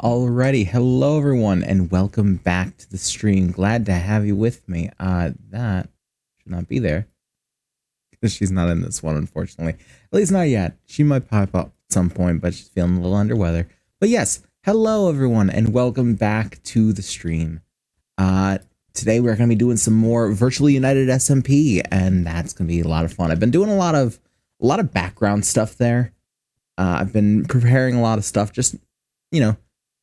Alrighty, hello everyone, and welcome back to the stream. Glad to have you with me. That should not be there because she's not in this one, unfortunately. At least not yet. She might pop up at some point, but she's feeling a little under weather. But yes, hello everyone, and welcome back to the stream. Today we're going to be doing some more Virtually United SMP, and that's going to be a lot of fun. I've been doing a lot of background stuff there. I've been preparing a lot of stuff, just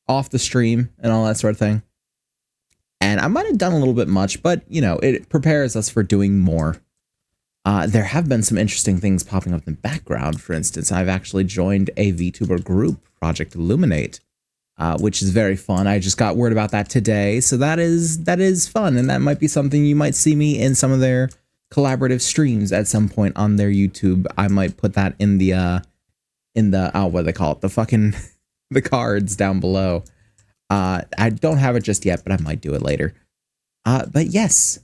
off the stream and all that sort of thing. And I might have done a little bit much, but it prepares us for doing more. There have been some interesting things popping up in the background. For instance, I've actually joined a VTuber group, Project Illuminate, which is very fun. I just got word about that today, so that is fun, and that might be something you might see me in some of their collaborative streams at some point on their YouTube. I might put that in the what do they call it? The fucking the cards down below. I don't have it just yet, but I might do it later. But yes,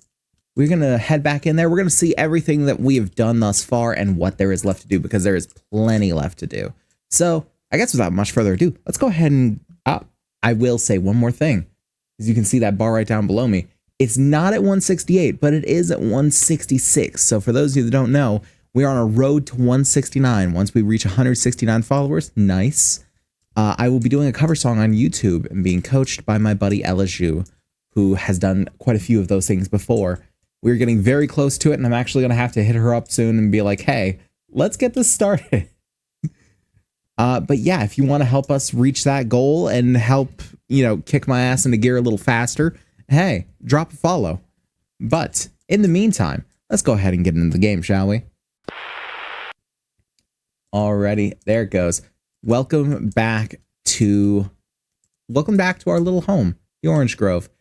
we're gonna head back in there. We're gonna see everything that we have done thus far and what there is left to do, because there is plenty left to do. So I guess without much further ado, let's go ahead and I will say one more thing. As you can see that bar right down below me, it's not at 168, but it is at 166. So for those of you that don't know, we are on a road to 169. Once we reach 169 followers, nice. I will be doing a cover song on YouTube and being coached by my buddy Eliju, who has done quite a few of those things before. We're getting very close to it, and I'm actually going to have to hit her up soon and be like, hey, let's get this started. But yeah, if you want to help us reach that goal and help, kick my ass into gear a little faster, hey, drop a follow. But in the meantime, let's go ahead and get into the game, shall we? Alrighty, there it goes. Welcome back to our little home, the Orange Grove,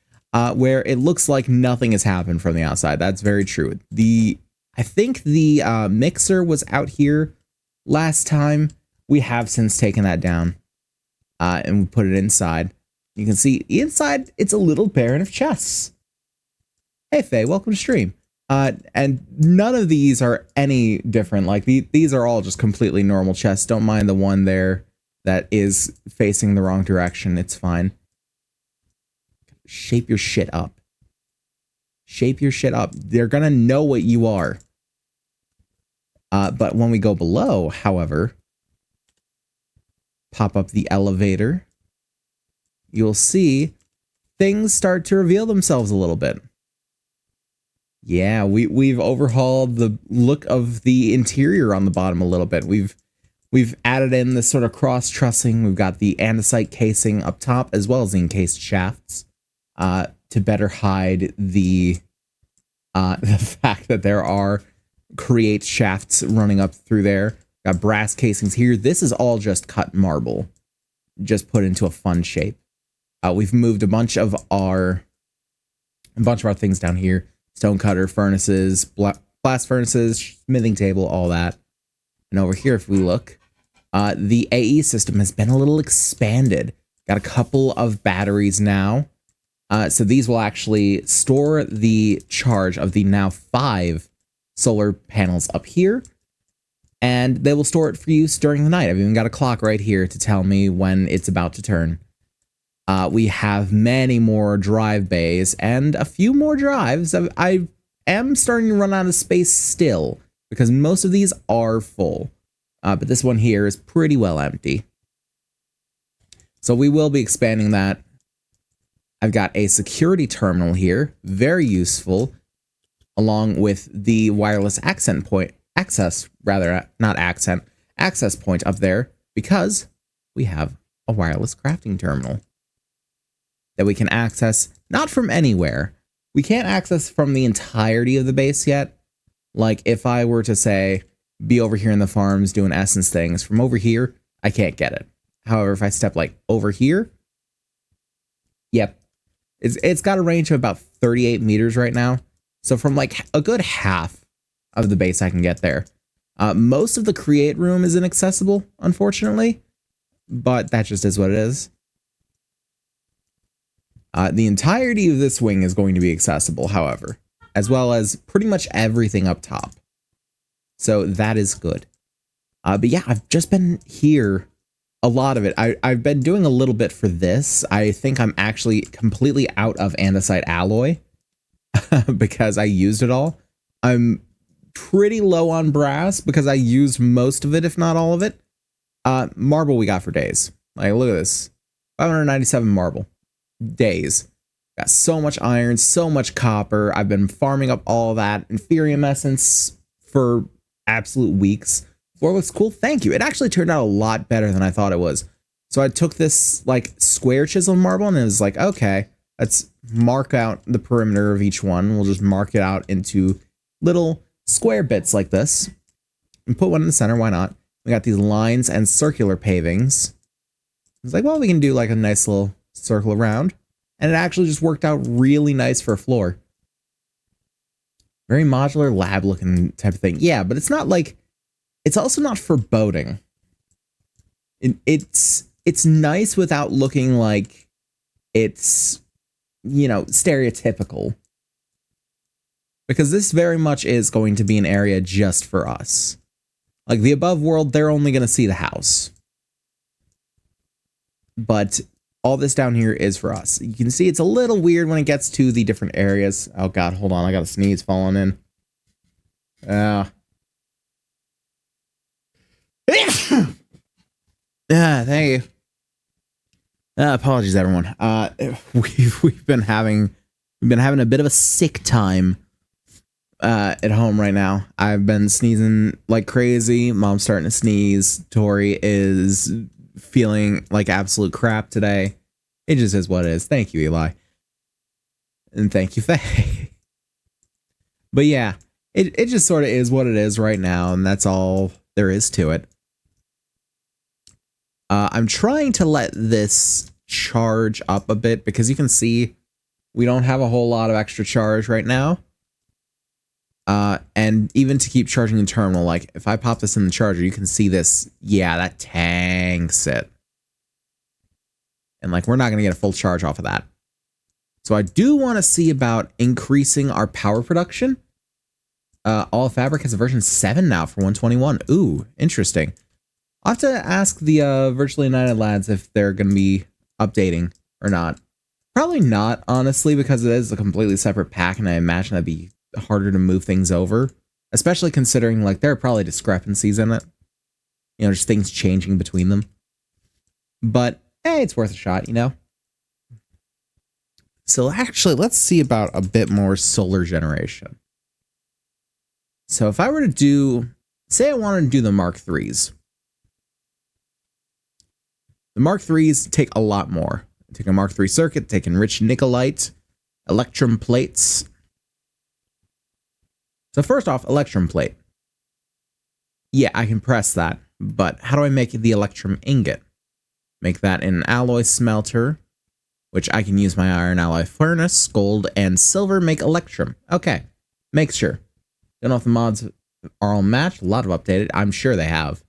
where it looks like nothing has happened from the outside. That's very true. I think the mixer was out here last time. We have since taken that down, and we put it inside. You can see inside, it's a little barren of chests. Hey Faye, welcome to stream. And none of these are any different. Like these are all just completely normal chests. Don't mind the one there that is facing the wrong direction. It's fine. Shape your shit up. Shape your shit up. They're gonna know what you are. But when we go below, however, pop up the elevator, you'll see things start to reveal themselves a little bit. Yeah, we've overhauled the look of the interior on the bottom a little bit. We've added in this sort of cross trussing. We've got the andesite casing up top as well as the encased shafts to better hide the fact that there are create shafts running up through there. Got brass casings here. This is all just cut marble, just put into a fun shape. We've moved a bunch of our things down here. Stone cutter, furnaces, blast furnaces, smithing table, all that. And over here, if we look, the AE system has been a little expanded. Got a couple of batteries now. So these will actually store the charge of the now 5 solar panels up here. And they will store it for use during the night. I've even got a clock right here to tell me when it's about to turn. We have many more drive bays and a few more drives. I am starting to run out of space still because most of these are full. But this one here is pretty well empty. So we will be expanding that. I've got a security terminal here, very useful, along with the wireless access point up there, because we have a wireless crafting terminal that we can access not from anywhere. We can't access from the entirety of the base yet. Like if I were to say, be over here in the farms doing essence things, from over here, I can't get it. However, if I step like over here, yep, it's got a range of about 38 meters right now. So from like a good half of the base I can get there. Most of the create room is inaccessible, unfortunately, but that just is what it is. The entirety of this wing is going to be accessible, however, as well as pretty much everything up top. So that is good. But yeah, I've just been here a lot of it. I've been doing a little bit for this. I think I'm actually completely out of andesite alloy because I used it all. I'm pretty low on brass because I used most of it, if not all of it. Marble we got for days. Like, look at this. 597 marble. Days. Got so much iron, so much copper. I've been farming up all that Inferium essence for absolute weeks. Floor looks cool. Thank you. It actually turned out a lot better than I thought it was. So I took this like square chisel marble and it was like, okay, let's mark out the perimeter of each one. We'll just mark it out into little square bits like this and put one in the center. Why not? We got these lines and circular pavings. It's like, well, we can do like a nice little circle around. And it actually just worked out really nice for a floor. Very modular lab looking type of thing. Yeah, but it's not like, it's also not foreboding. It's nice without looking like it's, you know, stereotypical. Because this very much is going to be an area just for us. Like the above world, they're only going to see the house. But all this down here is for us. You can see it's a little weird when it gets to the different areas. Oh god, hold on, I got a sneeze falling in. Yeah, thank you. Apologies, everyone. We've been having a bit of a sick time at home right now. I've been sneezing like crazy. Mom's starting to sneeze. Tori is feeling like absolute crap today. It just is what it is. Thank you, Eli. And thank you, Faye. But yeah, it just sort of is what it is right now, and that's all there is to it. I'm trying to let this charge up a bit because you can see we don't have a whole lot of extra charge right now. And even to keep charging the terminal, like if I pop this in the charger, you can see this. Yeah, that tanks it. And like, we're not going to get a full charge off of that. So I do want to see about increasing our power production. All Fabric has a version 7 now for 121. Ooh, interesting. I'll have to ask the Virtually United lads if they're going to be updating or not. Probably not, honestly, because it is a completely separate pack, and I imagine that'd be harder to move things over. Especially considering, like, there are probably discrepancies in it. You know, just things changing between them. But, hey, it's worth a shot, you know? So, actually, let's see about a bit more solar generation. So, if I were to do... Say I wanted to do the Mark IIIs. The Mark IIIs take a lot more. Take a Mark III circuit, take enriched nickelite, electrum plates. So first off, electrum plate. Yeah, I can press that, but how do I make the electrum ingot? Make that in an alloy smelter, which I can use my iron alloy furnace, gold, and silver make electrum. Okay, make sure. Don't know if the mods are all matched. A lot of updated. I'm sure they have.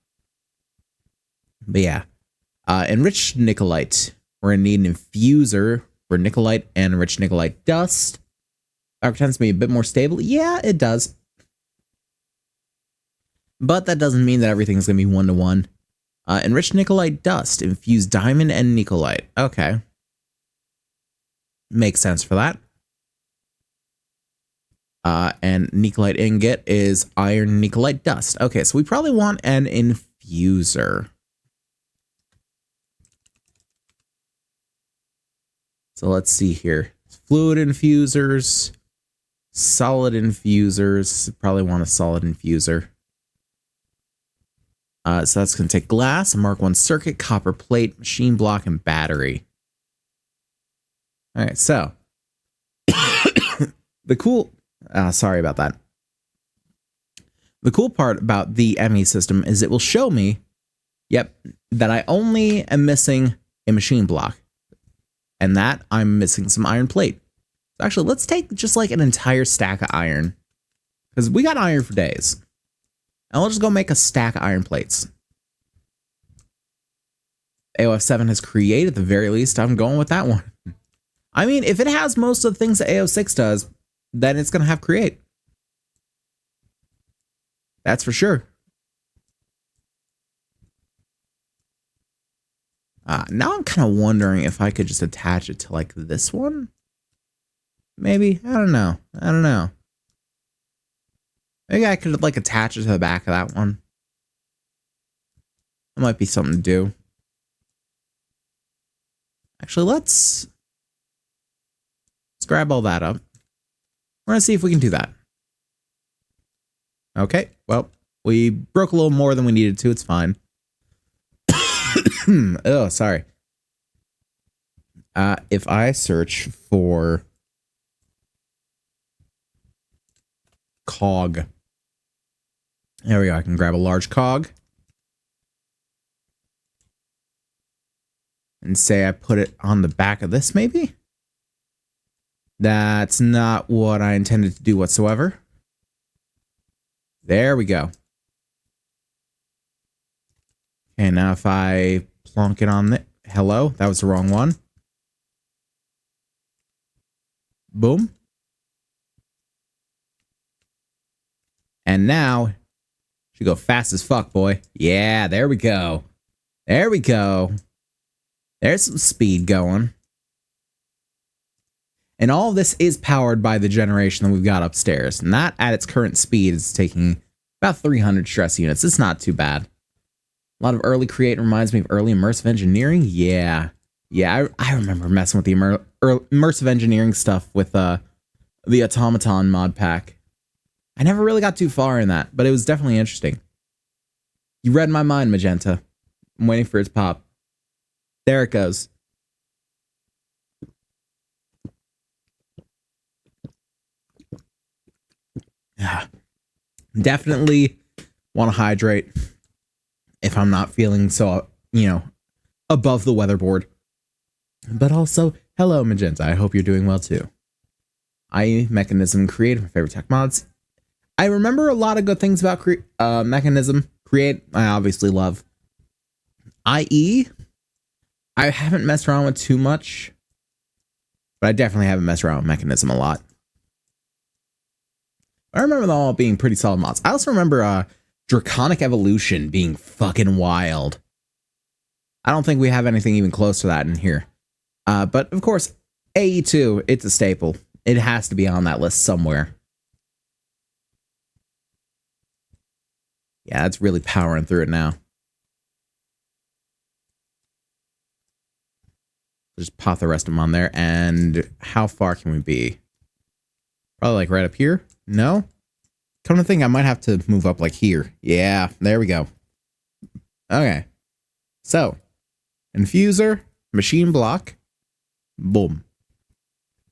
But yeah. Enriched nickelite. We're going to need an infuser for nickelite and enriched nickelite dust. That tends to be a bit more stable. Yeah, it does. But that doesn't mean that everything's going to be one-to-one. Enriched nickelite dust. Infuse diamond and nickelite. Okay. Makes sense for that. And nickelite ingot is iron nickelite dust. Okay, so we probably want an infuser. So let's see here. Fluid infusers, solid infusers. Probably want a solid infuser. So that's going to take glass, a Mark I circuit, copper plate, machine block, and battery. All right, so the cool... sorry about that. The cool part about the ME system is it will show me, yep, that I only am missing a machine block. And that I'm missing some iron plate. So actually, let's take just like an entire stack of iron. Because we got iron for days. And we'll just go make a stack of iron plates. AOF7 has created, at the very least, I'm going with that one. I mean, if it has most of the things that AO6 does, then it's going to have create. That's for sure. Now I'm kind of wondering if I could just attach it to like this one. Maybe. I don't know. Maybe I could like attach it to the back of that one. That might be something to do. Actually, let's grab all that up. We're gonna see if we can do that. Okay, well, we broke a little more than we needed to. It's fine. Oh, sorry. If I search for cog, there we go. I can grab a large cog and say I put it on the back of this, maybe? That's not what I intended to do whatsoever. There we go. Okay, now if I plonk it on the... Hello? That was the wrong one. Boom. And now, should go fast as fuck, boy. Yeah, there we go. There we go. There's some speed going. And all of this is powered by the generation that we've got upstairs. And that, at its current speed, is taking about 300 stress units. It's not too bad. A lot of early create reminds me of early immersive engineering. Yeah. Yeah, I remember messing with the immersive engineering stuff with the Automaton mod pack. I never really got too far in that, but it was definitely interesting. You read my mind, Magenta. I'm waiting for its pop. There it goes. Yeah. Definitely want to hydrate if I'm not feeling so, above the weatherboard. But also, hello, Magenta. I hope you're doing well, too. Mechanism Create, my favorite tech mods. I remember a lot of good things about Mechanism Create. I obviously love. IE, I haven't messed around with too much, but I definitely haven't messed around with Mechanism a lot. I remember them all being pretty solid mods. I also remember Draconic Evolution being fucking wild. I don't think we have anything even close to that in here. But of course, AE2, it's a staple. It has to be on that list somewhere. Yeah, it's really powering through it now. Just pop the rest of them on there. And how far can we be? Probably like right up here. No? Come to think, I might have to move up like here. Yeah, there we go. Okay. So, infuser, machine block. Boom.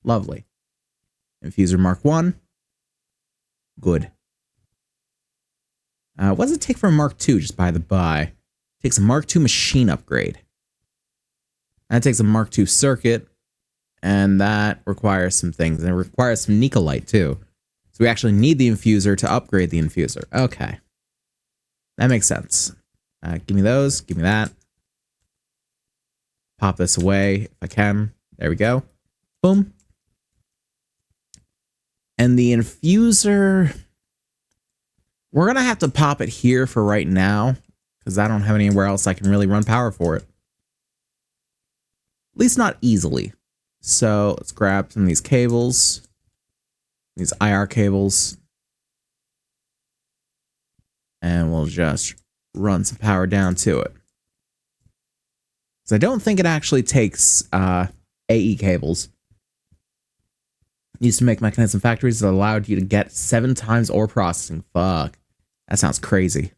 Lovely. Infuser Mark 1. Good. What does it take for a Mark 2, just by the by? It takes a Mark 2 machine upgrade. That takes a Mark 2 circuit, and that requires some things. And it requires some Nicolite, too. So we actually need the infuser to upgrade the infuser. Okay. That makes sense. Give me those. Give me that. Pop this away if I can. There we go. Boom. And the infuser... We're going to have to pop it here for right now, because I don't have anywhere else I can really run power for it. At least not easily. So let's grab some of these cables. These IR cables. And we'll just run some power down to it. So I don't think it actually takes AE cables. Used to make mechanism factories that allowed you to get 7 times ore processing. Fuck. That sounds crazy.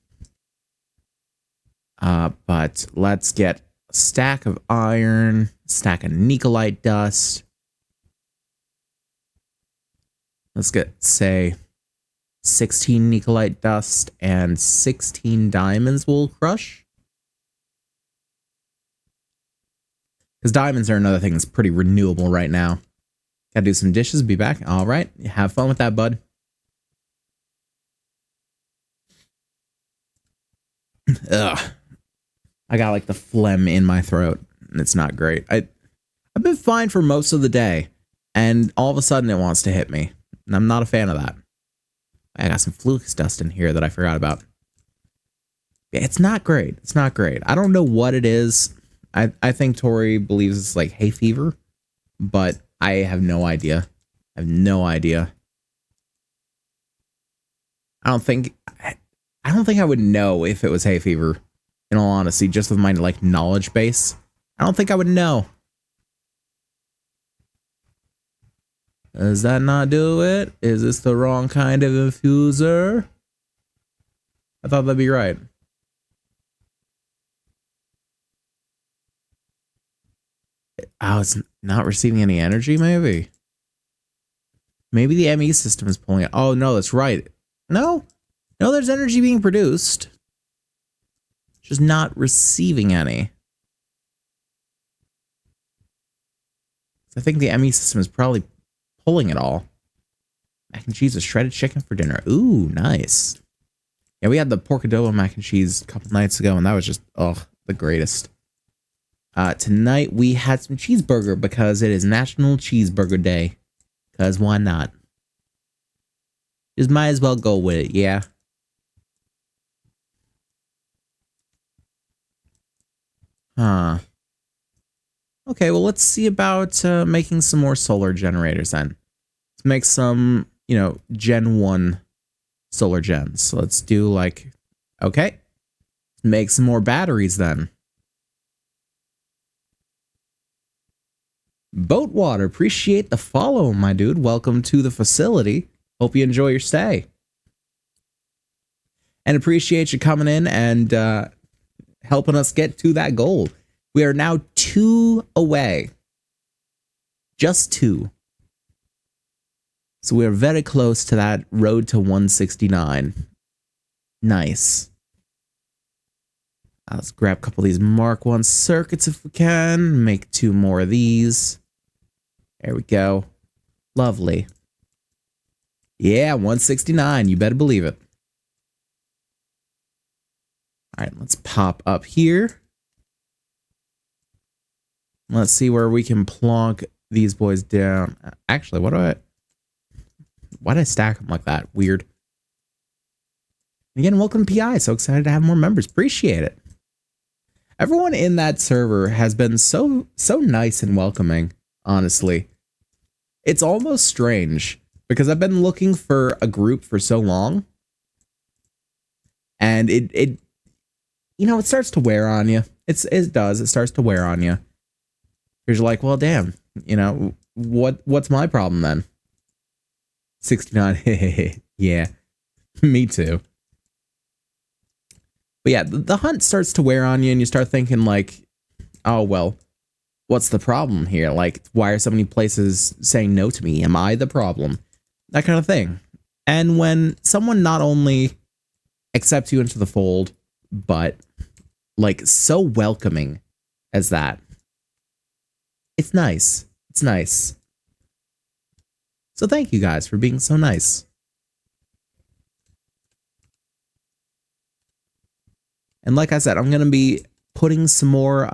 But let's get a stack of iron, a stack of Nicolite dust. Let's get, say, 16 Nicolite dust and 16 diamonds we'll crush. Because diamonds are another thing that's pretty renewable right now. Gotta do some dishes, be back. All right, have fun with that, bud. Ugh. I got like the phlegm in my throat, and it's not great. I've been fine for most of the day, and all of a sudden it wants to hit me, and I'm not a fan of that. I got some flux dust in here that I forgot about. Yeah, it's not great. It's not great. I don't know what it is. I think Tori believes it's like hay fever, but I have no idea. I have no idea. I don't think I would know if it was hay fever, in all honesty, just with my like knowledge base. I don't think I would know. Does that not do it? Is this the wrong kind of infuser? I thought that'd be right. Oh, it's not receiving any energy, maybe? Maybe the ME system is pulling it. Oh, no, that's right. No, there's energy being produced. Just not receiving any. I think the ME system is probably pulling it all. Mac and cheese with shredded chicken for dinner. Ooh, nice. Yeah, we had the pork adobo mac and cheese a couple nights ago, and that was just, the greatest. Tonight we had some cheeseburger because it is National Cheeseburger Day. Because why not? Just might as well go with it, yeah. Huh. Okay, well, let's see about making some more solar generators then. Let's make some, Gen 1 solar gens. So let's do like, okay. Make some more batteries then. Boatwater, appreciate the follow, my dude. Welcome to the facility. Hope you enjoy your stay. And appreciate you coming in and helping us get to that goal. We are now 2 away. Just 2. So we're very close to that road to 169. Nice. Let's grab a couple of these Mark 1 circuits if we can. Make 2 more of these. There we go. Lovely. Yeah, 169. You better believe it. All right, let's pop up here. Let's see where we can plonk these boys down. Actually, why did I stack them like that? Weird. Again, welcome to PI. So excited to have more members. Appreciate it. Everyone in that server has been so nice and welcoming, honestly. It's almost strange because I've been looking for a group for so long. And it starts to wear on you. It does. It starts to wear on you. You're like, well, damn, what's my problem then? 69. Yeah, me too. But yeah, the hunt starts to wear on you and you start thinking like, oh, well, what's the problem here? Like, why are so many places saying no to me? Am I the problem? That kind of thing. And when someone not only accepts you into the fold, but like so welcoming as that, it's nice. It's nice. So thank you guys for being so nice. And like I said, I'm going to be putting some more,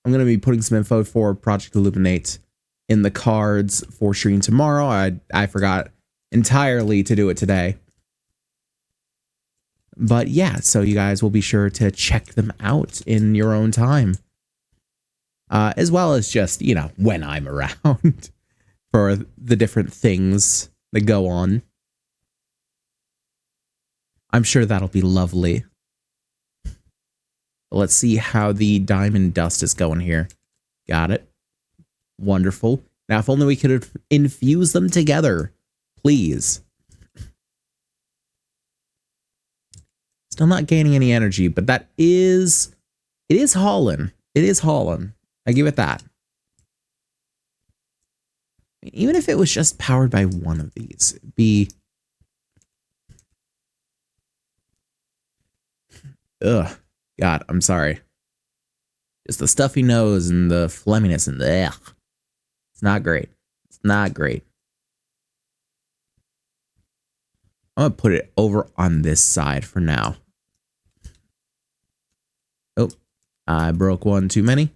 info for Project Illuminate in the cards for stream tomorrow. I forgot entirely to do it today. But yeah, so you guys will be sure to check them out in your own time. As well as just, when I'm around for the different things that go on. I'm sure that'll be lovely. Let's see how the diamond dust is going here. Got it. Wonderful. Now, if only we could infuse them together. Please. Still not gaining any energy, but it is hauling. It is hauling. I give it that. Even if it was just powered by one of these, it'd be... Ugh. God, I'm sorry. Just the stuffy nose and the phlegminess and the ugh. It's not great. It's not great. I'm going to put it over on this side for now. Oh, I broke one too many.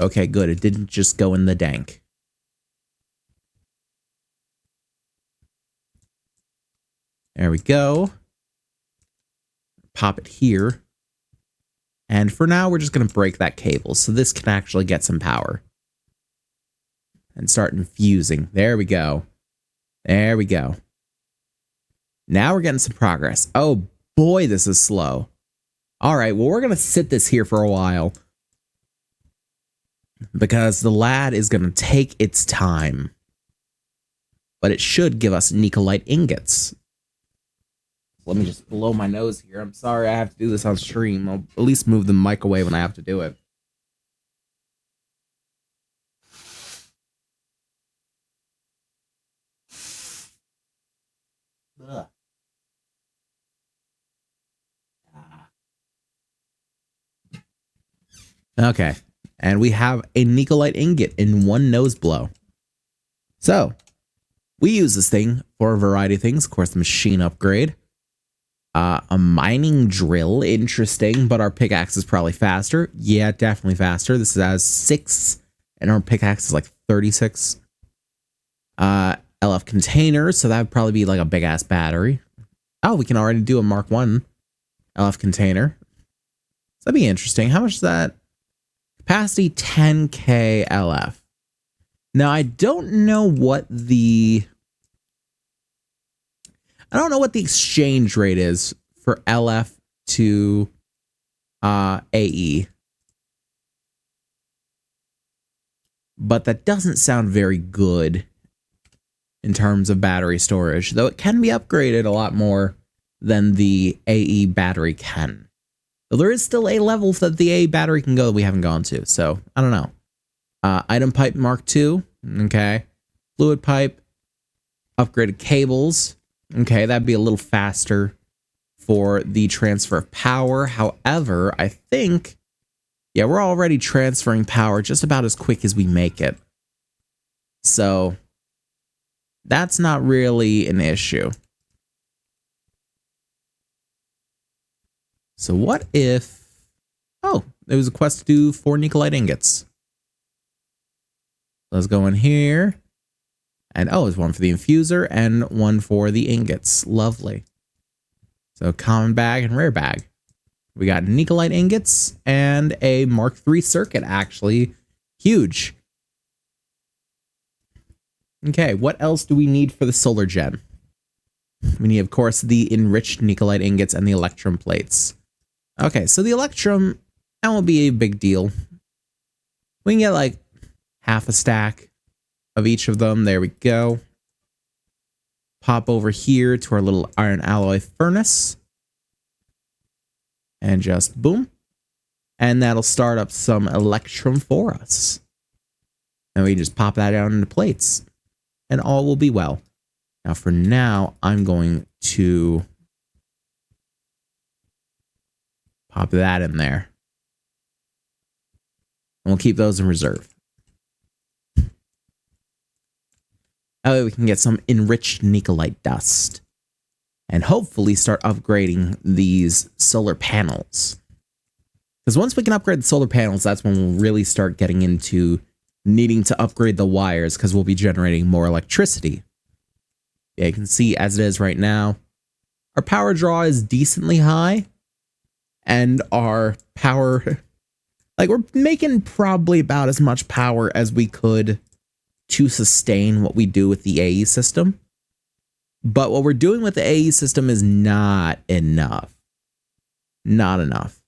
Okay, good. It didn't just go in the dank. There we go. Pop it here. And for now, we're just going to break that cable so this can actually get some power. And start infusing. There we go. There we go. Now we're getting some progress. Oh boy, this is slow. All right, well, we're going to sit this here for a while. Because the lad is going to take its time. But it should give us Nicolite ingots. Let me just blow my nose here. I'm sorry I have to do this on stream. I'll at least move the mic away when I have to do it. Ugh. Okay. And we have a Nicolite ingot in one nose blow. So, we use this thing for a variety of things. Of course, the machine upgrade. A mining drill, interesting, but our pickaxe is probably faster. Yeah, definitely faster. This has 6, and our pickaxe is like 36. LF container, so that would probably be like a big-ass battery. Oh, we can already do a Mark 1 LF container. So that'd be interesting. How much is that? Capacity 10k LF. Now, I don't know what the exchange rate is for LF to AE. But that doesn't sound very good in terms of battery storage, though it can be upgraded a lot more than the AE battery can. So there is still a level that the AE battery can go that we haven't gone to, so I don't know. Item pipe Mark II, okay. Fluid pipe, upgraded cables, okay, that'd be a little faster for the transfer of power. However, I think, yeah, we're already transferring power just about as quick as we make it. So that's not really an issue. So what if... Oh, there was a quest to do 4 Nicolite ingots. Let's go in here. And oh, there's one for the infuser and one for the ingots. Lovely. So common bag and rare bag. We got Nicolite ingots and a Mark III circuit, actually. Huge. Okay, what else do we need for the solar gen? We need, of course, the enriched Nicolite ingots and the electrum plates. Okay, so the electrum, that won't be a big deal. We can get like half a stack of each of them. There we go. Pop over here to our little iron alloy furnace. And just boom. And that'll start up some electrum for us. And we can just pop that down into plates. And all will be well. Now for now, I'm going to pop that in there. And we'll keep those in reserve. That way we can get some enriched Nicolite dust. And hopefully start upgrading these solar panels. Because once we can upgrade the solar panels, that's when we'll really start getting into needing to upgrade the wires, because we'll be generating more electricity. Yeah, you can see as it is right now, our power draw is decently high. And our power, like we're making probably about as much power as we could to sustain what we do with the AE system. But what we're doing with the AE system is not enough. Not enough.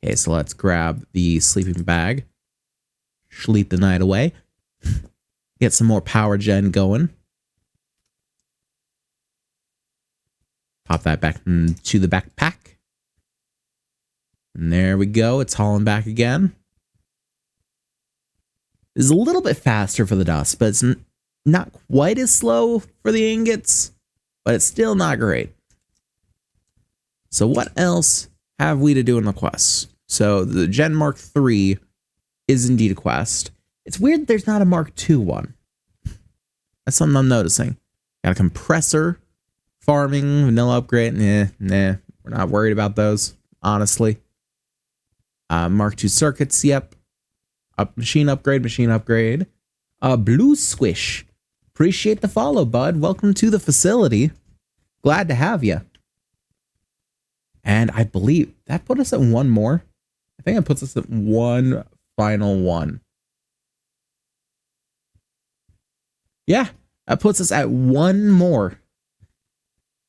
Okay, so let's grab the sleeping bag. Sleep the night away. Get some more power gen going. Pop that back into the backpack. And there we go. It's hauling back again. It's a little bit faster for the dust, but it's not quite as slow for the ingots, but it's still not great. So what else have we to do in the quest? So the Gen Mark III is indeed a quest. It's weird there's not a Mark II one. That's something I'm noticing. Got a compressor, farming, vanilla upgrade. Nah, we're not worried about those, honestly. Mark II circuits, yep. Machine upgrade, machine upgrade. Blue Squish. Appreciate the follow, bud. Welcome to the facility. Glad to have you. And I believe that put us at one more. I think it puts us at one final one. Yeah, that puts us at one more.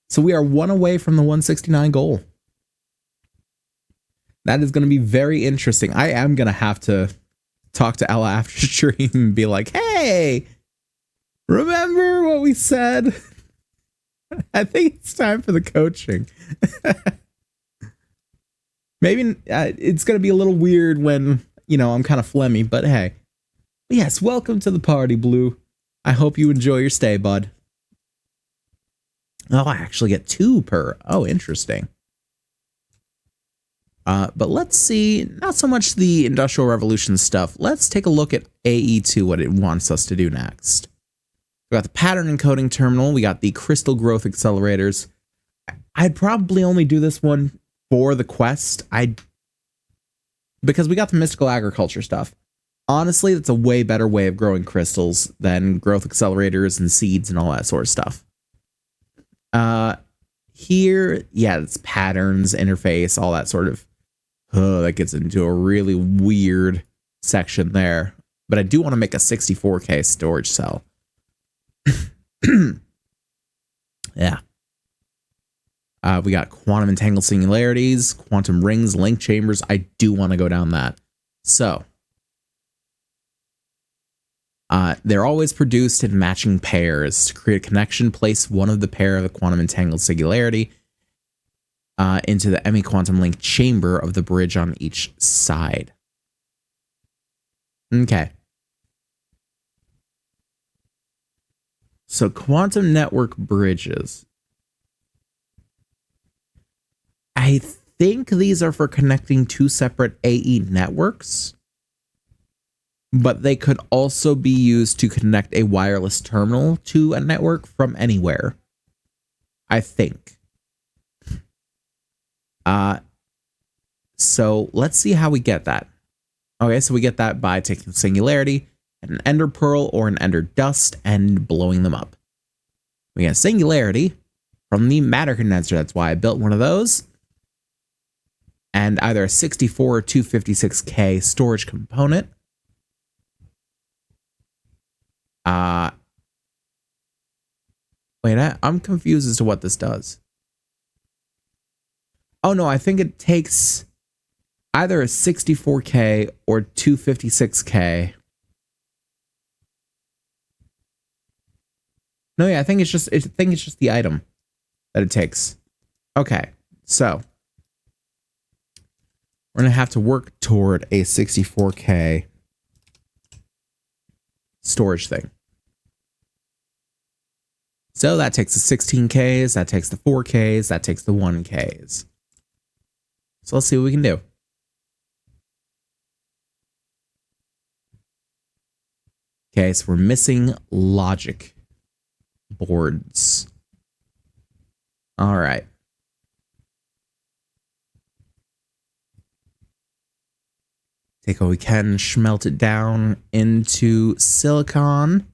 So we are one away from the 169 goal. That is going to be very interesting. I am going to have to talk to Ella after stream and be like, hey, remember what we said? I think it's time for the coaching. Maybe it's going to be a little weird when, you know, I'm kind of phlegmy, but hey. Yes, welcome to the party, Blue. I hope you enjoy your stay, bud. Oh, I actually get 2 per. Oh, interesting. But let's see, not so much the Industrial Revolution stuff. Let's take a look at AE2, what it wants us to do next. We got the pattern encoding terminal. We got the crystal growth accelerators. I'd probably only do this one for the quest. Because we got the mystical agriculture stuff. Honestly, that's a way better way of growing crystals than growth accelerators and seeds and all that sort of stuff. Here, yeah, it's patterns, interface, all that sort of. Oh, that gets into a really weird section there. But I do want to make a 64K storage cell. Yeah. We got quantum entangled singularities, quantum rings, link chambers. I do want to go down that. So, they're always produced in matching pairs. To create a connection, place one of the pair of the quantum entangled singularity into the ME quantum link chamber of the bridge on each side. Okay. So quantum network bridges. I think these are for connecting 2 separate AE networks, but they could also be used to connect a wireless terminal to a network from anywhere. I think. So let's see how we get that. Okay, so we get that by taking singularity, an ender pearl or an ender dust, and blowing them up. We get singularity from the matter condenser. That's why I built one of those. And either a 64 or 256K storage component. Wait, I'm confused as to what this does. Oh no, I think it takes either a 64K or 256K. No, yeah, I think it's just the item that it takes. Okay, so we're gonna have to work toward a 64K storage thing. So that takes the 16Ks, that takes the 4Ks, that takes the 1Ks. So let's see what we can do. Okay, so we're missing logic boards. All right. Take what we can, smelt it down into silicon.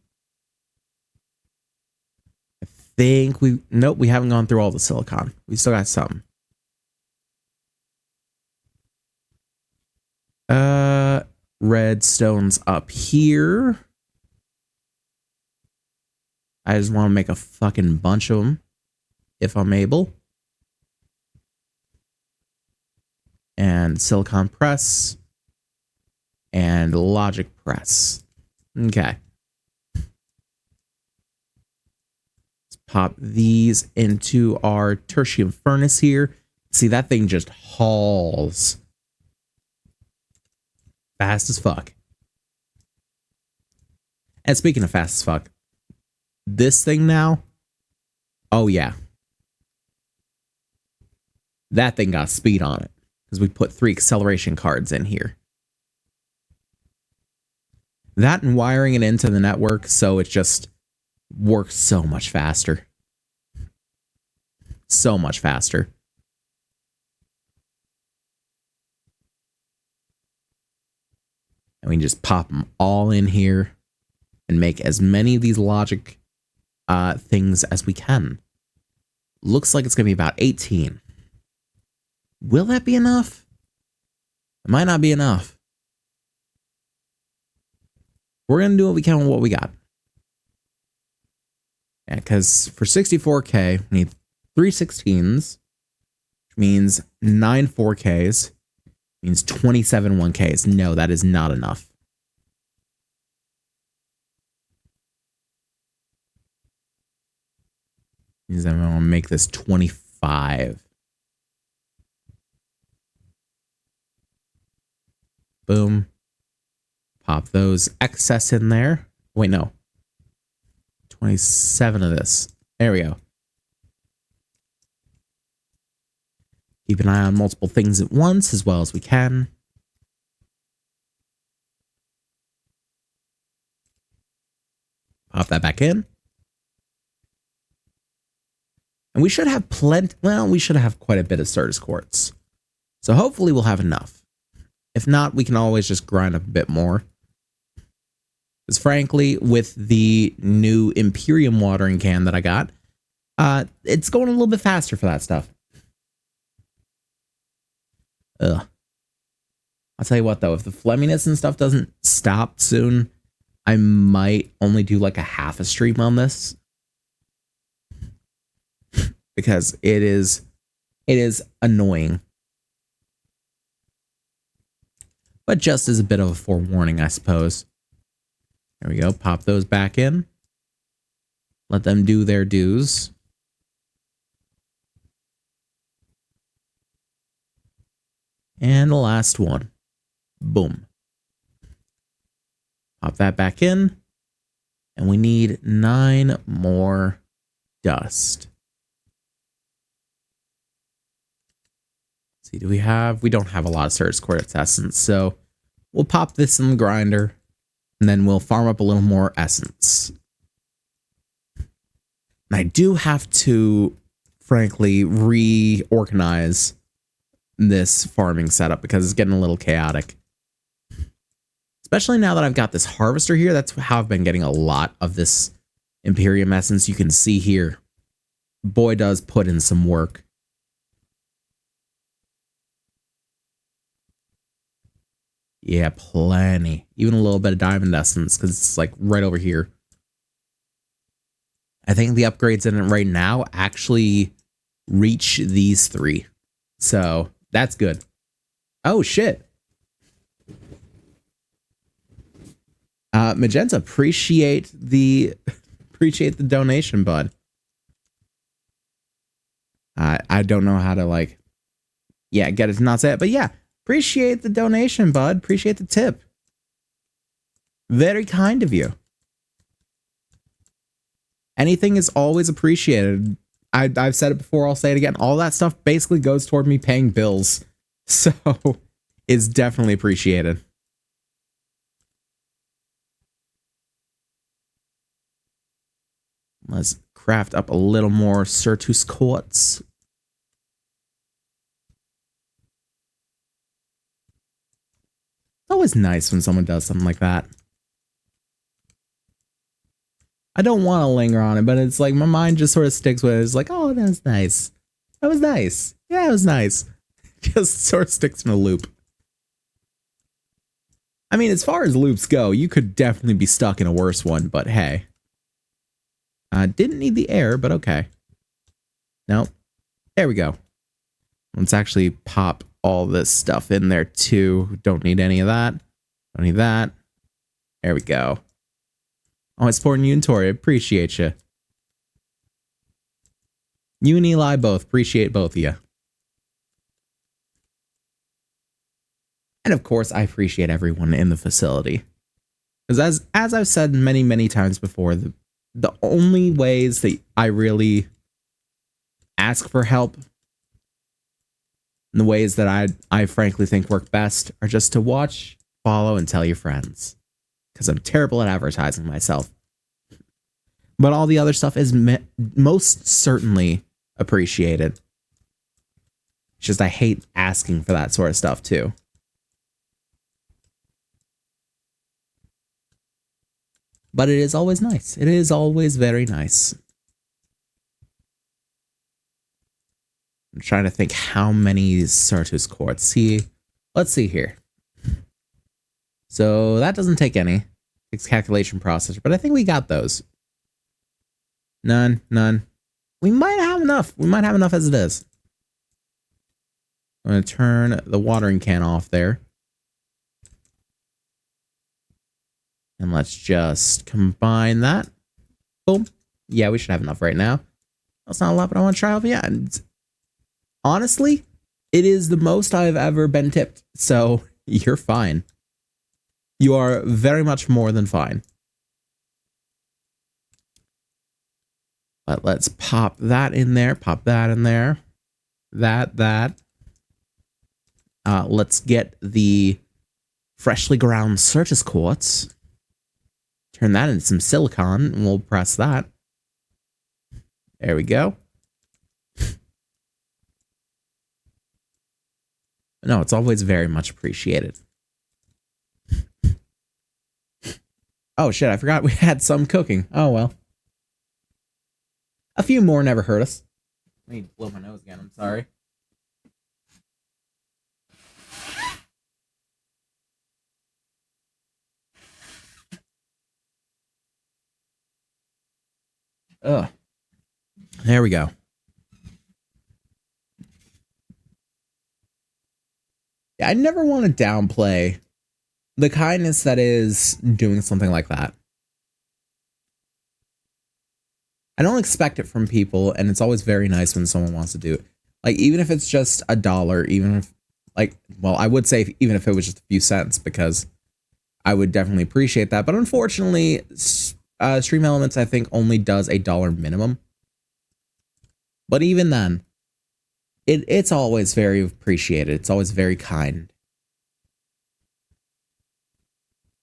I think nope, we haven't gone through all the silicon. We still got some. Redstone's up here. I just want to make a fucking bunch of them if I'm able. And silicon press. And logic press. Okay. Let's pop these into our tertium furnace here. See, that thing just hauls. Fast as fuck. And speaking of fast as fuck, this thing now, oh yeah. That thing got speed on it because we put 3 acceleration cards in here. That and wiring it into the network so it just works so much faster. So much faster. And we can just pop them all in here and make as many of these logic things as we can. Looks like it's going to be about 18. Will that be enough? It might not be enough. We're going to do what we can with what we got. Yeah, because for 64K, we need 3 16s, which means 9 4Ks, means 27 1Ks. No, that is not enough. Means I'm going to make this 25. Boom. Pop those excess in there. Wait, no. 27 of this. There we go. Keep an eye on multiple things at once as well as we can. Pop that back in. And we should have plenty. Well, we should have quite a bit of Certus quartz. So hopefully we'll have enough. If not, we can always just grind up a bit more. Because frankly, with the new Imperium watering can that I got, it's going a little bit faster for that stuff. Ugh. I'll tell you what, though, if the flemminess and stuff doesn't stop soon, I might only do like a half a stream on this. Because it is annoying. But just as a bit of a forewarning, I suppose. There we go. Pop those back in. Let them do their dues. And the last one. Boom. Pop that back in. And we need 9 more dust. Let's see, do we have? We don't have a lot of Certus quartz essence, so we'll pop this in the grinder. And then we'll farm up a little more essence. And I do have to, frankly, reorganize this farming setup because it's getting a little chaotic. Especially now that I've got this harvester here. That's how I've been getting a lot of this Imperium essence. You can see here, boy does put in some work. Yeah, plenty. Even a little bit of diamond essence because it's like right over here. I think the upgrades in it right now actually reach these 3. So that's good. Oh, shit. Magenta, appreciate the donation, bud. I don't know how to like, yeah, get it to not say it, but yeah, appreciate the donation, bud. Appreciate the tip. Very kind of you. Anything is always appreciated. I've said it before, I'll say it again. All that stuff basically goes toward me paying bills. So it's definitely appreciated. Let's craft up a little more Certus quartz. It's always nice when someone does something like that. I don't want to linger on it, but it's like my mind just sort of sticks with it. It's like, oh, that was nice. That was nice. Yeah, it was nice. Just sort of sticks in a loop. I mean, as far as loops go, you could definitely be stuck in a worse one, but hey. Didn't need the air, but okay. Nope. There we go. Let's actually pop all this stuff in there too. Don't need any of that. Don't need that. There we go. Oh, it's supporting you and Tori. Appreciate you. You and Eli both. Appreciate both of you. And of course, I appreciate everyone in the facility. Because as I've said many, many times before, the only ways that I really ask for help, and the ways that I frankly think work best, are just to watch, follow, and tell your friends. Because I'm terrible at advertising myself. But all the other stuff is most certainly appreciated. It's just I hate asking for that sort of stuff too. But it is always nice. It is always very nice. I'm trying to think how many Certus quartz. See, let's see here. So that doesn't take any. Takes calculation processor, but I think we got those. None. We might have enough. We might have enough as it is. I'm going to turn the watering can off there. And let's just combine that. Boom. Yeah, we should have enough right now. That's not a lot, but I want to try out. Yeah, and honestly, it is the most I've ever been tipped. So you're fine. You are very much more than fine. But let's pop that in there. Pop that in there. That. Let's get the freshly ground Certus quartz. Turn that into some silicon, and we'll press that. There we go. No, it's always very much appreciated. Oh shit, I forgot we had some cooking. Oh well. A few more never hurt us. Let me blow my nose again, I'm sorry. Ugh. There we go. Yeah, I never want to downplay the kindness that is doing something like that. I don't expect it from people, and it's always very nice when someone wants to do it. Like, even if it's just $1, even if, like, well, I would say even if it was just a few cents, because I would definitely appreciate that. But unfortunately, Stream Elements, I think, only does $1 minimum. But even then, it's always very appreciated. It's always very kind.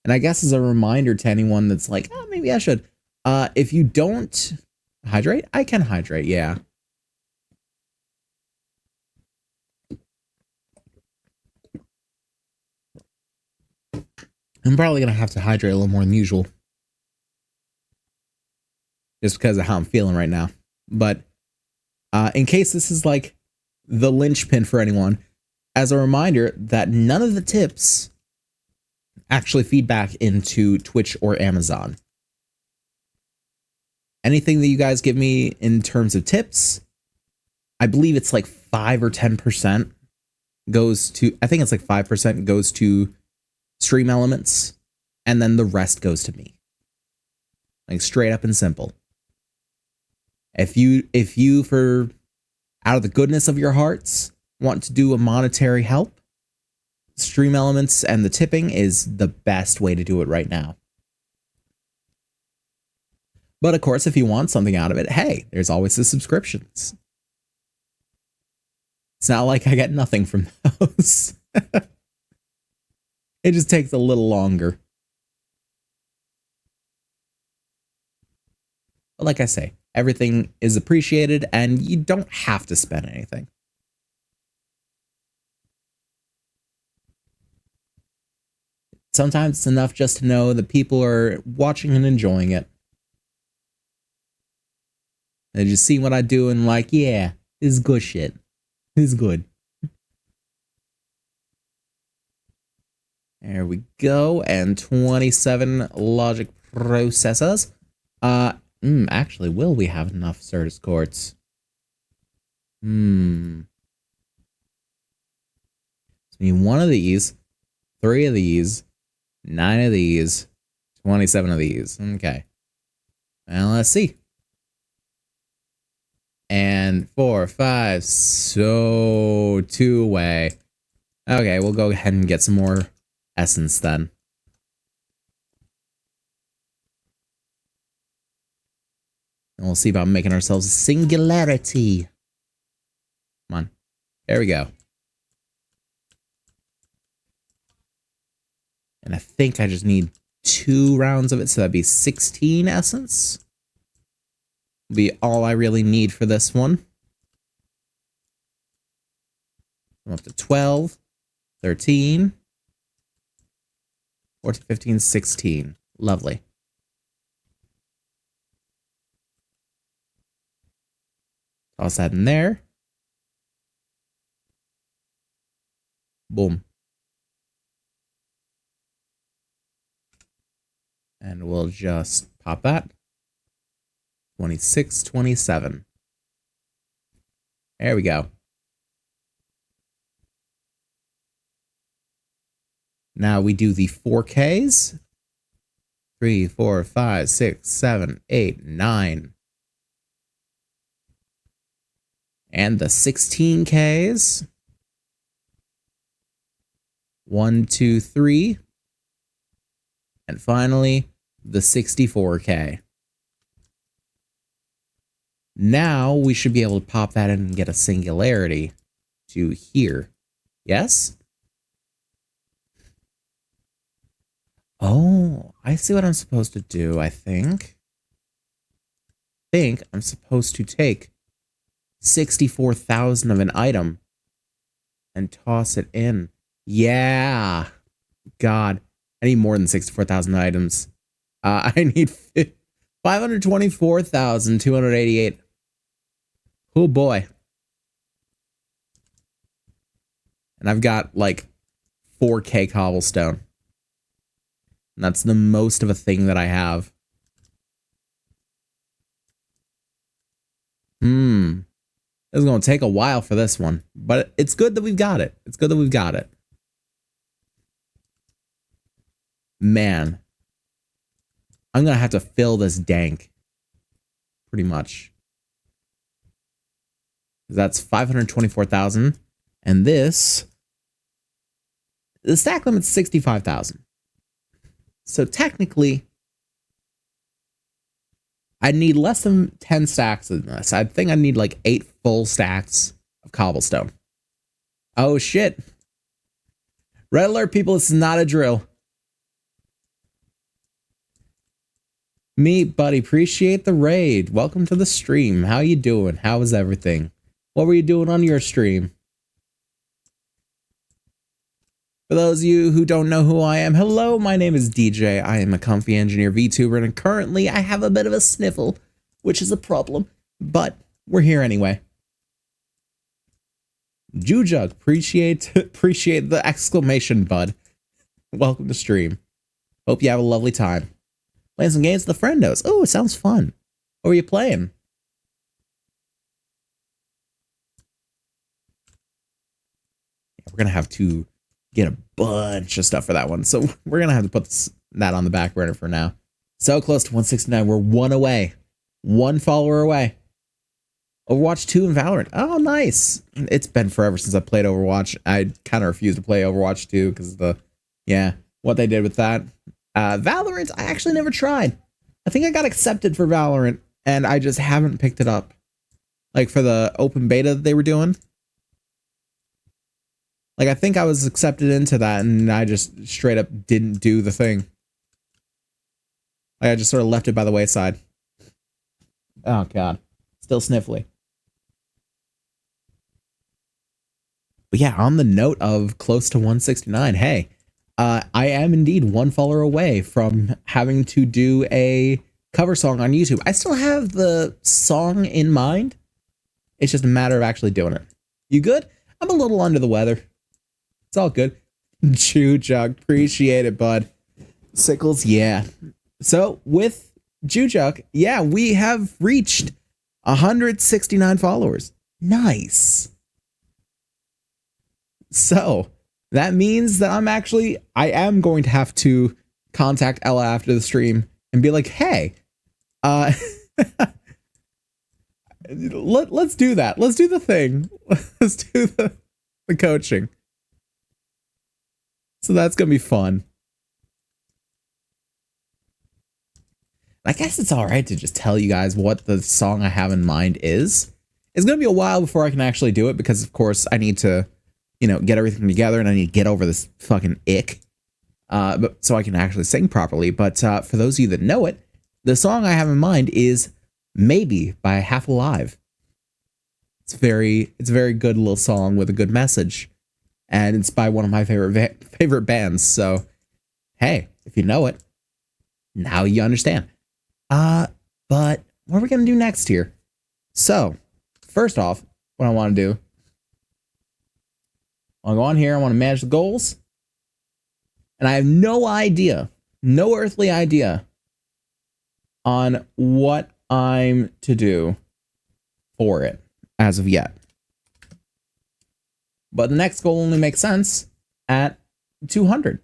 And I guess as a reminder to anyone that's like, oh, maybe I should. If you don't hydrate, I can hydrate, yeah. I'm probably going to have to hydrate a little more than usual. Just because of how I'm feeling right now. But in case this is like the linchpin for anyone, as a reminder that none of the tips actually feed back into Twitch or Amazon. Anything that you guys give me in terms of tips, I believe it's like 5 or 10% goes to, I think it's like 5% goes to Stream Elements, and then the rest goes to me. Like straight up and simple. If you for out of the goodness of your hearts want to do a monetary help, Stream Elements and the tipping is the best way to do it right now. But of course, if you want something out of it, hey, there's always the subscriptions. It's not like I get nothing from those. It just takes a little longer. But like I say, everything is appreciated and you don't have to spend anything. Sometimes it's enough just to know that people are watching and enjoying it. They just see what I do and like, yeah, this is good shit. This is good. There we go. And 27 logic processors. Actually, will we have enough Certus quartz? So we need 1 of these, 3 of these, 9 of these, 27 of these. Okay. Well, let's see. And 4, 5, so 2 away. Okay, we'll go ahead and get some more essence then. And we'll see about making ourselves a singularity. Come on. There we go. And I think I just need 2 rounds of it, so that'd be 16 essence. Be all I really need for this one. I'm up to 12, 13, 14, 15, 16. Lovely. Toss that in there. Boom. And we'll just pop that. 26, 27. There we go. Now we do the 4Ks. 3, 4, 5, 6, 7, 8, 9. And the 16Ks. 1, 2, 3. And finally, the 64K. Now we should be able to pop that in and get a singularity to here. Yes? Oh, I see what I'm supposed to do, I think. I'm supposed to take 64,000 of an item and toss it in. Yeah. God, I need more than 64,000 items. I need 524,288. Oh boy. And I've got like 4K cobblestone. And that's the most of a thing that I have. It's going to take a while for this one. But it's good that we've got it. It's good that we've got it. Man. I'm going to have to fill this dank. Pretty much. That's 524,000. And this... The stack limit's 65,000. So technically, I need less than 10 stacks in this. I think I need like 8 full stacks of cobblestone. Oh shit. Red alert, people, this is not a drill. Me, buddy, appreciate the raid. Welcome to the stream. How you doing? How is everything? What were you doing on your stream? For those of you who don't know who I am, hello, my name is DJ. I am a Comfy Engineer VTuber, and currently I have a bit of a sniffle, which is a problem, but we're here anyway. Jujug, appreciate the exclamation, bud. Welcome to stream. Hope you have a lovely time. Playing some games with the friendos. Oh, it sounds fun. What are you playing? Yeah, we're gonna have to get a bunch of stuff for that one. So we're going to have to put that on the back burner for now. So close to 169. We're 1 away. 1 follower away. Overwatch 2 and Valorant. Oh, nice. It's been forever since I played Overwatch. I kind of refused to play Overwatch 2 because of what they did with that. Valorant, I actually never tried. I think I got accepted for Valorant and I just haven't picked it up. Like for the open beta that they were doing. Like, I think I was accepted into that, and I just straight up didn't do the thing. Like, I just sort of left it by the wayside. Oh, God. Still sniffly. But yeah, on the note of close to 169, hey, I am indeed 1 follower away from having to do a cover song on YouTube. I still have the song in mind. It's just a matter of actually doing it. You good? I'm a little under the weather. It's all good. Jujug, appreciate it, bud. Sickles, yeah. So with Jujug, yeah, we have reached 169 followers. Nice. So that means that I am going to have to contact Ella after the stream and be like, hey, let's do that. Let's do the thing. Let's do the coaching. So that's going to be fun. I guess it's all right to just tell you guys what the song I have in mind is. It's going to be a while before I can actually do it because, of course, I need to, get everything together and I need to get over this fucking ick. But so I can actually sing properly. But for those of you that know it, the song I have in mind is Maybe by Half Alive. It's a very good little song with a good message. And it's by one of my favorite bands. So, hey, if you know it, now you understand. But what are we going to do next here? So, first off, what I want to do, I'll go on here. I want to manage the goals. And I have no idea, no earthly idea on what I'm to do for it as of yet. But the next goal only makes sense at 200.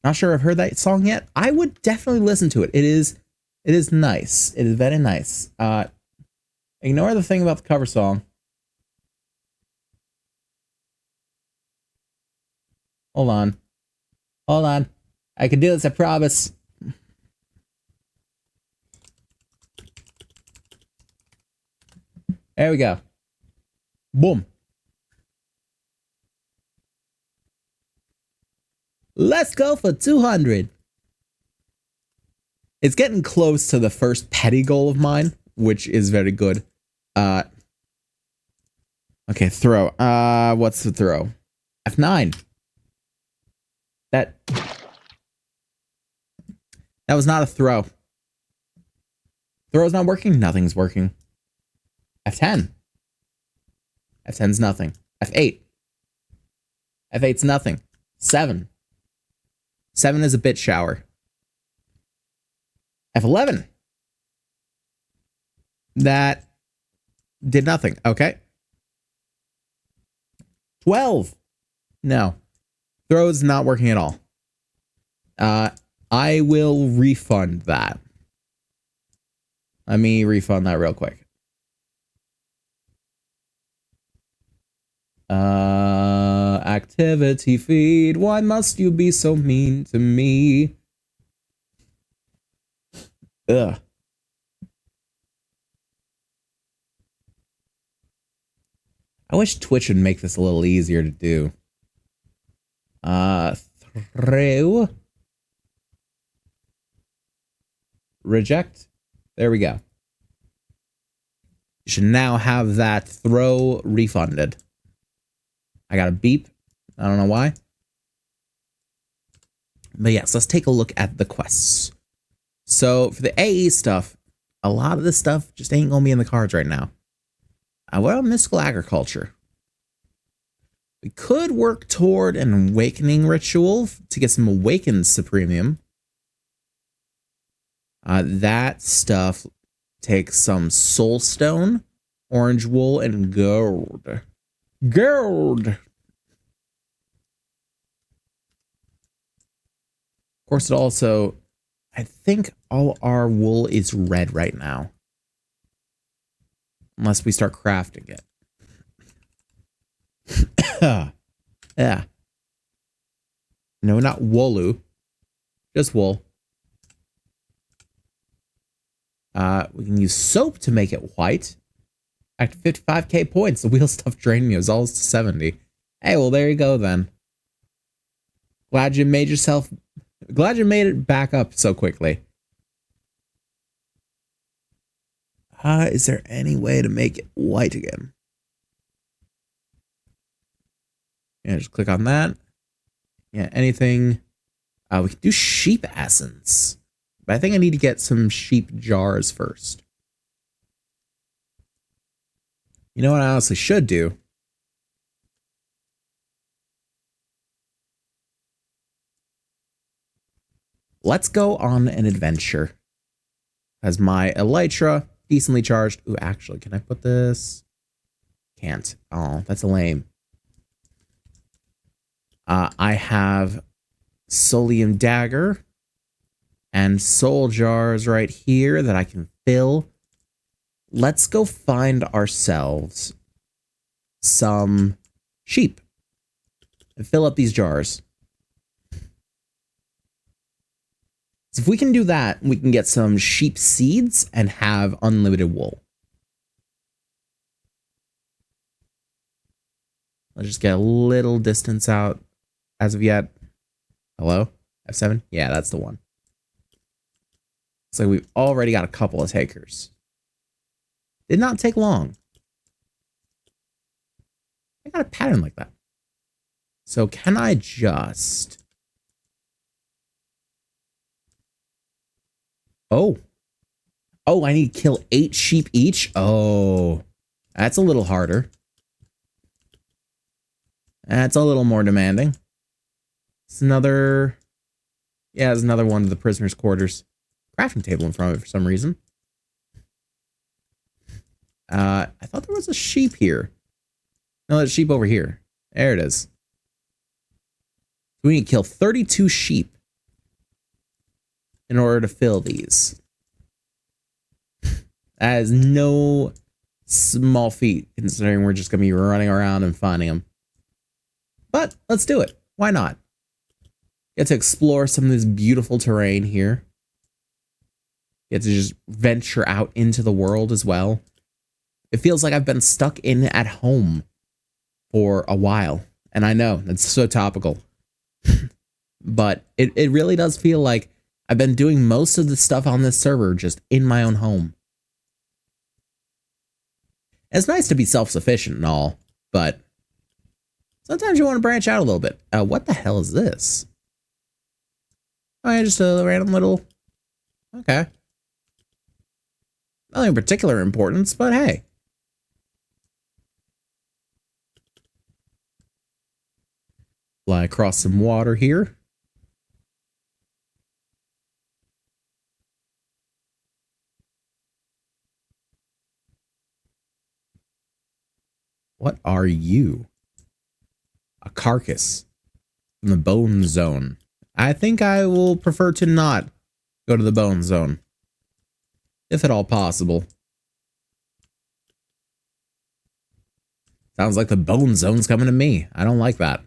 Not sure I've heard that song yet. I would definitely listen to it. It is nice. It is very nice. Ignore the thing about the cover song. Hold on. Hold on. I can do this, I promise. There we go. Boom. Let's go for 200. It's getting close to the first petty goal of mine, which is very good. Okay, throw. What's the throw? F9. That was not a throw. Throw's not working. Nothing's working. F10. F10's nothing. F8. F8's nothing. 7. 7 is a bit shower. F11. That did nothing. Okay. 12. No. Throw's not working at all. I will refund that. Let me refund that real quick. Activity feed. Why must you be so mean to me? Ugh. I wish Twitch would make this a little easier to do. Throw. Reject. There we go. You should now have that throw refunded. I got a beep. I don't know why. But yes, let's take a look at the quests. So for the AE stuff, a lot of this stuff just ain't gonna be in the cards right now. What about mystical agriculture? We could work toward an awakening ritual to get some awakened supremium. That stuff takes some soul stone, orange wool, and gold. Gold! Of course, it also... I think all our wool is red right now. Unless we start crafting it. Yeah. No, not woolu. Just wool. We can use soap to make it white. At 55k points, the wheel stuff drained me. It was all to 70. Hey, well, there you go then. Glad you made it back up so quickly. Is there any way to make it white again? Yeah, just click on that. Yeah, anything. We can do sheep essence. But I think I need to get some sheep jars first. You know what I honestly should do? Let's go on an adventure. As my elytra decently charged. Ooh, actually, can I put this? Can't. Oh, that's lame. I have Solium Dagger and soul jars right here that I can fill. Let's go find ourselves some sheep and fill up these jars. So if we can do that, we can get some sheep seeds and have unlimited wool. Let's just get a little distance out as of yet. Hello? F7? Yeah, that's the one. So we've already got a couple of takers. Did not take long. I got a pattern like that. So can I just... Oh. Oh, I need to kill 8 sheep each? Oh. That's a little harder. That's a little more demanding. It's another... Yeah, there's another one of the prisoner's quarters. Crafting table in front of it for some reason. I thought there was a sheep here. No, there's a sheep over here. There it is. We need to kill 32 sheep in order to fill these. That is no small feat, considering we're just going to be running around and finding them. But let's do it. Why not? Get to explore some of this beautiful terrain here. Get to just venture out into the world as well. It feels like I've been stuck in at home for a while. And I know, that's so topical. But it really does feel like I've been doing most of the stuff on this server just in my own home. It's nice to be self-sufficient and all, but sometimes you want to branch out a little bit. What the hell is this? Oh, yeah, just a random little... Okay. Nothing of particular importance, but hey. Fly across some water here. What are you? A carcass from the bone zone. I think I will prefer to not go to the bone zone, if at all possible. Sounds like the bone zone's coming to me. I don't like that.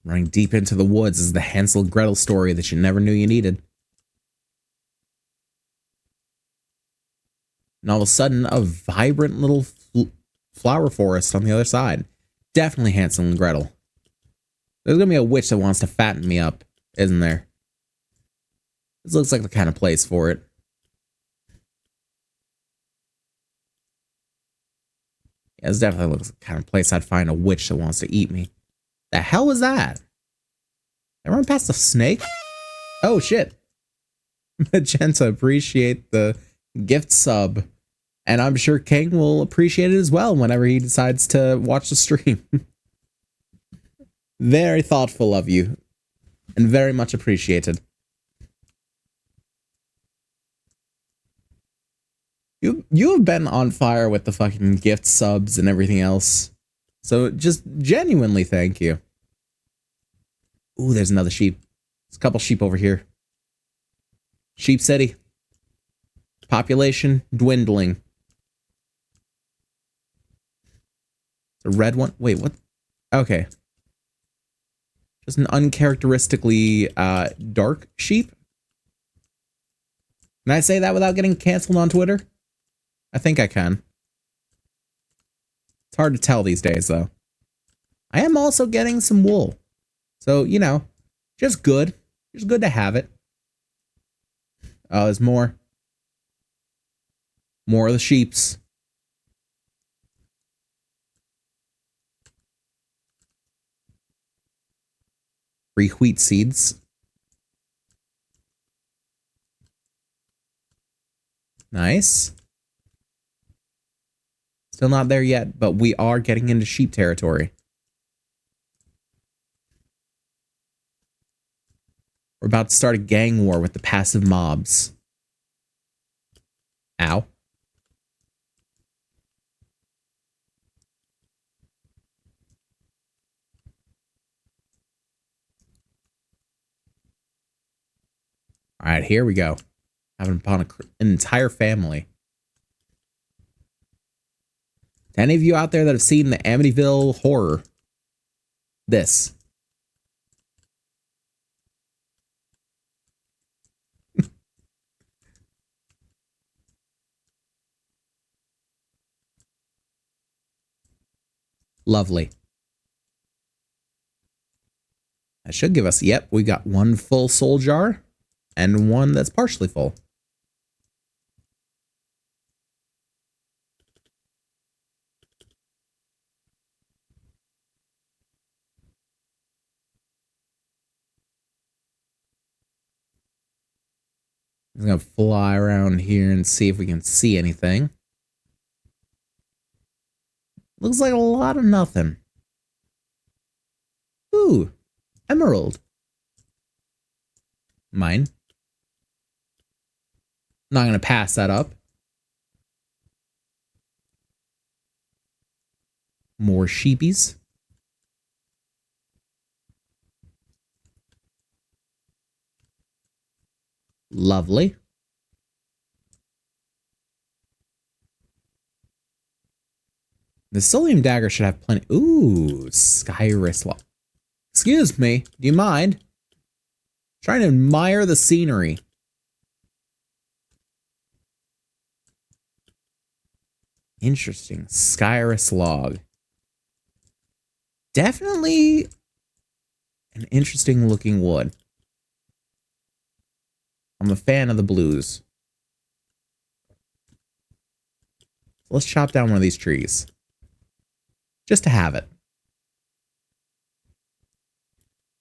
Running deep into the woods is the Hansel and Gretel story that you never knew you needed. And all of a sudden, a vibrant little flower forest on the other side. Definitely Hansel and Gretel. There's gonna be a witch that wants to fatten me up, isn't there? This looks like the kind of place for it. Yeah, this definitely looks like the kind of place I'd find a witch that wants to eat me. The hell was that? I run past a snake? Oh shit. Magenta, appreciate the gift sub. And I'm sure King will appreciate it as well whenever he decides to watch the stream. Very thoughtful of you. And very much appreciated. You have been on fire with the fucking gift subs and everything else. So just genuinely thank you. Ooh, there's another sheep. There's a couple sheep over here. Sheep City. Population dwindling. The red one? Wait, what? Okay. Just an uncharacteristically dark sheep. Can I say that without getting canceled on Twitter? I think I can. It's hard to tell these days, though. I am also getting some wool. So, you know, just good. Just good to have it. Oh, there's more. More of the sheeps. Free wheat seeds. Nice. Still not there yet, but we are getting into sheep territory. We're about to start a gang war with the passive mobs. Ow. All right, here we go. Having upon an entire family. To any of you out there that have seen the Amityville Horror, this. Lovely. That should give us, yep, we got one full soul jar and one that's partially full. I'm gonna fly around here and see if we can see anything. Looks like a lot of nothing. Ooh, emerald. Mine. Not gonna pass that up. More sheepies. Lovely. The Solium dagger should have plenty. Ooh, Skyrus. Excuse me. Do you mind? Trying to admire the scenery. Interesting. Skyrus log. Definitely an interesting looking wood. I'm a fan of the blues. Let's chop down one of these trees. Just to have it.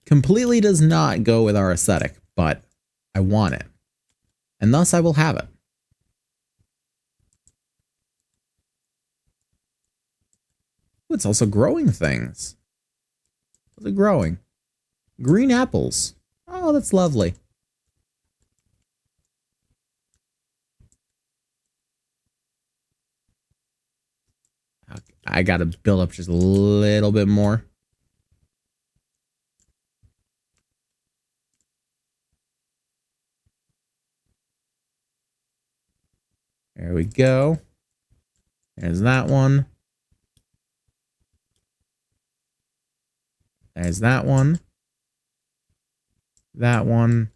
Completely does not go with our aesthetic, but I want it. And thus I will have it. Ooh, it's also growing things. What's it growing? Green apples. Oh, that's lovely. I gotta build up just a little bit more. There we go. There's that one. There's that one. That one.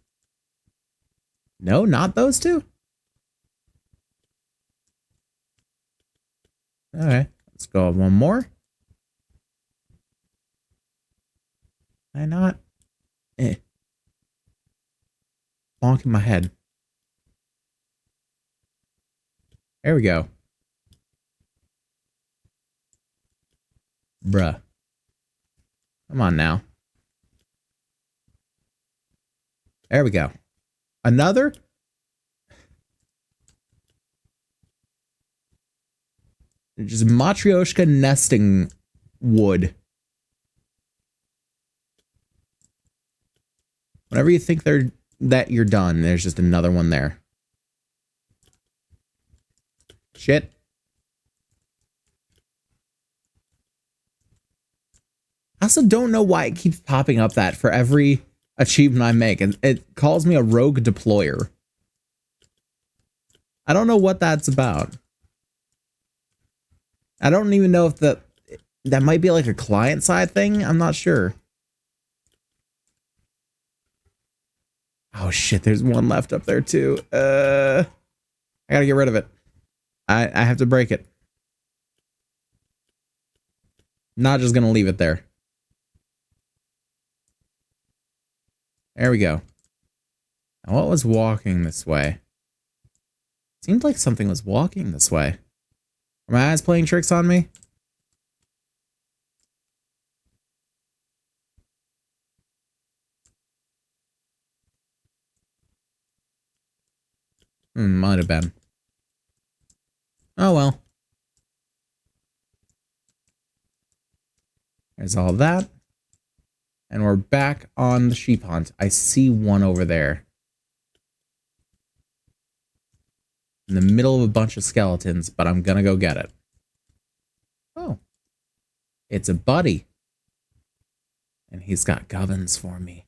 No, not those two. Okay, let's go one more. Can I not? Bonking my head. There we go. Bruh. Come on now. There we go. Another? Just Matryoshka nesting wood. Whenever you think that you're done, there's just another one there. Shit. I also don't know why it keeps popping up that for every achievement I make. It calls me a rogue deployer. I don't know what that's about. I don't even know if that might be like a client side thing. I'm not sure. Oh shit, there's one left up there too. I gotta get rid of it. I have to break it. Not just gonna leave it there. There we go. Now what was walking this way? Seemed like something was walking this way. Are my eyes playing tricks on me? Might have been. Oh well. There's all that. And we're back on the sheep hunt. I see one over there. In the middle of a bunch of skeletons, but I'm gonna go get it. Oh. It's a buddy. And he's got gubbins for me.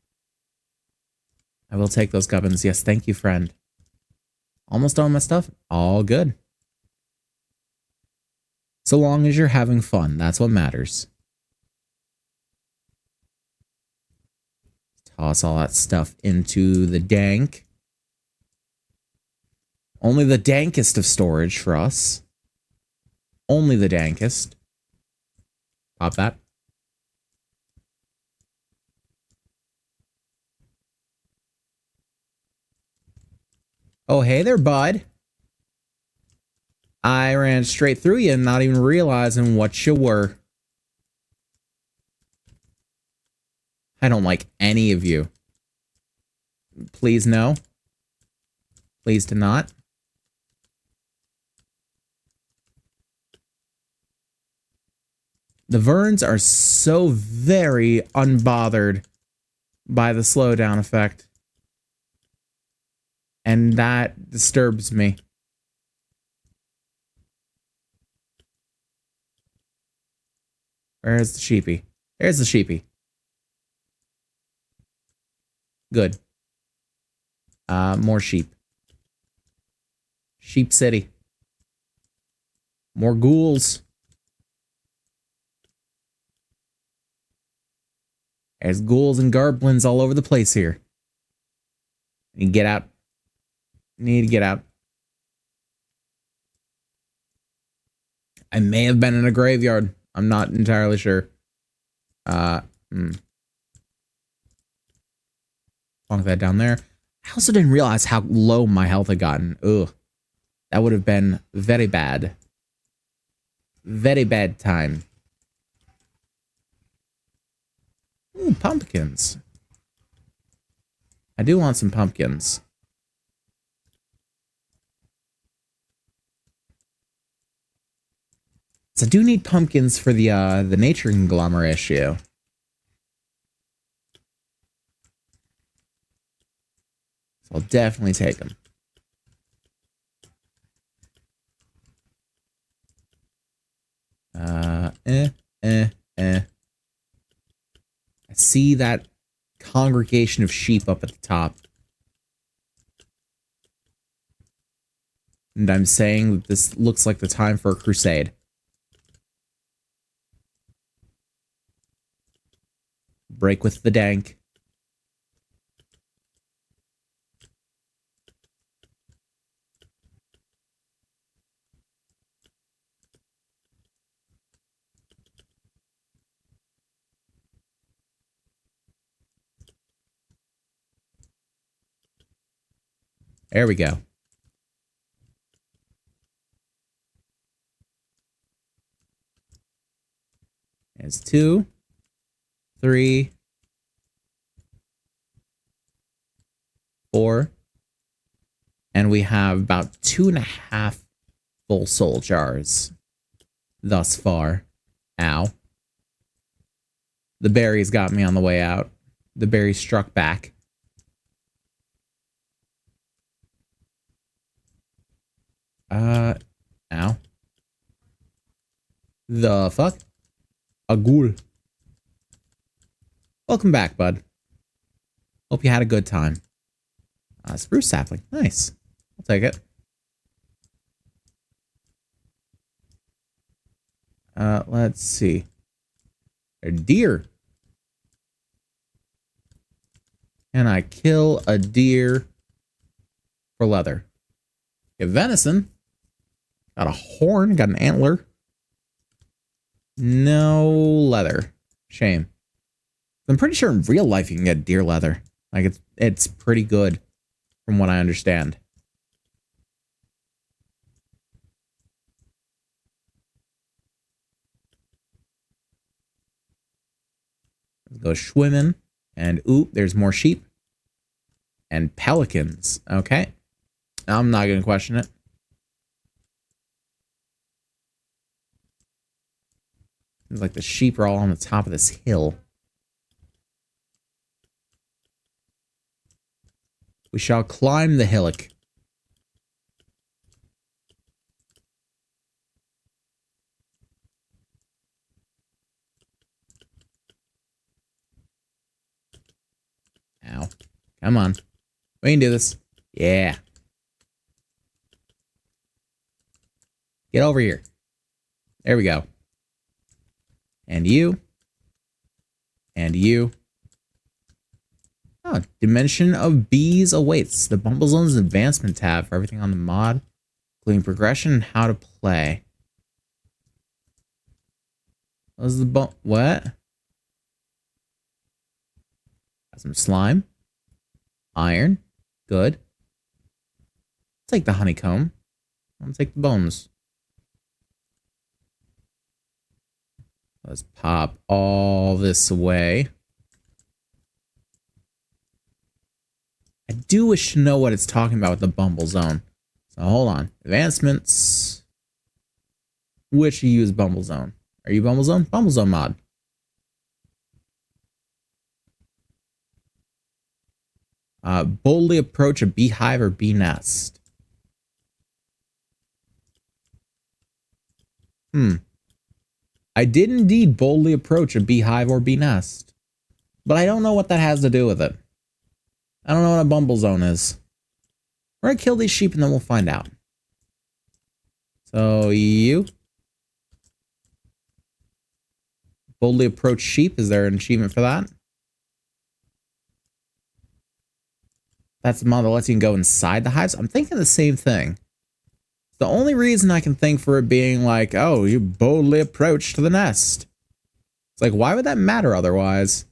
I will take those gubbins. Yes, thank you, friend. Almost done with my stuff. All good. So long as you're having fun, that's what matters. Toss all that stuff into the dank. Only the dankest of storage for us. Only the dankest. Pop that. Oh, hey there, bud. I ran straight through you and not even realizing what you were. I don't like any of you. Please no. Please do not. The Verns are so very unbothered by the slowdown effect. And that disturbs me. Where's the sheepy? There's the sheepy. Good. More sheep. Sheep City. More ghouls. There's ghouls and goblins all over the place here. Need to get out. Need to get out. I may have been in a graveyard. I'm not entirely sure. Plonk that down there. I also didn't realize how low my health had gotten. Ugh. That would have been very bad. Very bad time. Ooh, pumpkins. I do want some pumpkins. So I do need pumpkins for the nature conglomerate issue. So I'll definitely take them. I see that congregation of sheep up at the top. And I'm saying that this looks like the time for a crusade. Break with the dank. There we go. There's 2, 3, 4. And we have about 2.5 full soul jars thus far. Ow. The berries got me on the way out. The berries struck back. Ow. The fuck? A ghoul. Welcome back, bud. Hope you had a good time. Spruce sapling. Nice. I'll take it. Let's see. A deer. Can I kill a deer for leather? Get venison. Got a horn. Got an antler. No leather. Shame. I'm pretty sure in real life you can get deer leather. Like it's pretty good from what I understand. Let's go swimming. And ooh, there's more sheep. And pelicans. Okay. I'm not going to question it. Seems like the sheep are all on the top of this hill. We shall climb the hillock. Ow. Come on. We can do this. Yeah. Get over here. There we go. And you. And you. Oh, Dimension of Bees awaits. The Bumble Zone's advancement tab for everything on the mod, including progression and how to play. What was the what? Got some slime. Iron. Good. Take the honeycomb. I'll take the bones. Let's pop all this away. I do wish to know what it's talking about with the Bumble Zone. So hold on. Advancements. Which you use Bumble Zone? Are you Bumble Zone? Bumble Zone mod. Boldly approach a beehive or bee nest. I did indeed boldly approach a beehive or bee nest. But I don't know what that has to do with it. I don't know what a Bumble Zone is. We're gonna kill these sheep and then we'll find out. So you boldly approach sheep. Is there an achievement for that? That's the mod that lets you go inside the hives. I'm thinking the same thing. The only reason I can think for it being like, oh, you boldly approach to the nest. It's like, why would that matter otherwise?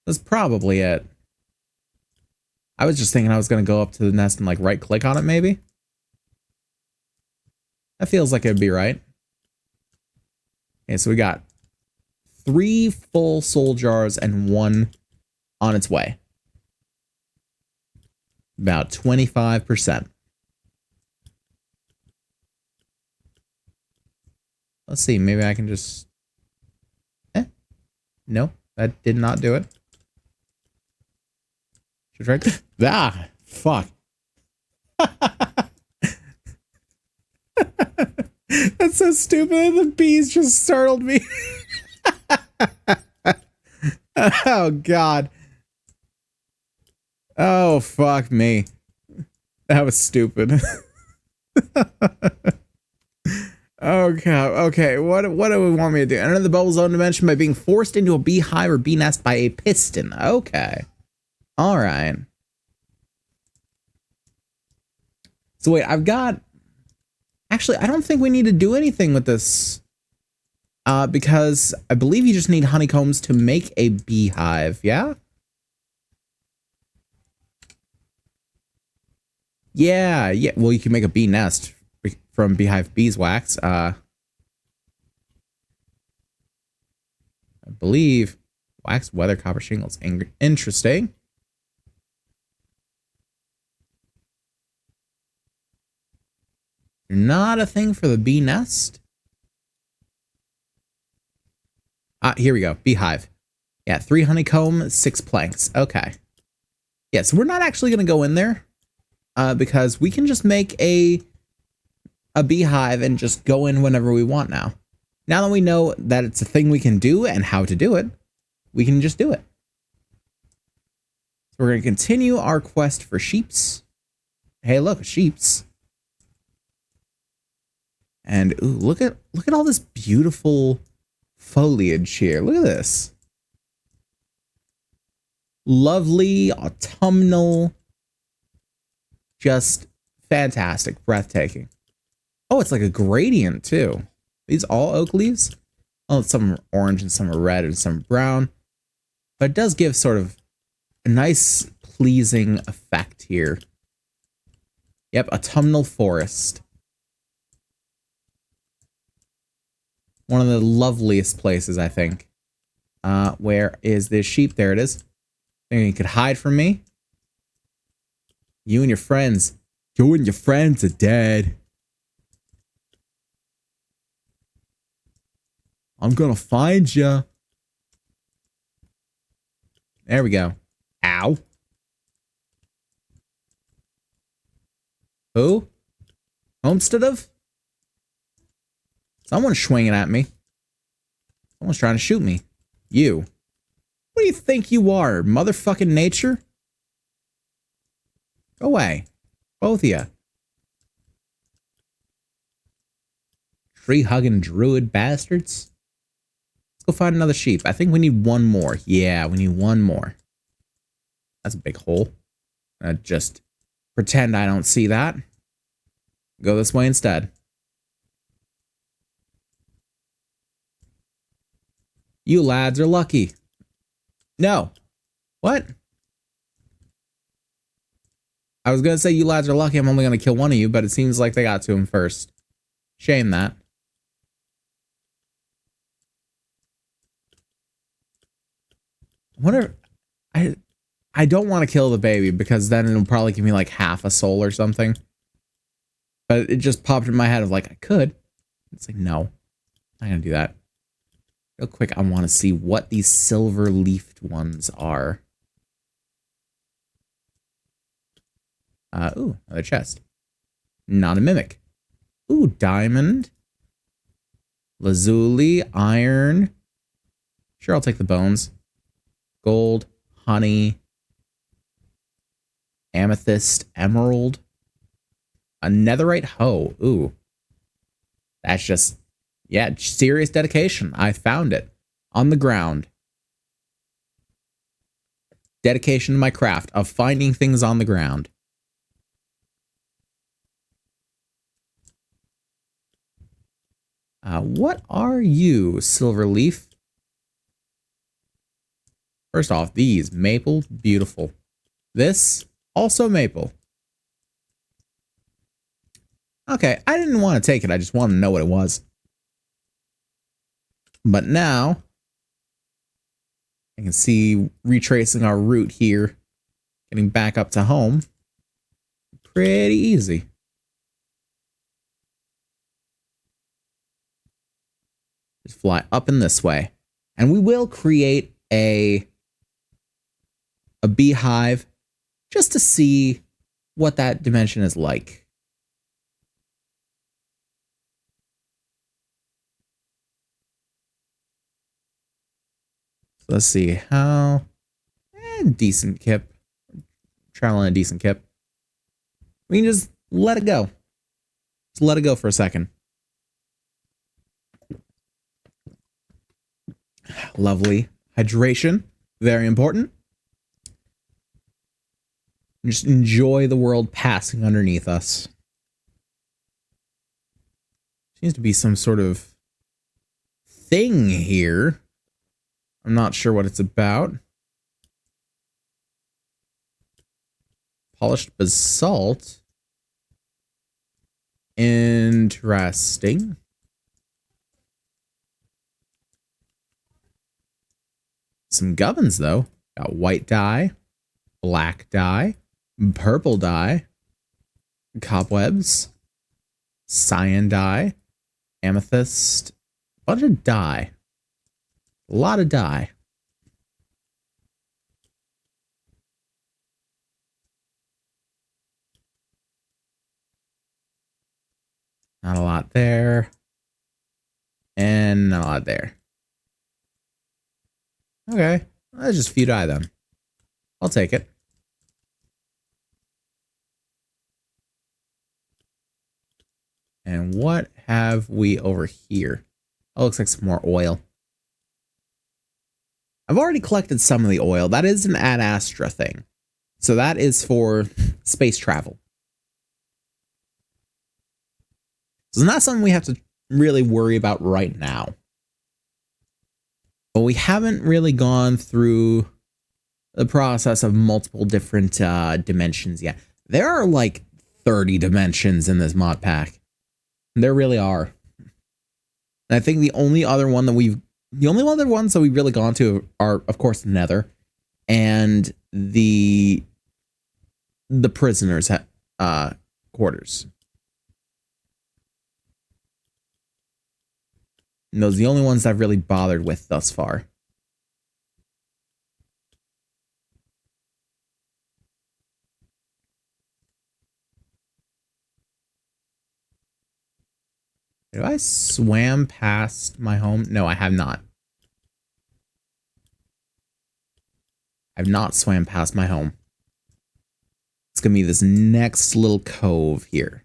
That's probably it. I was just thinking I was going to go up to the nest and like right click on it maybe. That feels like it'd be right. Okay, so we got 3 full soul jars and 1 on its way. About 25%. Let's see, maybe I can just... No, that did not do it. Should try... Ah! Fuck. That's so stupid. The bees just startled me. Oh, God. Oh, fuck me. That was stupid. Oh, God. Okay, what do we want me to do? Enter the Bubble Zone dimension by being forced into a beehive or bee nest by a piston. Okay. All right. So wait, I've got... Actually, I don't think we need to do anything with this. Because I believe you just need honeycombs to make a beehive, yeah? Yeah. Well, you can make a bee nest from beehive beeswax. I believe wax, weather, copper shingles. Interesting. Not a thing for the bee nest. Here we go. Beehive. Yeah, 3 honeycomb, 6 planks. Okay. Yeah, so we're not actually going to go in there. Because we can just make a beehive and just go in whenever we want now. Now that we know that it's a thing we can do and how to do it, we can just do it. So we're going to continue our quest for sheeps. Hey, look, sheeps. And ooh, look at all this beautiful foliage here. Look at this. Lovely, autumnal, just fantastic, breathtaking. Oh, it's like a gradient too. These all oak leaves? Oh, some are orange and some are red and some are brown. But it does give sort of a nice, pleasing effect here. Yep, autumnal forest. One of the loveliest places, I think. Where is this sheep? There it is. There, you could hide from me. You and your friends. You and your friends are dead. I'm gonna find you. There we go. Ow. Who? Homestead of? Someone's swinging at me. Someone's trying to shoot me. You. What do you think you are, motherfucking nature? Go away. Both of you. Tree-hugging druid bastards. Let's go find another sheep. I think we need 1 more. Yeah, we need 1 more. That's a big hole. Just pretend I don't see that. Go this way instead. You lads are lucky. No. What? I was going to say you lads are lucky I'm only going to kill 1 of you, but it seems like they got to him first. Shame that. I wonder... I I don't want to kill the baby because then it'll probably give me like half a soul or something. But it just popped in my head of like, I could. It's like, no, I'm not going to do that. Real quick, I want to see what these silver leafed ones are. Ooh, another chest. Not a mimic. Ooh, diamond. Lazuli, iron. Sure, I'll take the bones. Gold, honey. Amethyst, emerald. A netherite hoe. Ooh. That's just, yeah, serious dedication. I found it on the ground. Dedication to my craft of finding things on the ground. What are you, Silverleaf? First off, these, maple, beautiful. This, also maple. Okay, I didn't want to take it. I just wanted to know what it was. But now, I can see retracing our route here, getting back up to home. Pretty easy. Just fly up in this way. And we will create a beehive just to see what that dimension is like. So let's see how decent kip. Traveling a decent kip. We can just let it go. Just let it go for a second. Lovely hydration. Very important. Just enjoy the world passing underneath us. Seems to be some sort of thing here. I'm not sure what it's about. Polished basalt. Interesting. Some gubbins, though. Got white dye, black dye, purple dye, cobwebs, cyan dye, amethyst, bunch of dye. A lot of dye. Not a lot there. And not a lot there. Okay. That's just a few dye then. I'll take it. And what have we over here? Oh, looks like some more oil. I've already collected some of the oil. That is an Ad Astra thing. So that is for space travel. So it's not something we have to really worry about right now. But we haven't really gone through the process of multiple different dimensions yet. There are like 30 dimensions in this mod pack. There really are. And I think the only other ones that we've really gone to are, of course, the Nether and the prisoners' quarters. And those are the only ones I've really bothered with thus far. Have I swam past my home? No, I have not. I've not swam past my home. It's going to be this next little cove here.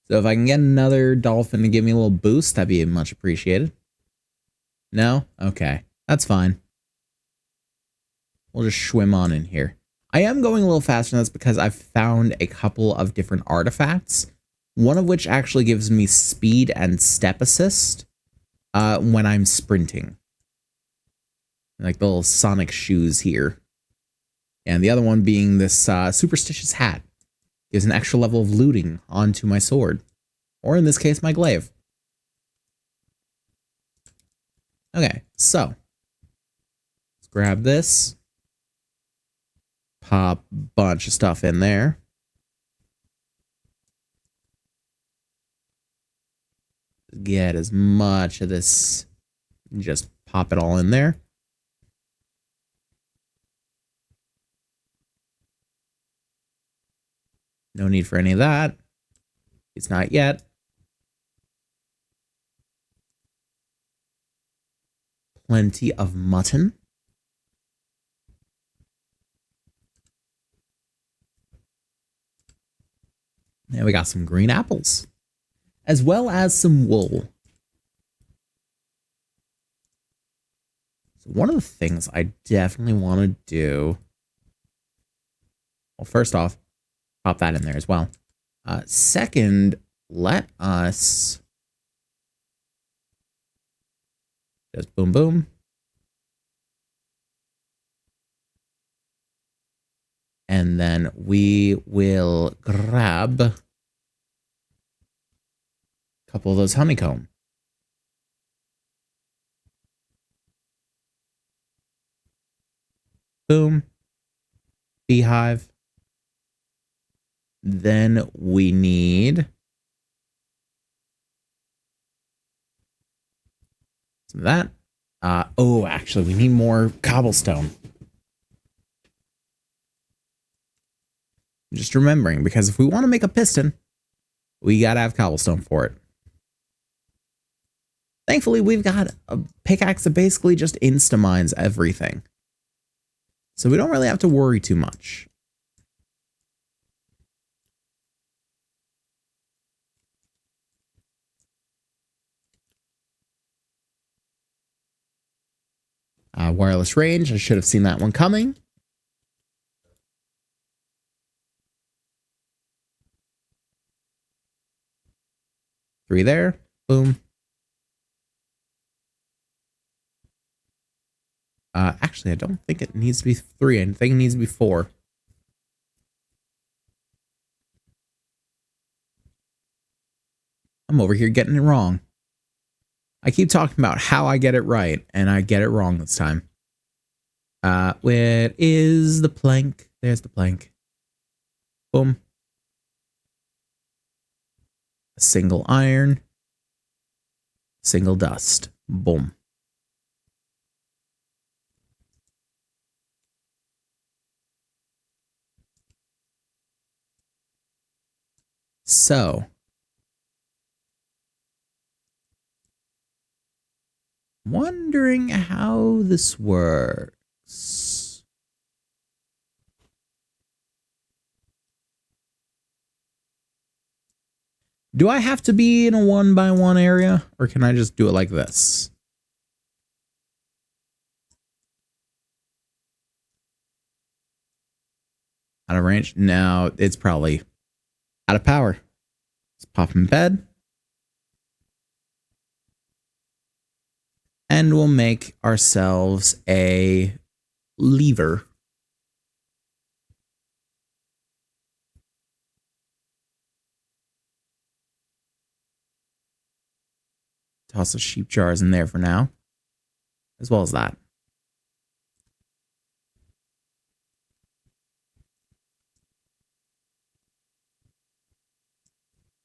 So if I can get another dolphin to give me a little boost, that'd be much appreciated. No? Okay. That's fine. We'll just swim on in here. I am going a little faster than this because I've found a couple of different artifacts. One of which actually gives me speed and step assist when I'm sprinting. Like the little sonic shoes here. And the other one being this superstitious hat. Gives an extra level of looting onto my sword. Or in this case, my glaive. Okay, so. Let's grab this. Pop a bunch of stuff in there. Get as much of this. Just pop it all in there. No need for any of that. It's not yet. Plenty of mutton. And we got some green apples, as well as some wool. So one of the things I definitely want to do, well, first off, pop that in there as well. Second, let us just boom, boom. And then we will grab a couple of those honeycomb. Boom. Beehive. Then we need some of that. Oh, actually, we need more cobblestone. Just remembering, because if we want to make a piston, we got to have cobblestone for it. Thankfully, we've got a pickaxe that basically just insta-mines everything. So we don't really have to worry too much. Wireless range, I should have seen that one coming. Three there. Boom. Actually, I don't think it needs to be 3. I think it needs to be 4. I'm over here getting it wrong. I keep talking about how I get it right, and I get it wrong this time. Where is the plank? There's the plank. Boom. A single iron. Single dust. Boom. So, wondering how this works. Do I have to be in a 1x1 area, or can I just do it like this? Out of range? No, it's probably out of power. Let's pop in bed. And we'll make ourselves a lever. Toss the sheep jars in there for now, as well as that.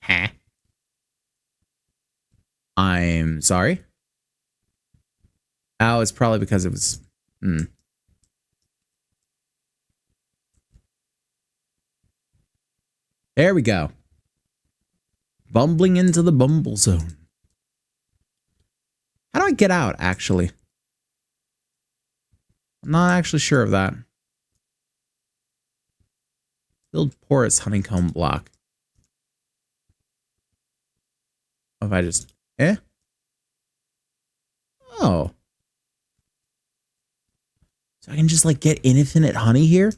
Huh? I'm sorry. Oh, it's probably because it was... There we go. Bumbling into the bumble zone. How do I get out, actually? I'm not actually sure of that. Build porous honeycomb block. If I just... Oh. So I can just, like, get infinite honey here?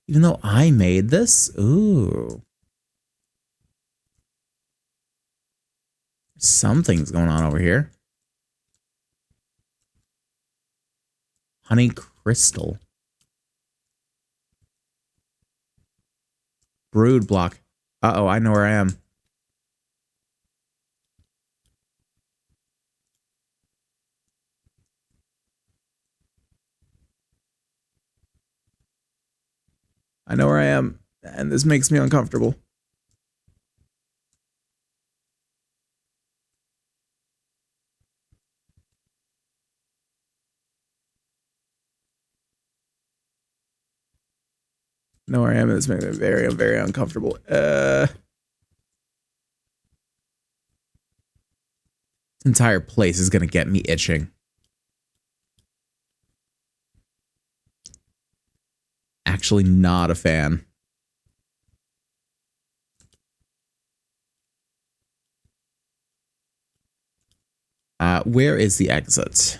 Even though I made this? Ooh. Something's going on over here. Honey crystal. Brood block. Uh-oh, I know where I am. I know where I am, and this makes me uncomfortable. I know where I am, and this makes me very, very uncomfortable. This entire place is gonna get me itching. Actually not a fan. Where is the exit?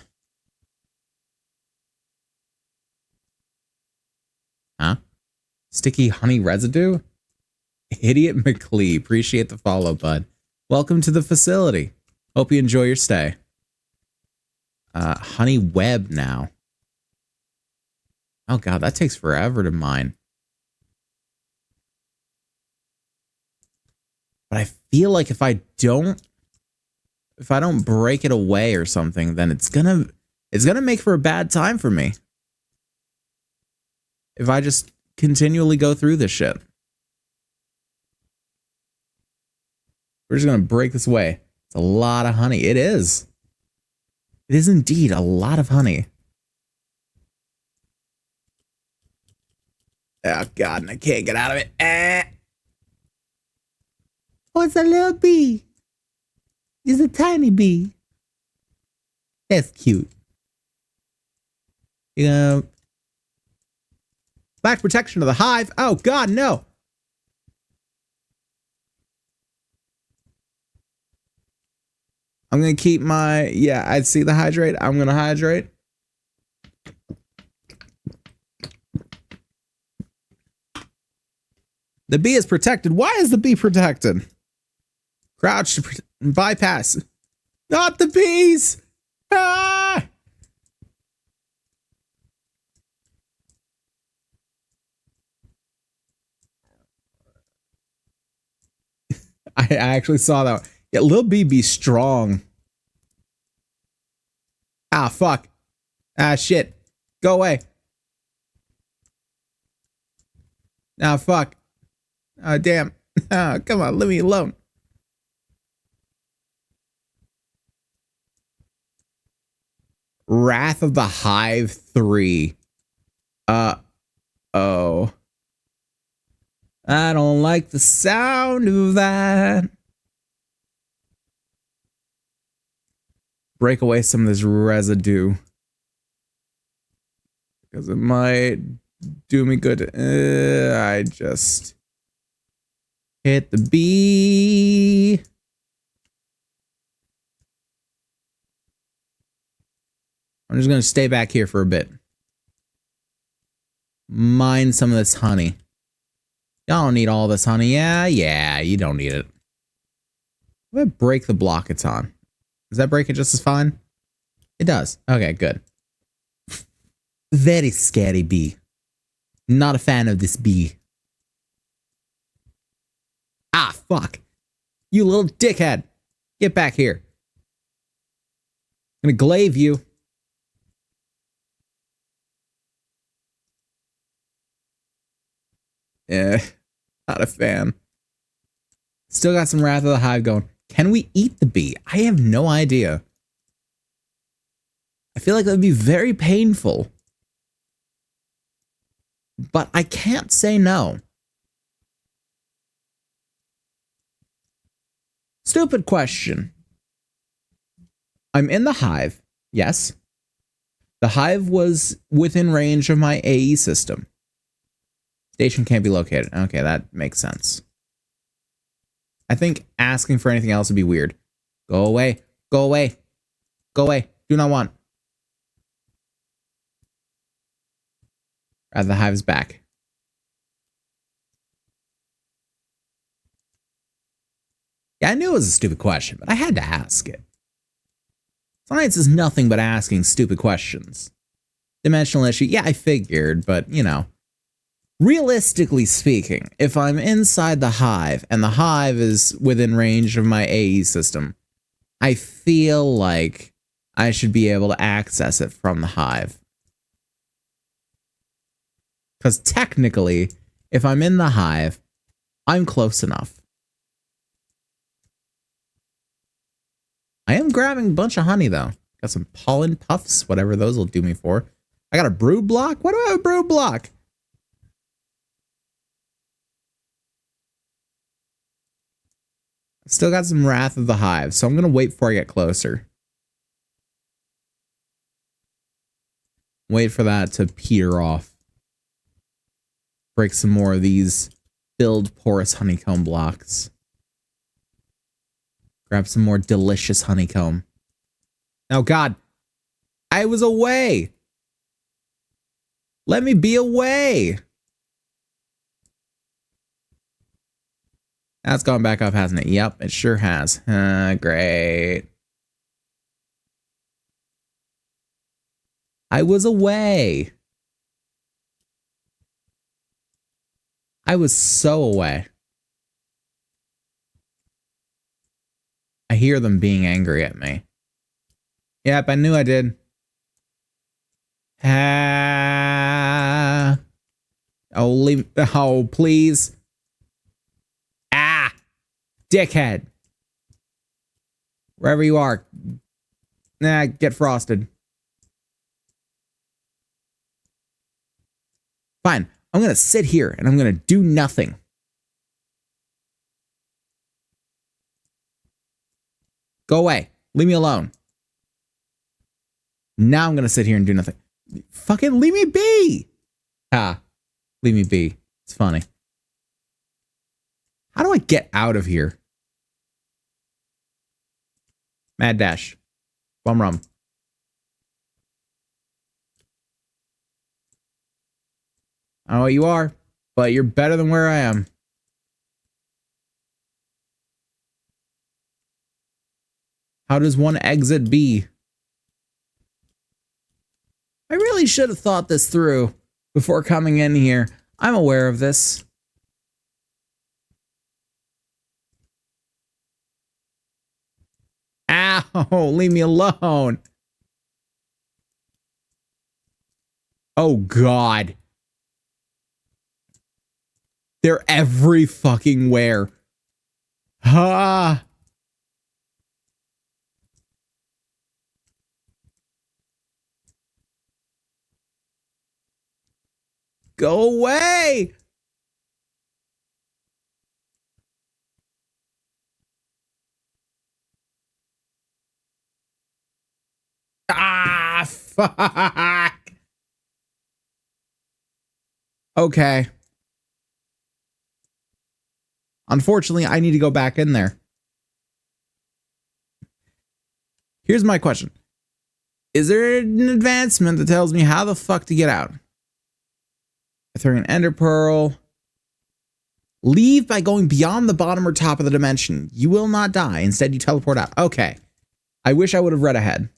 Huh? Sticky honey residue? Idiot McClee, appreciate the follow, bud. Welcome to the facility. Hope you enjoy your stay. Honey web now. Oh god, that takes forever to mine. But I feel like if I don't break it away or something, then it's gonna make for a bad time for me. If I just continually go through this shit. We're just gonna break this away. It's a lot of honey. It is. It is indeed a lot of honey. Oh god, and I can't get out of it. Oh, it's a little bee. It's a tiny bee. That's cute. You know, back protection of the hive. Oh god, no. I'm gonna keep my, yeah, I see the hydrate. I'm gonna hydrate. The bee is protected. Why is the bee protected? Crouch to bypass. Not the bees! Ah! I actually saw that. Yeah, Lil B be strong. Ah, fuck. Ah, shit. Go away. Ah, fuck. Ah, damn. Ah, come on, leave me alone. Wrath of the Hive 3. Oh. I don't like the sound of that. Break away some of this residue. Because it might do me good. I just hit the bee. I'm just going to stay back here for a bit. Mine some of this honey. Y'all don't need all this honey. Yeah, you don't need it. I'm going to break the block it's on. Does that break it just as fine? It does. Okay, good. Very scary bee. Not a fan of this bee. Ah, fuck. You little dickhead. Get back here. I'm gonna glaive you. Yeah, not a fan. Still got some Wrath of the Hive going. Can we eat the bee? I have no idea. I feel like that would be very painful. But I can't say no. Stupid question. I'm in the hive. Yes. The hive was within range of my AE system. Station can't be located. Okay, that makes sense. I think asking for anything else would be weird. Go away. Go away. Go away. Do not want. The hive is back. Yeah, I knew it was a stupid question, but I had to ask it. Science is nothing but asking stupid questions. Dimensional issue, yeah, I figured, but, you know. Realistically speaking, if I'm inside the hive and the hive is within range of my AE system, I feel like I should be able to access it from the hive. Because technically, If I'm in the hive, I'm close enough. I am grabbing a bunch of honey, though. Got some pollen puffs, whatever those will do me for. I got a brood block? Why do I have a brood block? Still got some Wrath of the Hive, so I'm going to wait before I get closer. Wait for that to peter off. Break some more of these build porous honeycomb blocks. Grab some more delicious honeycomb. Oh, God. I was away. Let me be away. That's gone back up, hasn't it? Yep, it sure has. Great. I was away. I was so away. I hear them being angry at me. Yep, I knew I did. Oh, please. Ah, dickhead. Wherever you are. Nah, get frosted. Fine. I'm going to sit here and I'm going to do nothing. Go away. Leave me alone. Now I'm going to sit here and do nothing. Fucking leave me be. Ah, leave me be. It's funny. How do I get out of here? Mad dash. Bum rum. I don't know what you are, but you're better than where I am. How does one exit be? I really should have thought this through before coming in here. I'm aware of this. Ow, leave me alone. Oh, God. They're every fucking where. Ha! Go away! Ah, fuck! Okay. Unfortunately, I need to go back in there. Here's my question. Is there an advancement that tells me how the fuck to get out? I throw an ender pearl. Leave by going beyond the bottom or top of the dimension. You will not die. Instead, you teleport out. Okay. I wish I would have read ahead.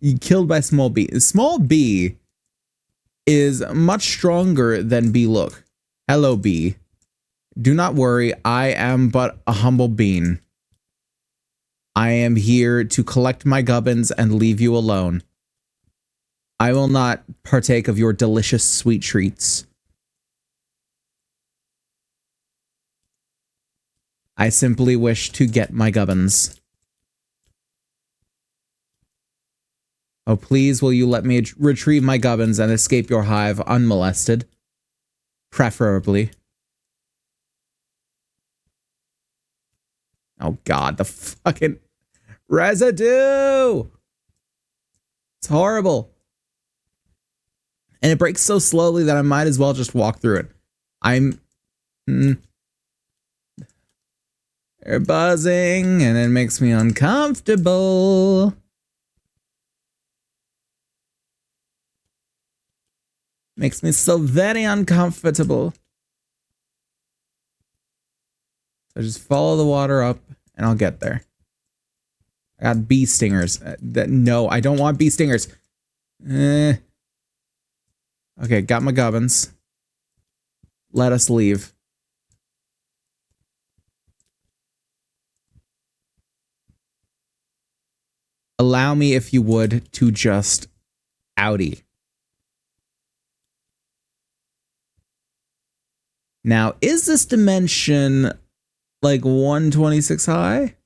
You killed by small B. Small B is much stronger than B look. Hello, B. Do not worry. I am but a humble bean. I am here to collect my gubbins and leave you alone. I will not partake of your delicious sweet treats. I simply wish to get my gubbins. Oh, please, will you let me retrieve my gubbins and escape your hive unmolested? Preferably. Oh, God, the fucking residue! It's horrible. And it breaks so slowly that I might as well just walk through it. They're buzzing, and it makes me uncomfortable. Makes me so very uncomfortable. So just follow the water up, and I'll get there. I got bee stingers. No, I don't want bee stingers. Okay, got my gubbins. Let us leave. Allow me, if you would, to just outie. Now, is this dimension like 126 high?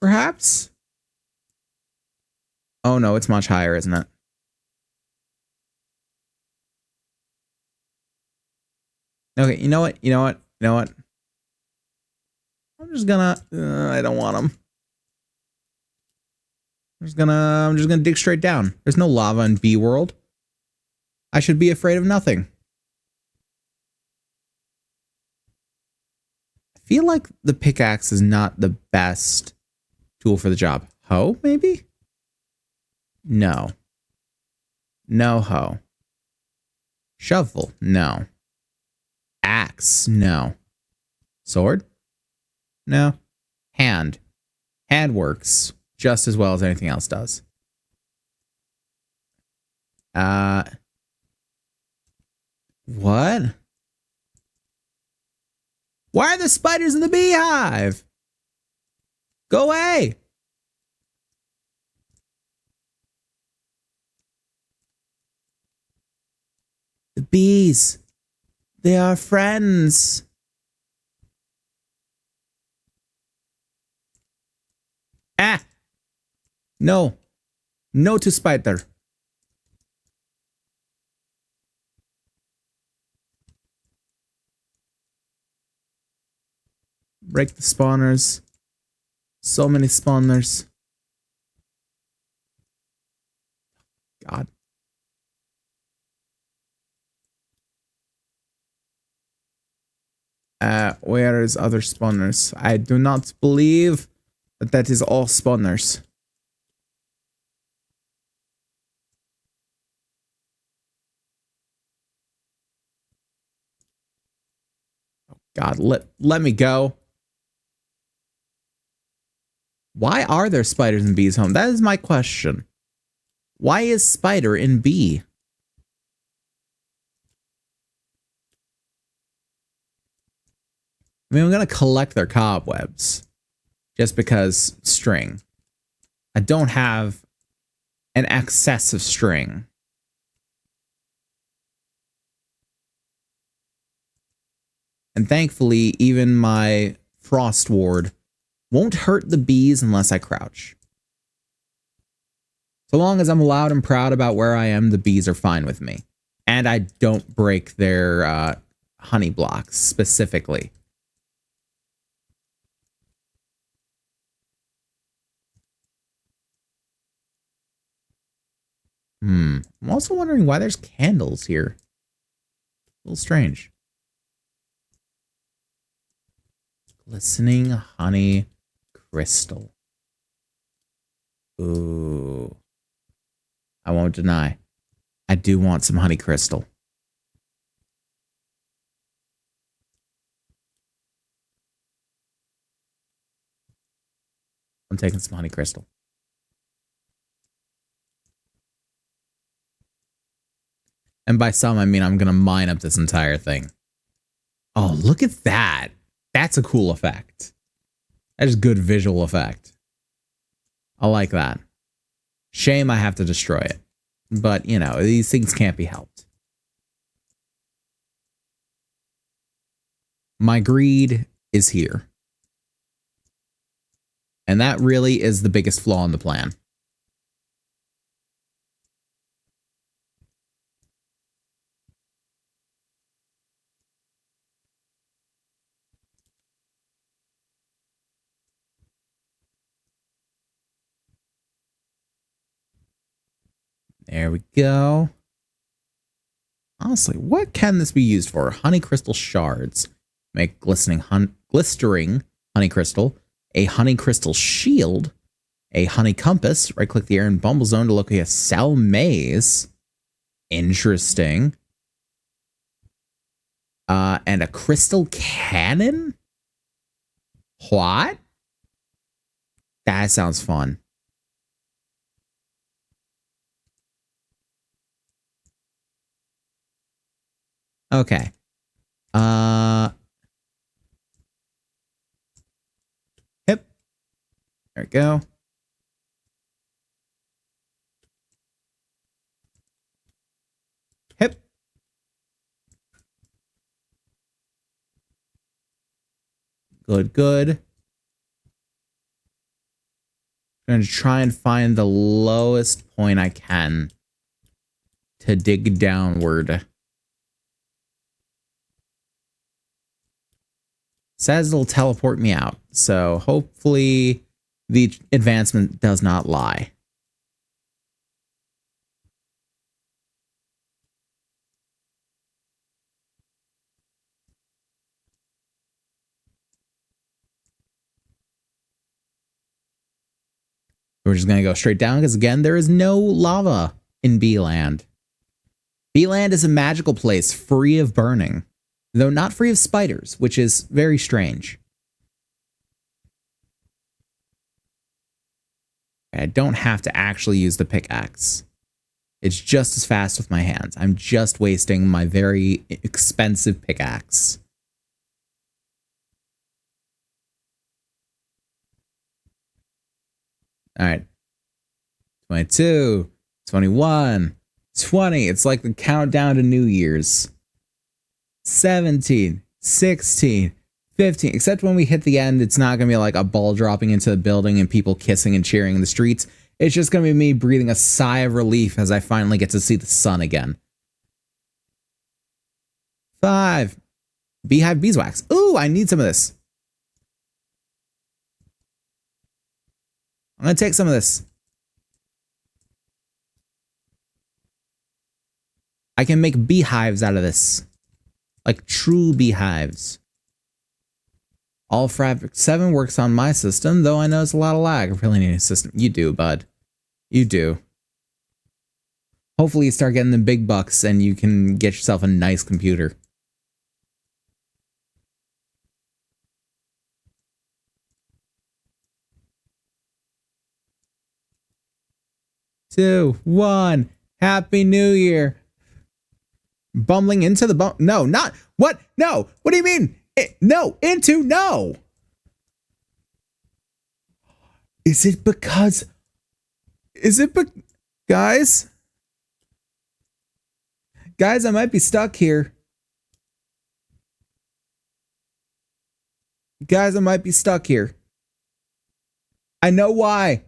Perhaps? Oh no, it's much higher, isn't it? Okay, you know what? You know what? You know what? I'm just gonna... I don't want them. I'm just gonna dig straight down. There's no lava in B world. I should be afraid of nothing. I feel like the pickaxe is not the best tool for the job. Hoe, maybe? No. No hoe. Shovel? No. Axe? No. Sword? No. Hand. Hand works just as well as anything else does. What? Why are the spiders in the beehive? Go away! The bees. They are friends. Ah! No. No to spider. Break the spawners. So many spawners. God. Where is other spawners? I do not believe that that is all spawners. God, let me go. Why are there spiders in B's home? That is my question. Why is spider in B? I mean, I'm going to collect their cobwebs just because string. I don't have an excess of string. And thankfully, even my frost ward won't hurt the bees unless I crouch. So long as I'm loud and proud about where I am, the bees are fine with me. And I don't break their honey blocks specifically. I'm also wondering why there's candles here. A little strange. Glistening honey crystal. Ooh. I won't deny. I do want some honey crystal. I'm taking some honey crystal. And by some, I mean I'm going to mine up this entire thing. Oh, look at that. That's a cool effect. That is good visual effect. I like that. Shame I have to destroy it. But, you know, these things can't be helped. My greed is here. And that really is the biggest flaw in the plan. There we go. Honestly, what can this be used for? Honey crystal shards. Make glistering honey crystal. A honey crystal shield. A honey compass. Right click the air in Bumble Zone to locate a cell maze. Interesting. And a crystal cannon? What? That sounds fun. Okay. Hip. There we go. Hip. Good, good. I'm going to try and find the lowest point I can to dig downward. Says it'll teleport me out, so hopefully the advancement does not lie. We're just going to go straight down because, again, there is no lava in B-Land. B-Land is a magical place free of burning, though not free of spiders, which is very strange. I don't have to actually use the pickaxe. It's just as fast with my hands. I'm just wasting my very expensive pickaxe. All right. 22, 21, 20. It's like the countdown to New Year's. 17, 16, 15. Except when we hit the end, it's not going to be like a ball dropping into the building and people kissing and cheering in the streets. It's just going to be me breathing a sigh of relief as I finally get to see the sun again. 5. Beehive beeswax. Ooh, I need some of this. I'm going to take some of this. I can make beehives out of this. Like true beehives. All Fabric 7 works on my system, though I know it's a lot of lag. I really need a system. You do, bud. You do. Hopefully you start getting the big bucks and you can get yourself a nice computer. Two, one. Happy New Year. Bumbling into the no, not what? No. What do you mean? No, into no. Is it because guys? Guys, I might be stuck here. Guys, I might be stuck here. I know why.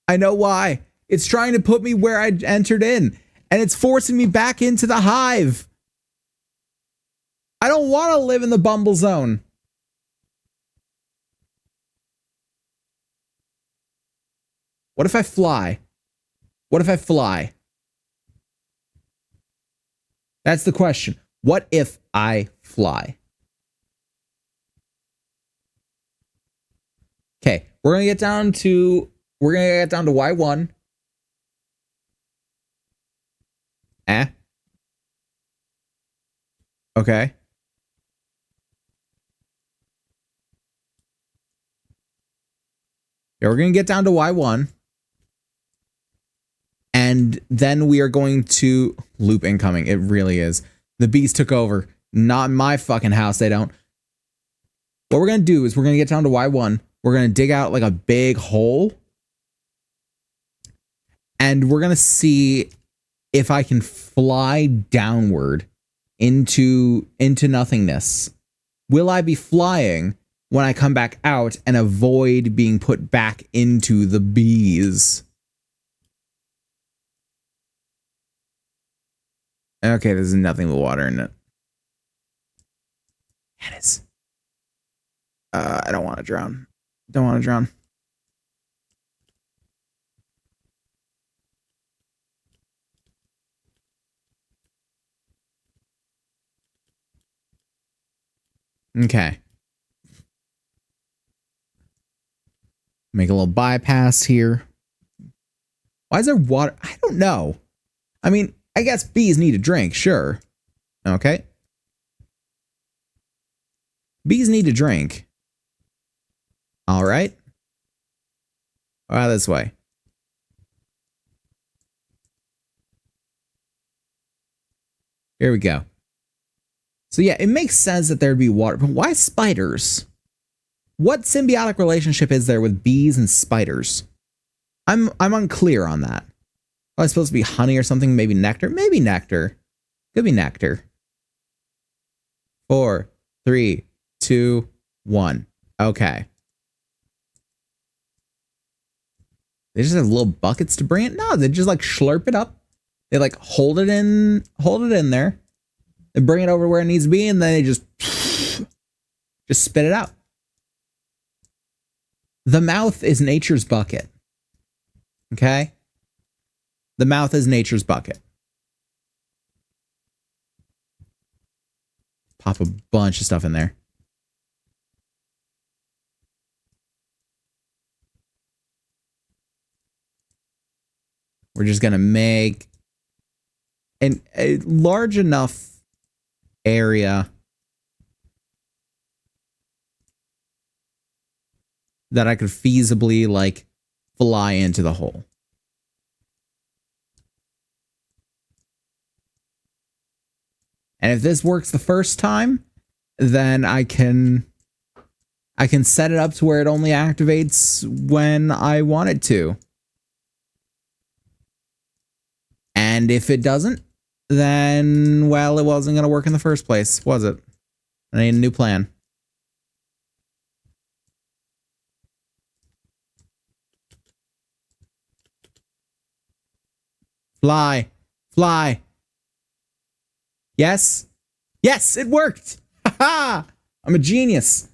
I know why. It's trying to put me where I entered in, and it's forcing me back into the hive. I don't want to live in the Bumble Zone. What if I fly? What if I fly? That's the question. What if I fly? Okay, we're gonna get down to Y1. Okay. Yeah, we're gonna get down to Y1. And then we are going to loop incoming. It really is. The bees took over. Not in my fucking house, they don't. What we're going to do is we're going to get down to Y1. We're going to dig out like a big hole. And we're going to see if I can fly downward into nothingness. Will I be flying when I come back out and avoid being put back into the bees? Okay, there's nothing but water in it. It is. I don't want to drown. Don't want to drown. Okay. Make a little bypass here. Why is there water? I don't know. I mean, I guess bees need a drink, sure. Okay. Bees need a drink. All right. This way. Here we go. So yeah, it makes sense that there'd be water, but why spiders? What symbiotic relationship is there with bees and spiders? I'm unclear on that. Oh, it's supposed to be honey or something, maybe nectar. Maybe nectar. Could be nectar. 4, 3, 2, 1. Okay. They just have little buckets to bring it? No, they just like slurp it up. They like hold it in there. They bring it over where it needs to be, and then they just spit it out. The mouth is nature's bucket. Okay? The mouth is nature's bucket. Pop a bunch of stuff in there. We're just going to make a large enough area that I could feasibly, like, fly into the hole. And if this works the first time, then I can set it up to where it only activates when I want it to. And if it doesn't, then, well, it wasn't going to work in the first place, was it? I need a new plan. Fly. Fly. Yes? Yes, it worked! Haha! I'm a genius.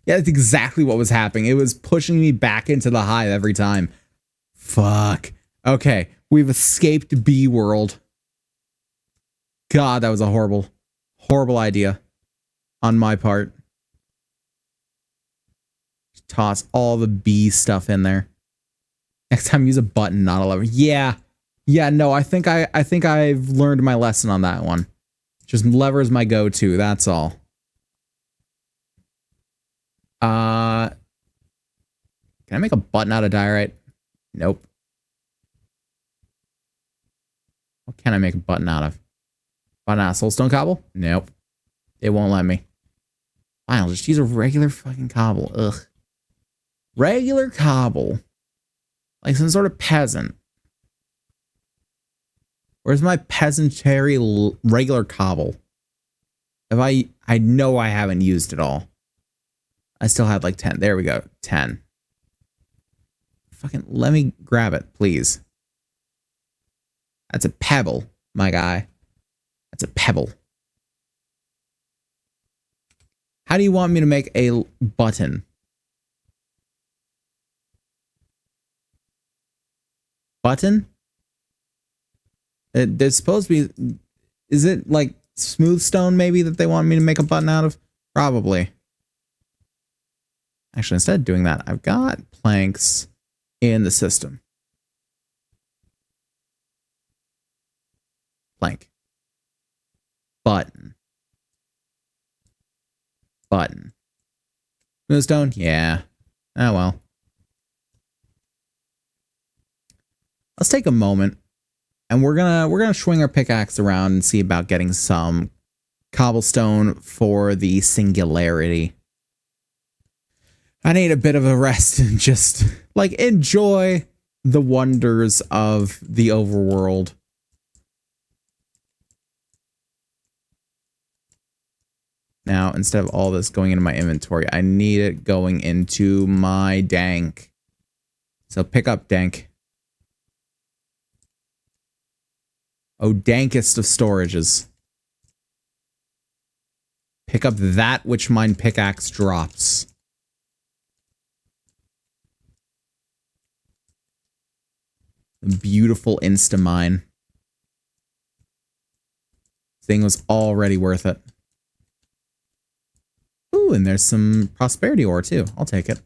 Yeah, that's exactly what was happening. It was pushing me back into the hive every time. Fuck. Okay, we've escaped B world. God, that was a horrible, horrible idea on my part. Just toss all the B stuff in there. Next time, use a button, not a lever. Yeah. Yeah, no, I think I've learned my lesson on that one. Just lever is my go-to, that's all. Can I make a button out of diorite? Nope. What can I make a button out of? Button out of soulstone cobble? Nope. It won't let me. Fine, I'll just use a regular fucking cobble. Ugh. Regular cobble. Like some sort of peasant. Where's my peasantry regular cobble? If I know I haven't used it all. I still had like 10. There we go. 10. Fucking let me grab it, please. That's a pebble, my guy. That's a pebble. How do you want me to make a button? Button? There's supposed to be... Is it like smooth stone maybe that they want me to make a button out of? Probably. Actually, instead of doing that, I've got planks in the system. Plank. Button. Button. Smooth stone? Yeah. Oh well. Let's take a moment. And we're gonna swing our pickaxe around and see about getting some cobblestone for the singularity. I need a bit of a rest and just like enjoy the wonders of the overworld. Now, instead of all this going into my inventory, I need it going into my dank. So pick up dank. Oh, dankest of storages. Pick up that which mine pickaxe drops. The beautiful insta-mine. Thing was already worth it. Ooh, and there's some prosperity ore too. I'll take it.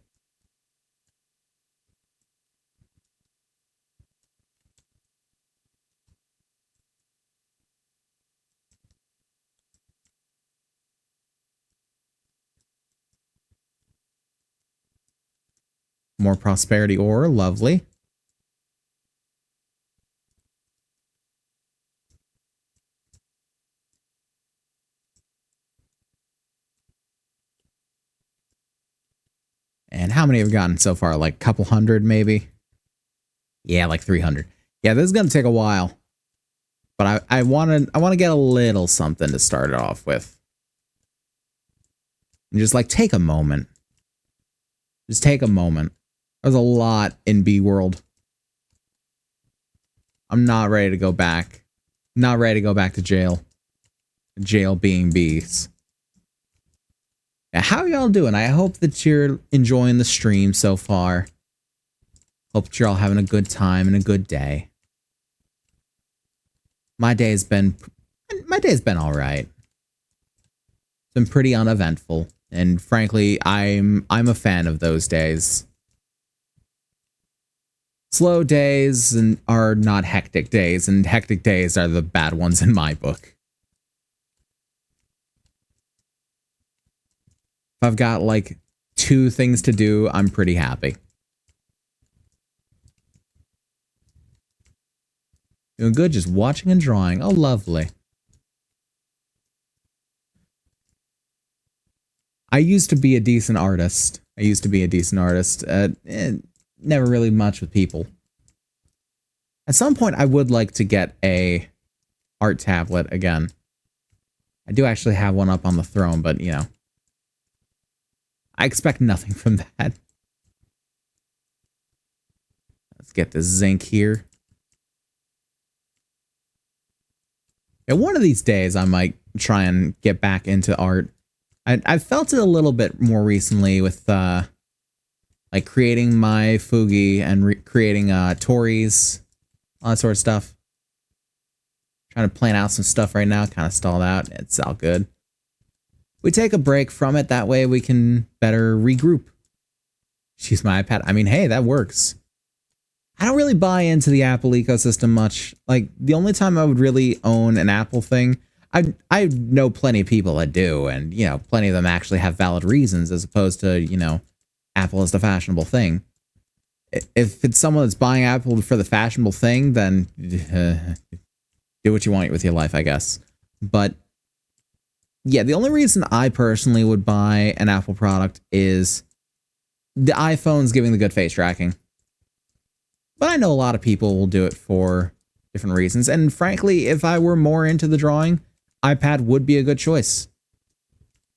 More prosperity ore, lovely. And how many have we gotten so far? Like a couple hundred, maybe? Yeah, like 300. Yeah, this is gonna take a while. But I want to get a little something to start it off with. And just like take a moment. Just take a moment. There's a lot in B World. I'm not ready to go back. Not ready to go back to jail. Jail being bees. Yeah, how y'all doing? I hope that you're enjoying the stream so far. Hope that you're all having a good time and a good day. My day's been all right. It's been pretty uneventful, and frankly, I'm a fan of those days. Slow days are not hectic days, and hectic days are the bad ones in my book. If I've got like 2 things to do, I'm pretty happy. Doing good, just watching and drawing. Oh, lovely. I used to be a decent artist. Never really much with people. At some point, I would like to get a art tablet again. I do actually have one up on the throne, but, you know, I expect nothing from that. Let's get the zinc here. Yeah, one of these days, I might try and get back into art. I felt it a little bit more recently with, like, creating my Fugi and creating, Tories, all that sort of stuff. Trying to plan out some stuff right now, kind of stalled out. It's all good. We take a break from it, that way we can better regroup. Use my iPad. I mean, hey, that works. I don't really buy into the Apple ecosystem much. Like, the only time I would really own an Apple thing, I know plenty of people that do, and, you know, plenty of them actually have valid reasons, as opposed to, you know, Apple is the fashionable thing. If it's someone that's buying Apple for the fashionable thing, then do what you want with your life, I guess. But yeah, the only reason I personally would buy an Apple product is the iPhone's giving the good face tracking. But I know a lot of people will do it for different reasons. And frankly, if I were more into the drawing, iPad would be a good choice.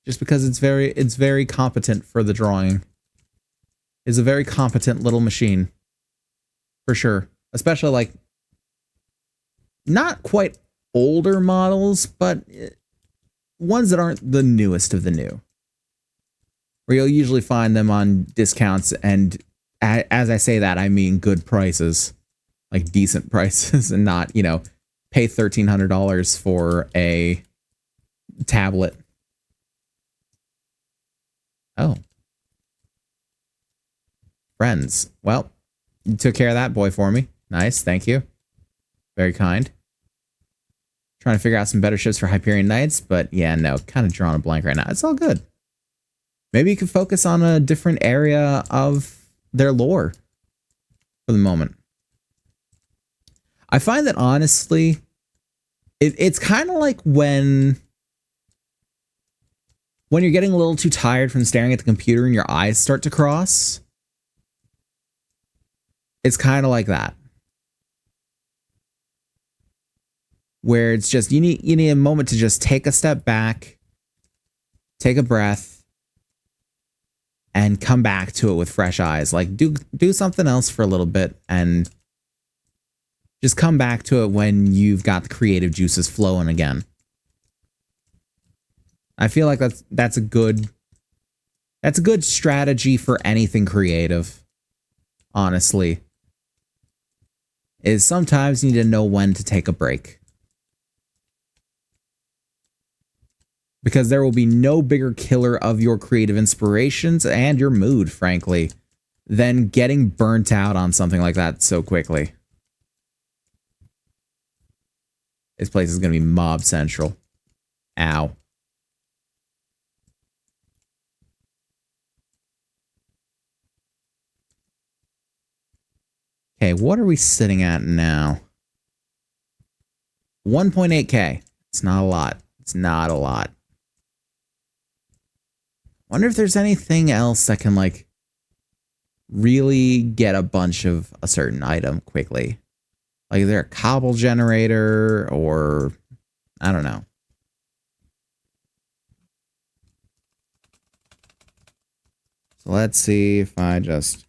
Just because it's very competent for the drawing. It's a very competent little machine. For sure. Especially like not quite older models, but ones that aren't the newest of the new. Where you'll usually find them on discounts, and as I say that, I mean good prices. Like decent prices, and not, you know, pay $1,300 for a tablet. Oh. Friends. Well, you took care of that boy for me. Nice, thank you. Very kind. Trying to figure out some better ships for Hyperion Knights, but yeah, no, kind of drawing a blank right now. It's all good. Maybe you could focus on a different area of their lore for the moment. I find that, honestly, it's kind of like when you're getting a little too tired from staring at the computer and your eyes start to cross. It's kind of like that. Where it's just, you need a moment to just take a step back, take a breath, and come back to it with fresh eyes. Like, do something else for a little bit, and just come back to it when you've got the creative juices flowing again. I feel like that's a good strategy for anything creative, honestly. Is sometimes you need to know when to take a break. Because there will be no bigger killer of your creative inspirations and your mood, frankly, than getting burnt out on something like that so quickly. This place is going to be mob central. Ow. Okay, what are we sitting at now? 1.8K. It's not a lot. It's not a lot. Wonder if there's anything else that can, like, really get a bunch of a certain item quickly. Like, is there a cobble generator, or I don't know. So let's see if I just...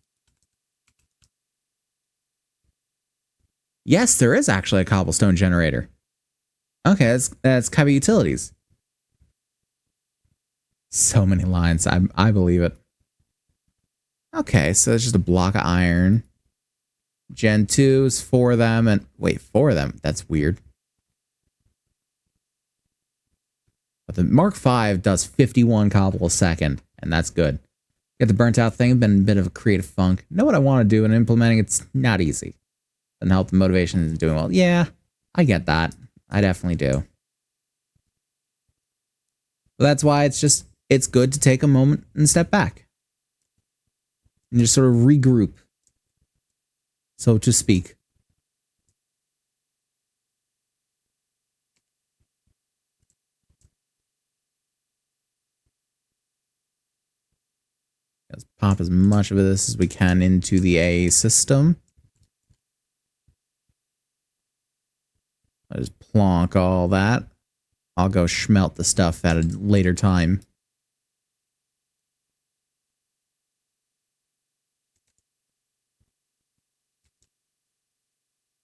Yes, there is actually a cobblestone generator. Okay, that's Cubby Utilities. So many lines. I believe it. Okay, so it's just a block of iron. Gen 2 is 4 of them, and wait, 4 of them? That's weird. But the Mark V does 51 cobble a second, and that's good. Get the burnt out thing, been a bit of a creative funk. Know what I want to do, and implementing it's not easy. Doesn't help the motivation is doing well. Yeah, I get that. I definitely do. But that's why it's good to take a moment and step back. And just sort of regroup, so to speak. Let's pop as much of this as we can into the A system. I'll just plonk all that. I'll go schmelt the stuff at a later time.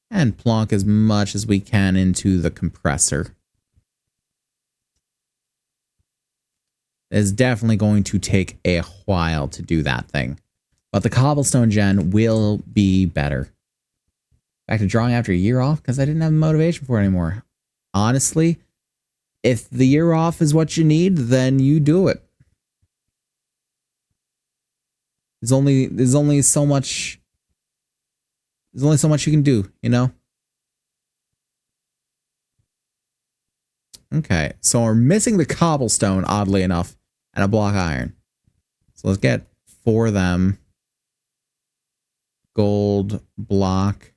And plonk as much as we can into the compressor. It's definitely going to take a while to do that thing. But the cobblestone gen will be better. Back to drawing after a year off because I didn't have motivation for it anymore. Honestly, if the year off is what you need, then you do it. There's only so much you can do, you know? Okay, so we're missing the cobblestone, oddly enough, and a block iron. So let's get 4 of them. Gold block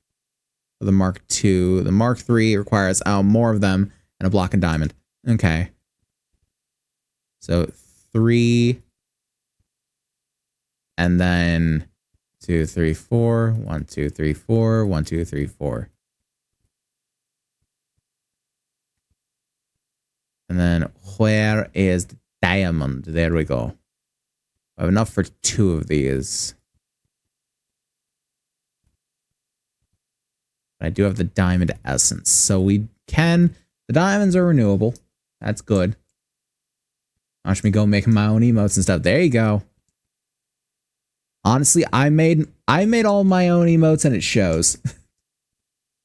for the Mark II. The Mark III requires more of them and a block of diamond. Okay. So 3. And then 2, 3, 4. 1, 2, 3, 4. 1, 2, 3, 4. And then where is the diamond? There we go. I have enough for 2 of these. I do have the diamond essence. So we can... The diamonds are renewable. That's good. Watch me go making my own emotes and stuff. There you go. Honestly, I made all my own emotes and it shows.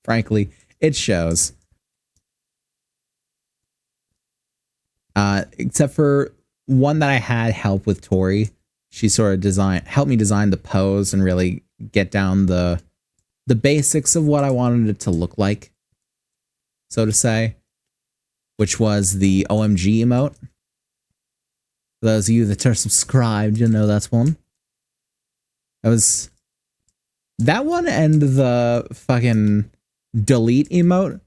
Frankly, it shows. Except for one that I had help with Tori. She sort of helped me design the pose and really get down the basics of what I wanted it to look like, so to say, which was the OMG emote. For those of you that are subscribed, you'll know that's one. That one and the fucking delete emote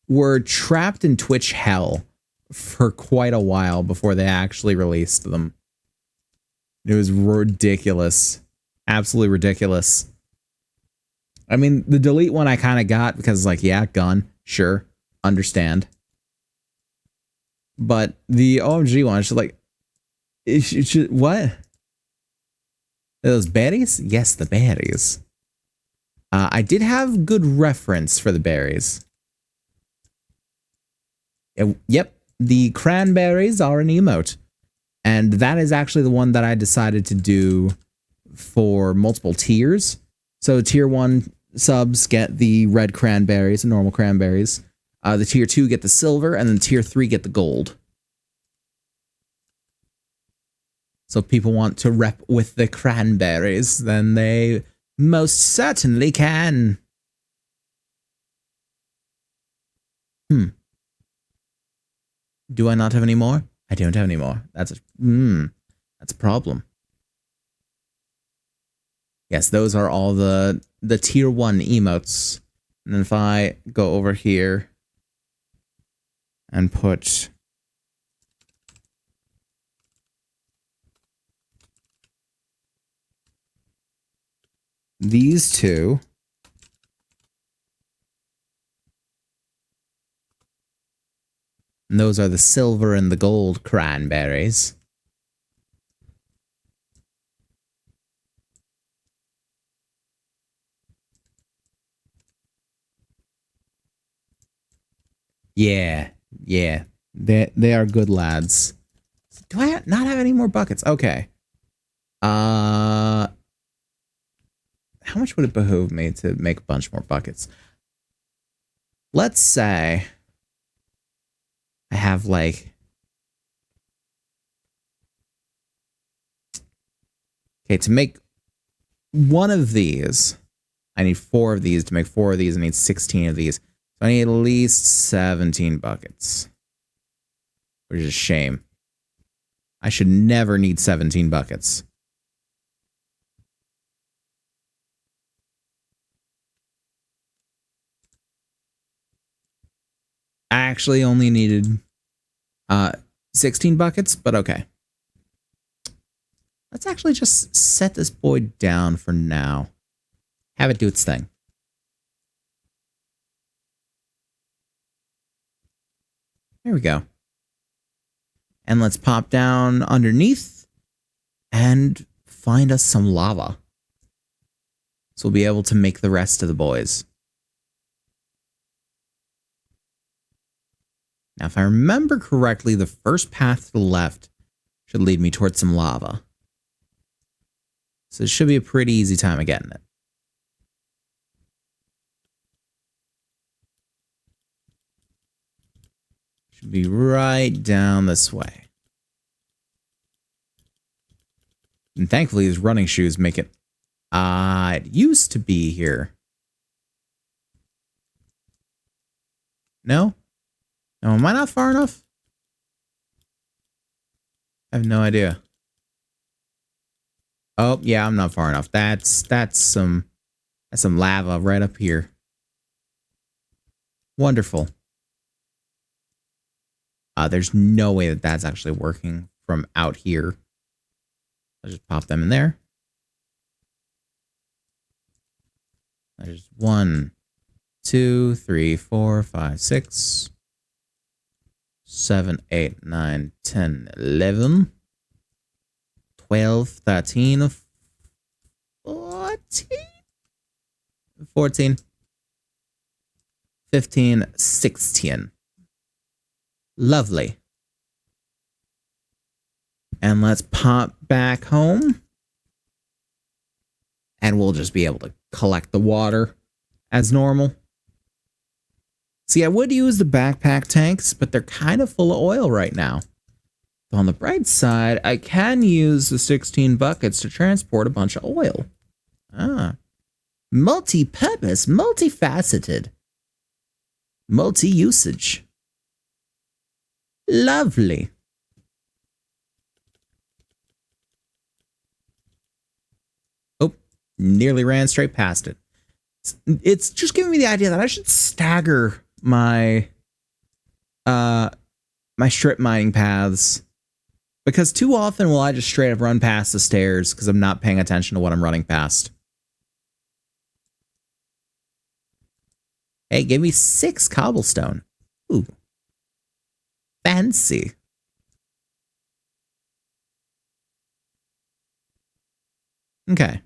were trapped in Twitch hell for quite a while before they actually released them. It was ridiculous. Absolutely ridiculous. I mean, the delete one I kind of got because, like, yeah, gun, sure, understand. But the OMG one, it's just like, what? Those berries? Yes, the berries. I did have good reference for the berries. Yep, the cranberries are an emote. And that is actually the one that I decided to do for multiple tiers. So tier 1 subs get the red cranberries, the normal cranberries. The tier 2 get the silver, and then tier 3 get the gold. So if people want to rep with the cranberries, then they most certainly can. Do I not have any more? I don't have any more. That's a problem. Yes, those are all the tier 1 emotes. And then if I go over here and put these 2, and those are the silver and the gold cranberries. Yeah, yeah. They are good lads. Do I not have any more buckets? Okay. How much would it behoove me to make a bunch more buckets? Let's say I have like, okay, to make one of these, I need 4 of these. To make 4 of these, I need 16 of these. So I need at least 17 buckets, which is a shame. I should never need 17 buckets. I actually only needed 16 buckets, but okay. Let's actually just set this boy down for now. Have it do its thing. There we go. And let's pop down underneath and find us some lava. So we'll be able to make the rest of the boys. Now, if I remember correctly, the first path to the left should lead me towards some lava. So it should be a pretty easy time of getting it. Should be right down this way. And thankfully, his running shoes make it... it used to be here. No? No, am I not far enough? I have no idea. Oh, yeah, I'm not far enough. That's some lava right up here. Wonderful. There's no way that that's actually working from out here. I'll just pop them in there. There's 1, 2, 3, 4, 5, 6, 7, 8, 9, 10, 11, 12, 13, 14, 15, 16. Lovely. And let's pop back home. And we'll just be able to collect the water as normal. See, I would use the backpack tanks, but they're kind of full of oil right now. On the bright side, I can use the 16 buckets to transport a bunch of oil. Multi-purpose, multifaceted, multi-usage. Lovely. Oh, nearly ran straight past it. It's just giving me the idea that I should stagger my my strip mining paths, because too often will I just straight up run past the stairs because I'm not paying attention to what I'm running past. Hey, give me 6 cobblestone. Ooh. Fancy. Okay.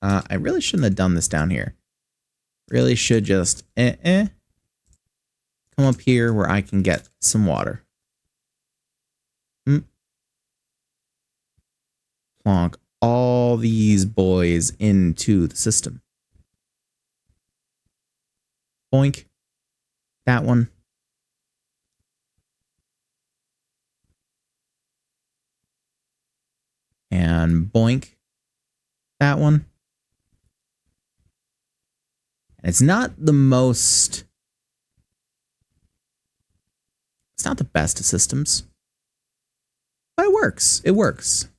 I really shouldn't have done this down here. Really should just come up here where I can get some water. Plonk all these boys into the system. Boink. That one. And boink. That one. And it's not the most... It's not the best of systems. But it works. It works.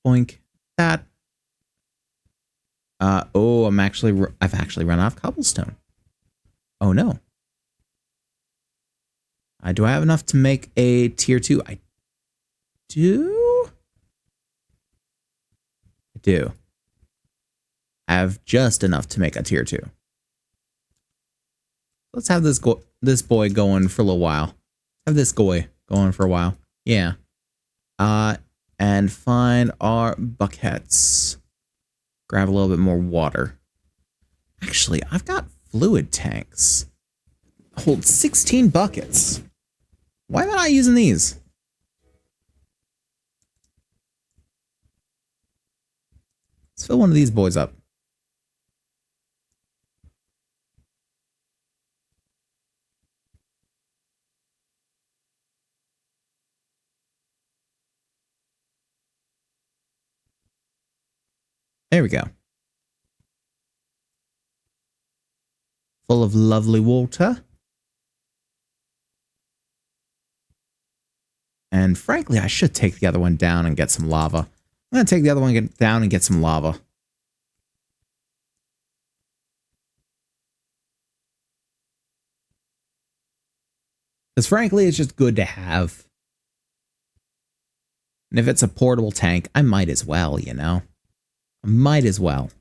Boink. That. Oh, I've actually run out of cobblestone. Oh no. Do I have enough to make a tier 2? I do. I do. I have just enough to make a tier 2. Let's have this boy going for a little while. Have this boy going for a while. Yeah. and find our buckets. Grab a little bit more water. Actually, I've got fluid tanks. Hold 16 buckets. Why am I not using these? Let's fill one of these boys up. There we go. Full of lovely water. And frankly, I should take the other one down and get some lava. I'm going to take the other one down and get some lava. Because frankly, it's just good to have. And if it's a portable tank, I might as well, you know? I might as well.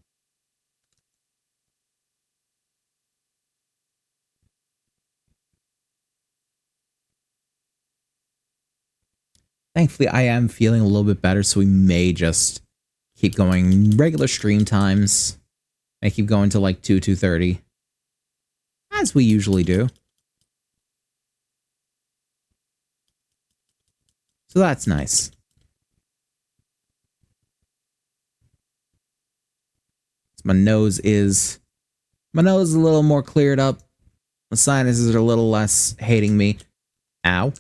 Thankfully, I am feeling a little bit better, so we may just keep going regular stream times. I keep going to like 2:30, as we usually do. So that's nice. My nose is a little more cleared up. My sinuses are a little less hating me. Ow.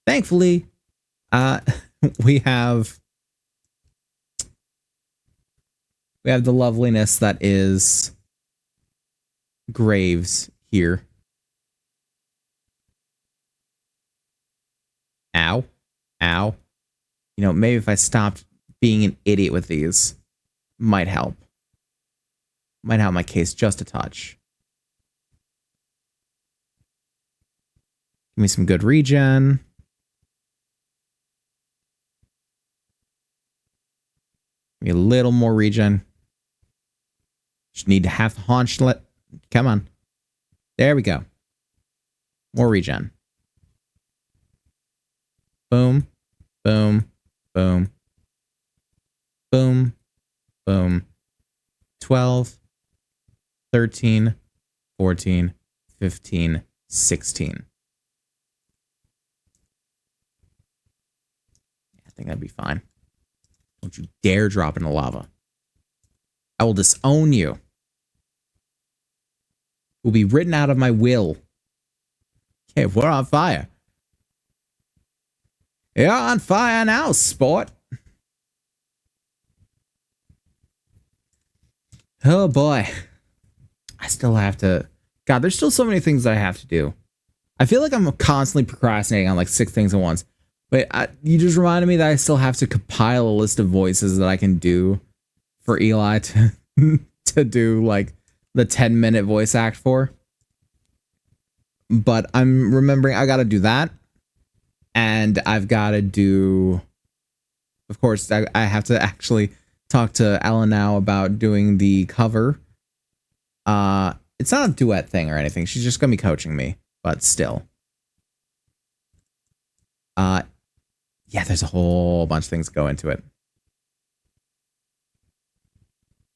Thankfully, we have the loveliness that is graves here. Ow. Ow. You know, maybe if I stopped being an idiot with these, might help. Might help my case just a touch. Give me some good regen. Give me a little more regen. Just need to have the haunch let. Come on. There we go. More regen. Boom. Boom. Boom. Boom. Boom. 12. 13. 14. 15. 16. I think that'd be fine. Don't you dare drop into lava. I will disown you. Will be written out of my will. Okay, we're on fire. You're on fire now, sport. Oh boy. I still have to... God, there's still so many things that I have to do. I feel like I'm constantly procrastinating on like 6 things at once. But you just reminded me that I still have to compile a list of voices that I can do for Eli to do like the 10-minute voice act for. But I'm remembering I got to do that. And I've got to do... Of course, I have to actually talk to Ella now about doing the cover. It's not a duet thing or anything. She's just going to be coaching me. But still. Yeah, there's a whole bunch of things go into it.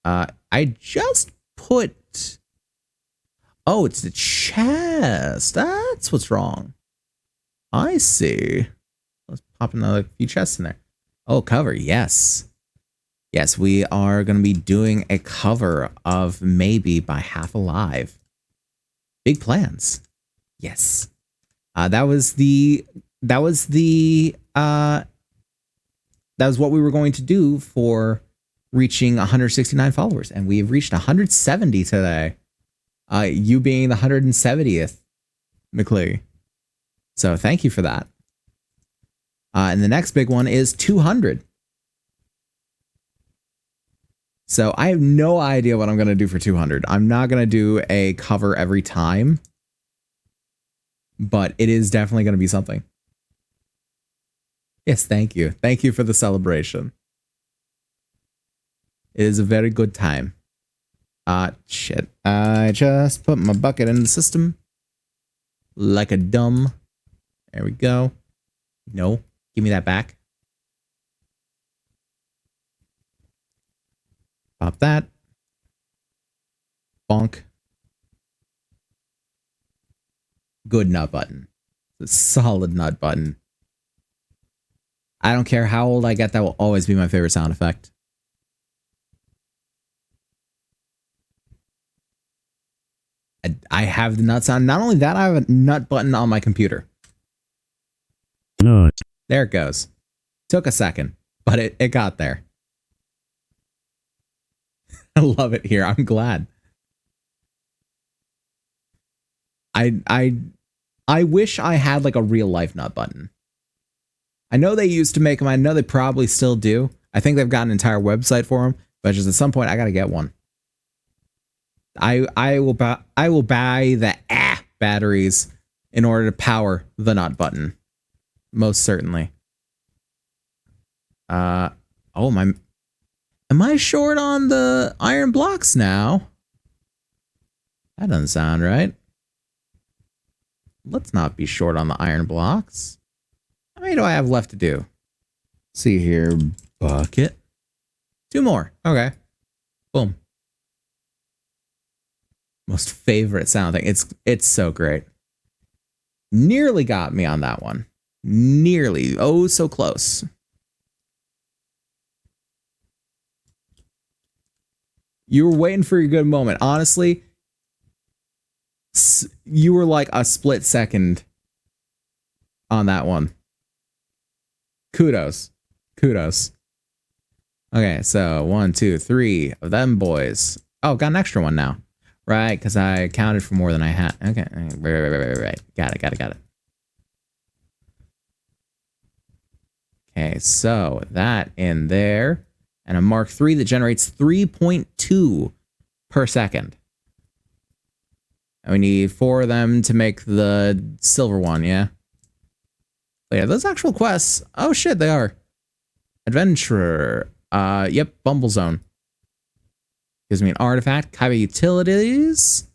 I just put... Oh, it's the chest. That's what's wrong. I see. Let's pop another few chests in there. Oh, cover. Yes. Yes, we are going to be doing a cover of Maybe by Half Alive. Big plans. Yes. That was what we were going to do for reaching 169 followers, and we have reached 170 today. You being the 170th, McClee. So thank you for that. And the next big one is 200. So I have no idea what I'm going to do for 200. I'm not going to do a cover every time, but it is definitely going to be something. Yes, thank you. Thank you for the celebration. It is a very good time. Shit. I just put my bucket in the system. Like a dumb. There we go. No. Give me that back. Pop that. Bonk. Good nut button. A solid nut button. I don't care how old I get, that will always be my favorite sound effect. I have the nut sound. Not only that, I have a nut button on my computer. Nut. There it goes. Took a second, but it got there. I love it here. I'm glad. I wish I had like a real life nut button. I know they used to make them. I know they probably still do. I think they've got an entire website for them, but just at some point I gotta get one. I will buy the batteries in order to power the nut button. Most certainly. Oh my, am I short on the iron blocks now? That doesn't sound right. Let's not be short on the iron blocks. How many do I have left to do? See here, bucket. 2 more. Okay. Boom. Most favorite sound thing. It's so great. Nearly got me on that one. Nearly. Oh, so close. You were waiting for your good moment. Honestly, you were like a split second on that one. Kudos. Kudos. Okay, so 1, 2, 3 of them boys. Oh, got an extra one now. Right, because I counted for more than I had. Okay, right. Got it. Okay, so that in there. And a Mark III that generates 3.2 per second. And we need 4 of them to make the silver one, yeah? But yeah, those actual quests. Oh shit, they are. Adventurer. Yep, Bumble Zone. Gives me an artifact. Kaiba Utilities.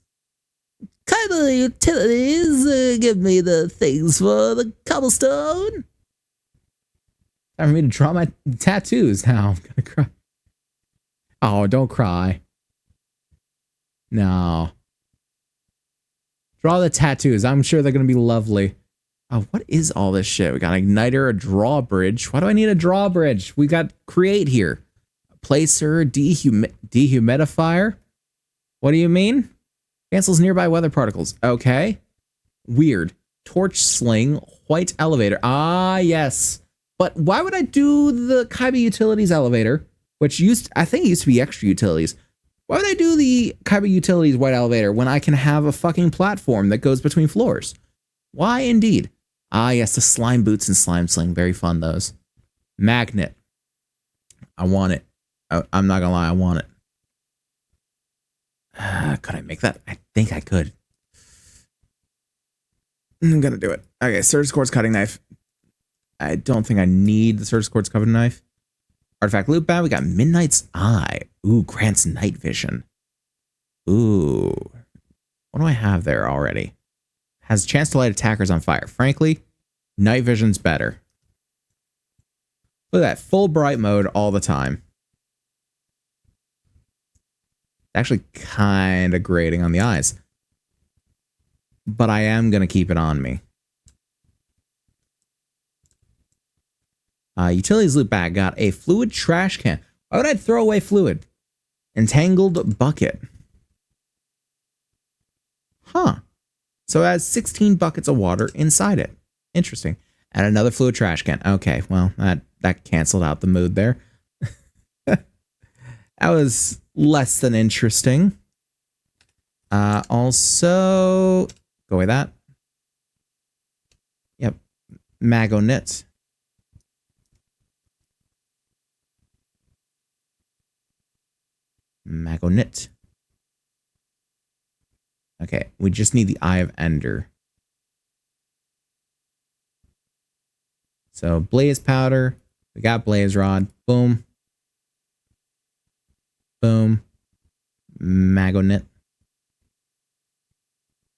Kaiba Utilities. Give me the things for the cobblestone. Time for me to draw my tattoos now. I'm gonna cry. Oh, don't cry. No. Draw the tattoos. I'm sure they're gonna be lovely. Oh, what is all this shit? We got an igniter, a drawbridge. Why do I need a drawbridge? We got create here. A placer, dehumidifier. What do you mean? Cancels nearby weather particles. Okay. Weird. Torch sling, white elevator. Ah, yes. But why would I do the Kaiba Utilities elevator, which I think it used to be extra utilities. Why would I do the Kaiba Utilities white elevator when I can have a fucking platform that goes between floors? Why indeed? Ah, yes, the slime boots and slime sling. Very fun, those. Magnet. I want it. I'm not gonna lie, I want it. Could I make that? I think I could. I'm gonna do it. Okay, surge quartz cutting knife. I don't think I need the surge quartz cutting knife. Artifact loot bag. We got Midnight's Eye. Ooh, grants night vision. Ooh. What do I have there already? Has a chance to light attackers on fire. Frankly, night vision's better. Look at that. Full bright mode all the time. Actually kind of grating on the eyes. But I am going to keep it on me. Utilities loot bag. Got a fluid trash can. Why would I throw away fluid? Entangled bucket. Huh. So it has 16 buckets of water inside it. Interesting. And another fluid trash can. Okay, well, that canceled out the mood there. That was less than interesting. Also, go away that. Yep. Magonit. Magonit. Okay, we just need the Eye of Ender. So blaze powder. We got blaze rod. Boom. Boom. Magonit.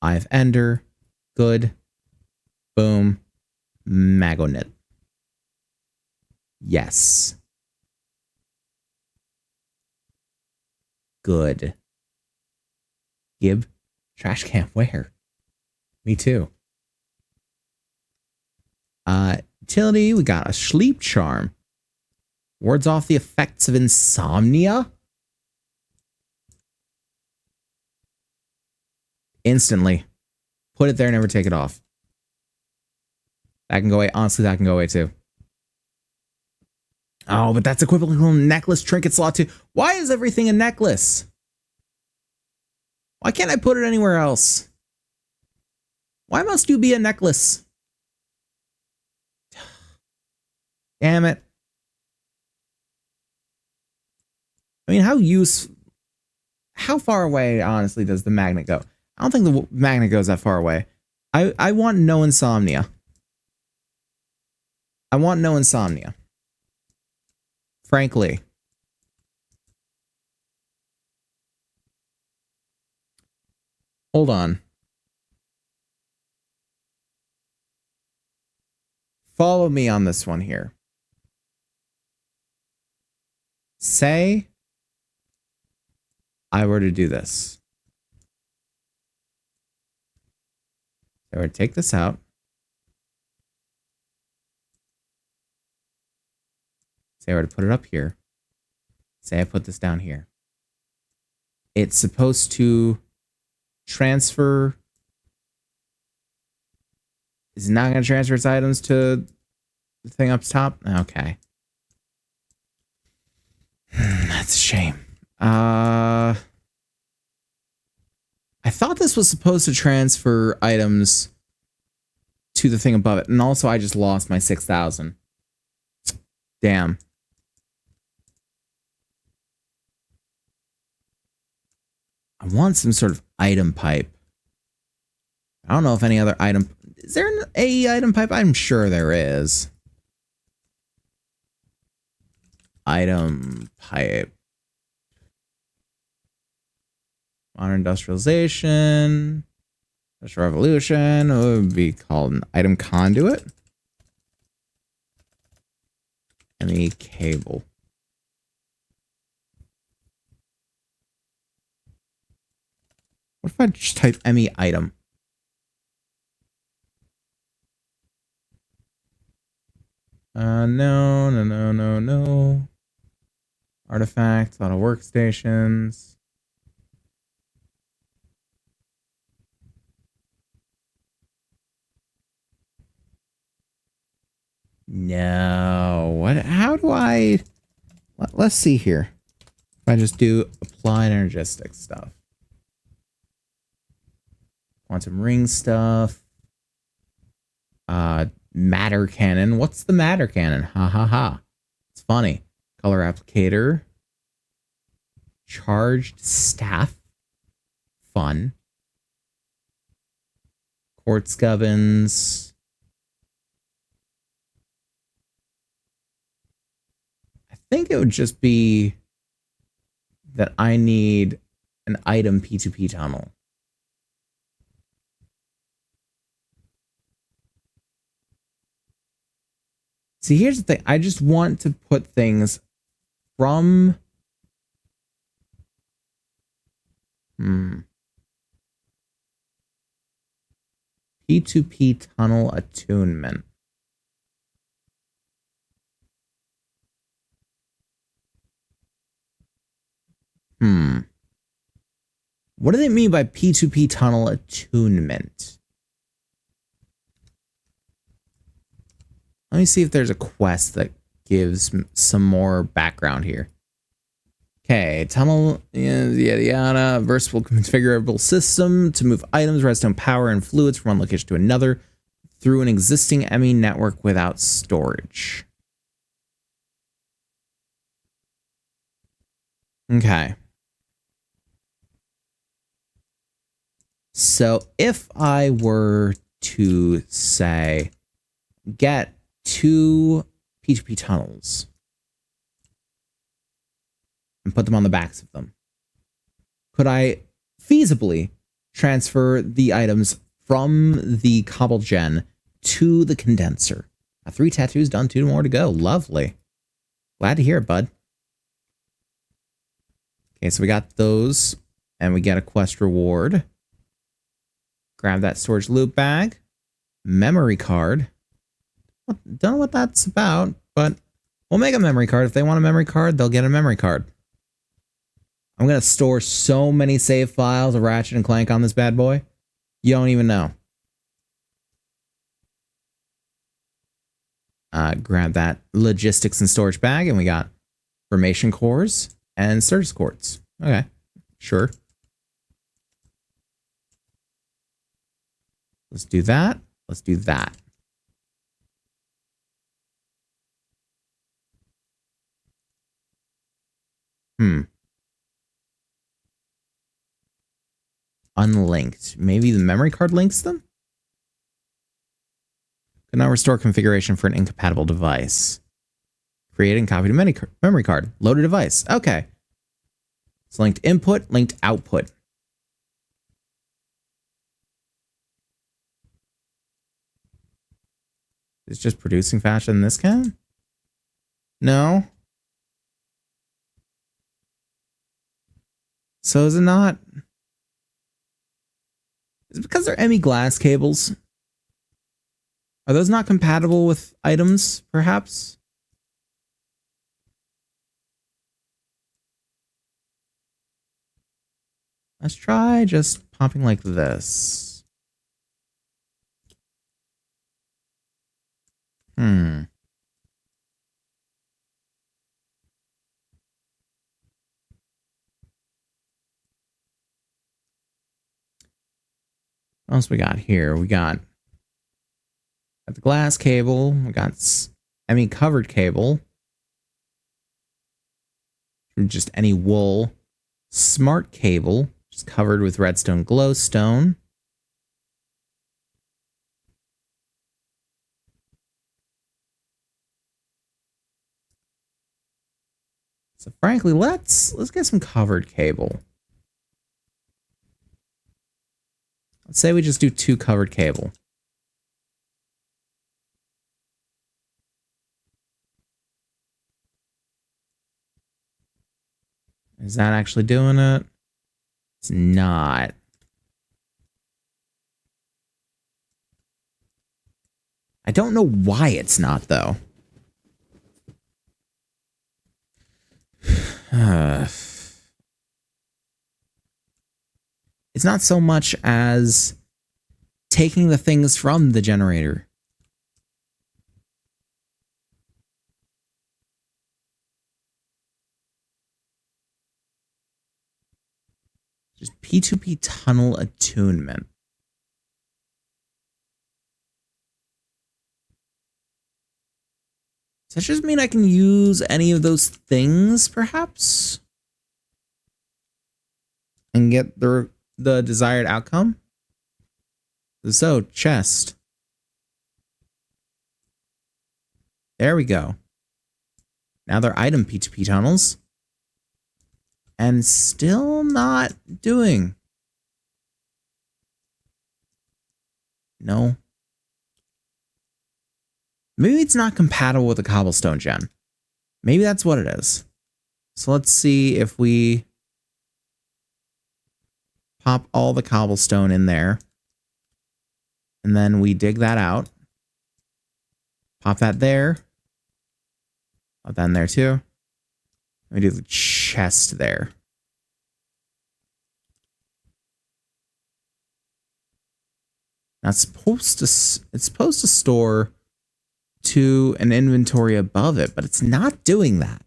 Eye of Ender. Good. Boom. Magonit. Yes. Good. Gib. Trash can. Where? Me too. Utility. We got a sleep charm. Wards off the effects of insomnia. Instantly. Put it there, never take it off. That can go away. Honestly, that can go away too. Oh, but that's equivalent to a necklace trinket slot too. Why is everything a necklace? Why can't I put it anywhere else? Why must you be a necklace? Damn it. I mean, how far away, honestly, does the magnet go? I don't think the magnet goes that far away. I want no insomnia. I want no insomnia. Frankly. Hold on. Follow me on this one here. Say I were to do this. I were to take this out. Say I were to put it up here. Say I put this down here. It's supposed to transfer. Is it not going to transfer its items to the thing up top? Okay. That's a shame. I thought this was supposed to transfer items to the thing above it. And also, I just lost my 6,000. Damn. I want some sort of item pipe. I don't know if any other item... Is there an AE item pipe? I'm sure there is. Item pipe. Modern industrialization. Industrial revolution. It would be called an item conduit. ME cable. What if I just type ME item? No. Artifact, a lot of workstations. No. What? How do I... Let's see here. If I just do applied energistic stuff. Quantum ring stuff. Matter cannon. What's the matter cannon? Ha ha ha. It's funny. Color applicator. Charged staff. Fun. Quartz gubbins. I think it would just be that I need an item P2P tunnel. See, here's the thing. I just want to put things from... P2P tunnel attunement. What do they mean by P2P tunnel attunement? Let me see if there's a quest that gives some more background here. Okay, tunnel, yada yada, versatile configurable system to move items, redstone power, and fluids from one location to another through an existing ME network without storage. Okay. So if I were to say, get 2 P2P tunnels and put them on the backs of them. could I feasibly transfer the items from the cobble gen to the condenser? 3 tattoos done, 2 more to go. Lovely. Glad to hear it, bud. Okay, so we got those, and we get a quest reward. Grab that storage loot bag. Memory card. Don't know what that's about, but we'll make a memory card. If they want a memory card, they'll get a memory card. I'm going to store so many save files of Ratchet and Clank on this bad boy. You don't even know. Grab that logistics and storage bag, and we got formation cores and Certus quartz. Okay, sure. Let's do that. Let's do that. Unlinked. Maybe the memory card links them? Could not restore configuration for an incompatible device. Create and copy to memory card. Load a device. Okay. It's linked input, linked output. It's just producing faster than this can? No. So is it not? Is it because they're ME glass cables? Are those not compatible with items, perhaps? Let's try just popping like this. What else we got here? We got the glass cable. We got ME covered cable. Just any wool. Smart cable. Just covered with redstone glowstone. So frankly, let's get some covered cable. Let's say we just do 2 covered cable. Is that actually doing it? It's not. I don't know why it's not, though. It's not so much as taking the things from the generator. Just P2P tunnel attunement. Does that just mean I can use any of those things, perhaps? And get the desired outcome? So, chest. There we go. Now they're item P2P tunnels. And still not doing. No. Maybe it's not compatible with the cobblestone gen. Maybe that's what it is. So let's see if we pop all the cobblestone in there. And then we dig that out. Pop that there. Pop that in there too. Let me do the chest there. Now it's supposed to store to an inventory above it, but it's not doing that.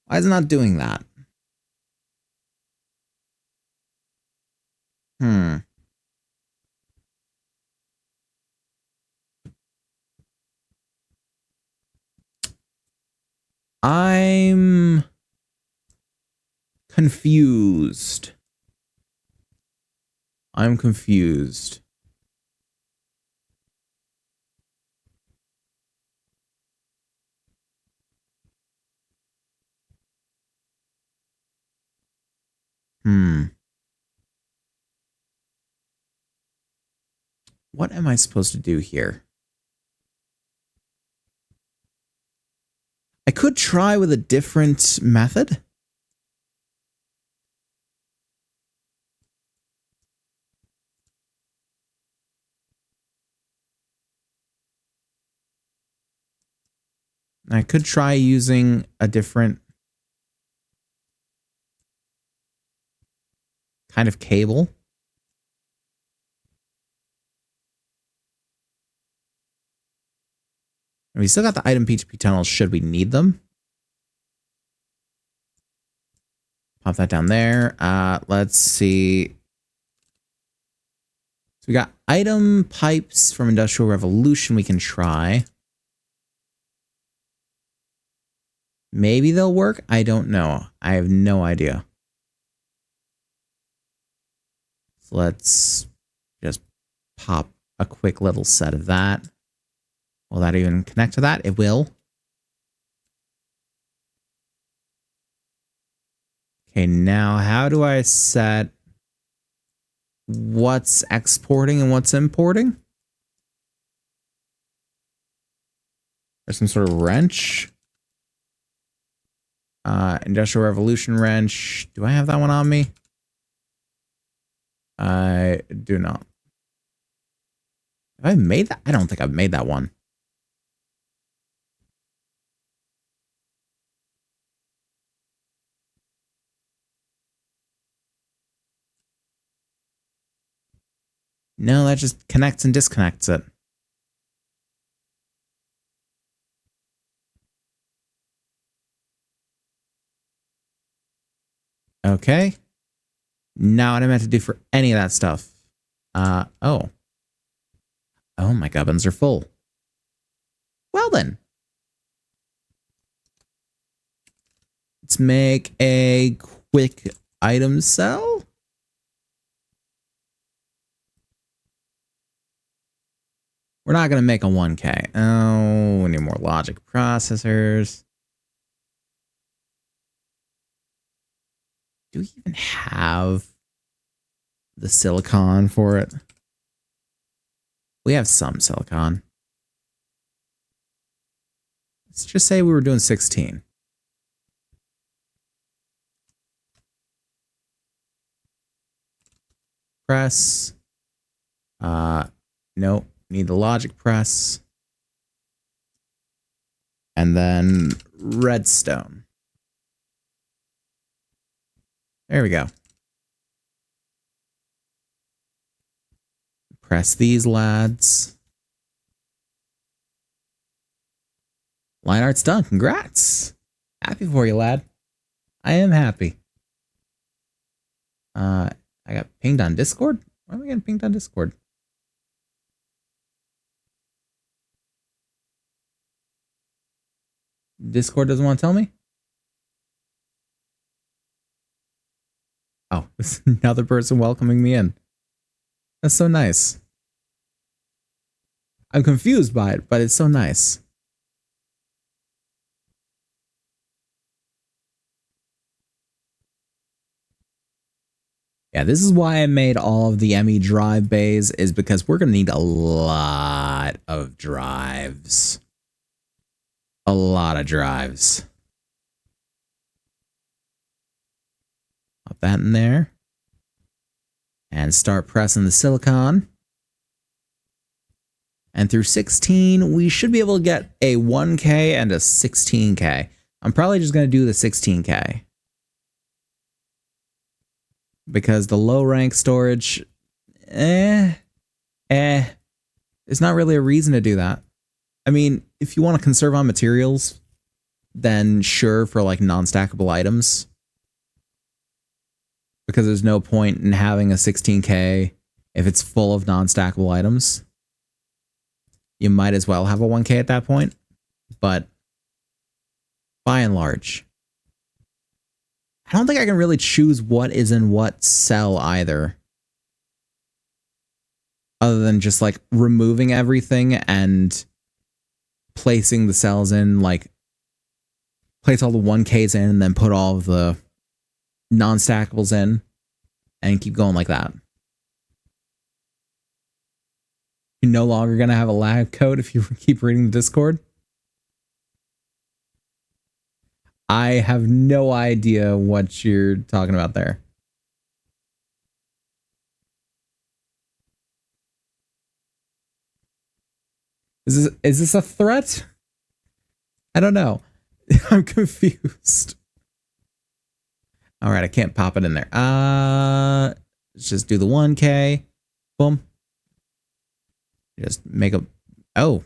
Why is it not doing that? I'm confused. I'm confused. What am I supposed to do here? I could try with a different method. I could try using a different kind of cable. And we still got the item PHP tunnels should we need them. Pop that down there. Let's see. So we got item pipes from Industrial Revolution we can try. Maybe they'll work. I don't know. I have no idea. So let's just pop a quick little set of that. Will that even connect to that? It will. Okay, now how do I set what's exporting and what's importing? There's some sort of wrench. Industrial Revolution wrench. Do I have that one on me? I do not. Have I made that? I don't think I've made that one. No, that just connects and disconnects it. Okay. Now what I meant to do for any of that stuff. Oh. Oh, my gubbins are full. Well then. Let's make a quick item cell. We're not going to make a 1K. Oh, we need more logic processors. Do we even have the silicon for it? We have some silicon. Let's just say we were doing 16. Press. Nope. Need the logic press. And then redstone. There we go. Press these lads. Line art's done. Congrats. Happy for you, lad. I am happy. I got pinged on Discord? Why am I getting pinged on Discord? Discord doesn't want to tell me? Oh, there's another person welcoming me in. That's so nice. I'm confused by it, but it's so nice. Yeah, this is why I made all of the ME drive bays, is because we're going to need a lot of drives. A lot of drives. Pop that in there. And start pressing the silicon. And through 16, we should be able to get a 1K and a 16K. I'm probably just going to do the 16K. Because the low rank storage, there's not really a reason to do that. I mean, if you want to conserve on materials, then sure, for like non-stackable items. Because there's no point in having a 16K if it's full of non-stackable items. You might as well have a 1K at that point. But by and large, I don't think I can really choose what is in what cell either. Other than just like removing everything and placing the cells in, like place all the 1Ks in and then put all of the non-stackables in. and keep going like that. You're no longer going to have a lag code if you keep reading the Discord. I have no idea what you're talking about there. Is this a threat? I don't know. I'm confused. All right, I can't pop it in there. Let's just do the 1K. Boom. Just make a... Oh,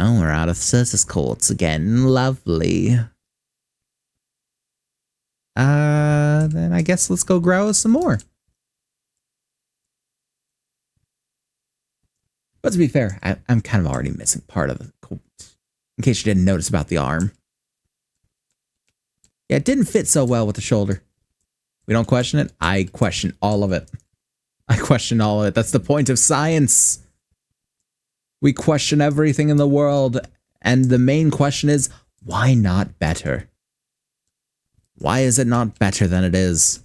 we're out of circus courts again. Lovely. Then I guess let's go grow some more. But to be fair, I'm kind of already missing part of the coat. In case you didn't notice about the arm. Yeah, it didn't fit so well with the shoulder. We don't question it? I question all of it. I question all of it. That's the point of science. We question everything in the world. And the main question is, why not better? Why is it not better than it is?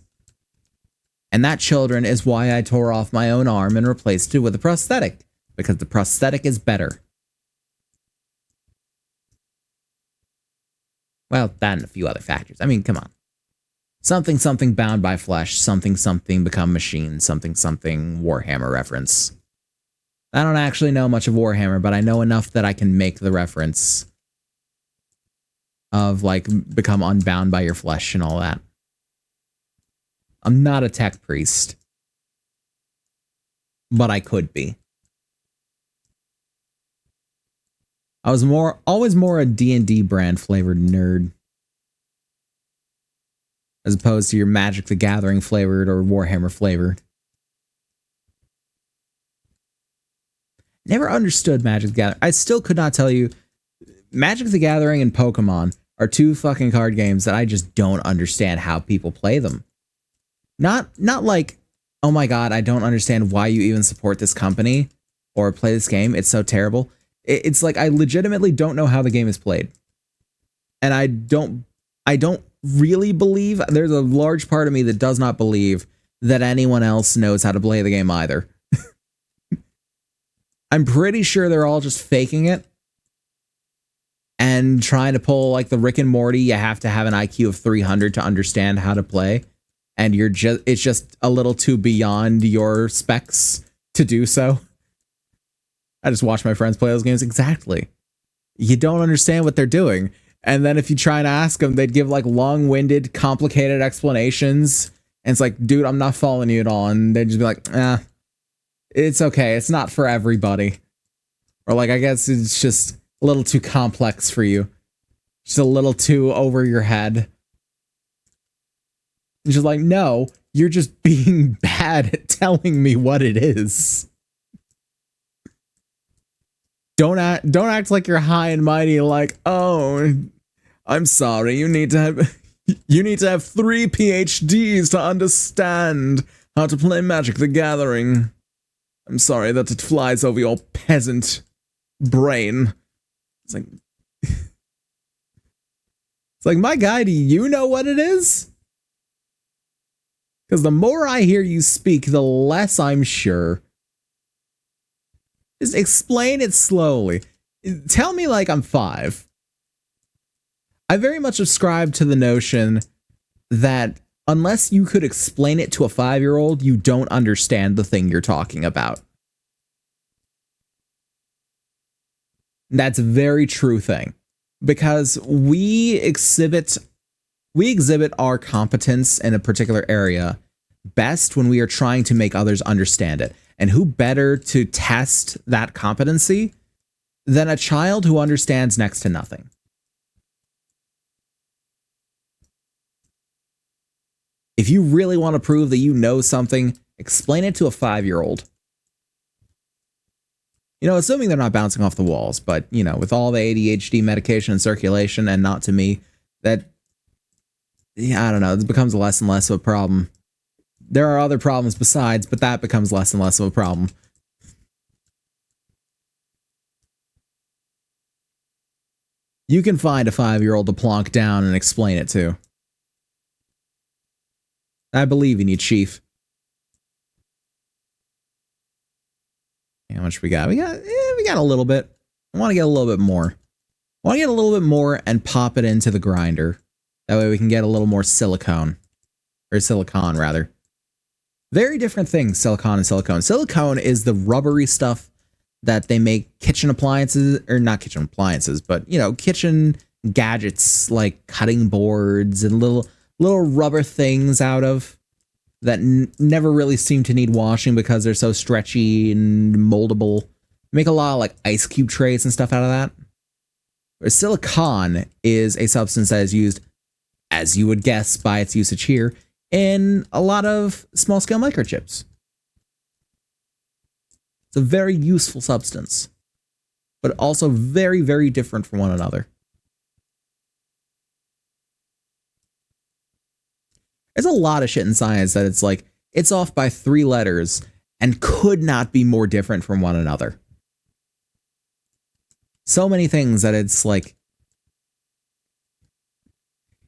And that, children, is why I tore off my own arm and replaced it with a prosthetic. Because the prosthetic is better. Well, that and a few other factors. I mean, come on. Something, something bound by flesh. Something, something become machine. Something, something Warhammer reference. I don't actually know much of Warhammer, but I know enough that I can make the reference of, like, become unbound by your flesh and all that. I'm not a tech priest. But I could be. I was always more a D&D brand flavored nerd. As opposed to your Magic the Gathering flavored or Warhammer flavored. Never understood Magic the Gathering. I still could not tell you. Magic the Gathering and Pokemon are two fucking card games that I just don't understand how people play them. Not like, oh my god, I don't understand why you even support this company or play this game. It's so terrible. It's like I legitimately don't know how the game is played. And I don't really believe, there's a large part of me that does not believe that anyone else knows how to play the game either. I'm pretty sure they're all just faking it and trying to pull like the Rick and Morty, you have to have an IQ of 300 to understand how to play. And it's just a little too beyond your specs to do so. I just watch my friends play those games. Exactly. You don't understand what they're doing. And then if you try and ask them, they'd give like long-winded, complicated explanations. And it's like, dude, I'm not following you at all. And they'd just be like, it's okay. It's not for everybody. Or like, I guess it's just a little too complex for you. Just a little too over your head. It's just like, no, you're just being bad at telling me what it is. Don't act like you're high and mighty, like, oh, I'm sorry, you need to have 3 PhDs to understand how to play Magic the Gathering. I'm sorry that it flies over your peasant brain. It's like, my guy, do you know what it is? Because the more I hear you speak, the less I'm sure. Just explain it slowly. Tell me like I'm 5. I very much subscribe to the notion that unless you could explain it to a 5-year-old, you don't understand the thing you're talking about. That's a very true thing. Because we exhibit our competence in a particular area best when we are trying to make others understand it. And who better to test that competency than a child who understands next to nothing? If you really want to prove that you know something, explain it to a 5-year-old. You know, assuming they're not bouncing off the walls, but, you know, with all the ADHD medication and circulation, and not to me, that, yeah, I don't know, it becomes less and less of a problem. There are other problems besides, but that becomes less and less of a problem. You can find a 5-year-old to plonk down and explain it to. I believe in you, Chief. How much we got? We got a little bit. I want to get a little bit more. I want to get a little bit more and pop it into the grinder. That way we can get a little more silicone. Or silicon, rather. Very different things, silicon and silicone. Silicone is the rubbery stuff that they make kitchen appliances, or not kitchen appliances, but, you know, kitchen gadgets like cutting boards and little rubber things out of that never really seem to need washing because they're so stretchy and moldable. Make a lot of like ice cube trays and stuff out of that. Whereas silicon is a substance that is used, as you would guess by its usage here, in a lot of small-scale microchips. It's a very useful substance, but also very, very different from one another. There's a lot of shit in science that it's like, it's off by 3 letters and could not be more different from one another. So many things that it's like,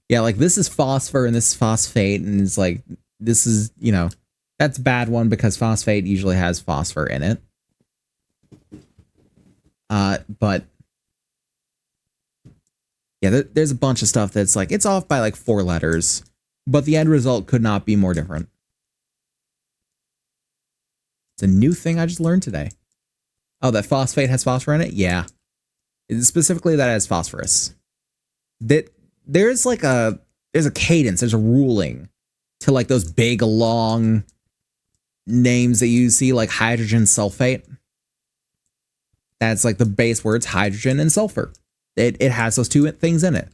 yeah, like this is phosphor and this is phosphate, and it's like, this is, you know, that's a bad one because phosphate usually has phosphor in it. But yeah, there's a bunch of stuff that's like, it's off by like 4 letters, but the end result could not be more different. It's a new thing I just learned today. Oh, that phosphate has phosphor in it? Yeah. Specifically that has phosphorus. There's like there's a cadence, there's a ruling to like those big long names that you see, like hydrogen sulfate. That's like the base words hydrogen and sulfur. It has those 2 things in it.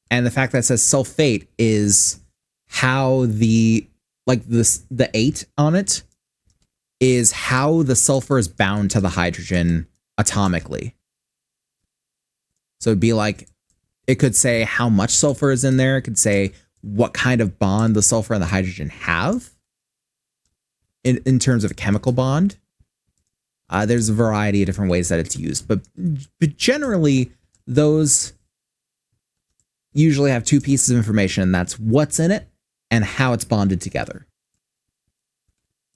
And the fact that it says sulfate is how the 8 on it is how the sulfur is bound to the hydrogen atomically. So it'd be like, it could say how much sulfur is in there. It could say what kind of bond the sulfur and the hydrogen have in terms of a chemical bond. There's a variety of different ways that it's used, but generally those usually have 2 pieces of information, and that's what's in it and how it's bonded together.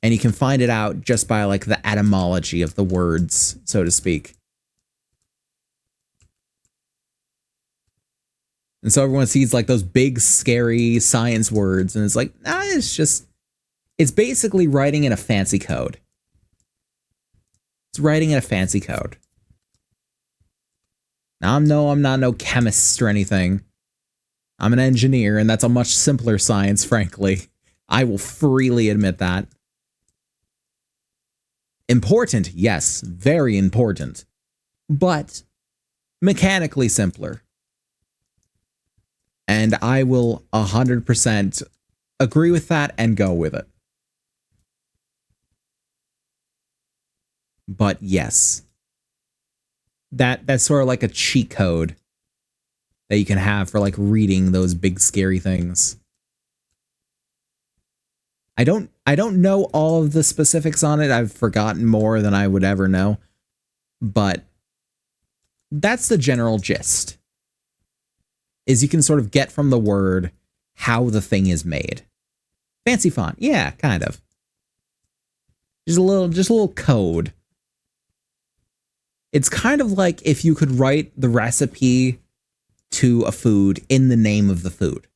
And you can find it out just by like the etymology of the words, so to speak. And so everyone sees like those big, scary science words, and it's like, nah, it's basically writing in a fancy code. It's writing in a fancy code. Now, I'm not no chemist or anything. I'm an engineer, and that's a much simpler science, frankly. I will freely admit that. Important, yes, very important. But mechanically simpler. And I will 100% agree with that and go with it. But yes, that's sort of like a cheat code that you can have for like reading those big scary things. I don't know all of the specifics on it. I've forgotten more than I would ever know. But that's the general gist. Is you can sort of get from the word how the thing is made. Fancy font. Yeah, kind of. Just a little code. It's kind of like if you could write the recipe to a food in the name of the food.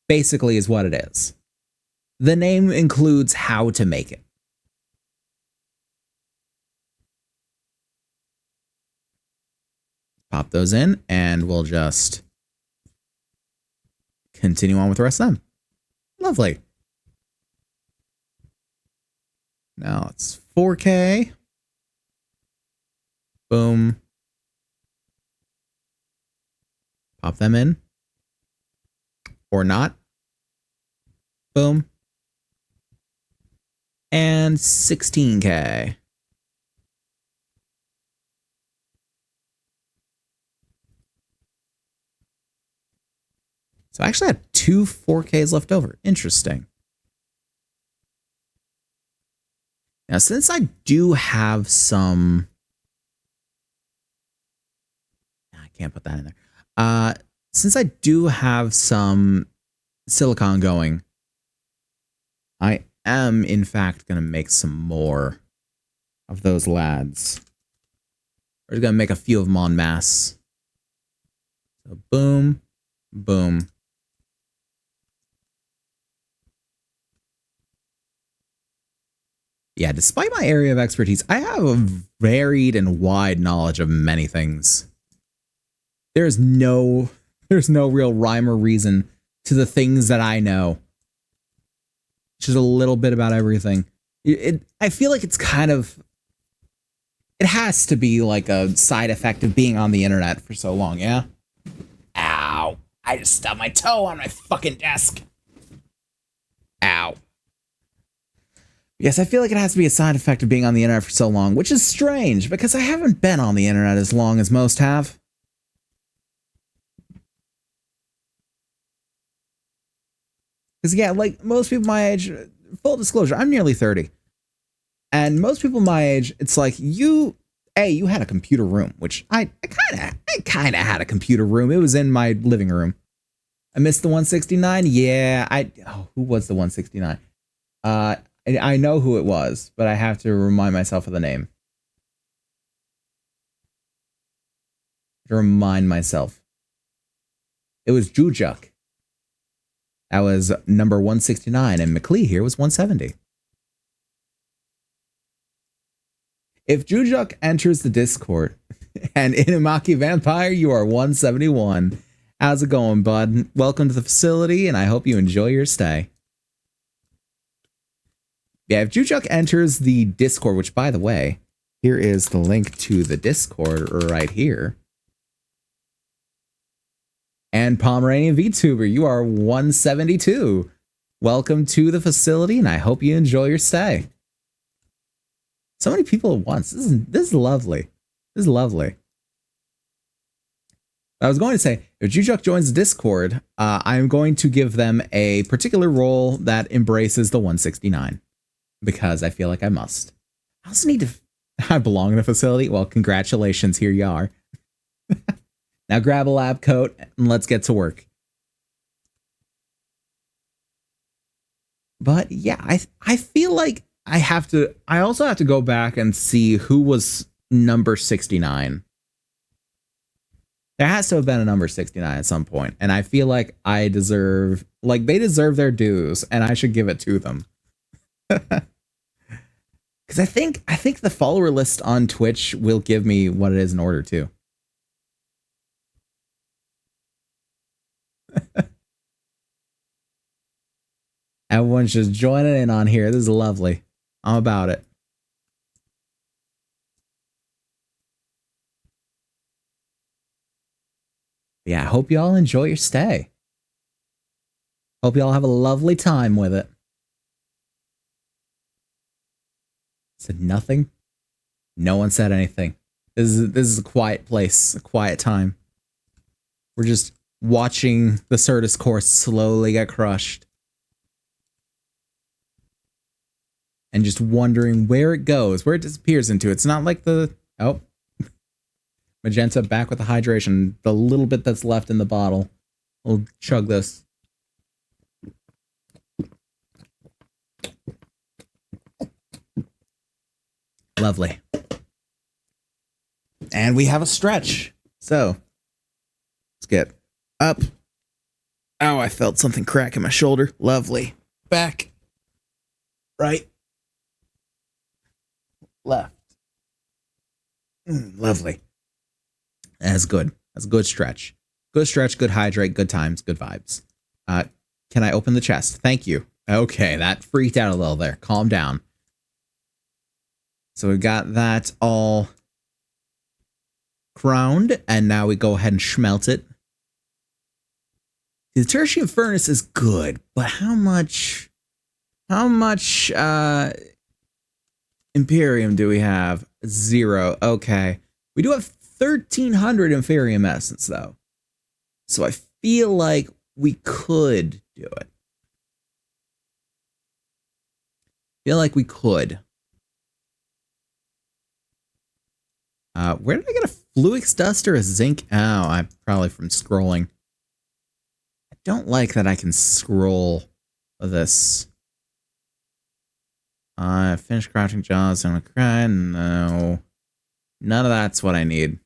Basically is what it is. The name includes how to make it. Pop those in, and we'll just continue on with the rest of them. Lovely. Now it's 4K. Boom. Pop them in. Or not. Boom. And 16K. So I actually had 2 4Ks left over. Interesting. Now, since I do have some... I can't put that in there. Since I do have some silicon going, I am, in fact, going to make some more of those lads. We're going to make a few of them en masse. So boom, boom. Yeah, despite my area of expertise, I have a varied and wide knowledge of many things. There's no real rhyme or reason to the things that I know. Just a little bit about everything. I feel like it's kind of, it has to be like a side effect of being on the internet for so long, yeah? Ow. I just stubbed my toe on my fucking desk. Ow. Yes, I feel like it has to be a side effect of being on the internet for so long, which is strange because I haven't been on the internet as long as most have. Because, yeah, like most people my age, full disclosure, I'm nearly 30. And most people my age, it's like you had a computer room, which I kind of had a computer room. It was in my living room. I missed the 169. Yeah, who was the 169? I know who it was, but I have to remind myself of the name. To remind myself. It was Jujuk. That was number 169, and McLee here was 170. If Jujuk enters the Discord and Inumaki Vampire, you are 171. How's it going, bud? Welcome to the facility, and I hope you enjoy your stay. Yeah, if Jujuk enters the Discord, which, by the way, here is the link to the Discord right here. And Pomeranian VTuber, you are 172. Welcome to the facility, and I hope you enjoy your stay. So many people at once. This is lovely. This is lovely. I was going to say, if Jujuk joins the Discord, I'm going to give them a particular role that embraces the 169. Because I feel like I must. I also need to... I belong in a facility? Well, congratulations, here you are. Now grab a lab coat and let's get to work. But yeah, I feel like I also have to go back and see who was number 69. There has to have been a number 69 at some point, and I feel like they deserve their dues, and I should give it to them. Because I think the follower list on Twitch will give me what it is in order to. Everyone's just joining in on here. This is lovely. I'm about it. Yeah, I hope y'all enjoy your stay. Hope y'all have a lovely time with it. Said nothing. No one said anything. This is a quiet place, a quiet time. We're just watching the Certus course slowly get crushed. And just wondering where it goes, where it disappears into. It's not like the... Oh. Magenta back with the hydration. The little bit that's left in the bottle. We'll chug this. Lovely. And we have a stretch. So, let's get up. Oh, I felt something crack in my shoulder. Lovely. Back. Right. Left. Lovely. That's good. That's a good stretch. Good stretch, good hydrate, good times, good vibes. Can I open the chest? Thank you. Okay, that freaked out a little there. Calm down. So we got that all crowned, and now we go ahead and schmelt it. The tertium furnace is good, but how much Imperium do we have? 0. Okay. We do have 1,300 Imperium essence, though. So I feel like we could do it. Feel like we could. Where did I get a Fluix dust or a zinc? Oh, I'm probably from scrolling. I don't like that I can scroll this. Finish crouching jaws and a cry. No. None of that's what I need.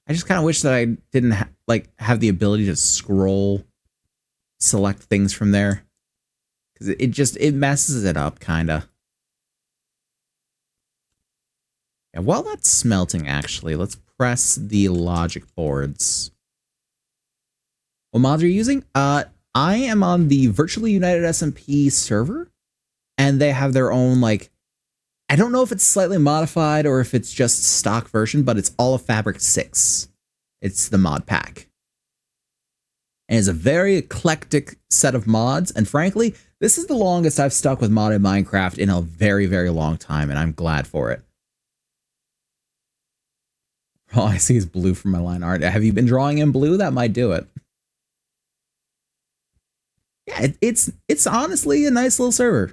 I just kind of wish that I didn't have the ability to scroll, select things from there. Because it messes it up, kind of. Yeah, while that's smelting, actually, let's press the logic boards. What mods are you using? I am on the Virtually United SMP server, and they have their own, like, I don't know if it's slightly modified or if it's just stock version, but it's all of Fabric 6. It's the mod pack. And it's a very eclectic set of mods, and frankly, this is the longest I've stuck with modded Minecraft in a very, very long time, and I'm glad for it. All I see is blue from my line art. Have you been drawing in blue? That might do it. Yeah, it's honestly a nice little server.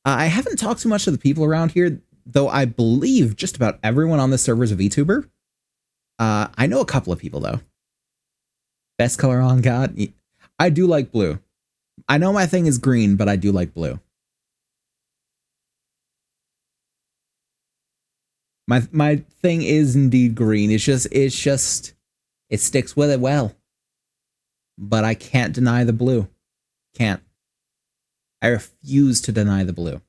I haven't talked too much to the people around here, though I believe just about everyone on this server is a VTuber. I know a couple of people, though. Best color on God. I do like blue. I know my thing is green, but I do like blue. My thing is indeed green. It sticks with it well. But I can't deny the blue. Can't. I refuse to deny the blue.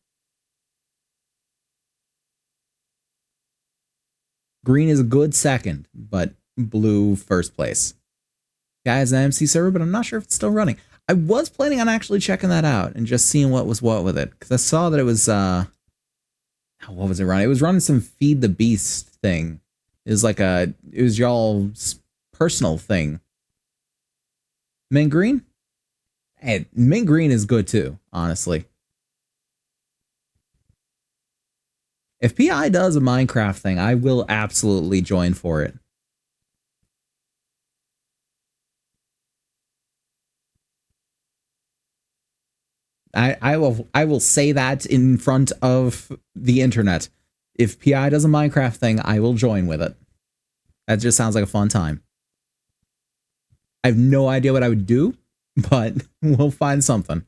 Green is a good second, but blue first place. Guys, an MC server, but I'm not sure if it's still running. I was planning on actually checking that out and just seeing what was what with it, because I saw that it was what was it running? It was running some Feed the Beast thing. It was y'all's personal thing. Mint green? Hey, mint green is good too, honestly. If PI does a Minecraft thing, I will absolutely join for it. I will say that in front of the internet. If PI does a Minecraft thing, I will join with it. That just sounds like a fun time. I have no idea what I would do, but we'll find something.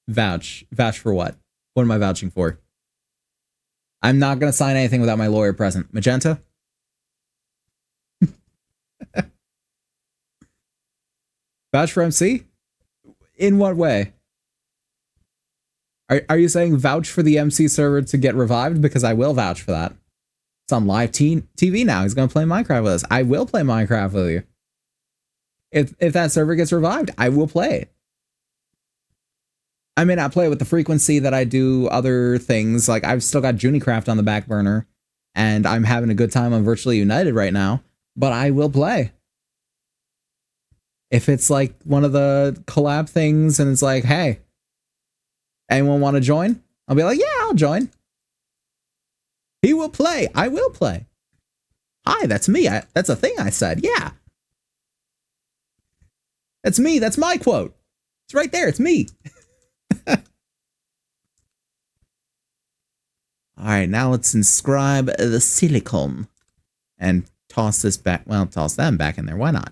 Vouch. Vouch for what? What am I vouching for? I'm not going to sign anything without my lawyer present. Magenta? Vouch for MC? In what way? Are you saying vouch for the MC server to get revived? Because I will vouch for that. It's on live TV now. He's going to play Minecraft with us. I will play Minecraft with you. If that server gets revived, I will play it. I may not play with the frequency that I do other things. Like, I've still got Junicraft on the back burner, and I'm having a good time on Virtually United right now, but I will play. If it's like one of the collab things and it's like, hey, anyone want to join? I'll be like, yeah, I'll join. He will play. I will play. Hi, that's me. That's a thing I said. Yeah. That's me. That's my quote. It's right there. It's me. All right, now let's inscribe the silicon and toss this back. Well, toss them back in there. Why not?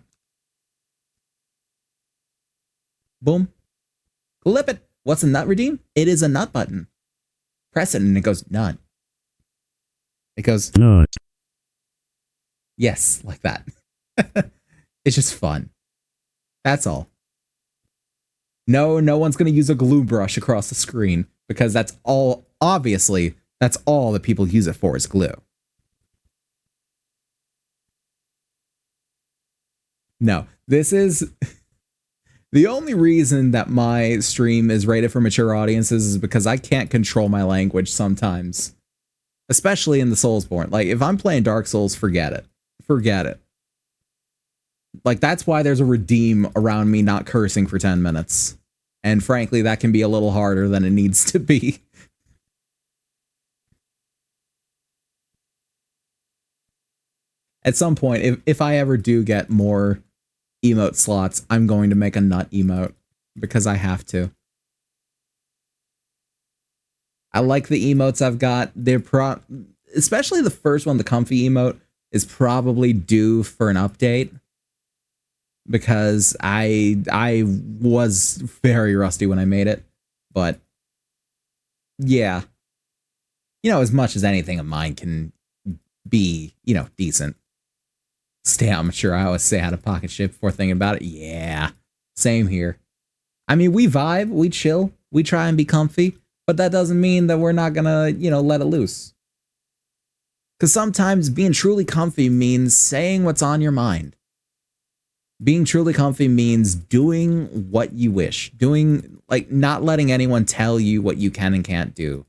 Boom. Clip it. What's a nut redeem? It is a nut button. Press it and it goes nut. It goes nut. Yes, like that. It's just fun. That's all. No one's going to use a glue brush across the screen because that's all, obviously, that's all that people use it for is glue. No, this is the only reason that my stream is rated for mature audiences is because I can't control my language sometimes, especially in the Soulsborne. Like, if I'm playing Dark Souls, forget it. Forget it. Like, that's why there's a redeem around me not cursing for 10 minutes. And frankly, that can be a little harder than it needs to be. At some point, if I ever do get more emote slots, I'm going to make a nut emote because I have to. I like the emotes I've got. They're especially the first one, the comfy emote, is probably due for an update because I was very rusty when I made it. But yeah, you know, as much as anything of mine can be, you know, decent. Stay amateur. I always say out of pocket shit before thinking about it. Yeah, same here. I mean, we vibe, we chill, we try and be comfy, but that doesn't mean that we're not gonna, you know, let it loose. Because sometimes being truly comfy means saying what's on your mind. Being truly comfy means doing what you wish. Doing, like, not letting anyone tell you what you can and can't do.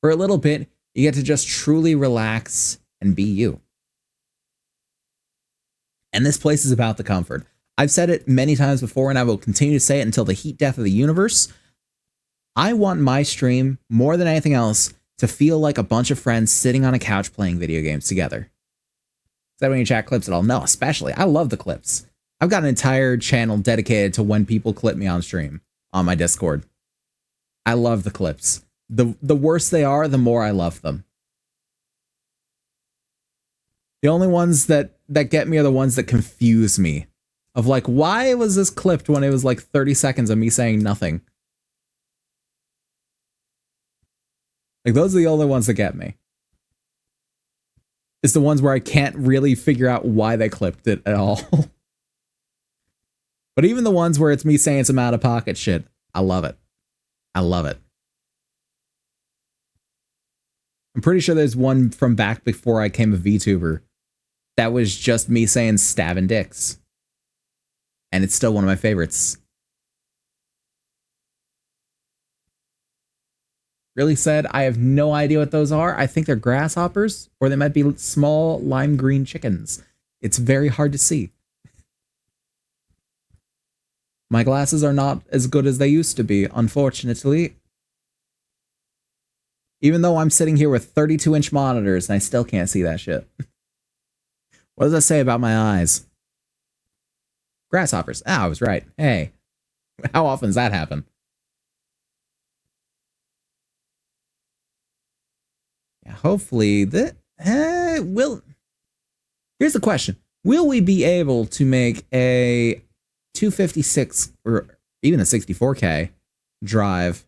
For a little bit, you get to just truly relax and be you. And this place is about the comfort. I've said it many times before, and I will continue to say it until the heat death of the universe. I want my stream, more than anything else, to feel like a bunch of friends sitting on a couch playing video games together. Is that when you chat clips at all? No, especially. I love the clips. I've got an entire channel dedicated to when people clip me on stream on my Discord. I love the clips. The worse they are, the more I love them. The only ones that get me are the ones that confuse me. Of like, why was this clipped when it was like 30 seconds of me saying nothing? Like, those are the only ones that get me. It's the ones where I can't really figure out why they clipped it at all. But even the ones where it's me saying some out-of-pocket shit, I love it. I love it. I'm pretty sure there's one from back before I became a VTuber that was just me saying stabbing dicks. And it's still one of my favorites. Really said, I have no idea what those are. I think they're grasshoppers, or they might be small lime green chickens. It's very hard to see. My glasses are not as good as they used to be, unfortunately. Even though I'm sitting here with 32-inch monitors and I still can't see that shit. What does that say about my eyes? Grasshoppers. Ah, I was right. Hey, how often does that happen? Yeah, hopefully that will. Here's the question: will we be able to make a 256 or even a 64K drive?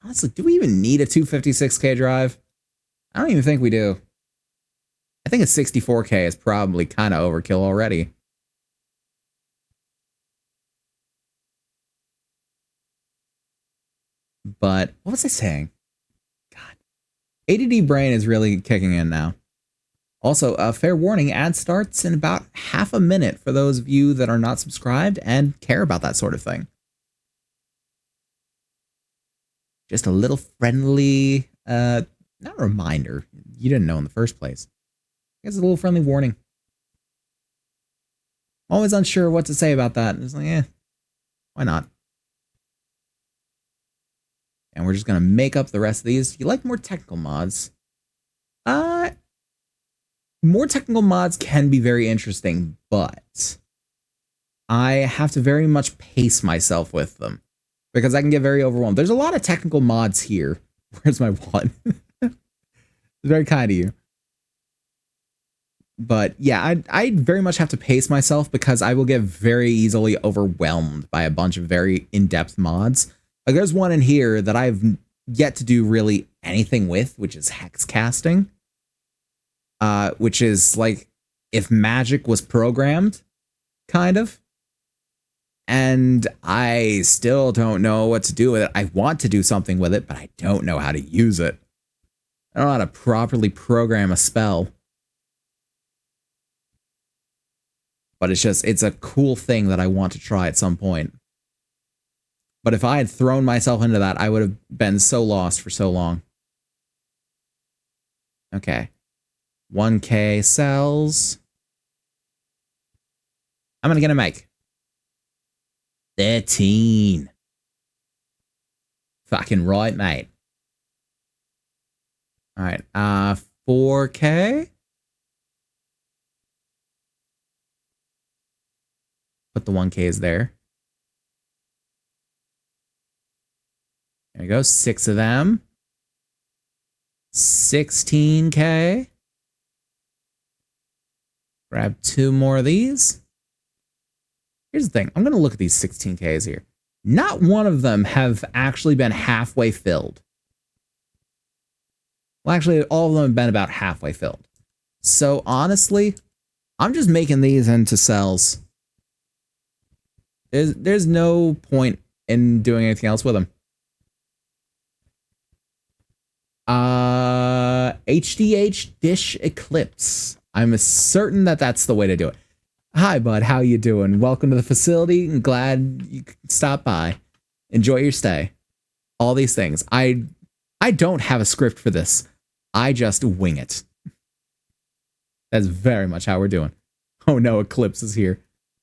Honestly, do we even need a 256K drive? I don't even think we do. I think a 64K is probably kind of overkill already. But what was I saying? God, ADD brain is really kicking in now. Also, fair warning, ad starts in about half a minute for those of you that are not subscribed and care about that sort of thing. Just a little friendly, not a reminder. You didn't know in the first place. I guess a little friendly warning. I'm always unsure what to say about that. It's like, why not? And we're just going to make up the rest of these. You like more technical mods? More technical mods can be very interesting, but I have to very much pace myself with them because I can get very overwhelmed. There's a lot of technical mods here. Where's my one? It's very kind of you. But yeah, I very much have to pace myself because I will get very easily overwhelmed by a bunch of very in-depth mods. Like there's one in here that I've yet to do really anything with, which is hex casting. Which is like if magic was programmed, kind of. And I still don't know what to do with it. I want to do something with it, but I don't know how to use it. I don't know how to properly program a spell. But it's a cool thing that I want to try at some point. But if I had thrown myself into that, I would have been so lost for so long. Okay. 1K sells. I'm gonna get a mic. 13. Fucking right, mate. Alright, 4K. Put the 1Ks there. There we go, 6 of them. 16K. Grab 2 more of these. Here's the thing. I'm going to look at these 16Ks here. Not one of them have actually been halfway filled. Well, actually, all of them have been about halfway filled. So, honestly, I'm just making these into cells. There's no point in doing anything else with them. HDH Dish Eclipse. I'm certain that that's the way to do it. Hi, bud. How you doing? Welcome to the facility. I'm glad you stopped by. Enjoy your stay. All these things. I don't have a script for this. I just wing it. That's very much how we're doing. Oh no, Eclipse is here.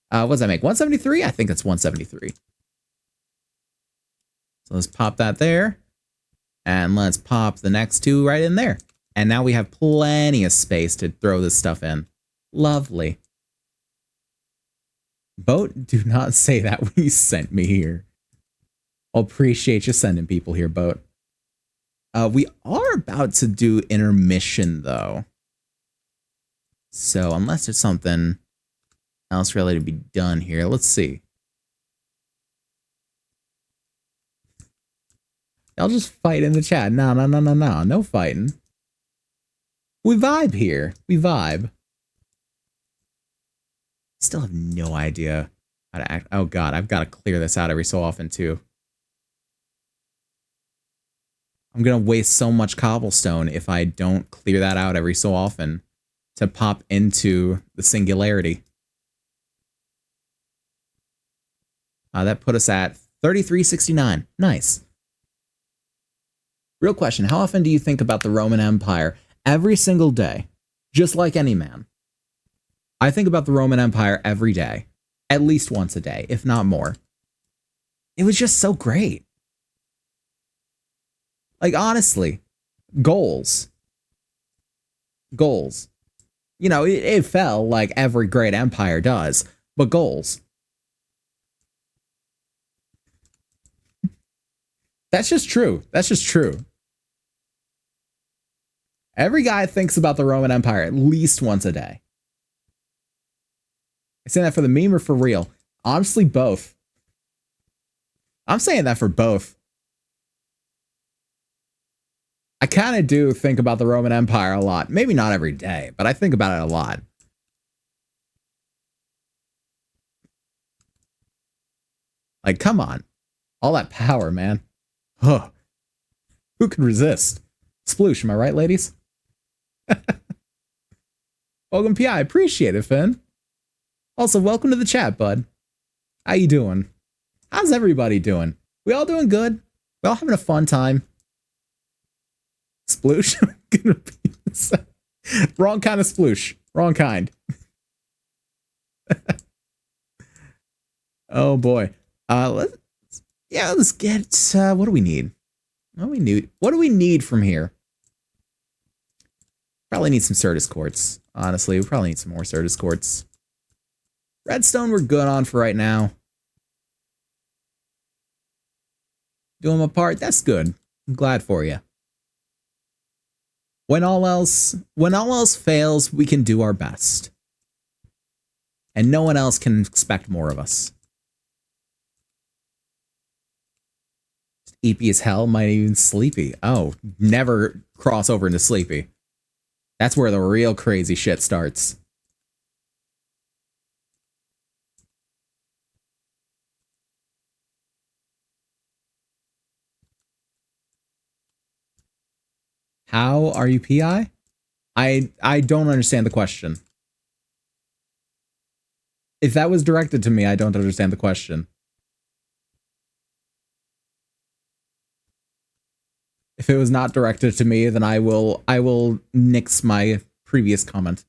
What does that make? 173? I think that's 173. So let's pop that there. And let's pop the next 2 right in there. And now we have plenty of space to throw this stuff in. Lovely. Boat, do not say that when you sent me here. I'll appreciate you sending people here, Boat. We are about to do intermission, though. So, unless there's something else really to be done here, let's see. I'll just fight in the chat. No fighting. We vibe here. We vibe. Still have no idea how to act. Oh god, I've got to clear this out every so often too. I'm gonna waste so much cobblestone if I don't clear that out every so often to pop into the singularity. That put us at 3369. Nice. Real question, how often do you think about the Roman Empire? Every single day, just like any man. I think about the Roman Empire every day, at least once a day, if not more. It was just so great. Like, honestly, goals. Goals. You know, it fell like every great empire does, but goals. That's just true. That's just true. Every guy thinks about the Roman Empire at least once a day. I say that for the meme or for real? Honestly, both. I'm saying that for both. I kind of do think about the Roman Empire a lot. Maybe not every day, but I think about it a lot. Like, come on. All that power, man. Huh. Who could resist? Sploosh, am I right, ladies? Welcome, PI. Appreciate it, Finn. Also, welcome to the chat, bud. How you doing? How's everybody doing? We all doing good? We all having a fun time? Sploosh? Wrong kind of sploosh. Wrong kind. Oh boy. Let's get what do we need? What do we need from here? Probably need some Certus quartz. Honestly, we probably need some more Certus quartz. Redstone we're good on for right now. Doing my part, that's good. I'm glad for you. When all else fails, we can do our best. And no one else can expect more of us. EP as hell, might even sleepy. Oh, never cross over into sleepy. That's where the real crazy shit starts. How are you PI? I don't understand the question. If that was directed to me, I don't understand the question. If it was not directed to me, then I will nix my previous comment.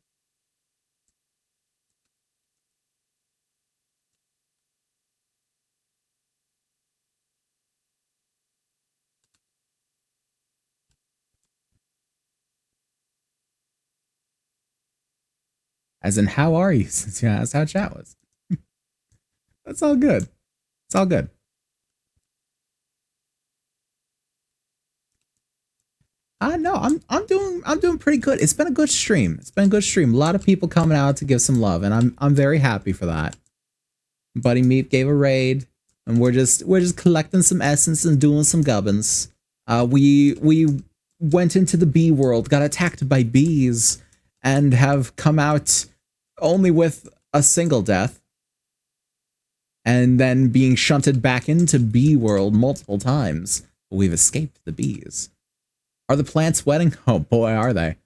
As in, how are you? Since you asked how chat was. That's all good. It's all good. No, I'm doing pretty good. It's been a good stream. It's been a good stream. A lot of people coming out to give some love, and I'm very happy for that. Buddy Meat gave a raid, and we're just collecting some essence and doing some gubbins. We went into the bee world, got attacked by bees, and have come out only with a single death, and then being shunted back into bee world multiple times. We've escaped the bees. Are the plants sweating? Oh boy, are they.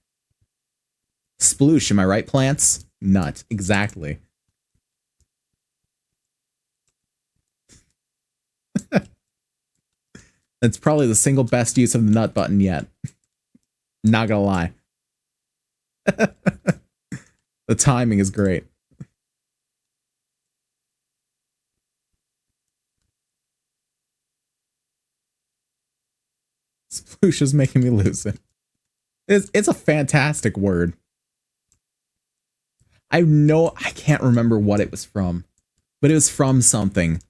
Sploosh, am I right, plants? Nut, exactly. That's probably the single best use of the nut button yet. Not gonna lie. The timing is great. Sploosh is making me lose it. It's a fantastic word. I can't remember what it was from, but it was from something.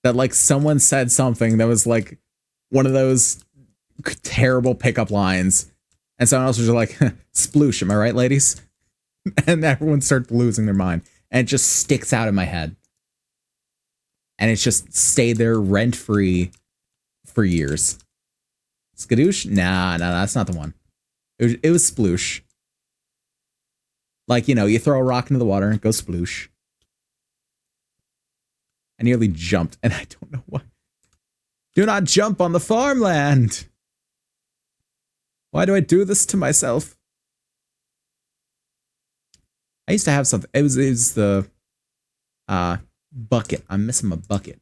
That like someone said something that was like one of those terrible pickup lines. And someone else was just like, sploosh, am I right, ladies? And everyone starts losing their mind. And it just sticks out in my head. And it's just stayed there rent-free for years. Skadoosh? Nah, that's not the one. It was sploosh. Like, you know, you throw a rock into the water and it goes sploosh. I nearly jumped, and I don't know why. Do not jump on the farmland! Why do I do this to myself? I used to have something. It was the bucket. I'm missing my bucket.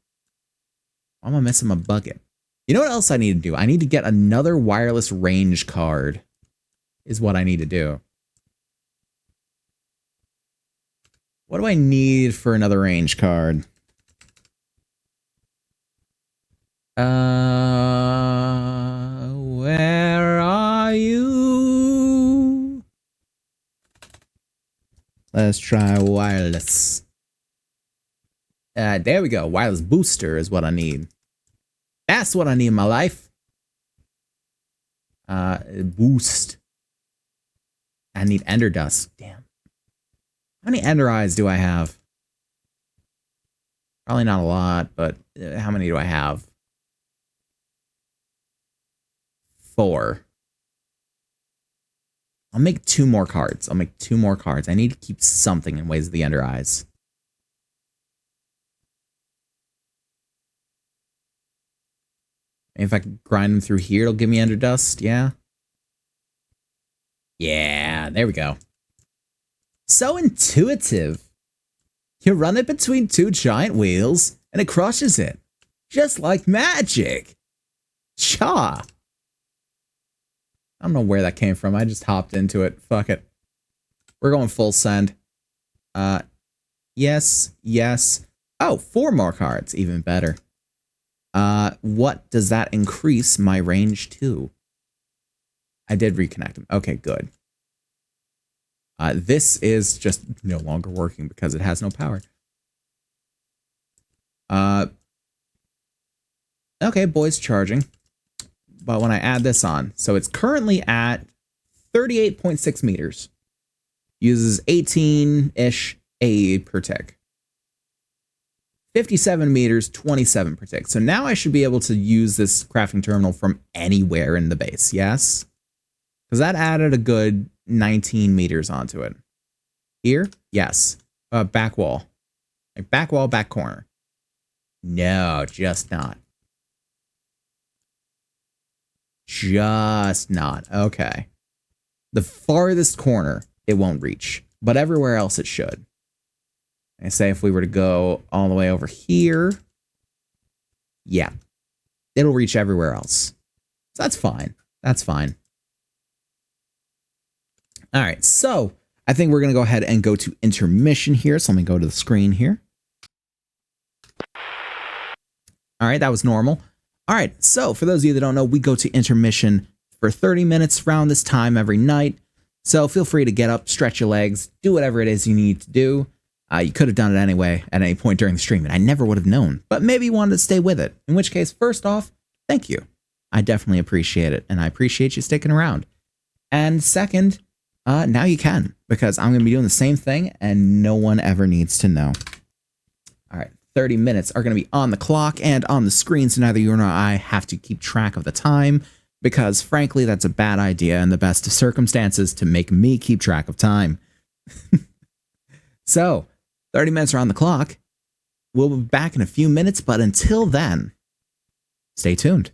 Why am I missing my bucket? You know what else I need to do? I need to get another wireless range card. Is what I need to do. What do I need for another range card? Where are you? Let's try wireless. There we go. Wireless booster is what I need. That's what I need in my life. Boost. I need ender dust. Damn. How many ender eyes do I have? Probably not a lot, but how many do I have? 4. I'll make 2 more cards. I need to keep something in Ways of the Ender Eyes. If I can grind them through here, it'll give me Ender Dust, yeah? Yeah, there we go. So intuitive. You run it between 2 giant wheels, and it crushes it. Just like magic. Cha. I don't know where that came from. I just hopped into it. Fuck it. We're going full send. Yes. Oh, 4 more cards. Even better. What does that increase my range to? I did reconnect them. Okay, good. This is just no longer working because it has no power. Okay, boy's charging. But when I add this on, so it's currently at 38.6 meters. Uses 18-ish A per tick. 57 meters, 27 per tick. So now I should be able to use this crafting terminal from anywhere in the base, yes? Because that added a good 19 meters onto it. Here? Yes. Back wall. Like back wall, back corner. No, just not. Just not. Okay. The farthest corner, it won't reach. But everywhere else, it should. I say if we were to go all the way over here, yeah, it'll reach everywhere else. So that's fine. That's fine. All right, so I think we're going to go ahead and go to intermission here. So let me go to the screen here. All right, that was normal. All right, so for those of you that don't know, we go to intermission for 30 minutes around this time every night. So feel free to get up, stretch your legs, do whatever it is you need to do. You could have done it anyway at any point during the stream, and I never would have known. But maybe you wanted to stay with it. In which case, first off, thank you. I definitely appreciate it, and I appreciate you sticking around. And second, now you can, because I'm going to be doing the same thing, and no one ever needs to know. All right, 30 minutes are going to be on the clock and on the screen, so neither you nor I have to keep track of the time, because frankly, that's a bad idea in the best of circumstances to make me keep track of time. So, 30 minutes are on the clock. We'll be back in a few minutes, but until then, stay tuned.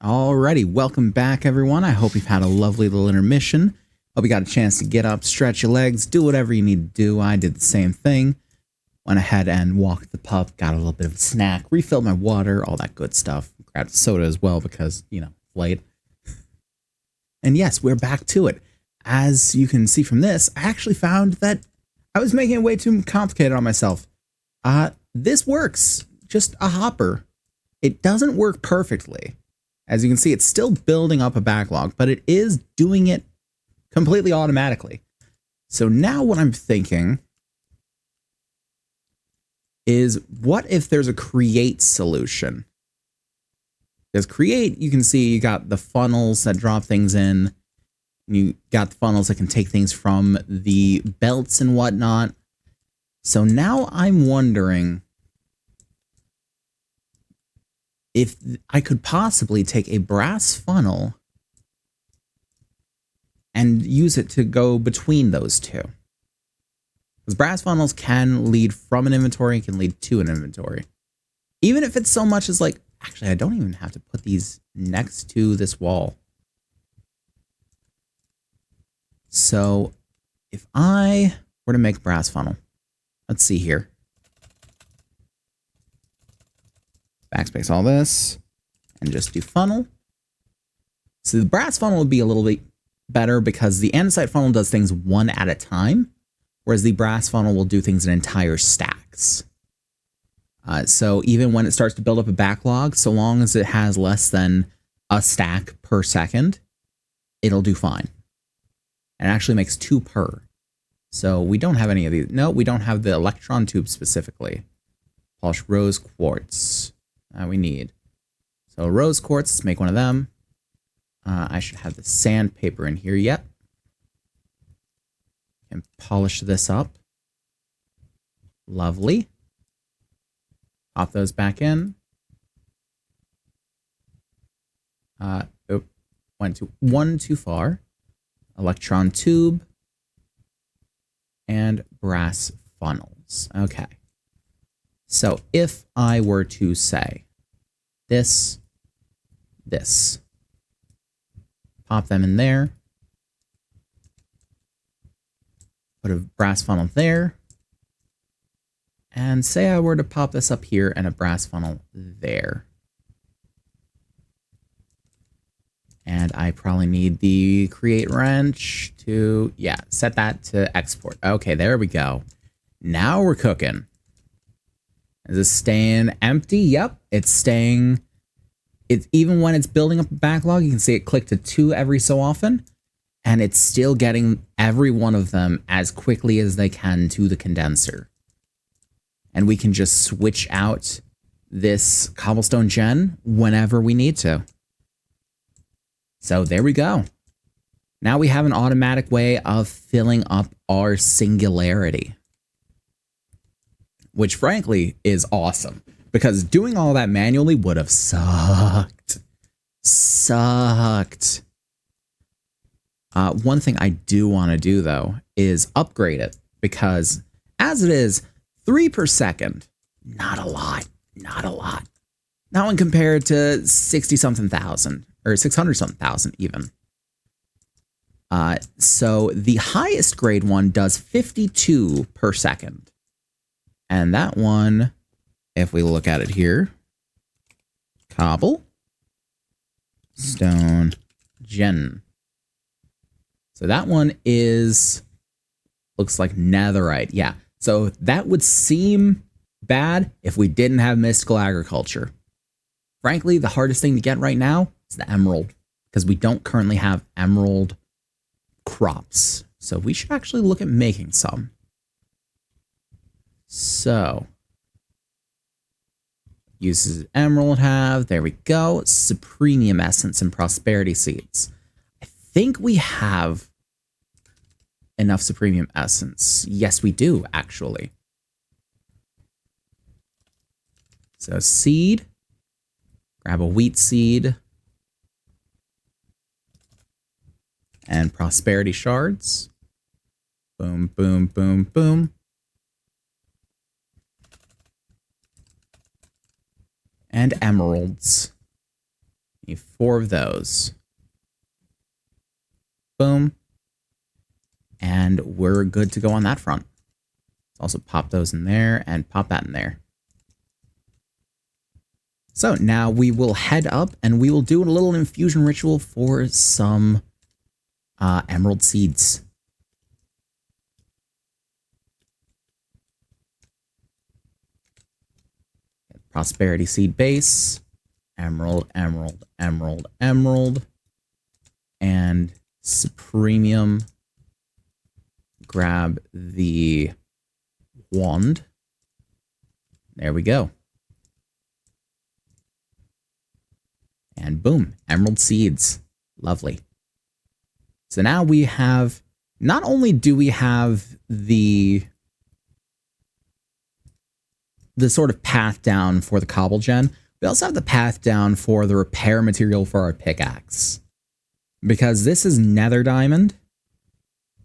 Alrighty, welcome back everyone. I hope you've had a lovely little intermission. Hope you got a chance to get up, stretch your legs, do whatever you need to do. I did the same thing. Went ahead and walked the pup, got a little bit of a snack, refilled my water, all that good stuff. Grabbed a soda as well because, you know, late. And yes, we're back to it. As you can see from this, I actually found that I was making it way too complicated on myself. This works, just a hopper. It doesn't work perfectly. As you can see, it's still building up a backlog, but it is doing it completely automatically. So now what I'm thinking is, what if there's a create solution? Because create, you can see you got the funnels that drop things in. You got the funnels that can take things from the belts and whatnot. So now I'm wondering if I could possibly take a brass funnel and use it to go between those two. Because brass funnels can lead from an inventory and can lead to an inventory. Even if it's so much as like, actually, I don't even have to put these next to this wall. So if I were to make a brass funnel, let's see here. Backspace all this and just do funnel. So the brass funnel would be a little bit better because the andesite funnel does things one at a time, whereas the brass funnel will do things in entire stacks. So even when it starts to build up a backlog, so long as it has less than a stack per second, it'll do fine. And it actually makes 2 per. So we don't have any of these. No, we don't have the electron tube specifically. Polish rose quartz. We need. So rose quartz, let's make one of them. I should have the sandpaper in here yet. And polish this up. Lovely. Pop those back in. Went one too far. Electron tube. And brass funnels. Okay. So if I were to say this, pop them in there, put a brass funnel there, and say I were to pop this up here and a brass funnel there. And I probably need the create wrench to, yeah, set that to export. Okay, there we go. Now we're cooking. Is this staying empty? Yep, it's staying. It's even when it's building up a backlog, you can see it click to 2 every so often, and it's still getting every one of them as quickly as they can to the condenser. And we can just switch out this cobblestone gen whenever we need to. So there we go. Now we have an automatic way of filling up our singularity. Which frankly is awesome, because doing all that manually would have sucked. One thing I do want to do though is upgrade it, because as it is 3 per second, not a lot. Not when compared to 60 something thousand or 600 something thousand even. So the highest grade one does 52 per second. And that one, if we look at it here, cobble, stone, gen. So that one is, looks like netherite. Yeah. So that would seem bad if we didn't have mystical agriculture. Frankly, the hardest thing to get right now is the emerald, because we don't currently have emerald crops. So we should actually look at making some. So, uses emerald have, there we go, supremium essence and prosperity seeds. I think we have enough supremium essence. Yes, we do, actually. So seed, grab a wheat seed, and prosperity shards. Boom, boom, boom, boom. And emeralds. Need 4 of those. Boom. And we're good to go on that front. Also pop those in there and pop that in there. So now we will head up and we will do a little infusion ritual for some emerald seeds. Prosperity seed base, emerald, emerald, emerald, emerald, and supremium. Grab the wand. There we go. And boom, emerald seeds. Lovely. So now we have, not only do we have the sort of path down for the cobble gen, we also have the path down for the repair material for our pickaxe. Because this is nether diamond,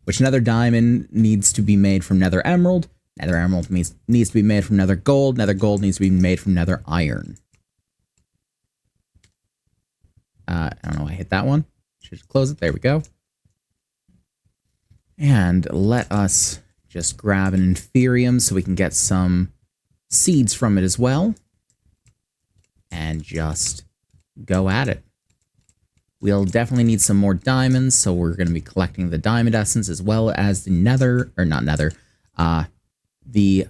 which nether diamond needs to be made from nether emerald. Nether emerald needs to be made from nether gold. Nether gold needs to be made from nether iron. I don't know why I hit that one. Should close it. There we go. And let us just grab an inferium so we can get some seeds from it as well. And just go at it. We'll definitely need some more diamonds, so we're going to be collecting the diamond essence as well as the nether, or not nether, the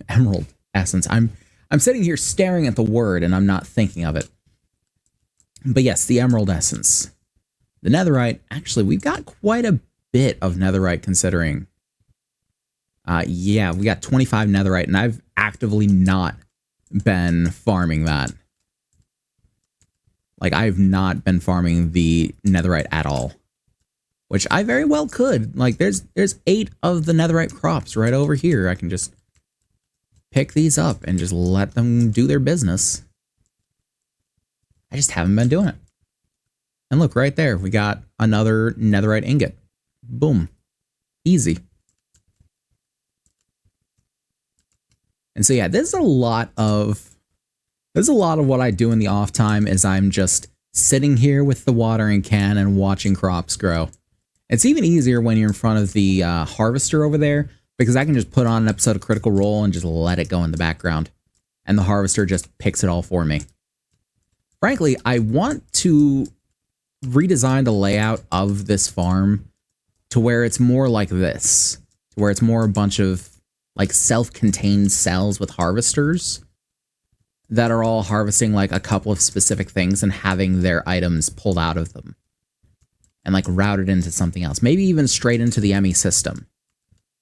emerald essence. I'm sitting here staring at the word and I'm not thinking of it. But yes, the emerald essence. The netherite, actually, we've got quite a bit of netherite considering. Yeah, we got 25 netherite, and I've actively not been farming that. Like, I've not been farming the netherite at all. Which I very well could. Like, there's 8 of the netherite crops right over here. I can just pick these up and just let them do their business. I just haven't been doing it. And look, right there, we got another netherite ingot. Boom. Easy. And so yeah, there's a lot of what I do in the off time is I'm just sitting here with the watering can and watching crops grow. It's even easier when you're in front of the harvester over there, because I can just put on an episode of Critical Role and just let it go in the background. And the harvester just picks it all for me. Frankly, I want to redesign the layout of this farm to where it's more like this. To where it's more a bunch of like self-contained cells with harvesters that are all harvesting like a couple of specific things and having their items pulled out of them and like routed into something else. Maybe even straight into the ME system.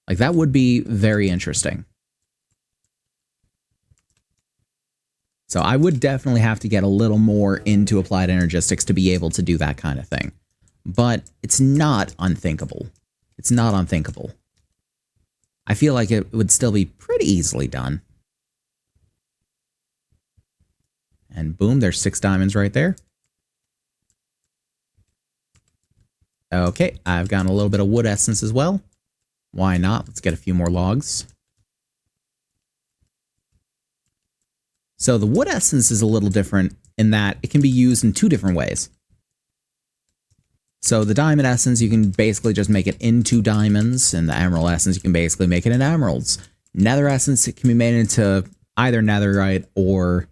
Like that would be very interesting. So I would definitely have to get a little more into applied energistics to be able to do that kind of thing. But it's not unthinkable. It's not unthinkable. I feel like it would still be pretty easily done. And boom, there's 6 diamonds right there. Okay, I've gotten a little bit of wood essence as well. Why not? Let's get a few more logs. So the wood essence is a little different in that it can be used in 2 different ways. So the diamond essence, you can basically just make it into diamonds, and the emerald essence, you can basically make it into emeralds. Nether essence, it can be made into either netherite, or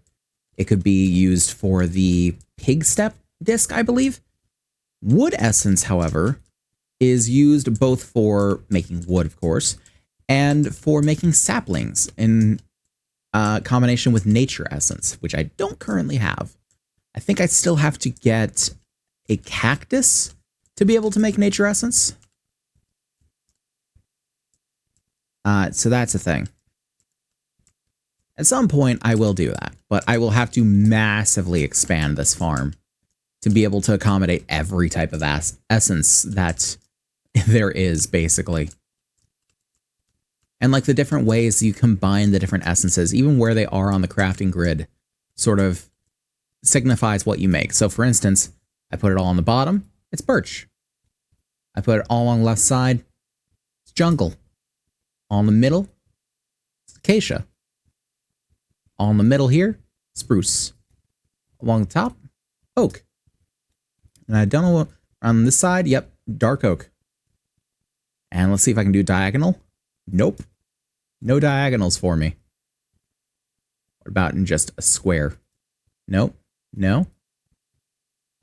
it could be used for the pig step disc, I believe. Wood essence, however, is used both for making wood, of course, and for making saplings in combination with nature essence, which I don't currently have. I think I still have to get a cactus to be able to make nature essence. So that's a thing. At some point, I will do that, but I will have to massively expand this farm to be able to accommodate every type of essence that there is, basically. And like the different ways you combine the different essences, even where they are on the crafting grid, sort of signifies what you make. So for instance, I put it all on the bottom, it's birch. I put it all along the left side, it's jungle. All in the middle, it's acacia. All in the middle here, spruce. Along the top, oak. And I don't know what, on this side, yep, dark oak. And let's see if I can do diagonal. Nope. No diagonals for me. What about in just a square? Nope. No.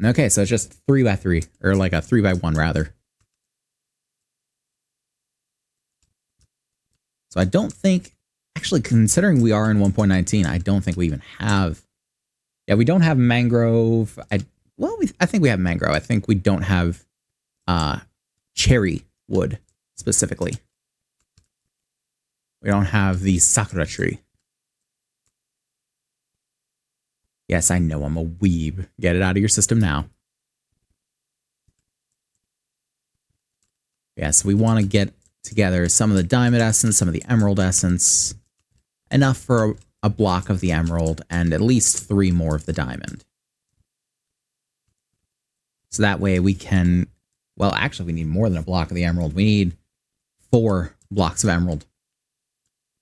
Okay, so it's just 3 by 3, or like a 3 by 1 rather. So I don't think, actually considering we are in 1.19, I don't think we even have, yeah, we don't have mangrove. I think we have mangrove. I think we don't have cherry wood specifically. We don't have the sakura tree. Yes, I know I'm a weeb. Get it out of your system now. Yes, we want to get together some of the diamond essence, some of the emerald essence. Enough for a block of the emerald and at least 3 more of the diamond. So that way we can, well, actually we need more than a block of the emerald. We need 4 blocks of emerald.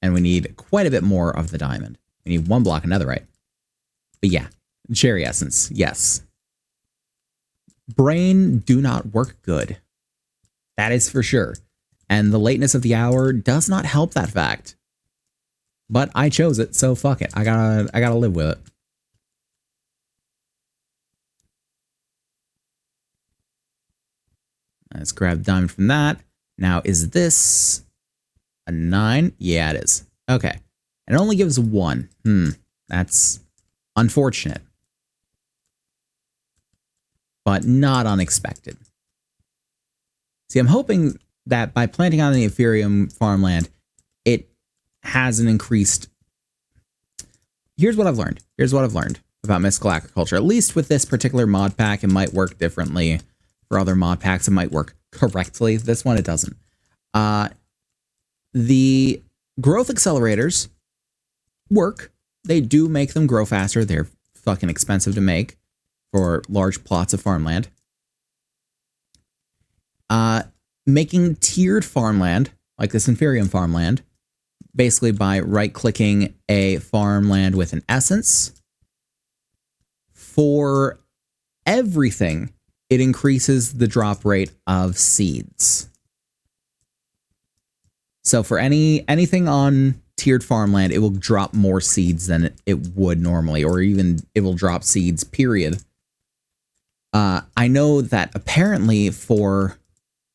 And we need quite a bit more of the diamond. We need 1 block of netherite. But yeah, cherry essence, yes. Brain do not work good. That is for sure. And the lateness of the hour does not help that fact. But I chose it, so fuck it. I gotta live with it. Let's grab diamond from that. Now, is this a 9? Yeah, it is. Okay. And it only gives 1. That's unfortunate. But not unexpected. See, I'm hoping that by planting on the Ethereum farmland, it has an increased... Here's what I've learned. Here's what I've learned about mystical agriculture. At least with this particular mod pack, it might work differently. For other mod packs, it might work correctly. This one, it doesn't. The growth accelerators work. They do make them grow faster. They're fucking expensive to make for large plots of farmland. Making tiered farmland, like this Inferium farmland, basically by right-clicking a farmland with an essence. For everything, it increases the drop rate of seeds. So for anything on tiered farmland, it will drop more seeds than it would normally, or even it will drop seeds, period. I know that apparently for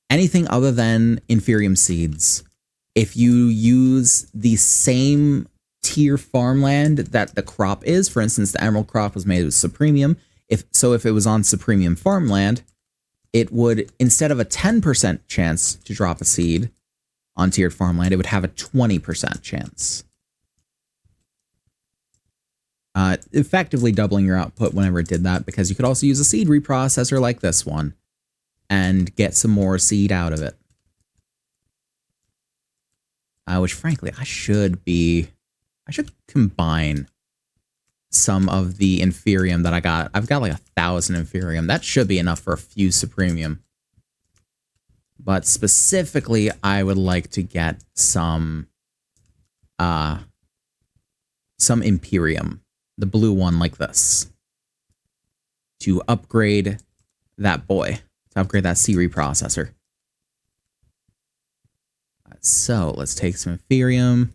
anything other than Inferium seeds, if you use the same tier farmland that the crop is, for instance, the emerald crop was made with Supremium. If it was on Supremium farmland, it would, instead of a 10% chance to drop a seed on tiered farmland, it would have a 20% chance. Effectively doubling your output whenever it did that, because you could also use a seed reprocessor like this one and get some more seed out of it. Which, frankly, I should combine some of the Inferium that I got. I've got like 1,000 Inferium. That should be enough for a few Supremium. But specifically, I would like to get some Imperium, the blue one like this, to upgrade that boy, to upgrade that C reprocessor. So let's take some Inferium,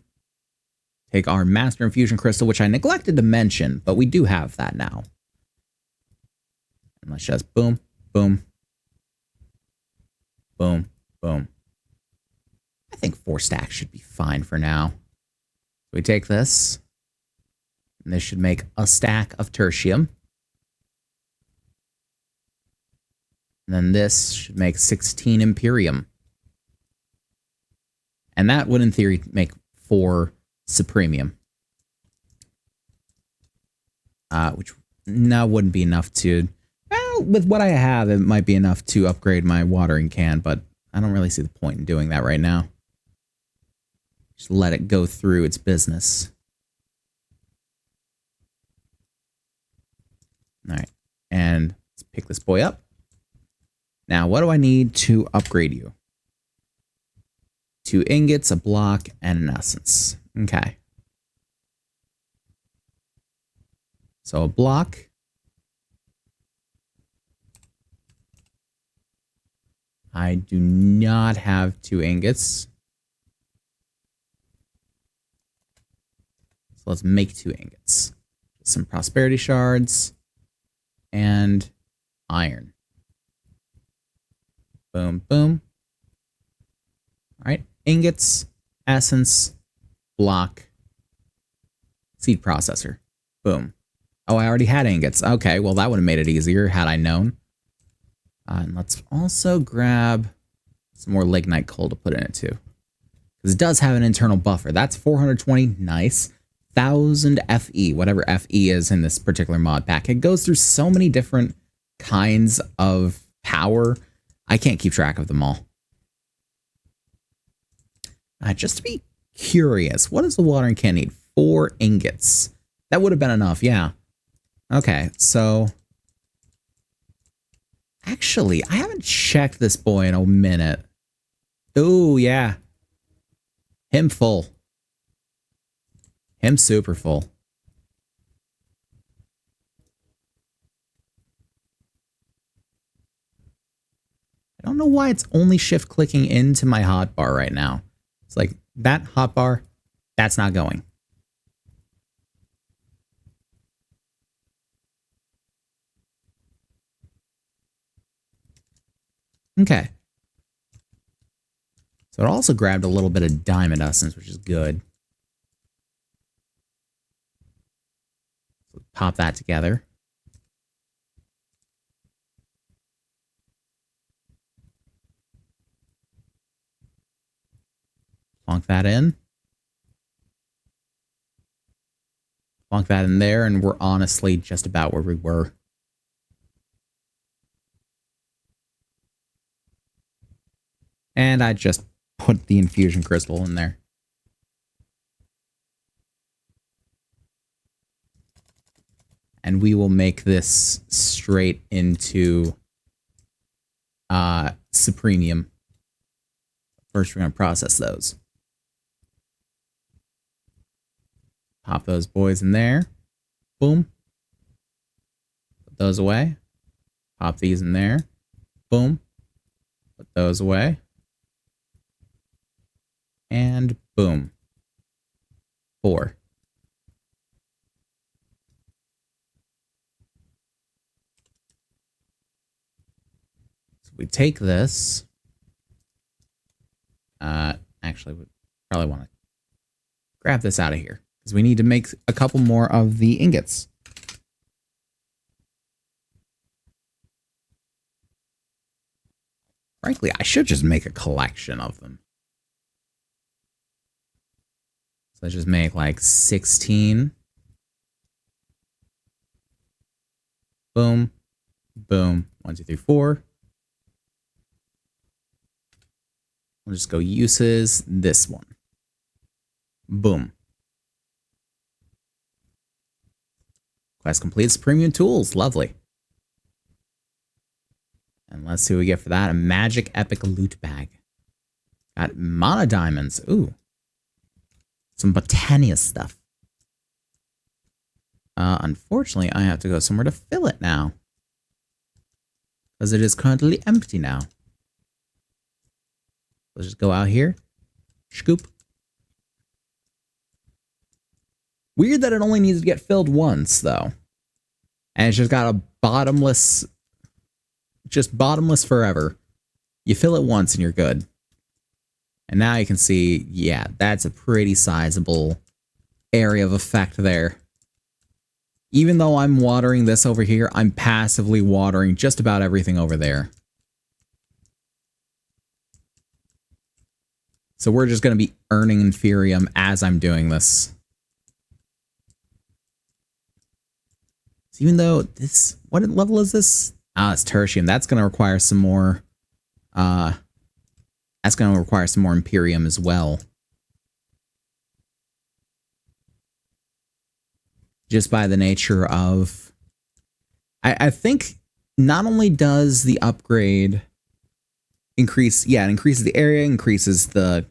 take our Master Infusion Crystal, which I neglected to mention, but we do have that now. And let's just boom, boom, boom, boom. I think 4 stacks should be fine for now. We take this, and this should make a stack of tertium. And then this should make 16 Imperium. And that would, in theory, make 4 Supremium. Which now wouldn't be enough to... Well, with what I have, it might be enough to upgrade my watering can, but I don't really see the point in doing that right now. Just let it go through its business. Alright, and let's pick this boy up. Now, what do I need to upgrade you? 2 ingots, a block, and an essence. Okay. So a block I do not have 2 ingots. So let's make 2 ingots. Some prosperity shards and iron. Boom, boom. All right, ingots, essence, block, seed processor. Boom. Oh, I already had ingots. Okay, well, that would have made it easier had I known. And let's also grab some more lignite coal to put in it too. Because it does have an internal buffer. That's 420. Nice. 1000 FE, whatever FE is in this particular mod pack. It goes through so many different kinds of power. I can't keep track of them all. Just to be curious, what does the watering can need? 4 ingots. That would have been enough, yeah. Okay, so... Actually, I haven't checked this boy in a minute. Ooh, yeah. Him full. Him super full. I don't know why it's only shift clicking into my hotbar right now. It's like that hotbar, that's not going. Okay. So it also grabbed a little bit of diamond essence, which is good. So pop that together. Plonk that in. Plonk that in there, and we're honestly just about where we were. And I just put the infusion crystal in there. And we will make this straight into Supremium. First, we're going to process those. Pop those boys in there. Boom. Put those away. Pop these in there. Boom. Put those away. And boom. 4. So we take this. Actually, we probably want to grab this out of here because we need to make a couple more of the ingots. Frankly, I should just make a collection of them. So let's just make like 16. Boom. Boom. 1, 2, 3, 4. We'll just go uses, this one. Boom. Quest complete, premium tools. Lovely. And let's see what we get for that. A magic epic loot bag. Got mana diamonds. Ooh. Some Botania stuff. Unfortunately, I have to go somewhere to fill it now. Because it is currently empty now. Let's just go out here. Scoop. Weird that it only needs to get filled once, though. And it's just got a bottomless... Just bottomless forever. You fill it once and you're good. And now you can see, yeah, that's a pretty sizable area of effect there. Even though I'm watering this over here, I'm passively watering just about everything over there. So we're just going to be earning Inferium as I'm doing this. So even though this... What level is this? Ah, it's Tertium. That's going to require some more... That's going to require some more Imperium as well. Just by the nature of... I think not only does the upgrade increase... Yeah, it increases the area, increases the...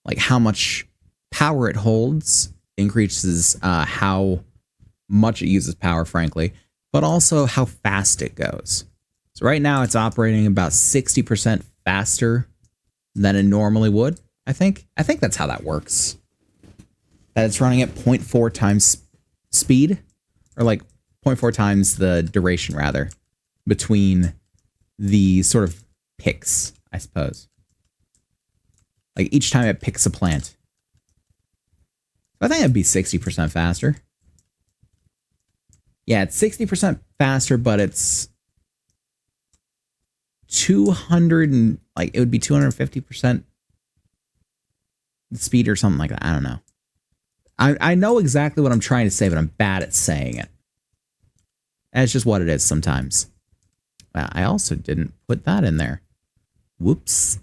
Like, how much power it holds. Increases how much it uses power, frankly. But also how fast it goes. So right now it's operating about 60% faster than it normally would. I think that's how that works. That it's running at 0.4 times speed, or like 0.4 times the duration rather, between the sort of picks, I suppose. Like each time it picks a plant. I think it'd be 60% faster. Yeah, it's 60% faster, but it's 200 and like it would be 250% speed or something like that. I don't know. I know exactly what I'm trying to say, but I'm bad at saying it. That's just what it is sometimes. Well, I also didn't put that in there. Whoops.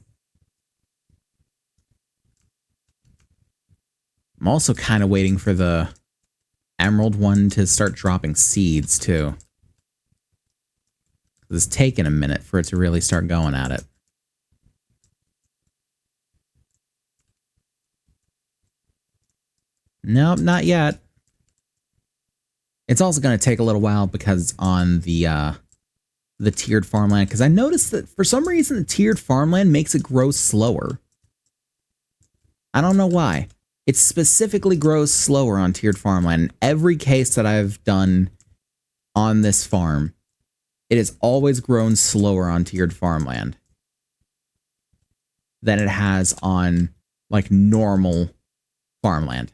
I'm also kind of waiting for the emerald one to start dropping seeds too. It's taken a minute for it to really start going at it. Nope, not yet. It's also going to take a little while because on the tiered farmland, because I noticed that for some reason the tiered farmland makes it grow slower. I don't know why. It specifically grows slower on tiered farmland. In every case that I've done on this farm, it has always grown slower on tiered farmland than it has on like normal farmland.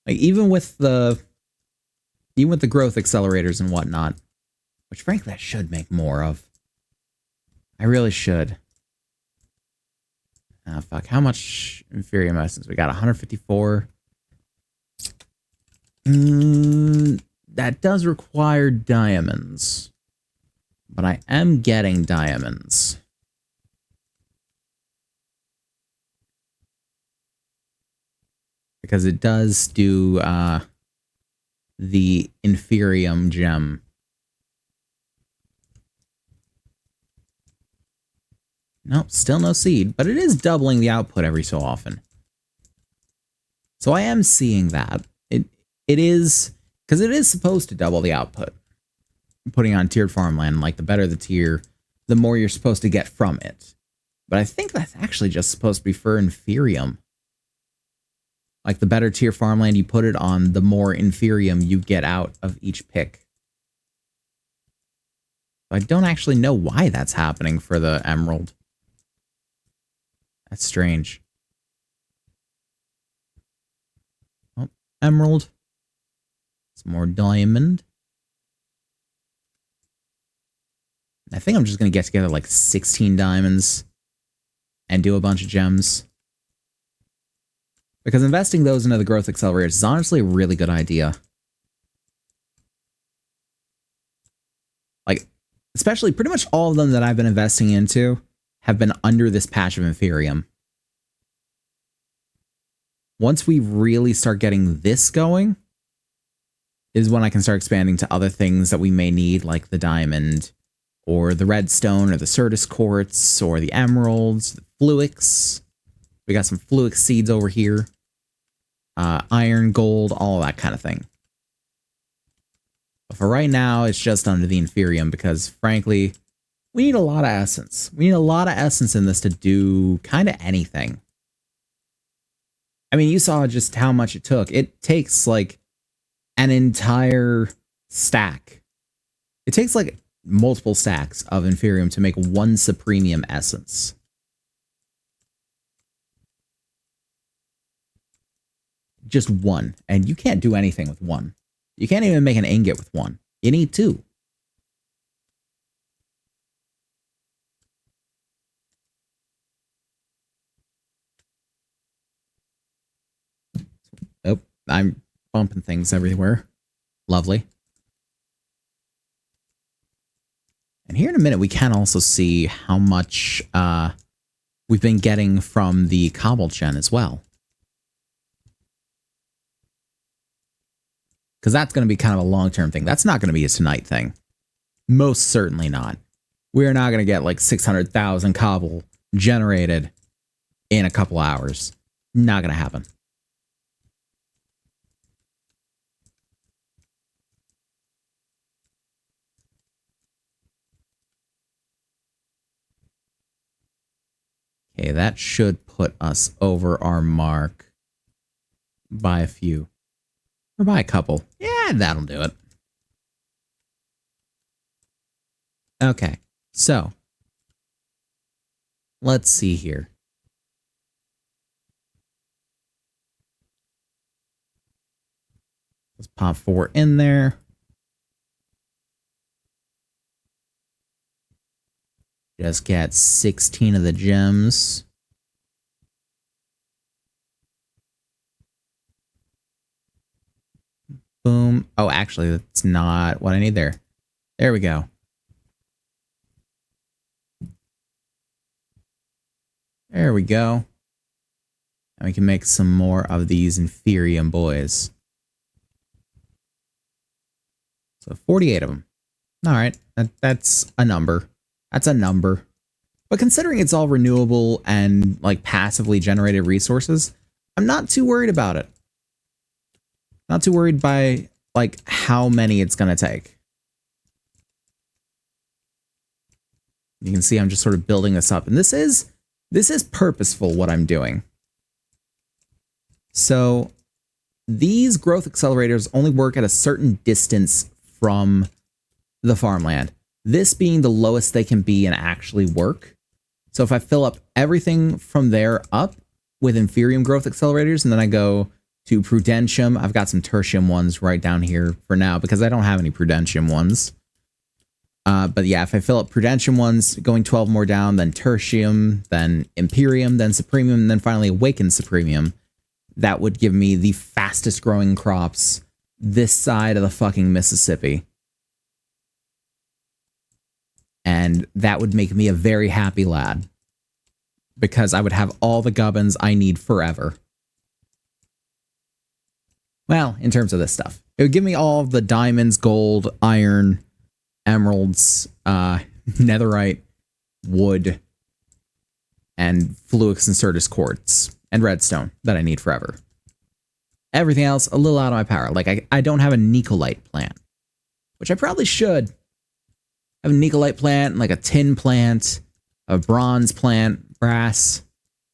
Like even with the growth accelerators and whatnot, which frankly I should make more of. I really should. Ah, fuck. How much inferior essence? We got 154. That does require diamonds. But I am getting diamonds. Because it does do the inferium gem. Nope, still no seed, but it is doubling the output every so often. So I am seeing that. It is, because it is supposed to double the output. Putting on tiered farmland, like the better the tier, the more you're supposed to get from it. But I think that's actually just supposed to be for inferium. Like the better tier farmland you put it on, the more inferium you get out of each pick. I don't actually know why that's happening for the emerald. That's strange. Oh, emerald. Some more diamond. I think I'm just going to get together like 16 diamonds and do a bunch of gems. Because investing those into the growth accelerators is honestly a really good idea. Like, especially pretty much all of them that I've been investing into have been under this patch of inferium. Once we really start getting this going, is when I can start expanding to other things that we may need, like the diamond, or the redstone, or the Certus quartz, or the emeralds, the fluix. We got some fluix seeds over here. Iron, gold, all of that kind of thing. But for right now, it's just under the inferium because, frankly, we need a lot of essence. We need a lot of essence in this to do kind of anything. I mean, you saw just how much it took. It takes, like, an entire stack. It takes, like, multiple stacks of inferium to make one supremium essence. Just one. And you can't do anything with one. You can't even make an ingot with one. You need two. Oh, I'm bumping things everywhere. Lovely. And here in a minute, we can also see how much we've been getting from the cobble gen as well. Because that's going to be kind of a long-term thing. That's not going to be a tonight thing. Most certainly not. We're not going to get like 600,000 cobble generated in a couple hours. Not going to happen. Okay, that should put us over our mark by a few. Or by a couple. Yeah, that'll do it. Okay, so let's see here. Let's pop 4 in there. Just get 16 of the gems. Boom. Oh, actually, that's not what I need there. There we go. There we go. And we can make some more of these Inferium boys. So 48 of them. All right, that's a number. That's a number. But considering it's all renewable and like passively generated resources, I'm not too worried about it. Not too worried by like how many it's going to take. You can see I'm just sort of building this up. And this is purposeful what I'm doing. So these growth accelerators only work at a certain distance from the farmland. This being the lowest they can be and actually work. So if I fill up everything from there up with Inferium growth accelerators, and then I go to Prudentium, I've got some Tertium ones right down here for now because I don't have any Prudentium ones. But yeah, if I fill up Prudentium ones, going 12 more down, then Tertium, then Imperium, then Supremium, and then finally Awakened Supremium, that would give me the fastest growing crops this side of the fucking Mississippi. And that would make me a very happy lad. Because I would have all the gubbins I need forever. Well, in terms of this stuff. It would give me all the diamonds, gold, iron, emeralds, netherite, wood, and Fluix and Certus quartz, and redstone that I need forever. Everything else, a little out of my power. Like, I don't have a Nicolite plant, which I probably should. I have a Nicolite plant, like a tin plant, a bronze plant, brass.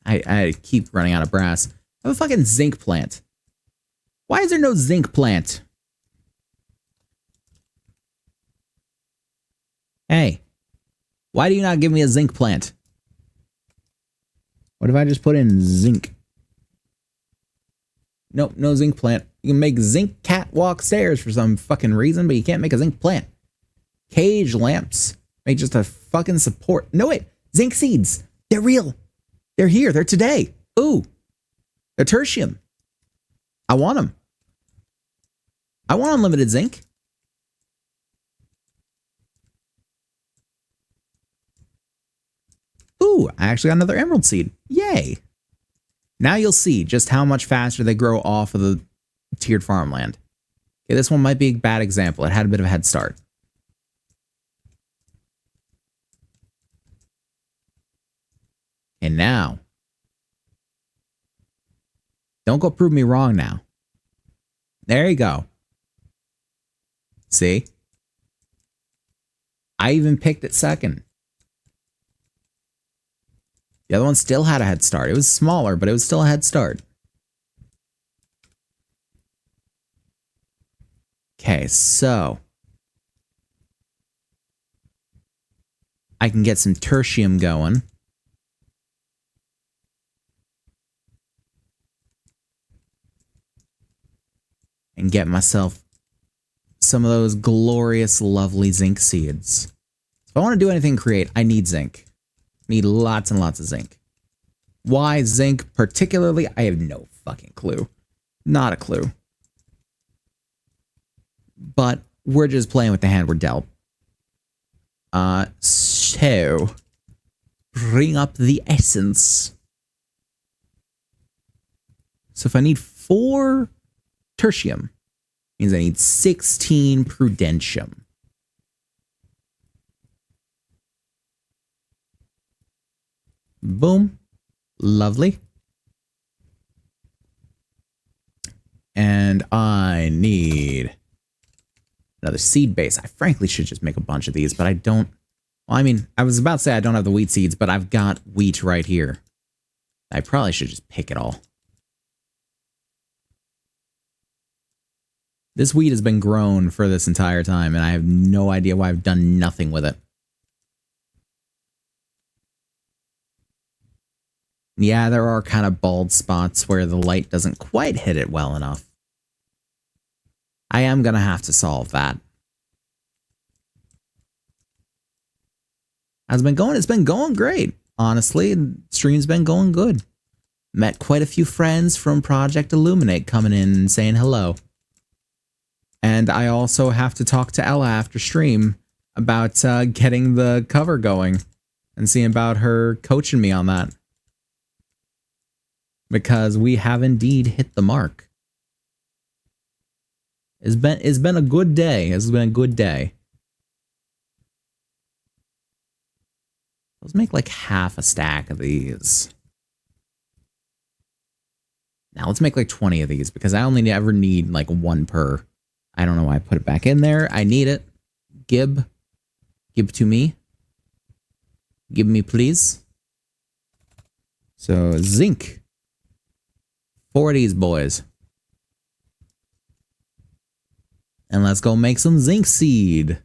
I keep running out of brass. I have a fucking zinc plant. Why is there no zinc plant? Hey, why do you not give me a zinc plant? What if I just put in zinc? Nope, no zinc plant. You can make zinc catwalk stairs for some fucking reason, but you can't make a zinc plant. Cage lamps. Make just a fucking support. No, wait. Zinc seeds. They're real. They're here. They're today. Ooh. They're tertium. I want them. I want unlimited zinc. Ooh, I actually got another emerald seed. Yay. Now you'll see just how much faster they grow off of the tiered farmland. Okay, this one might be a bad example. It had a bit of a head start. And now, don't go prove me wrong now. There you go. See? I even picked it second. The other one still had a head start. It was smaller, but it was still a head start. Okay, so I can get some tertium going. And get myself some of those glorious, lovely zinc seeds. If I want to do anything create, I need zinc. Need lots and lots of zinc. Why zinc particularly? I have no fucking clue. Not a clue. But we're just playing with the hand we're dealt. So bring up the essence. So if I need 4 tertium, means I need 16 prudentium. Boom. Lovely. And I need another seed base. I frankly should just make a bunch of these, but I don't. Well, I mean, I was about to say I don't have the wheat seeds, but I've got wheat right here. I probably should just pick it all. This weed has been grown for this entire time, and I have no idea why I've done nothing with it. Yeah, there are kind of bald spots where the light doesn't quite hit it well enough. I am going to have to solve that. How's it been going? It's been going great. Honestly, stream's been going good. Met quite a few friends from Project Illuminate coming in and saying hello. And I also have to talk to Ella after stream about getting the cover going and seeing about her coaching me on that. Because we have indeed hit the mark. It's been a good day. It's been a good day. Let's make like half a stack of these. Now let's make like 20 of these because I only ever need like one per. I don't know why I put it back in there. I need it. Gib to me. Give me please. So zinc. 4 of these boys. And let's go make some zinc seed.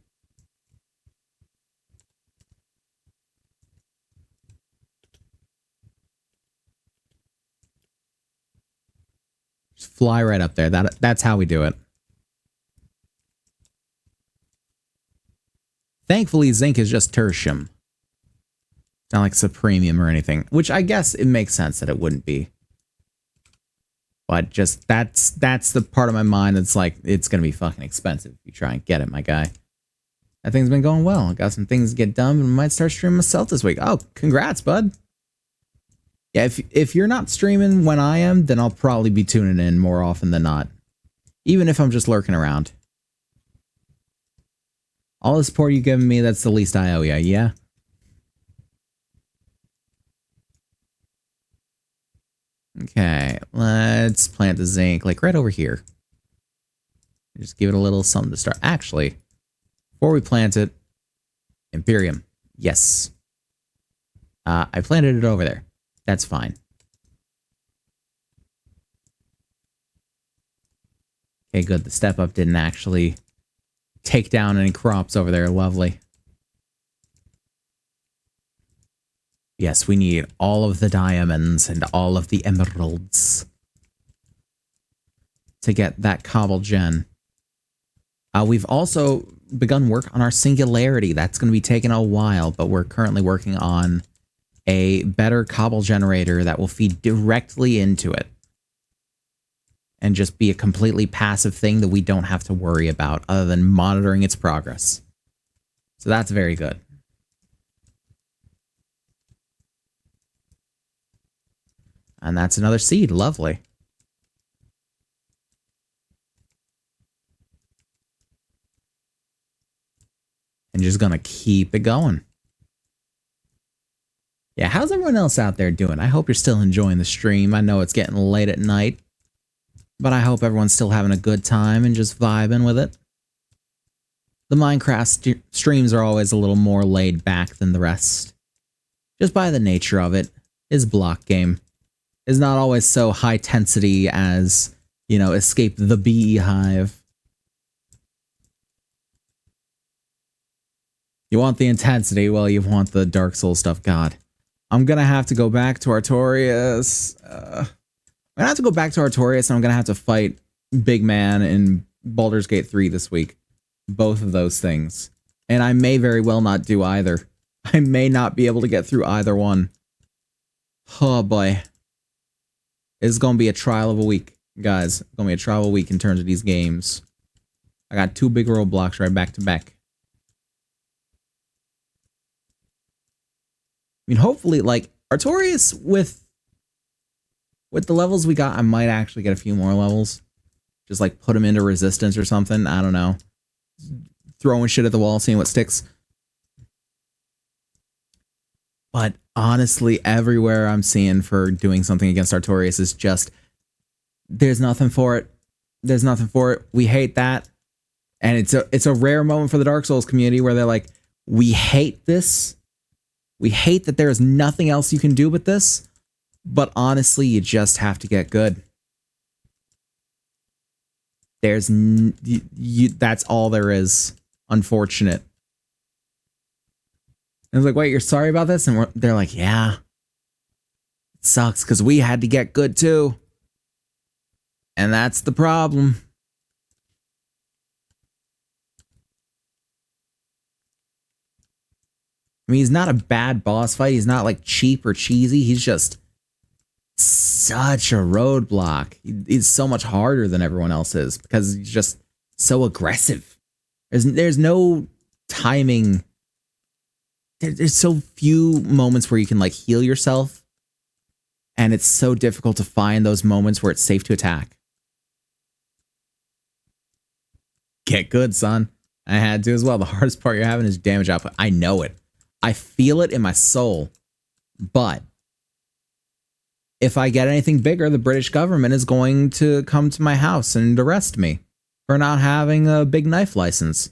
Just fly right up there. That's how we do it. Thankfully, zinc is just tertium. It's not like it's a premium or anything, which I guess it makes sense that it wouldn't be. But just that's the part of my mind that's like, it's going to be fucking expensive if you try and get it, my guy. That thing's been going well. I got some things to get done and might start streaming myself this week. Oh, congrats, bud. Yeah, if you're not streaming when I am, then I'll probably be tuning in more often than not. Even if I'm just lurking around. All the support you've given me, that's the least I owe you, yeah? Okay, let's plant the zinc, like right over here. Just give it a little something to start. Actually, before we plant it, Imperium, yes. I planted it over there. That's fine. Okay, good. The step up didn't actually take down any crops over there. Lovely. Yes, we need all of the diamonds and all of the emeralds to get that cobble gen. We've also begun work on our singularity. That's going to be taking a while, but we're currently working on a better cobble generator that will feed directly into it and just be a completely passive thing that we don't have to worry about other than monitoring its progress. So that's very good. And that's another seed. Lovely. And just gonna keep it going. Yeah, how's everyone else out there doing? I hope you're still enjoying the stream. I know it's getting late at night, but I hope everyone's still having a good time and just vibing with it. The Minecraft streams are always a little more laid back than the rest. Just by the nature of it. It's block game. It's not always so high intensity as, you know, Escape the Beehive. You want the intensity, well, you want the Dark Souls stuff. God. I'm gonna have to go back to Artorias. I'm gonna have to go back to Artorias, and I'm gonna have to fight Big Man in Baldur's Gate 3 this week. Both of those things. And I may very well not do either. I may not be able to get through either one. Oh boy. It's gonna be a trial of a week, guys. It's gonna be a trial of a week in terms of these games. I got 2 big roadblocks right back to back. I mean, hopefully, like, Artorias, with the levels we got, I might actually get a few more levels. Just, like, put them into resistance or something. I don't know. Throwing shit at the wall, seeing what sticks. But, honestly, everywhere I'm seeing for doing something against Artorias is just, there's nothing for it. There's nothing for it. We hate that. And it's a rare moment for the Dark Souls community where they're like, we hate this. We hate that there is nothing else you can do with this, But honestly, you just have to get good. There's that's all there is. Unfortunate. I was like, wait, you're sorry about this? And they're like, yeah. It sucks because we had to get good too. And that's the problem. I mean, he's not a bad boss fight. He's not like cheap or cheesy. He's just such a roadblock. He's so much harder than everyone else is because he's just so aggressive. There's no timing. There's so few moments where you can like heal yourself. And it's so difficult to find those moments where it's safe to attack. Get good, son. I had to as well. The hardest part you're having is damage output. I know it. I feel it in my soul. But if I get anything bigger, the British government is going to come to my house and arrest me for not having a big knife license.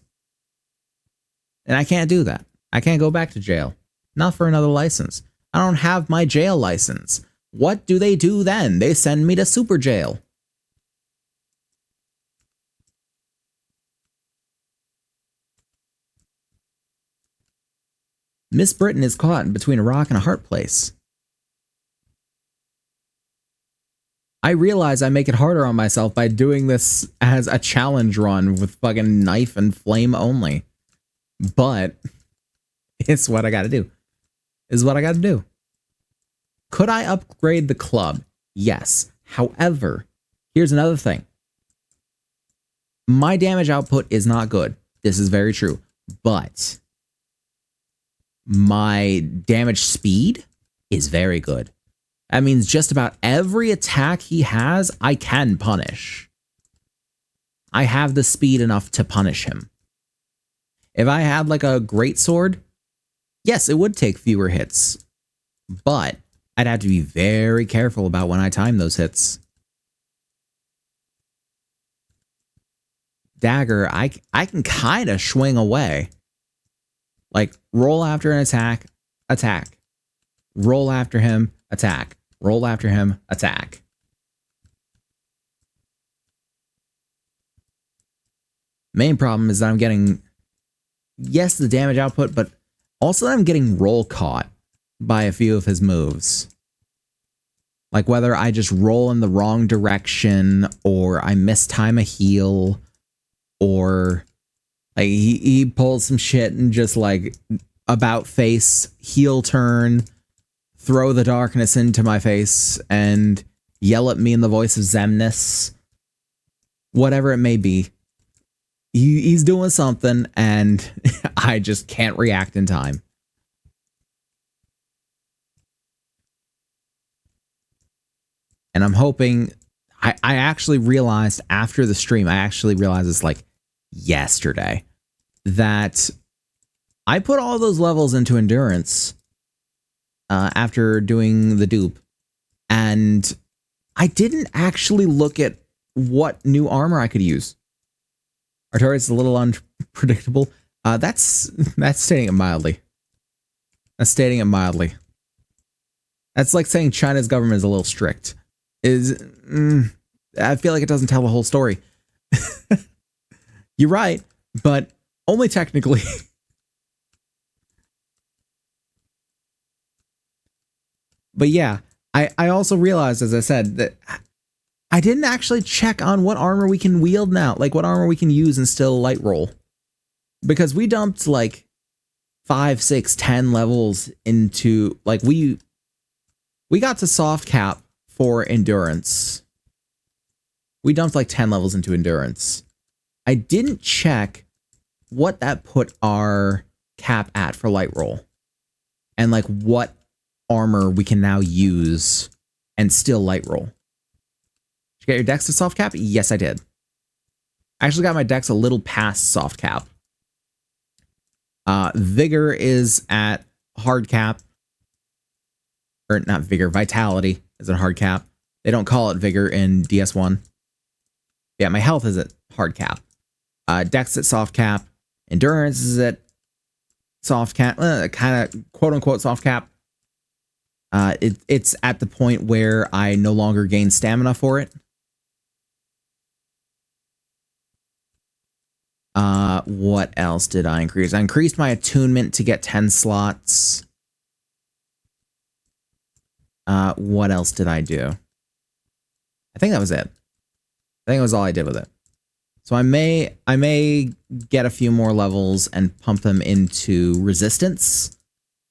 And I can't do that. I can't go back to jail. Not for another license. I don't have my jail license. What do they do then? They send me to super jail. Miss Britain is caught between a rock and a hard place. I realize I make it harder on myself by doing this as a challenge run with fucking knife and flame only. But it's what I gotta do. Is what I gotta do. Could I upgrade the club? Yes. However, here's another thing. My damage output is not good. This is very true. But my damage speed is very good. That means just about every attack he has, I can punish. I have the speed enough to punish him. If I had like a greatsword, yes, it would take fewer hits. But I'd have to be very careful about when I time those hits. Dagger, I can kind of swing away. Like, roll after an attack, attack. Roll after him, attack. Roll after him, attack. Main problem is that I'm getting, yes, the damage output, but also that I'm getting roll caught by a few of his moves. Like whether I just roll in the wrong direction, or I mistime a heal, or like he pulls some shit and just like about face, heel turn, throw the darkness into my face, and yell at me in the voice of Zemnis. Whatever it may be. He's doing something, and I just can't react in time. And I'm hoping... I actually realized after the stream, I actually realized this like yesterday, that I put all those levels into endurance after doing the dupe, and I didn't actually look at what new armor I could use. Artorias is a little unpredictable. That's stating it mildly. That's stating it mildly. That's like saying China's government is a little strict. I feel like it doesn't tell the whole story. You're right, but only technically. But yeah, I also realized, as I said, that I didn't actually check on what armor we can wield now, like what armor we can use and still light roll. Because we dumped like 5, 6, 10 levels into, like we got to soft cap for endurance. We dumped like 10 levels into endurance. I didn't check what that put our cap at for light roll. And like what armor we can now use and still light roll. Did you get your dex to soft cap? Yes, I did. I actually got my dex a little past soft cap. Vigor is at hard cap. Or not vigor, vitality is at hard cap. They don't call it vigor in DS1. Yeah, my health is at hard cap. Dex at soft cap. Endurance is at soft cap. Kind of quote unquote soft cap. It's at the point where I no longer gain stamina for it. What else did I increase? I increased my attunement to get 10 slots. What else did I do? I think that was it. I think it was all I did with it. So I may get a few more levels and pump them into Resistance,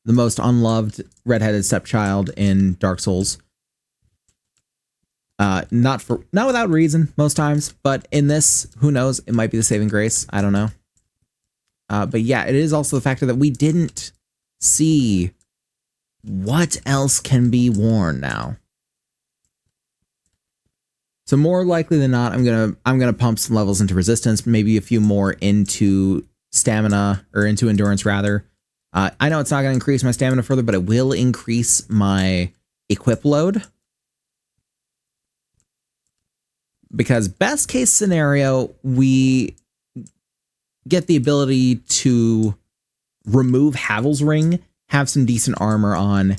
the most unloved redheaded stepchild in Dark Souls. Not without reason most times, but in this, who knows? It might be the saving grace. I don't know. But yeah, it is also the factor that we didn't see what else can be worn now. So more likely than not, I'm gonna pump some levels into Resistance, maybe a few more into stamina, or into endurance rather. I know it's not gonna increase my stamina further, but it will increase my equip load. Because best case scenario, we get the ability to remove Havel's Ring, have some decent armor on,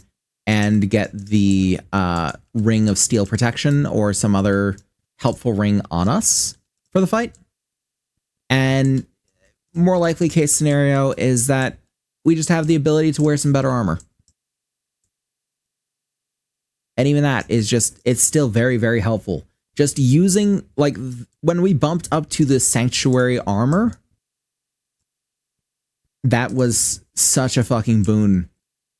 and get the Ring of Steel Protection or some other helpful ring on us for the fight. And more likely case scenario is that we just have the ability to wear some better armor. And even that is just, it's still very, very helpful. Just using, like, when we bumped up to the Sanctuary armor, that was such a fucking boon,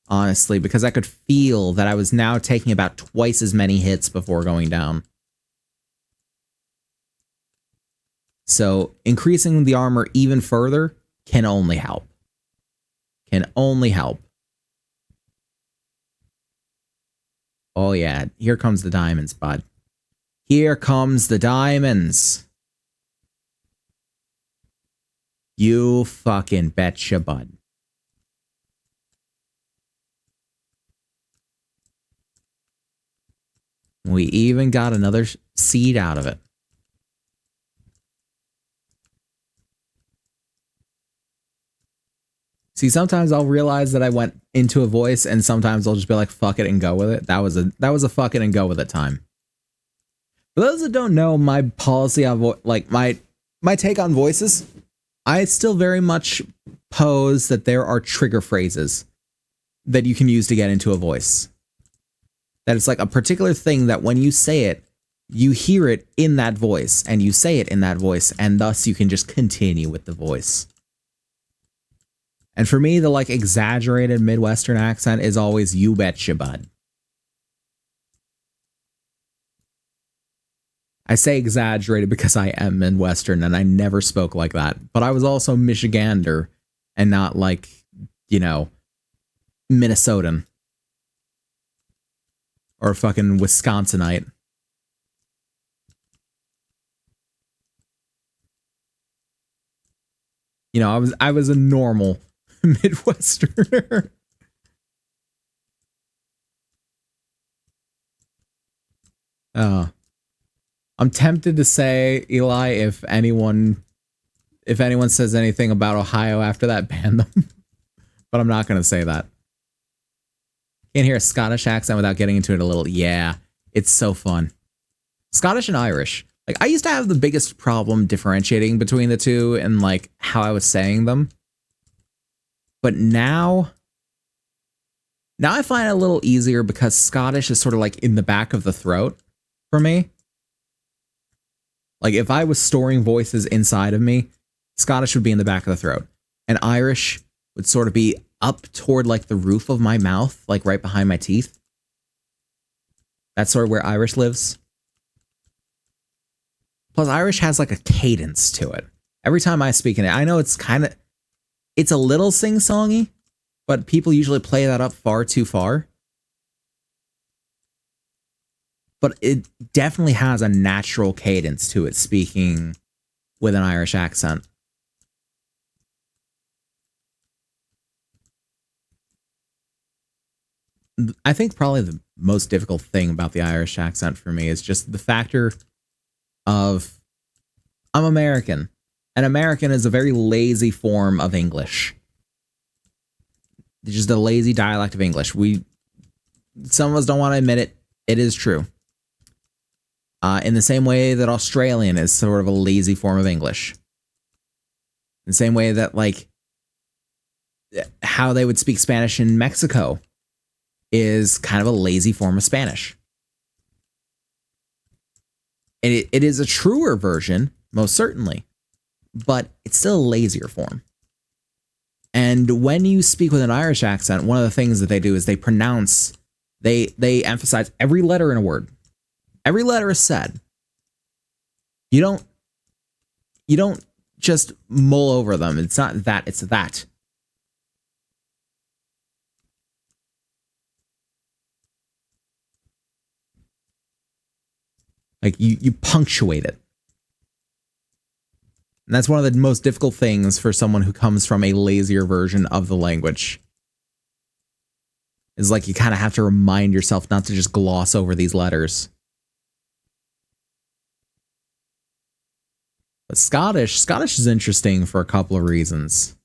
honestly, because I could feel that I was now taking about twice as many hits before going down. So increasing the armor even further can only help. Can only help. Oh yeah, here comes the diamonds, bud. Here comes the diamonds. You fucking betcha, bud. We even got another seed out of it. See, sometimes I'll realize that I went into a voice, and sometimes I'll just be like, fuck it and go with it. That was a fuck it and go with it time. For those that don't know, my policy on my take on voices, I still very much pose that there are trigger phrases that you can use to get into a voice. That it's like a particular thing that when you say it, you hear it in that voice, and you say it in that voice, and thus you can just continue with the voice. And for me, the like exaggerated Midwestern accent is always "you betcha, bud." I say exaggerated because I am Midwestern and I never spoke like that. But I was also Michigander and not like, you know, Minnesotan. Or fucking Wisconsinite. You know, I was a normal Midwesterner. I'm tempted to say, Eli, if anyone says anything about Ohio after that, ban them. But I'm not going to say that. Can't hear a Scottish accent without getting into it a little. Yeah, it's so fun. Scottish and Irish. Like, I used to have the biggest problem differentiating between the two and like how I was saying them. But now I find it a little easier because Scottish is sort of like in the back of the throat for me. Like, if I was storing voices inside of me, Scottish would be in the back of the throat. And Irish would sort of be up toward, like, the roof of my mouth, like, right behind my teeth. That's sort of where Irish lives. Plus, Irish has, like, a cadence to it. Every time I speak in it, I know it's a little sing-songy, but people usually play that up far too far. But it definitely has a natural cadence to it, speaking with an Irish accent. I think probably the most difficult thing about the Irish accent for me is just the factor of I'm American. And American is a very lazy form of English. It's just a lazy dialect of English. some of us don't want to admit it. It is true. In the same way that Australian is sort of a lazy form of English. In the same way that, like, how they would speak Spanish in Mexico is kind of a lazy form of Spanish. And it is a truer version, most certainly, but it's still a lazier form. And when you speak with an Irish accent, one of the things that they do is they pronounce, they emphasize every letter in a word. Every letter is said. You don't just mull over them. It's not that, it's that. Like you punctuate it. And that's one of the most difficult things for someone who comes from a lazier version of the language. Is like you kind of have to remind yourself not to just gloss over these letters. But Scottish is interesting for a couple of reasons.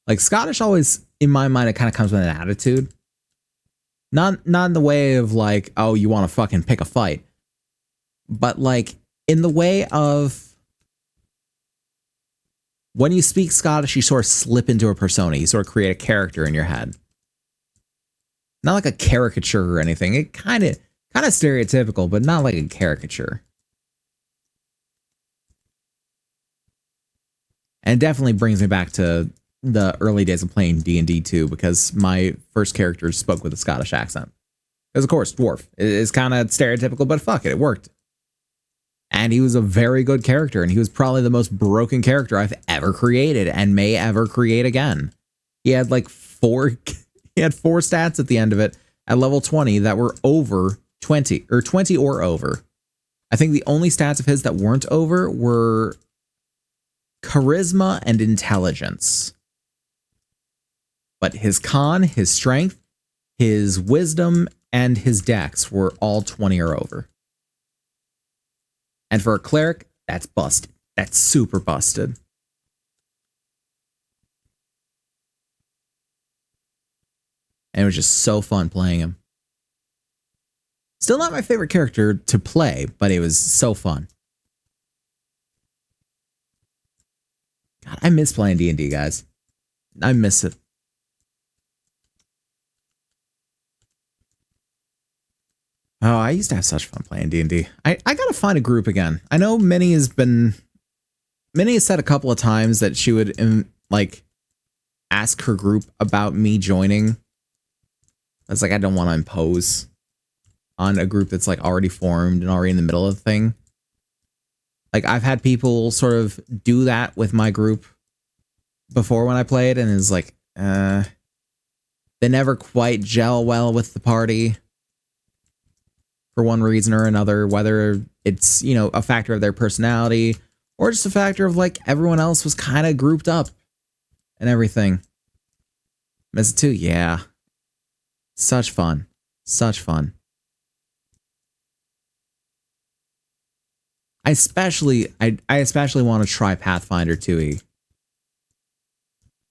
Like Scottish always, in my mind, it kind of comes with an attitude. Not in the way of like, oh, you want to fucking pick a fight. But like in the way of when you speak Scottish, you sort of slip into a persona. You sort of create a character in your head. Not like a caricature or anything. It kind of stereotypical, but not like a caricature. And it definitely brings me back to the early days of playing D&D 2, because my first character spoke with a Scottish accent. Because, of course, dwarf. It's kind of stereotypical, but fuck it, it worked. And he was a very good character, and he was probably the most broken character I've ever created and may ever create again. He had like four stats at the end of it at level 20 that were over 20 or over. I think the only stats of his that weren't over were charisma and intelligence. But his con, his strength, his wisdom, and his dex were all 20 or over. And for a cleric, that's busted. That's super busted. And it was just so fun playing him. Still not my favorite character to play, but it was so fun. God, I miss playing D&D, guys. I miss it. Oh, I used to have such fun playing D&D. I gotta find a group again. I know Minnie has said a couple of times that she would like ask her group about me joining. I was like, I don't want to impose on a group that's like already formed and already in the middle of the thing. Like I've had people sort of do that with my group before when I played, and it's like, they never quite gel well with the party. For one reason or another, whether it's, you know, a factor of their personality or just a factor of like everyone else was kind of grouped up and everything. Miss it too? Yeah. Such fun. Such fun. I especially want to try Pathfinder 2e.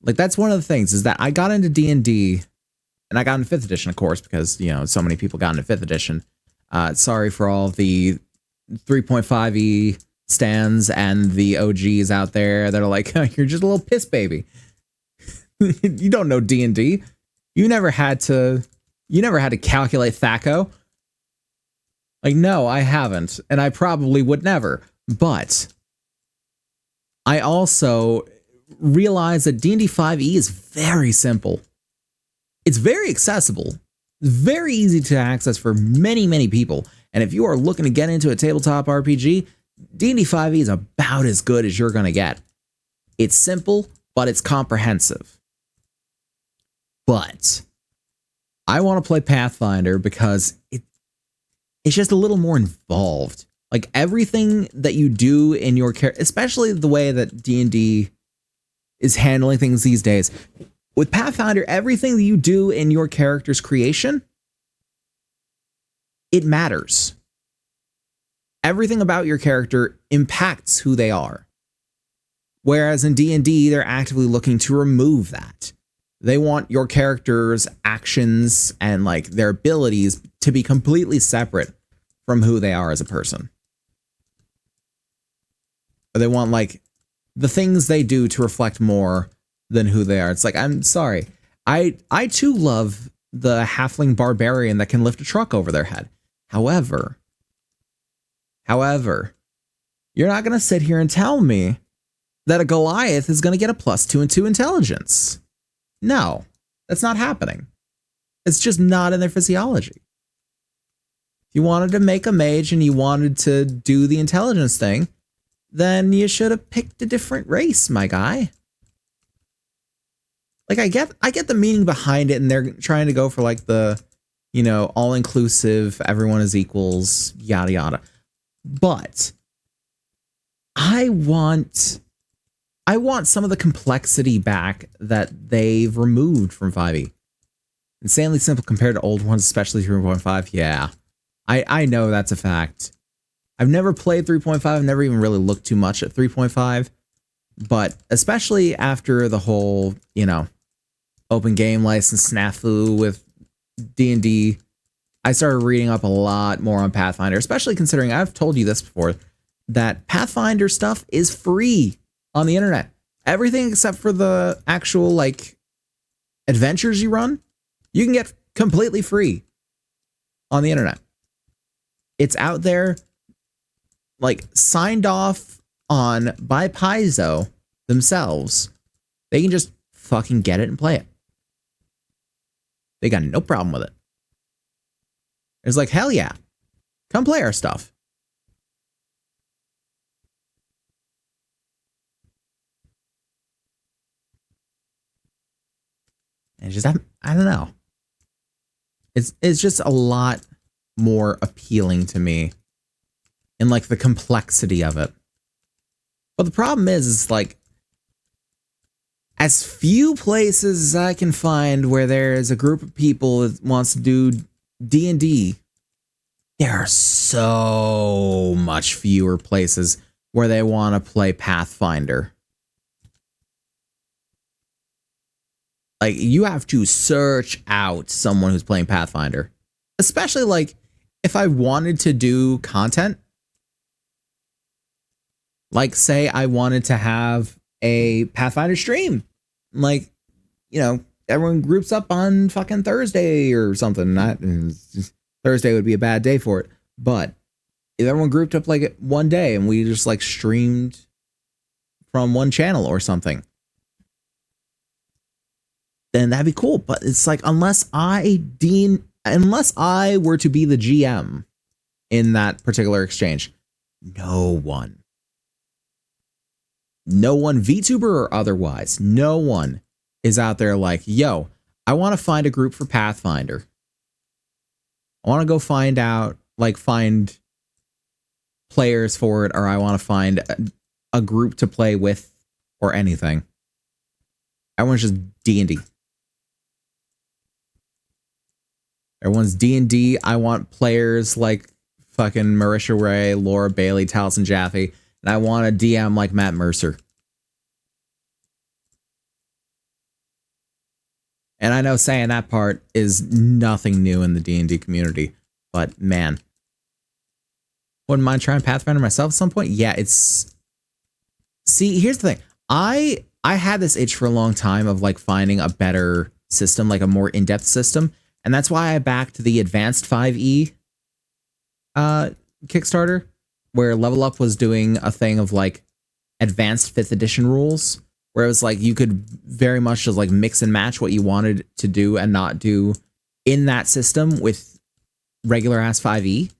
Like that's one of the things is that I got into D&D and I got into 5th edition, of course, because, you know, so many people got into 5th edition. Sorry for all the 3.5e stands and the OGs out there that are like, oh, you're just a little piss baby. You don't know D&D. You never had to calculate THACO. Like, no, I haven't, and I probably would never. But I also realize that D&D 5e is very simple. It's very accessible. Very easy to access for many, many people. And if you are looking to get into a tabletop RPG, D&D 5e is about as good as you're going to get. It's simple, but it's comprehensive. But I want to play Pathfinder because it's just a little more involved. Like everything that you do in your character, especially the way that D&D is handling things these days. With Pathfinder, everything that you do in your character's creation, it matters. Everything about your character impacts who they are. Whereas in D&D, they're actively looking to remove that. They want your character's actions and like their abilities to be completely separate from who they are as a person. Or they want like the things they do to reflect more than who they are. It's like, I'm sorry. I too love the halfling barbarian that can lift a truck over their head. However, you're not going to sit here and tell me that a Goliath is going to get a +2 and 2 intelligence. No, that's not happening. It's just not in their physiology. If you wanted to make a mage and you wanted to do the intelligence thing, then you should have picked a different race, my guy. Like, I get the meaning behind it, and they're trying to go for like the, you know, all-inclusive, everyone is equals, yada yada. But I want some of the complexity back that they've removed from 5e. Insanely simple compared to old ones, especially 3.5. Yeah, I know that's a fact. I've never played 3.5. I've never even really looked too much at 3.5. But especially after the whole, you know, open game license snafu with D&D, I started reading up a lot more on Pathfinder, especially considering I've told you this before, that Pathfinder stuff is free on the internet. Everything except for the actual, like, adventures you run, you can get completely free on the internet. It's out there, like, signed off on by Paizo themselves. They can just fucking get it and play it. They got no problem with it. It's like, hell yeah, come play our stuff. And it's just, I don't know. It's just a lot more appealing to me and like the complexity of it. But the problem is like, as few places as I can find where there's a group of people that wants to do D&D, there are so much fewer places where they want to play Pathfinder. Like, you have to search out someone who's playing Pathfinder. Especially, like, if I wanted to do content. Like, say I wanted to have a Pathfinder stream. Like, you know, everyone groups up on fucking Thursday or something. Thursday would be a bad day for it. But if everyone grouped up like one day and we just like streamed from one channel or something, then that'd be cool. But it's like, unless I were to be the GM in that particular exchange, no one, VTuber or otherwise, no one is out there like, yo, I want to find a group for Pathfinder. I want to go find players for it, or I want to find a group to play with or anything. Everyone's just D&D. Everyone's D&D. I want players like fucking Marisha Ray, Laura Bailey, Taliesin Jaffe, and I want a DM like Matt Mercer. And I know saying that part is nothing new in the D&D community, but man, wouldn't mind trying Pathfinder myself at some point. Yeah, it's... See, here's the thing. I had this itch for a long time of like finding a better system, like a more in-depth system, and that's why I backed the Advanced 5e Kickstarter, where Level Up was doing a thing of like advanced 5th edition rules, where it was like you could very much just like mix and match what you wanted to do and not do in that system with regular ass 5e.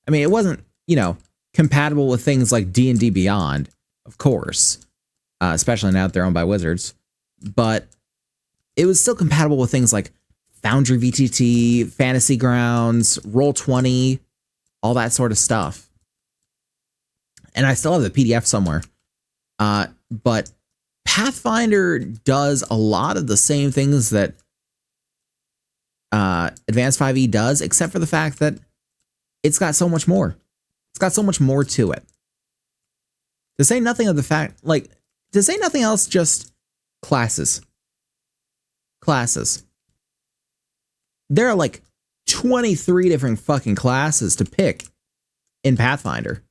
I mean, it wasn't, you know, compatible with things like D&D Beyond, of course, especially now that they're owned by Wizards, but it was still compatible with things like Foundry VTT, Fantasy Grounds, Roll20, all that sort of stuff. And I still have the PDF somewhere. But Pathfinder does a lot of the same things that Advanced 5e does, except for the fact that it's got so much more. It's got so much more to it. To say nothing of the fact, like, to say nothing else, just classes. classes. There are like 23 different fucking classes to pick in Pathfinder.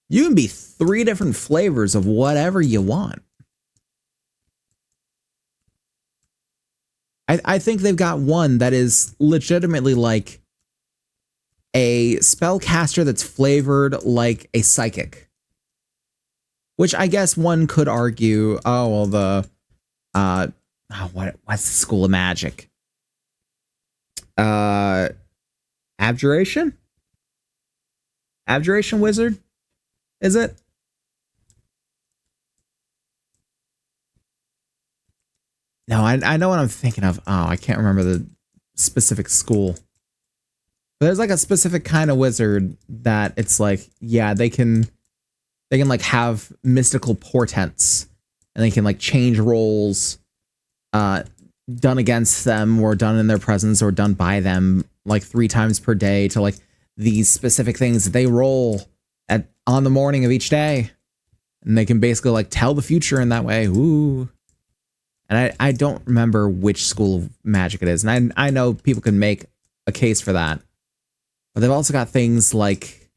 You can be 3 different flavors of whatever you want. I think they've got one that is legitimately like a spellcaster that's flavored like a psychic. Which I guess one could argue, oh, well, what's the school of magic? Abjuration? Abjuration wizard? Is it? No, I know what I'm thinking of. Oh, I can't remember the specific school. But there's like a specific kind of wizard that it's like, yeah, they can like have mystical portents and they can like change roles done against them or done in their presence or done by them like 3 times per day to like these specific things that they roll on the morning of each day. And they can basically like tell the future in that way. Ooh. And I don't remember which school of magic it is. And I know people can make a case for that. But they've also got things like,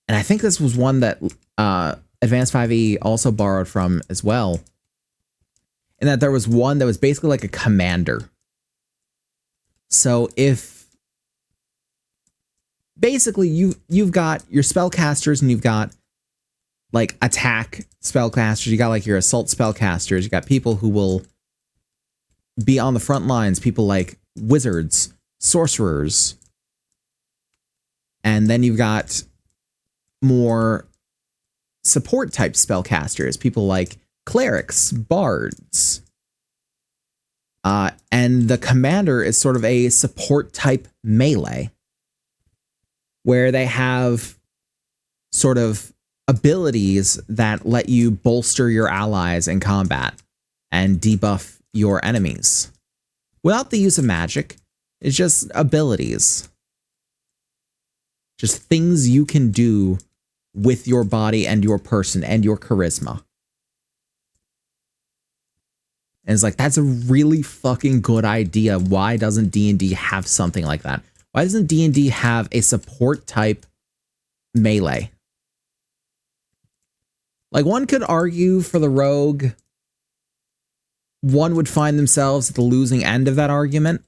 and I think this was one that Advanced 5e also borrowed from as well. And that there was one that was basically like a commander. So if basically you've got your spellcasters and you've got like attack spellcasters, you got like your assault spellcasters, you got people who will be on the front lines, people like wizards, sorcerers. And then you've got more support type spellcasters, people like clerics, bards. And the commander is sort of a support type melee, where they have sort of abilities that let you bolster your allies in combat and debuff your enemies. Without the use of magic, it's just abilities. Just things you can do with your body and your person and your charisma. And it's like, that's a really fucking good idea. Why doesn't D&D have something like that? Why doesn't D&D have a support type melee? Like, one could argue for the rogue. One would find themselves at the losing end of that argument.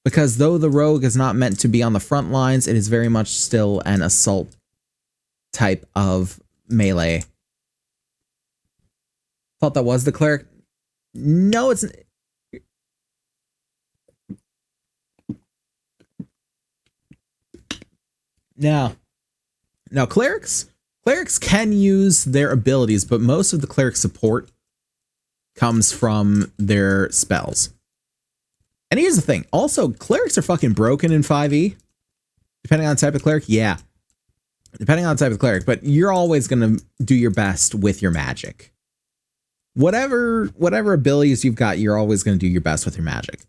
Because though the rogue is not meant to be on the front lines, it is very much still an assault type of melee. Thought that was the cleric. No, it's... No. Now, clerics can use their abilities, but most of the cleric support comes from their spells. And here's the thing. Also, clerics are fucking broken in 5e. Depending on the type of cleric, yeah. Depending on the type of cleric, but you're always going to do your best with your magic. Whatever abilities you've got, you're always going to do your best with your magic.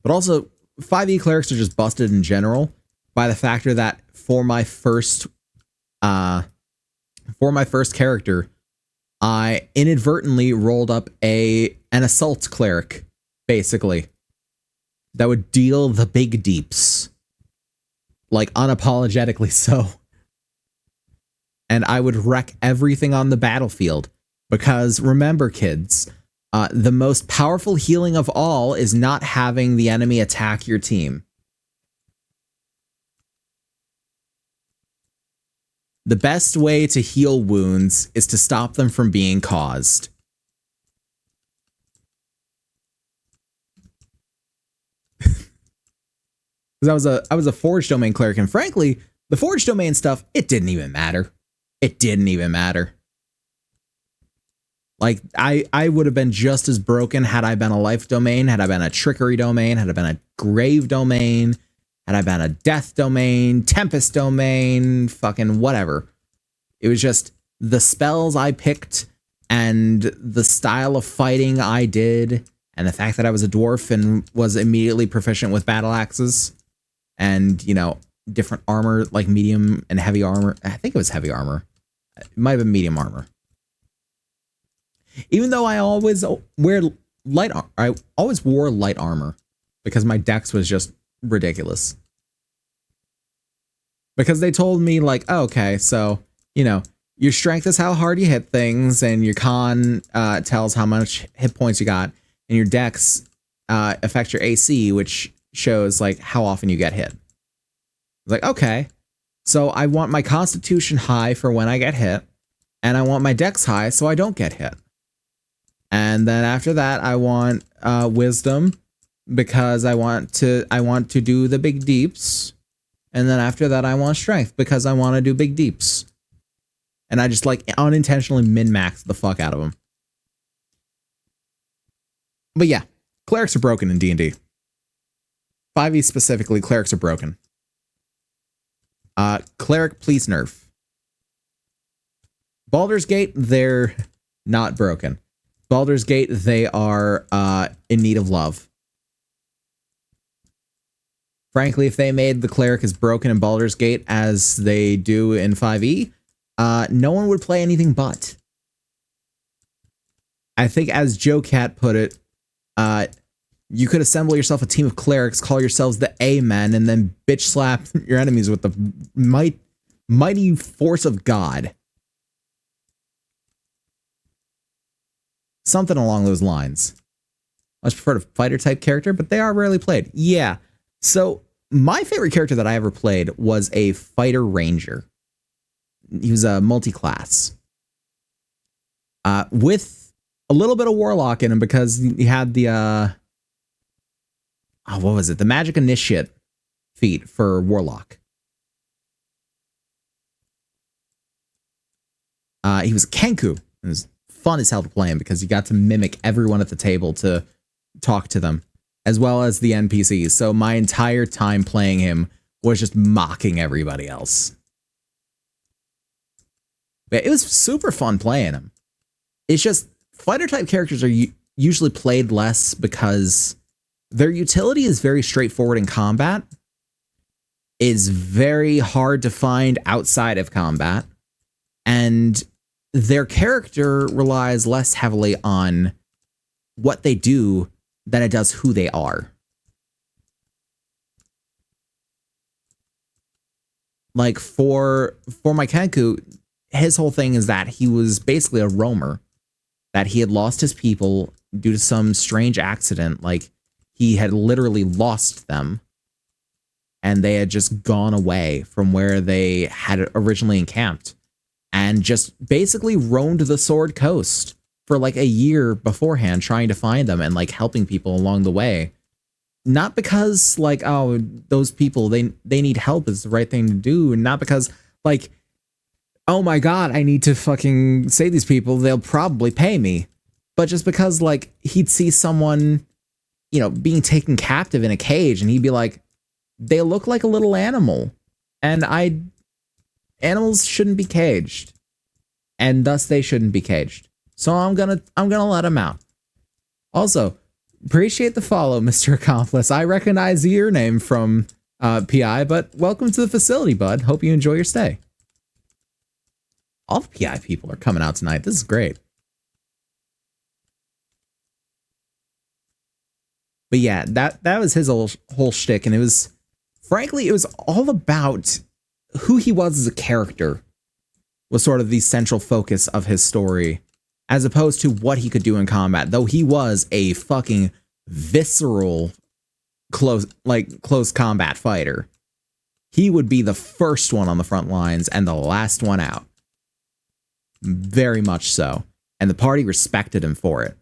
But also, 5e clerics are just busted in general by the factor that for my first character, I inadvertently rolled up an assault cleric, basically, that would deal the big deeps, like unapologetically so. And I would wreck everything on the battlefield. Because remember, kids, the most powerful healing of all is not having the enemy attack your team. The best way to heal wounds is to stop them from being caused. Because I was a Forge Domain cleric, and frankly, the Forge Domain stuff, it didn't even matter. It didn't even matter. Like, I would have been just as broken had I been a life domain, had I been a trickery domain, had I been a grave domain, had I been a death domain, tempest domain, fucking whatever. It was just the spells I picked and the style of fighting I did and the fact that I was a dwarf and was immediately proficient with battle axes and, you know, different armor, like medium and heavy armor. I think it was heavy armor. It might have been medium armor. Even though I always wear I always wore light armor because my dex was just ridiculous. Because they told me like, oh, okay, so, you know, your strength is how hard you hit things, and your con tells how much hit points you got, and your dex affects your AC, which shows like how often you get hit. It's like, okay, so I want my constitution high for when I get hit, and I want my dex high so I don't get hit. And then after that, I want wisdom because I want to do the big deeps. And then after that, I want strength because I want to do big deeps. And I just like unintentionally min-max the fuck out of them. But yeah, clerics are broken in D&D. 5e specifically, clerics are broken. Cleric, please nerf. Baldur's Gate, they're not broken. Baldur's Gate, they are in need of love. Frankly, if they made the cleric as broken in Baldur's Gate as they do in 5e, no one would play anything but. I think as Joe Cat put it, you could assemble yourself a team of clerics, call yourselves the A-Men, and then bitch slap your enemies with the mighty force of God. Something along those lines. I much prefer a fighter type character, but they are rarely played. Yeah. So my favorite character that I ever played was a fighter ranger. He was a multi-class. With a little bit of warlock in him because he had the what was it? The magic initiate feat for warlock. He was a Kenku. It was fun as hell to play him because you got to mimic everyone at the table to talk to them, as well as the NPCs. So my entire time playing him was just mocking everybody else. But it was super fun playing him. It's just fighter type characters are usually played less because their utility is very straightforward in combat, is very hard to find outside of combat, and their character relies less heavily on what they do than it does who they are. Like for my Kenku, his whole thing is that he was basically a roamer, that he had lost his people due to some strange accident. Like he had literally lost them and they had just gone away from where they had originally encamped and just basically roamed the Sword Coast for like a year beforehand, trying to find them and like helping people along the way. Not because like, oh, those people, they need help is the right thing to do. And not because like, oh my God, I need to fucking save these people. They'll probably pay me. But just because like he'd see someone, you know, being taken captive in a cage and he'd be like, they look like a little animal and animals shouldn't be caged and thus they shouldn't be caged. So I'm gonna let him out. Also, appreciate the follow, Mr. Accomplice. I recognize your name from PI, but welcome to the facility, bud. Hope you enjoy your stay. All the PI people are coming out tonight. This is great. But yeah, that was his whole shtick, and it was, frankly, it was all about who he was as a character was sort of the central focus of his story, as opposed to what he could do in combat. Though he was a fucking visceral close combat fighter, he would be the first one on the front lines and the last one out. Very much so. And the party respected him for it.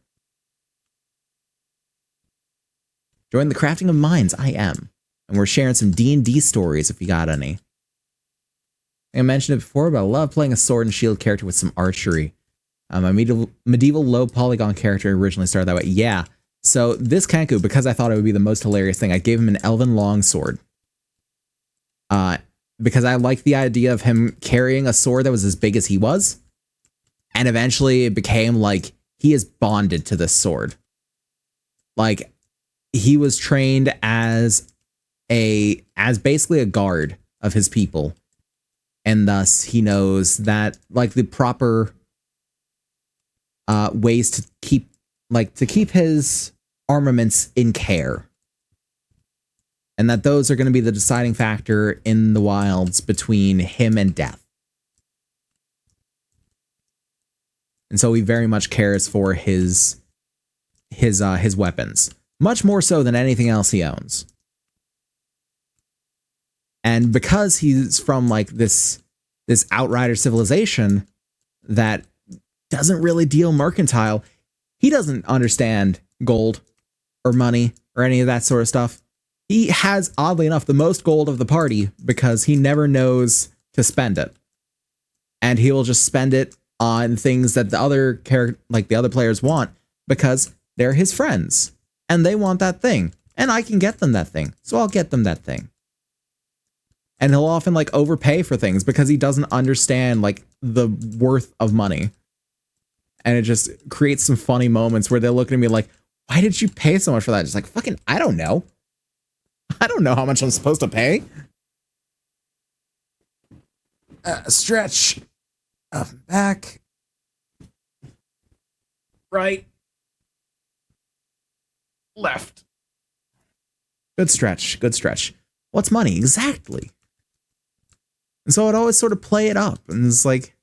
Join the Crafting of Minds, I am. And we're sharing some D&D stories if you got any. I mentioned it before, but I love playing a sword and shield character with some archery. My medieval low polygon character originally started that way. Yeah. So this Kenku, because I thought it would be the most hilarious thing, I gave him an elven longsword. Because I liked the idea of him carrying a sword that was as big as he was. And eventually it became like he is bonded to this sword. Like he was trained as basically a guard of his people. And thus he knows that like the proper ways to keep his armaments in care. And that those are going to be the deciding factor in the wilds between him and death. And so he very much cares for his weapons, much more so than anything else he owns. And because he's from like this outrider civilization that doesn't really deal mercantile, he doesn't understand gold or money or any of that sort of stuff. He has, oddly enough, the most gold of the party because he never knows to spend it. And he will just spend it on things that the other players want because they're his friends and they want that thing. And I can get them that thing. So I'll get them that thing. And he'll often like overpay for things because he doesn't understand like the worth of money. And it just creates some funny moments where they're looking at me like, why did you pay so much for that? Just like, fucking, I don't know. I don't know how much I'm supposed to pay. Stretch. Up and back. Right. Left. Good stretch. Good stretch. What's money? Exactly. And so I'd always sort of play it up. And it's like,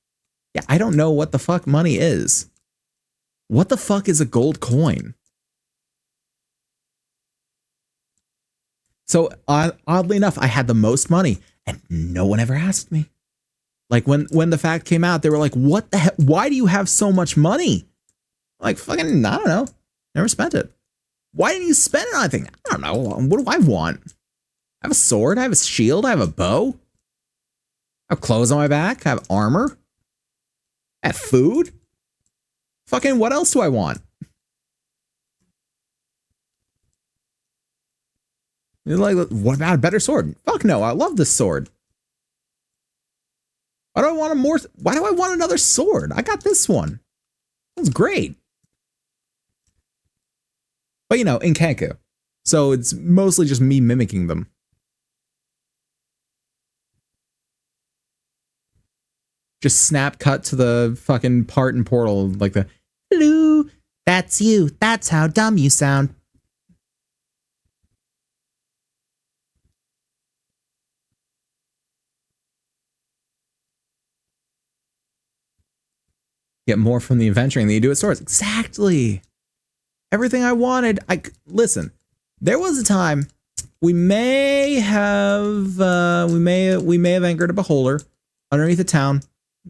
yeah, I don't know what the fuck money is. What the fuck is a gold coin? So oddly enough, I had the most money and no one ever asked me. Like when the fact came out, they were like, what the heck? Why do you have so much money? Like fucking, I don't know. Never spent it. Why didn't you spend it on anything? I don't know. What do I want? I have a sword. I have a shield. I have a bow. I have clothes on my back. I have armor. I have food. Fucking what else do I want? You're like, what about a better sword? Fuck no, I love this sword. Why do I want another sword? I got this one. That's great. But you know, in Kenku. So it's mostly just me mimicking them. Just snap cut to the fucking part in Portal, like the, hello, that's you. That's how dumb you sound. Get more from the adventuring than you do at stores. Exactly. Everything I wanted. Listen. There was a time we may have anchored a beholder underneath the town,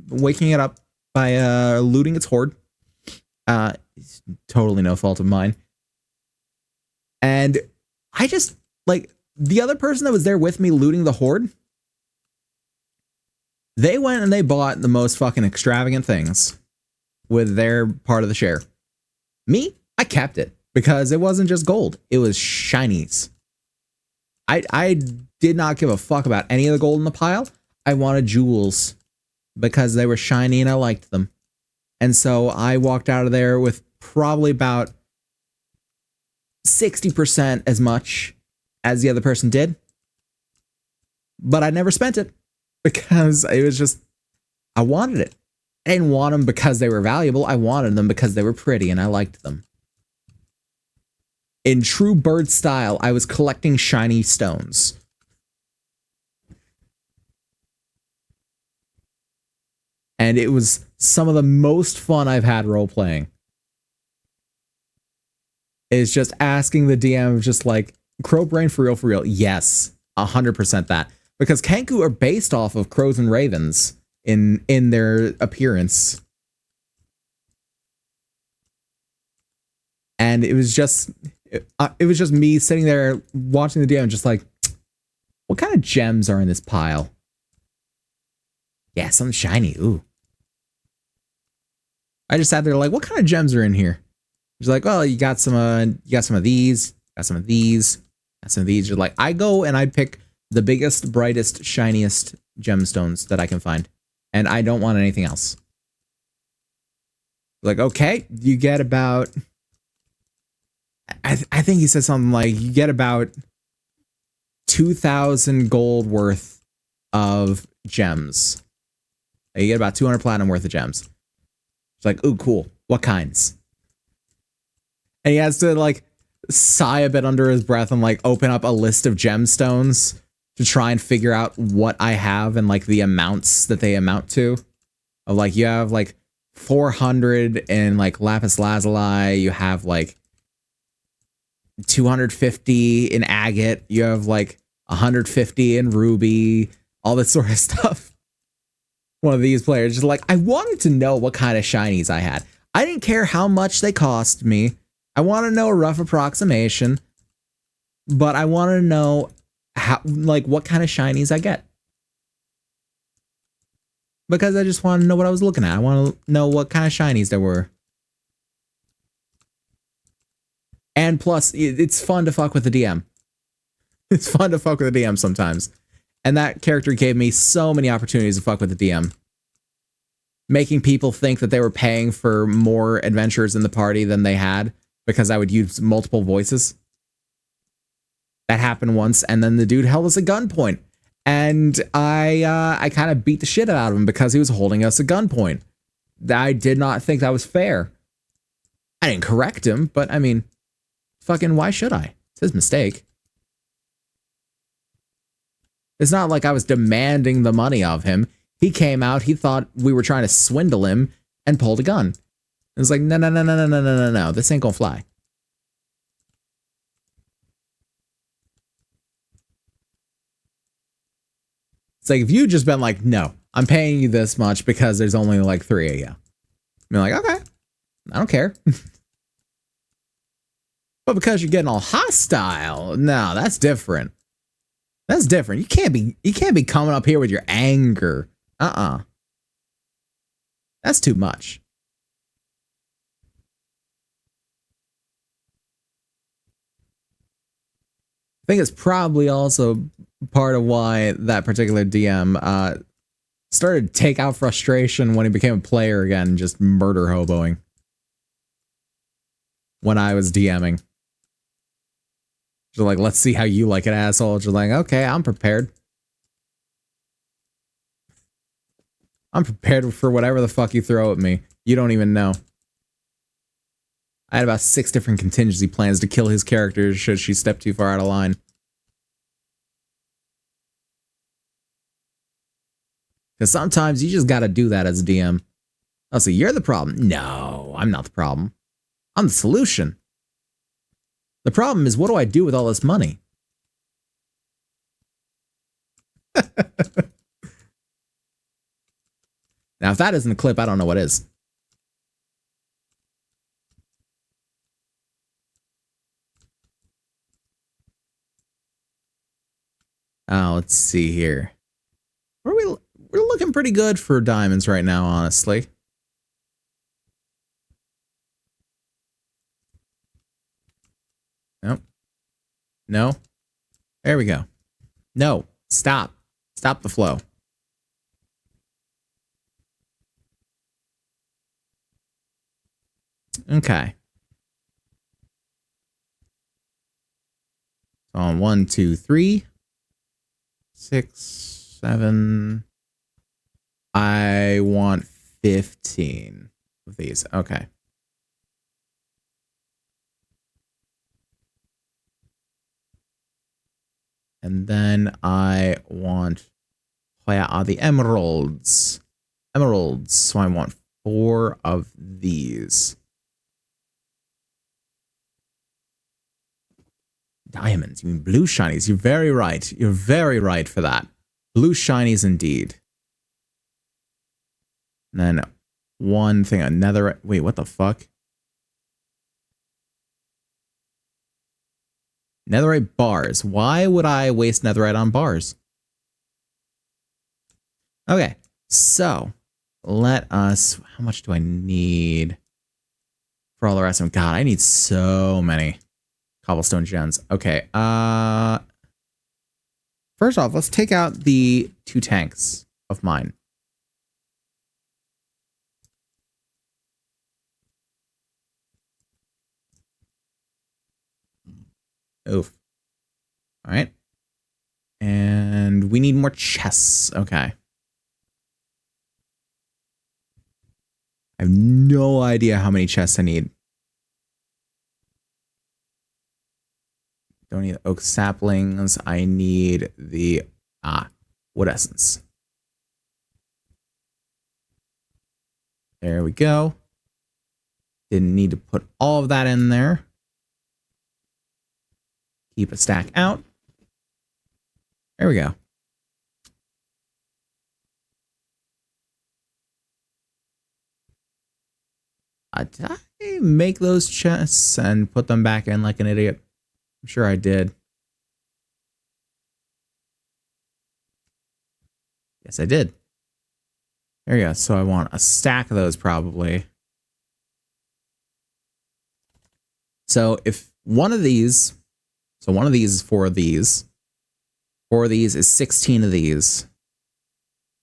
waking it up by looting its hoard. It's totally no fault of mine. And I just like the other person that was there with me looting the hoard. They went and they bought the most fucking extravagant things with their part of the share. Me, I kept it because it wasn't just gold. It was shinies. I did not give a fuck about any of the gold in the pile. I wanted jewels because they were shiny and I liked them. And so I walked out of there with probably about 60% as much as the other person did. But I never spent it because it was just, I wanted it. I didn't want them because they were valuable. I wanted them because they were pretty and I liked them. In true bird style, I was collecting shiny stones. And it was some of the most fun I've had role-playing. Is just asking the DM, just like, crow brain for real? Yes, 100% that. Because Kenku are based off of crows and ravens in their appearance. And it was just me sitting there watching the DM just like, what kind of gems are in this pile? Yeah, something shiny. Ooh. I just sat there like, what kind of gems are in here? He's like, well, you got some of these, got some of these, got some of these. You're like, I go and I pick the biggest, brightest, shiniest gemstones that I can find. And I don't want anything else. Like, okay, you get about, I think he said something like, you get about 2,000 gold worth of gems. You get about 200 platinum worth of gems. It's like, ooh, cool. What kinds? And he has to like sigh a bit under his breath and like open up a list of gemstones to try and figure out what I have and like the amounts that they amount to. Of like, you have like 400 in like lapis lazuli, you have like 250 in agate, you have like 150 in ruby, all this sort of stuff. One of these players just like, I wanted to know what kind of shinies I had. I didn't care how much they cost me. I want to know a rough approximation, but I want to know how, like, what kind of shinies I get. Because I just want to know what I was looking at. I want to know what kind of shinies there were. And plus, it's fun to fuck with the DM. It's fun to fuck with the DM sometimes. And that character gave me so many opportunities to fuck with the DM. Making people think that they were paying for more adventures in the party than they had because I would use multiple voices. That happened once, and then the dude held us at gunpoint. And I kind of beat the shit out of him because he was holding us at gunpoint. I did not think that was fair. I didn't correct him, but I mean, fucking why should I? It's his mistake. It's not like I was demanding the money of him. He came out, he thought we were trying to swindle him, and pulled a gun. It was like, no, no, no, no, no, no, no, no, no. This ain't gonna fly. It's like, if you just been like, no, I'm paying you this much because there's only like 3 of you. I'm like, okay, I don't care. But because you're getting all hostile, no, that's different. That's different. You can't be coming up here with your anger. That's too much. I think it's probably also part of why that particular DM started to take out frustration when he became a player again, just murder hoboing. When I was DMing. Just like, let's see how you like it, asshole. Just like, okay, I'm prepared. I'm prepared for whatever the fuck you throw at me. You don't even know. I had about 6 different contingency plans to kill his character should she step too far out of line. Because sometimes you just gotta do that as a DM. Oh, so you're the problem? No, I'm not the problem. I'm the solution. The problem is, what do I do with all this money? Now, if that isn't a clip, I don't know what is. Oh, let's see here. We're looking pretty good for diamonds right now, honestly. Nope. No. There we go. No. Stop. Stop the flow. Okay. On 1, 2, 3, 6, 7. I want 15 of these. Okay. And then I want, oh yeah, the emeralds. Emeralds. So I want 4 of these. Diamonds. You mean blue shinies. You're very right. You're very right for that. Blue shinies indeed. And then one thing, another. Wait, what the fuck? Netherite bars. Why would I waste netherite on bars? Okay, so let us. How much do I need for all the rest of them? God, I need so many cobblestone gems. Okay. First off, let's take out the 2 tanks of mine. Oof. All right. And we need more chests. Okay. I have no idea how many chests I need. Don't need oak saplings. I need the wood essence. There we go. Didn't need to put all of that in there. Keep a stack out. There we go. Did I make those chests and put them back in like an idiot? I'm sure I did. Yes, I did. There you go. So I want a stack of those probably. So if one of these, so one of these is 4 of these. 4 of these is 16 of these.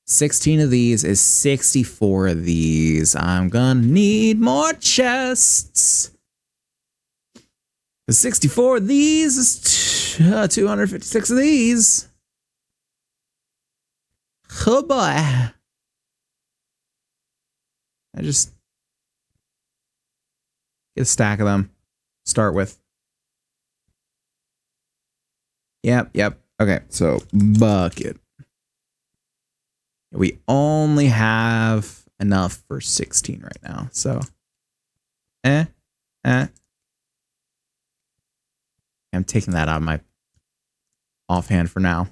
16 of these is 64 of these. I'm gonna need more chests. The 64 of these is 256 of these. Oh boy. I just get a stack of them. Start with. Yep. Okay, so bucket. We only have enough for 16 right now, so. I'm taking that out of my offhand for now.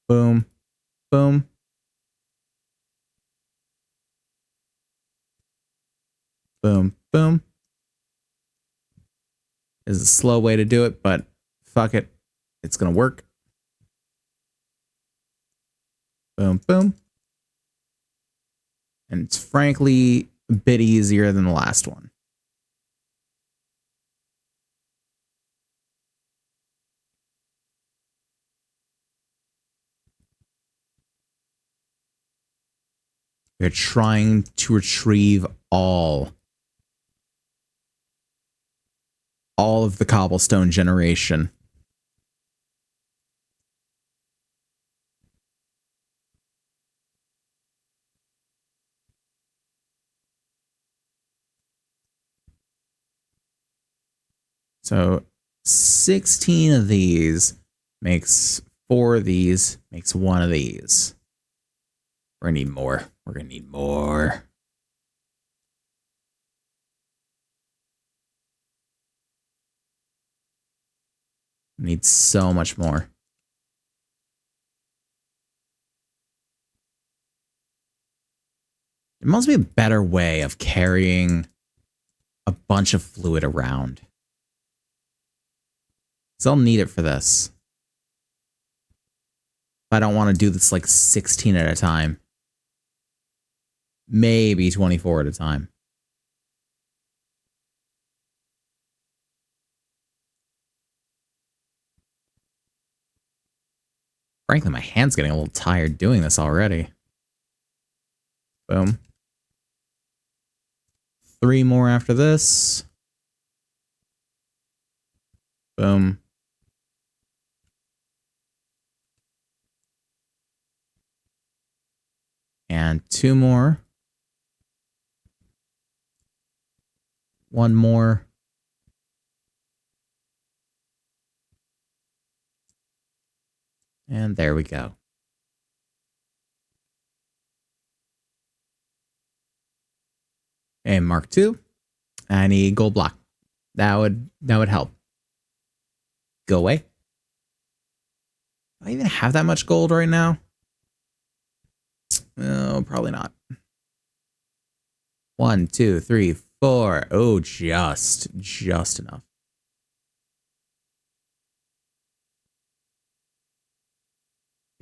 Boom. Boom. Boom. Boom. This is a slow way to do it, but fuck it. It's gonna work. Boom, boom. And it's frankly a bit easier than the last one. We're trying to retrieve all of the cobblestone generation. So 16 of these makes 4 of these, makes 1 of these. We're gonna need more. We're gonna need more. Need so much more. There must be a better way of carrying a bunch of fluid around. So I'll need it for this. I don't want to do this like 16 at a time. Maybe 24 at a time. Frankly, my hand's getting a little tired doing this already. Boom. 3 more after this. Boom. And 2 more. 1 more. And there we go. And Mark II. I need gold block. That would help. Go away. Do I even have that much gold right now? Oh, probably not. 1, 2, 3, 4. Oh, just enough.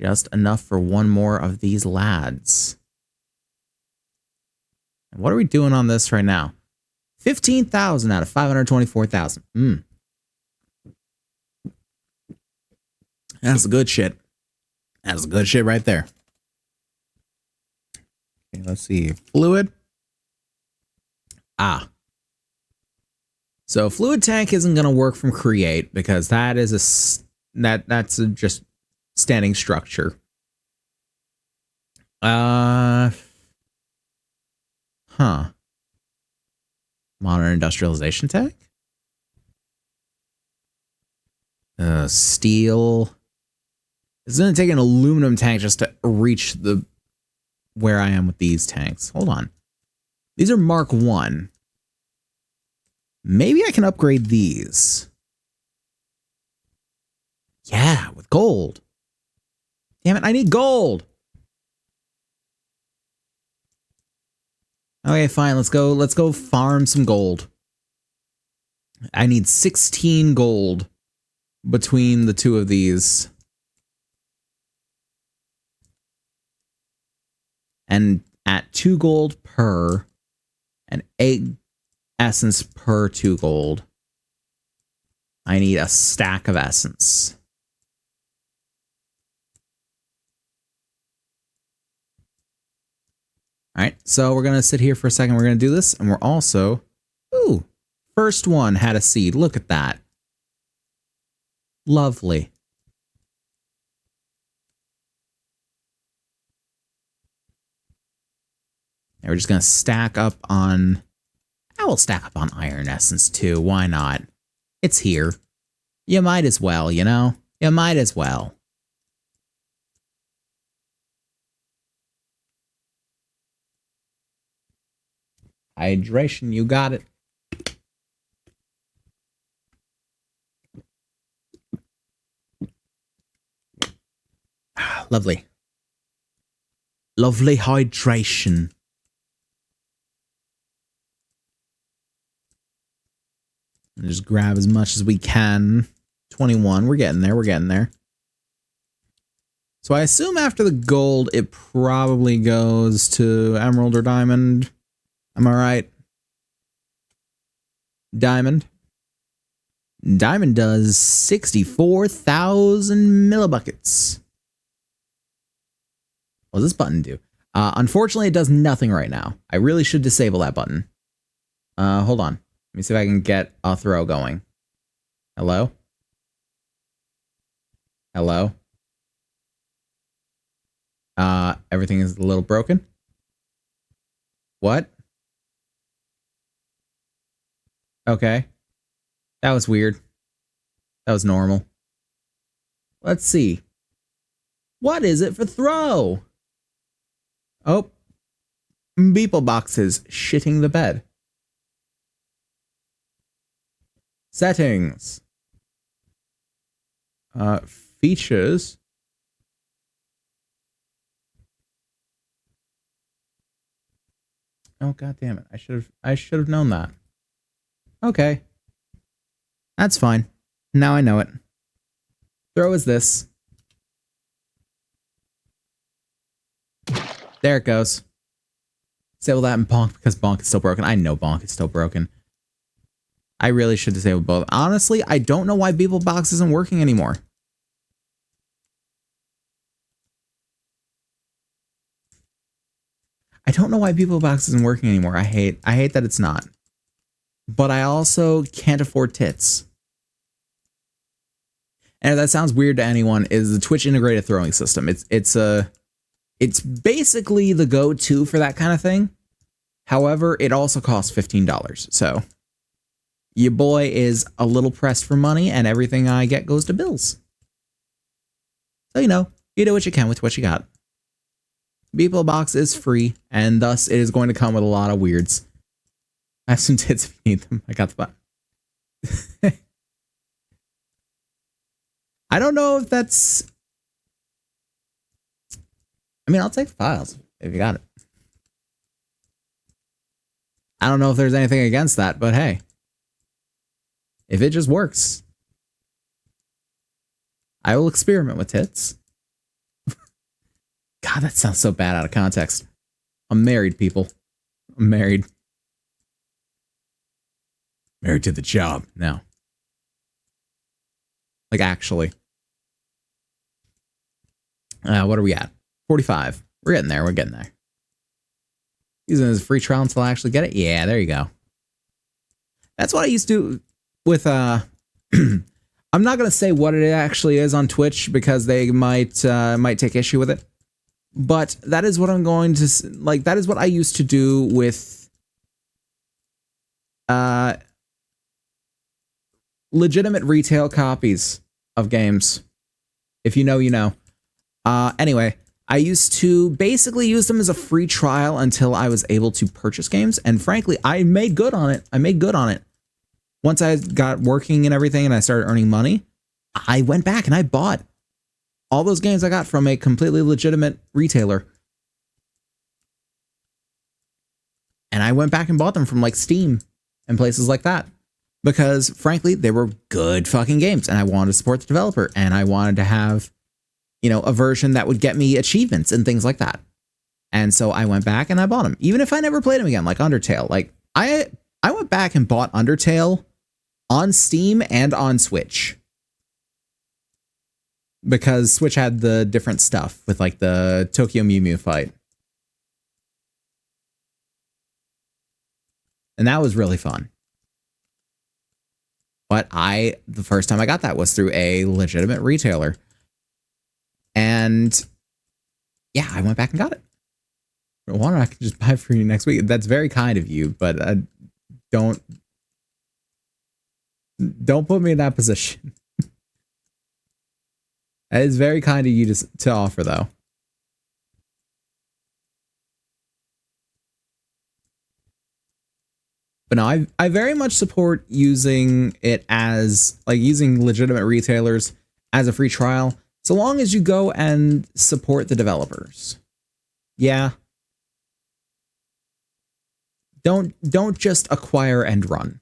Just enough for 1 more of these lads. And what are we doing on this right now? 15,000 out of 524,000. That's the good shit. That's the good shit right there. Okay, let's see. Fluid. So fluid tank isn't going to work from create because that is that's a just standing structure. Huh. Modern industrialization tech? Steel. It's going to take an aluminum tank just to reach the where I am with these tanks. Hold on. These are Mark 1. Maybe I can upgrade these. Yeah, with gold. Damn it, I need gold. Okay, fine. Let's go farm some gold. I need 16 gold between the two of these. And at 2 gold per and 8 essence per 2 gold, I need a stack of essence. All right, so we're going to sit here for a second. We're going to do this, and we're also... Ooh, first one had a seed. Look at that. Lovely. And we're just going to stack up on... I will stack up on iron essence, too. Why not? It's here. You might as well, you know? You might as well. Hydration, you got it. Lovely. Lovely hydration. And just grab as much as we can. 21. We're getting there. We're getting there. So I assume after the gold, it probably goes to emerald or diamond. Am I right? Diamond. Diamond does 64,000 millibuckets. What does this button do? Unfortunately, it does nothing right now. I really should disable that button. Hold on. Let me see if I can get a throw going. Hello? Hello? Everything is a little broken. What? Okay. That was weird. That was normal. Let's see. What is it for throw? Oh. Beeple boxes shitting the bed. Settings. Features. Oh, god damn it. I should have known that. Okay. That's fine. Now I know it. Throw is this. There it goes. Disable that and bonk because bonk is still broken. I know bonk is still broken. I really should disable both. Honestly, I don't know why Beeple Box isn't working anymore. I don't know why Beeple Box isn't working anymore. I hate that it's not. But I also can't afford tits. And if that sounds weird to anyone, is the Twitch integrated throwing system. It's basically the go-to for that kind of thing. However, it also costs $15. So your boy is a little pressed for money, and everything I get goes to bills. So, you know, you do what you can with what you got. Beeple Box is free, and thus it is going to come with a lot of weirds. I have some tits if you need them. I got the button. I don't know if that's... I mean, I'll take the files if you got it. I don't know if there's anything against that, but hey. If it just works, I will experiment with tits. God, that sounds so bad out of context. I'm married, people. I'm married. Married to the job now. Like, actually. What are we at? 45. We're getting there. We're getting there. Using this free trial until I actually get it. Yeah, there you go. That's what I used to with I'm not gonna say what it actually is on Twitch because they might take issue with it. But that is what I'm going to like. That is what I used to do with legitimate retail copies of games. If you know, you know. Anyway, I used to basically use them as a free trial until I was able to purchase games. And frankly, I made good on it. Once I got working and everything and I started earning money, I went back and I bought all those games I got from a completely legitimate retailer. And I went back and bought them from like Steam and places like that. Because frankly, they were good fucking games and I wanted to support the developer and I wanted to have, you know, a version that would get me achievements and things like that. And so I went back and I bought them, even if I never played them again, like Undertale. Like I went back and bought Undertale on Steam and on Switch. Because Switch had the different stuff with like the Tokyo Mew Mew fight. And that was really fun. But the first time I got that was through a legitimate retailer. And yeah, I went back and got it. Why don't I just buy it for you next week? That's very kind of you, but don't put me in that position. That is very kind of you to offer, though. But no, I very much support using it as, like, using legitimate retailers as a free trial, so long as you go and support the developers. Yeah. Don't just acquire and run.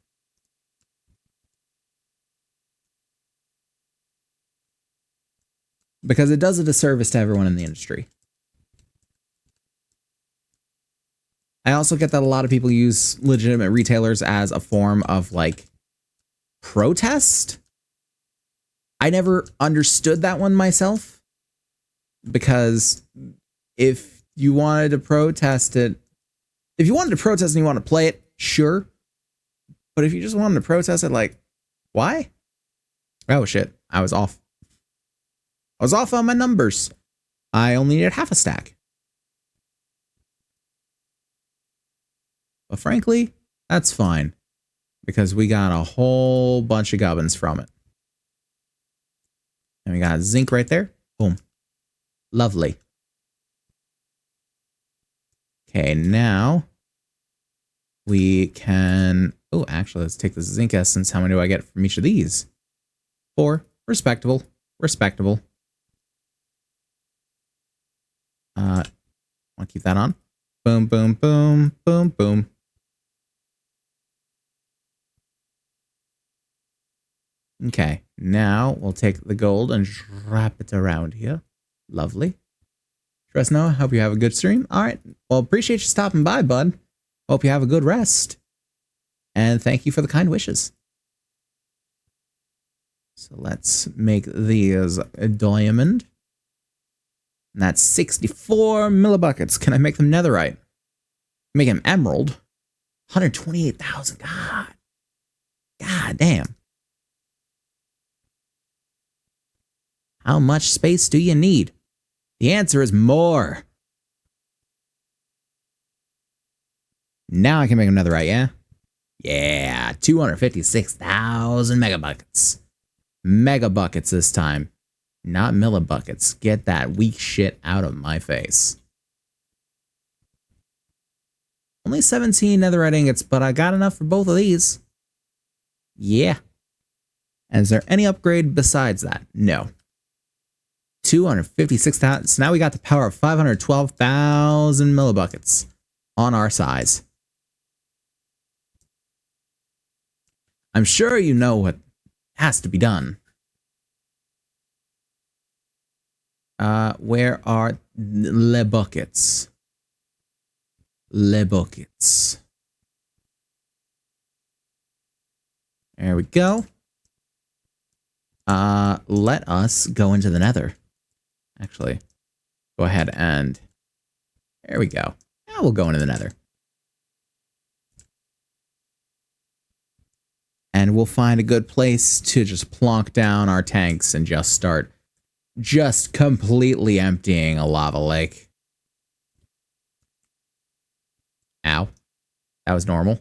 Because it does a disservice to everyone in the industry. I also get that a lot of people use legitimate retailers as a form of, like, protest. I never understood that one myself. Because if you wanted to protest it, if you wanted to protest and you want to play it, sure. But if you just wanted to protest it, like, why? Oh, shit. I was off. I was off on my numbers. I only needed half a stack. But frankly, that's fine. Because we got a whole bunch of gubbins from it. And we got zinc right there. Boom. Lovely. Okay, now we can... Oh, actually, let's take the zinc essence. How many do I get from each of these? 4. Respectable. Respectable. Want to keep that on? Boom, boom, boom, boom, boom. Okay, now we'll take the gold and wrap it around here. Lovely. Tresno, hope you have a good stream. All right, well, appreciate you stopping by, bud. Hope you have a good rest. And thank you for the kind wishes. So let's make these a diamond. And that's 64 millibuckets. Can I make them netherite? Make them emerald. 128,000. God damn. How much space do you need? The answer is more. Now I can make them netherite, yeah? Yeah, 256,000 megabuckets. Megabuckets this time. Not millibuckets. Get that weak shit out of my face. Only 17 netherite ingots, but I got enough for both of these. Yeah. And is there any upgrade besides that? No. 256,000. So now we got the power of 512,000 millibuckets on our size. I'm sure you know what has to be done. Where are le buckets? Le buckets. There we go. Let us go into the nether. Actually, go ahead and... There we go. Now we'll go into the nether. And we'll find a good place to just plonk down our tanks and just start just completely emptying a lava lake. Ow. That was normal.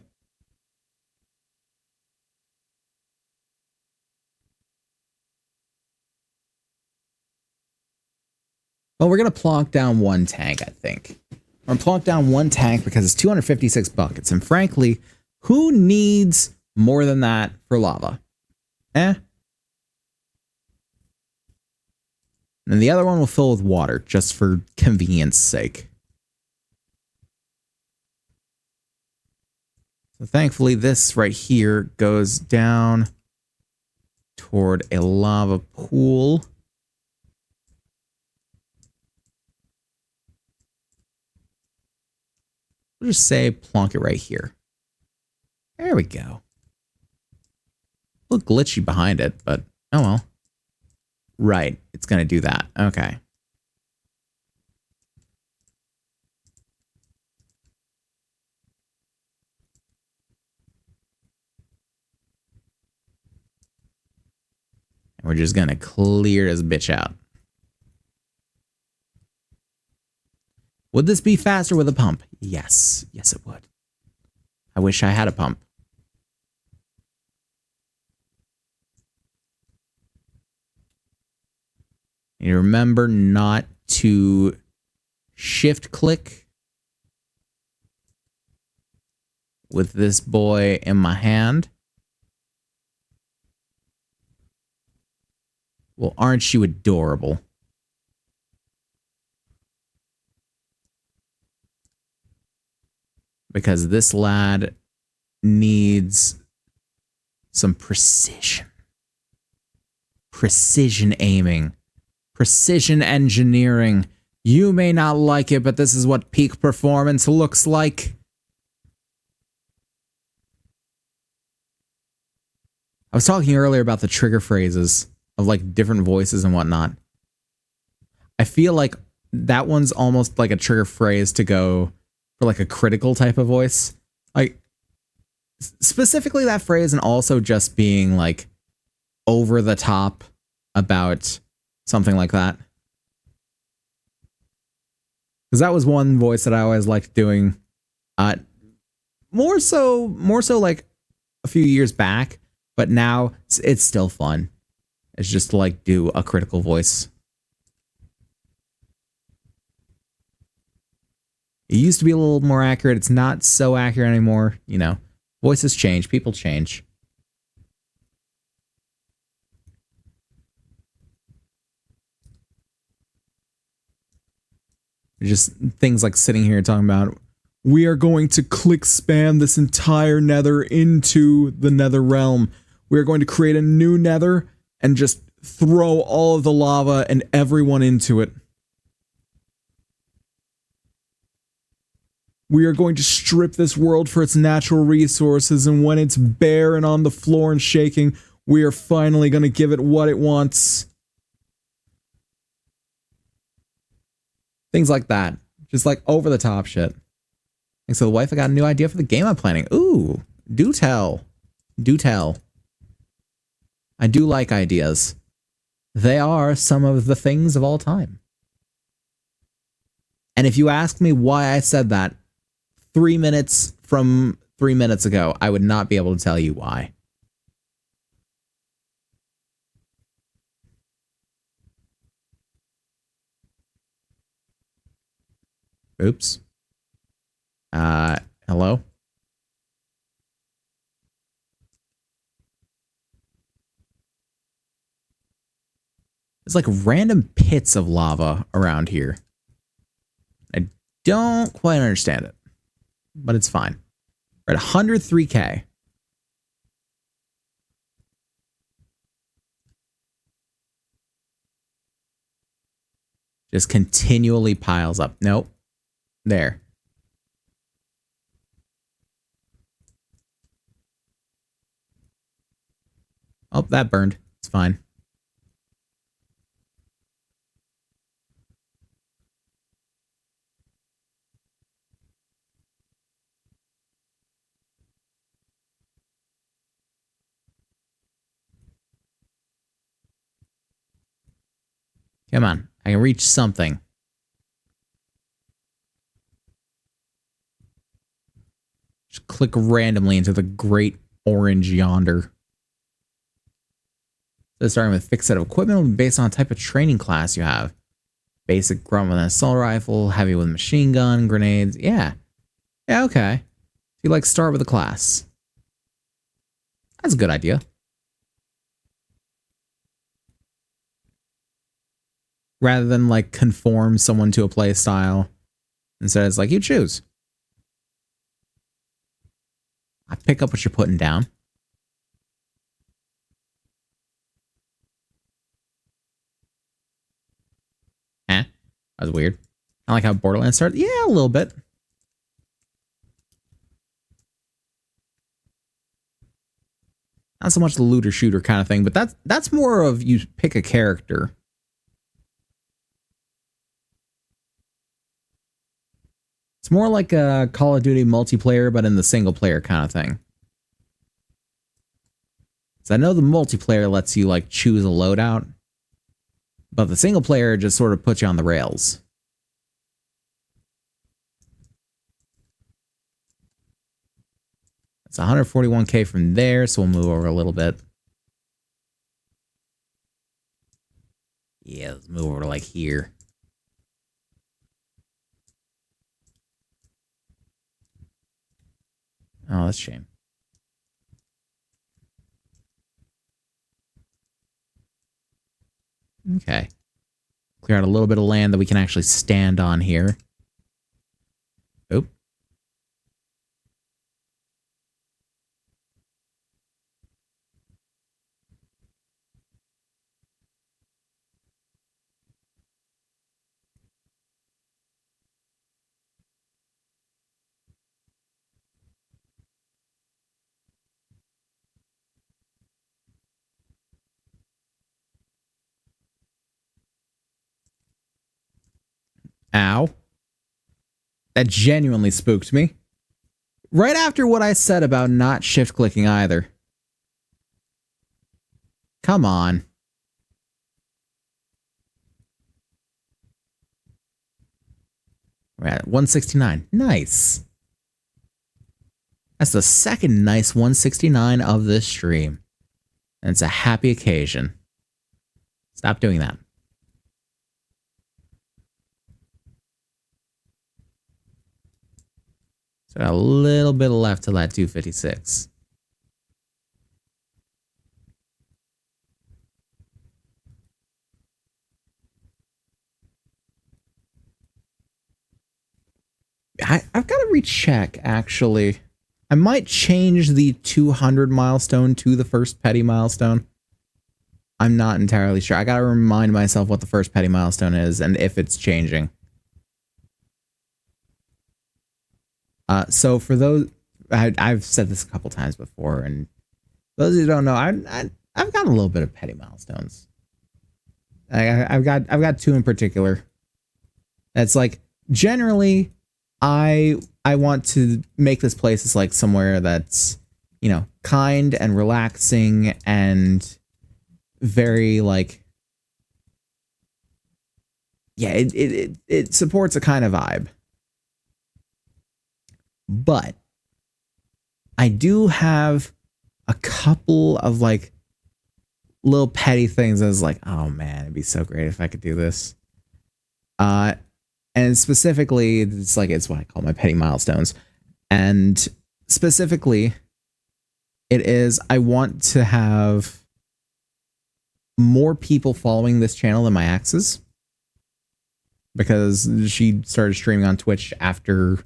Well, we're going to plonk down one tank, I think. We're going to plonk down one tank because it's 256 buckets. And frankly, who needs more than that for lava? Eh? And the other one will fill with water, just for convenience sake. So thankfully, this right here goes down toward a lava pool. We'll just say plonk it right here. There we go. A little glitchy behind it, but oh well. Right, it's going to do that. Okay. And we're just going to clear this bitch out. Would this be faster with a pump? Yes. Yes, it would. I wish I had a pump. You remember not to shift click with this boy in my hand. Well, aren't you adorable? Because this lad needs some precision. Precision aiming. Precision engineering. You may not like it, but this is what peak performance looks like. I was talking earlier about the trigger phrases of like different voices and whatnot. I feel like that one's almost like a trigger phrase to go for like a critical type of voice. Like specifically that phrase, and also just being like over the top about something like that. Because that was one voice that I always liked doing. More so like a few years back, but now it's still fun. It's just to like do a critical voice. It used to be a little more accurate. It's not so accurate anymore. You know, voices change. People change. Just things like sitting here talking about, we are going to click spam this entire nether into the nether realm. We are going to create a new nether and just throw all of the lava and everyone into it. We are going to strip this world for its natural resources, and when it's bare and on the floor and shaking, we are finally going to give it what it wants. Things like that. Just like over the top shit. And so the wife, I got a new idea for the game I'm planning. Ooh, do tell. Do tell. I do like ideas. They are some of the things of all time. And if you ask me why I said that 3 minutes from 3 minutes ago, I would not be able to tell you why. Oops. Hello? There's like random pits of lava around here. I don't quite understand it, but it's fine. We're at 103K. Just continually piles up. Nope. There. Oh, that burned. It's fine. Come on. I can reach something. Just click randomly into the great orange yonder. So starting with fixed set of equipment will be based on the type of training class you have. basic grunt with an assault rifle, heavy with machine gun, grenades. Yeah. Yeah, okay. You like start with a class. That's a good idea. Rather than like conform someone to a play style. Instead, it's like you choose. I pick up what you're putting down. That was weird. I like how Borderlands started. Yeah, a little bit. Not so much the looter shooter kind of thing, but that's more of you pick a character. It's more like a Call of Duty multiplayer, but in the single player kind of thing. So I know the multiplayer lets you like choose a loadout, but the single player just sort of puts you on the rails. It's 141k from there, so we'll move over a little bit. Yeah, let's move over to like here. Oh, that's a shame. Okay. Clear out a little bit of land that we can actually stand on here. Oop. Ow. That genuinely spooked me. Right after what I said about not shift clicking either. Come on. We're at 169. Nice. That's the second nice 169 of this stream. And it's a happy occasion. Stop doing that. So a little bit left to that 256. I've got to recheck, actually. I might change the 200 milestone to the first petty milestone. I'm not entirely sure. I got to remind myself what the first petty milestone is and if it's changing. So for those, I've said this a couple times before, and those who don't know, I've got a little bit of petty milestones. I've got two in particular. That's like generally, I want to make this place as like somewhere that's, you know, kind and relaxing and very like, yeah, it supports a kind of vibe. But I do have a couple of like little petty things. I was like, oh man, it'd be so great if I could do this. And specifically, it's what I call my petty milestones. And specifically, it is I want to have more people following this channel than my exes, because she started streaming on Twitch after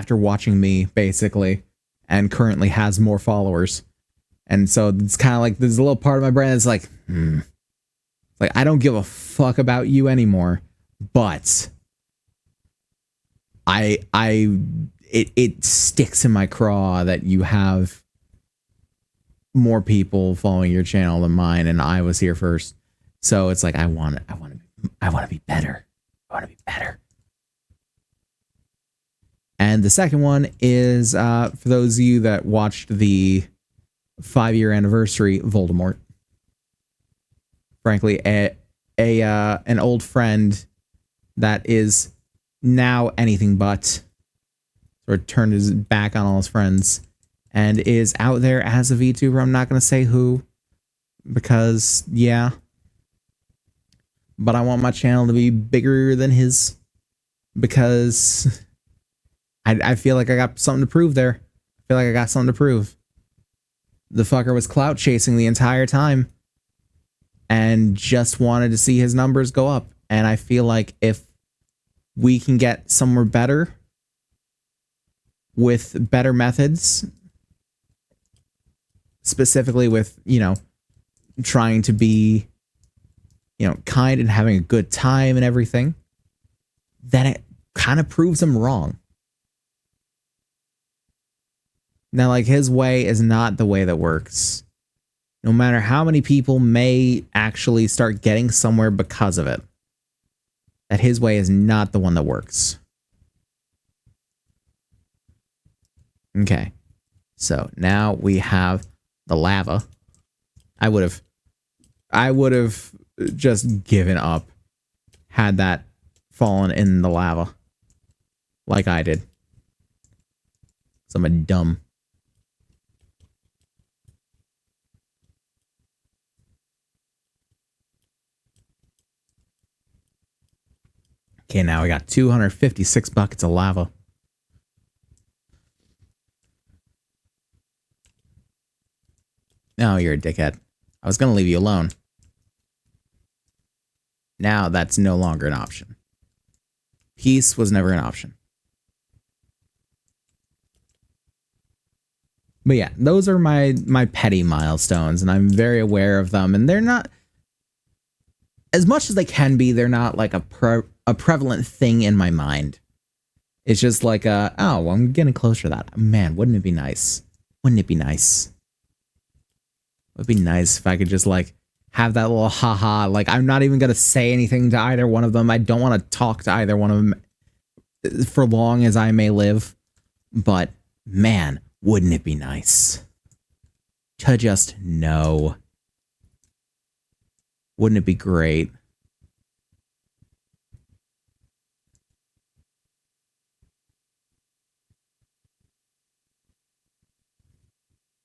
watching me, basically, and currently has more followers. And so it's kind of like there's a little part of my brain that's like, like I don't give a fuck about you anymore, but it sticks in my craw that you have more people following your channel than mine, and I was here first. So it's like I want to be better. I want to be better. And the second one is for those of you that watched the 5-year anniversary Voldemort. Frankly, an old friend that is now anything but, or turned his back on all his friends and is out there as a VTuber. I'm not going to say who, because yeah. but I want my channel to be bigger than his because I feel like I got something to prove there. I feel like I got something to prove. The fucker was clout chasing the entire time and just wanted to see his numbers go up. And I feel like if we can get somewhere better with better methods, specifically with, you know, trying to be, you know, kind and having a good time and everything, then it kind of proves him wrong. Now, like, his way is not the way that works. No matter how many people may actually start getting somewhere because of it, that his way is not the one that works. Okay. So now we have the lava. I would have just given up had that fallen in the lava like I did. So I'm dumb. Okay, now we got 256 buckets of lava. No, you're a dickhead. I was going to leave you alone. Now that's no longer an option. Peace was never an option. But yeah, those are my petty milestones, and I'm very aware of them, and they're not, as much as they can be, they're not like a prevalent thing in my mind. It's just like, oh, well, I'm getting closer to that. Man, wouldn't it be nice? Wouldn't it be nice? It would be nice if I could just, like, have that little haha. Like, I'm not even going to say anything to either one of them. I don't want to talk to either one of them for long as I may live. But, man, wouldn't it be nice to just know? Wouldn't it be great?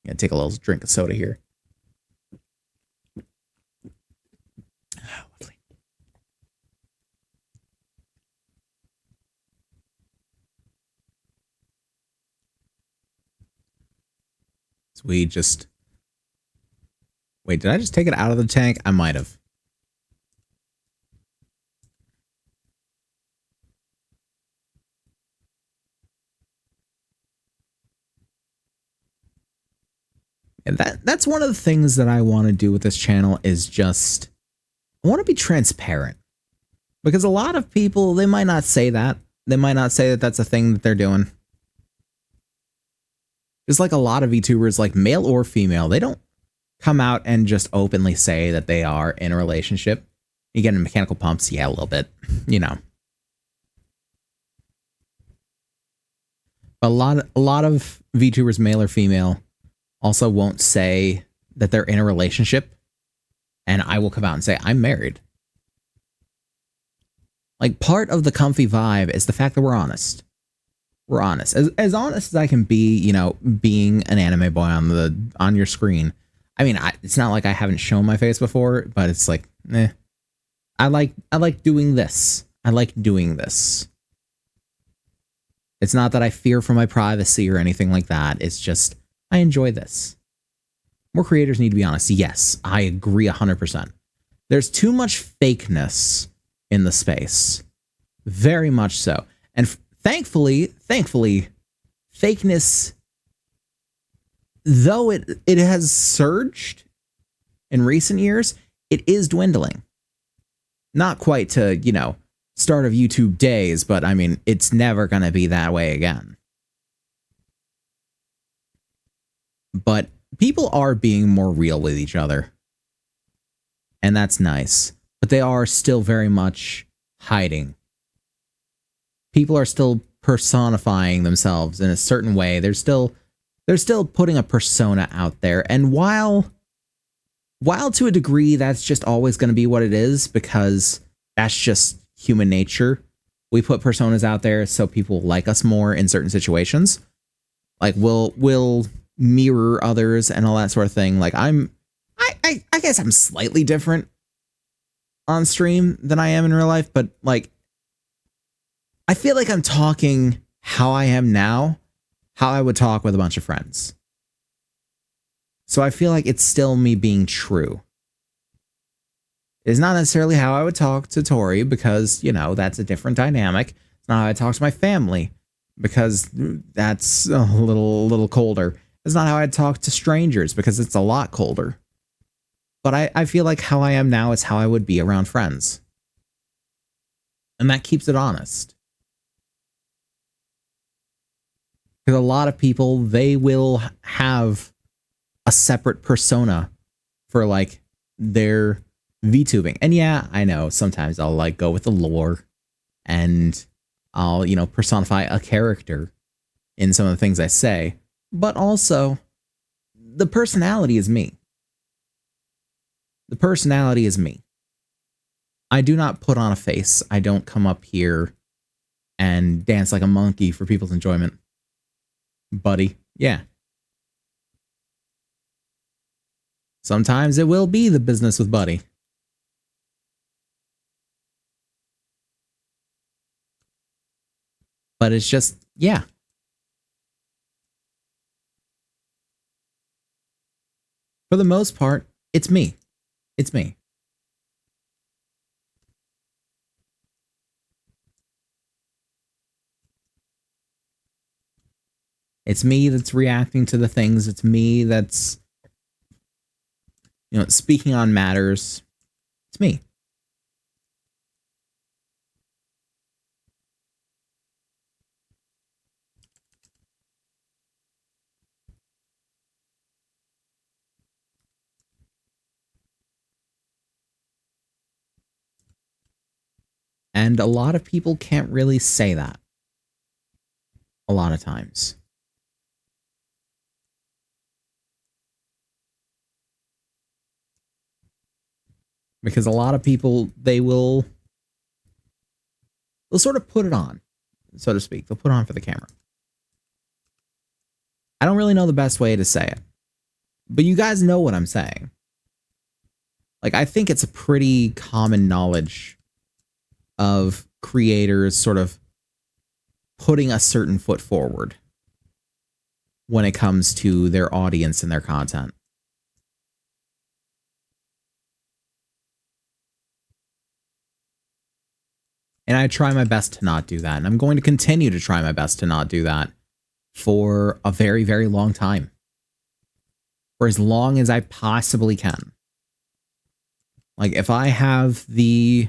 I'm gonna take a little drink of soda here. Lovely. So we just... Wait, did I just take it out of the tank? I might have. And that's one of the things that I want to do with this channel is just... I want to be transparent. Because a lot of people, they might not say that. They might not say that that's a thing that they're doing. Just like a lot of VTubers, like male or female, they don't come out and just openly say that they are in a relationship. You get in mechanical pumps, yeah, a little bit, you know. A lot of VTubers, male or female, also won't say that they're in a relationship, and I will come out and say, I'm married. Like, part of the comfy vibe is the fact that we're honest. We're honest. As honest as I can be, you know, being an anime boy on your screen. I mean, it's not like I haven't shown my face before, but it's like, I like doing this. I like doing this. It's not that I fear for my privacy or anything like that. It's just, I enjoy this. More creators need to be honest. Yes, I agree 100%. There's too much fakeness in the space. Very much so. And thankfully, fakeness, though it has surged in recent years, it is dwindling. Not quite to, you know, start of YouTube days, but I mean, it's never going to be that way again. But people are being more real with each other. And that's nice. But they are still very much hiding. People are still personifying themselves in a certain way. They're still putting a persona out there. And while to a degree that's just always going to be what it is, because that's just human nature. We put personas out there so people like us more in certain situations. Like we'll mirror others and all that sort of thing. Like I guess I'm slightly different. on stream than I am in real life, but like, I feel like I'm talking how I am now, how I would talk with a bunch of friends. So I feel like it's still me being true. It's not necessarily how I would talk to Tori because, you know, that's a different dynamic. It's not how I talk to my family because that's a little colder. It's not how I'd talk to strangers because it's a lot colder. But I feel like how I am now is how I would be around friends. And that keeps it honest. Because a lot of people, they will have a separate persona for like their VTubing. And yeah, I know sometimes I'll like go with the lore and I'll, you know, personify a character in some of the things I say. But also, the personality is me. The personality is me. I do not put on a face. I don't come up here and dance like a monkey for people's enjoyment. Buddy, yeah. Sometimes it will be the business with Buddy. But it's just, yeah. For the most part, it's me. It's me. It's me that's reacting to the things. It's me that's, you know, speaking on matters. It's me. And a lot of people can't really say that. A lot of times. Because a lot of people, they'll sort of put it on, so to speak. They'll put it on for the camera. I don't really know the best way to say it. But you guys know what I'm saying. Like, I think it's a pretty common knowledge of creators sort of putting a certain foot forward when it comes to their audience and their content. And I try my best to not do that. And I'm going to continue to try my best to not do that for a very, very long time. For as long as I possibly can. Like, if I have the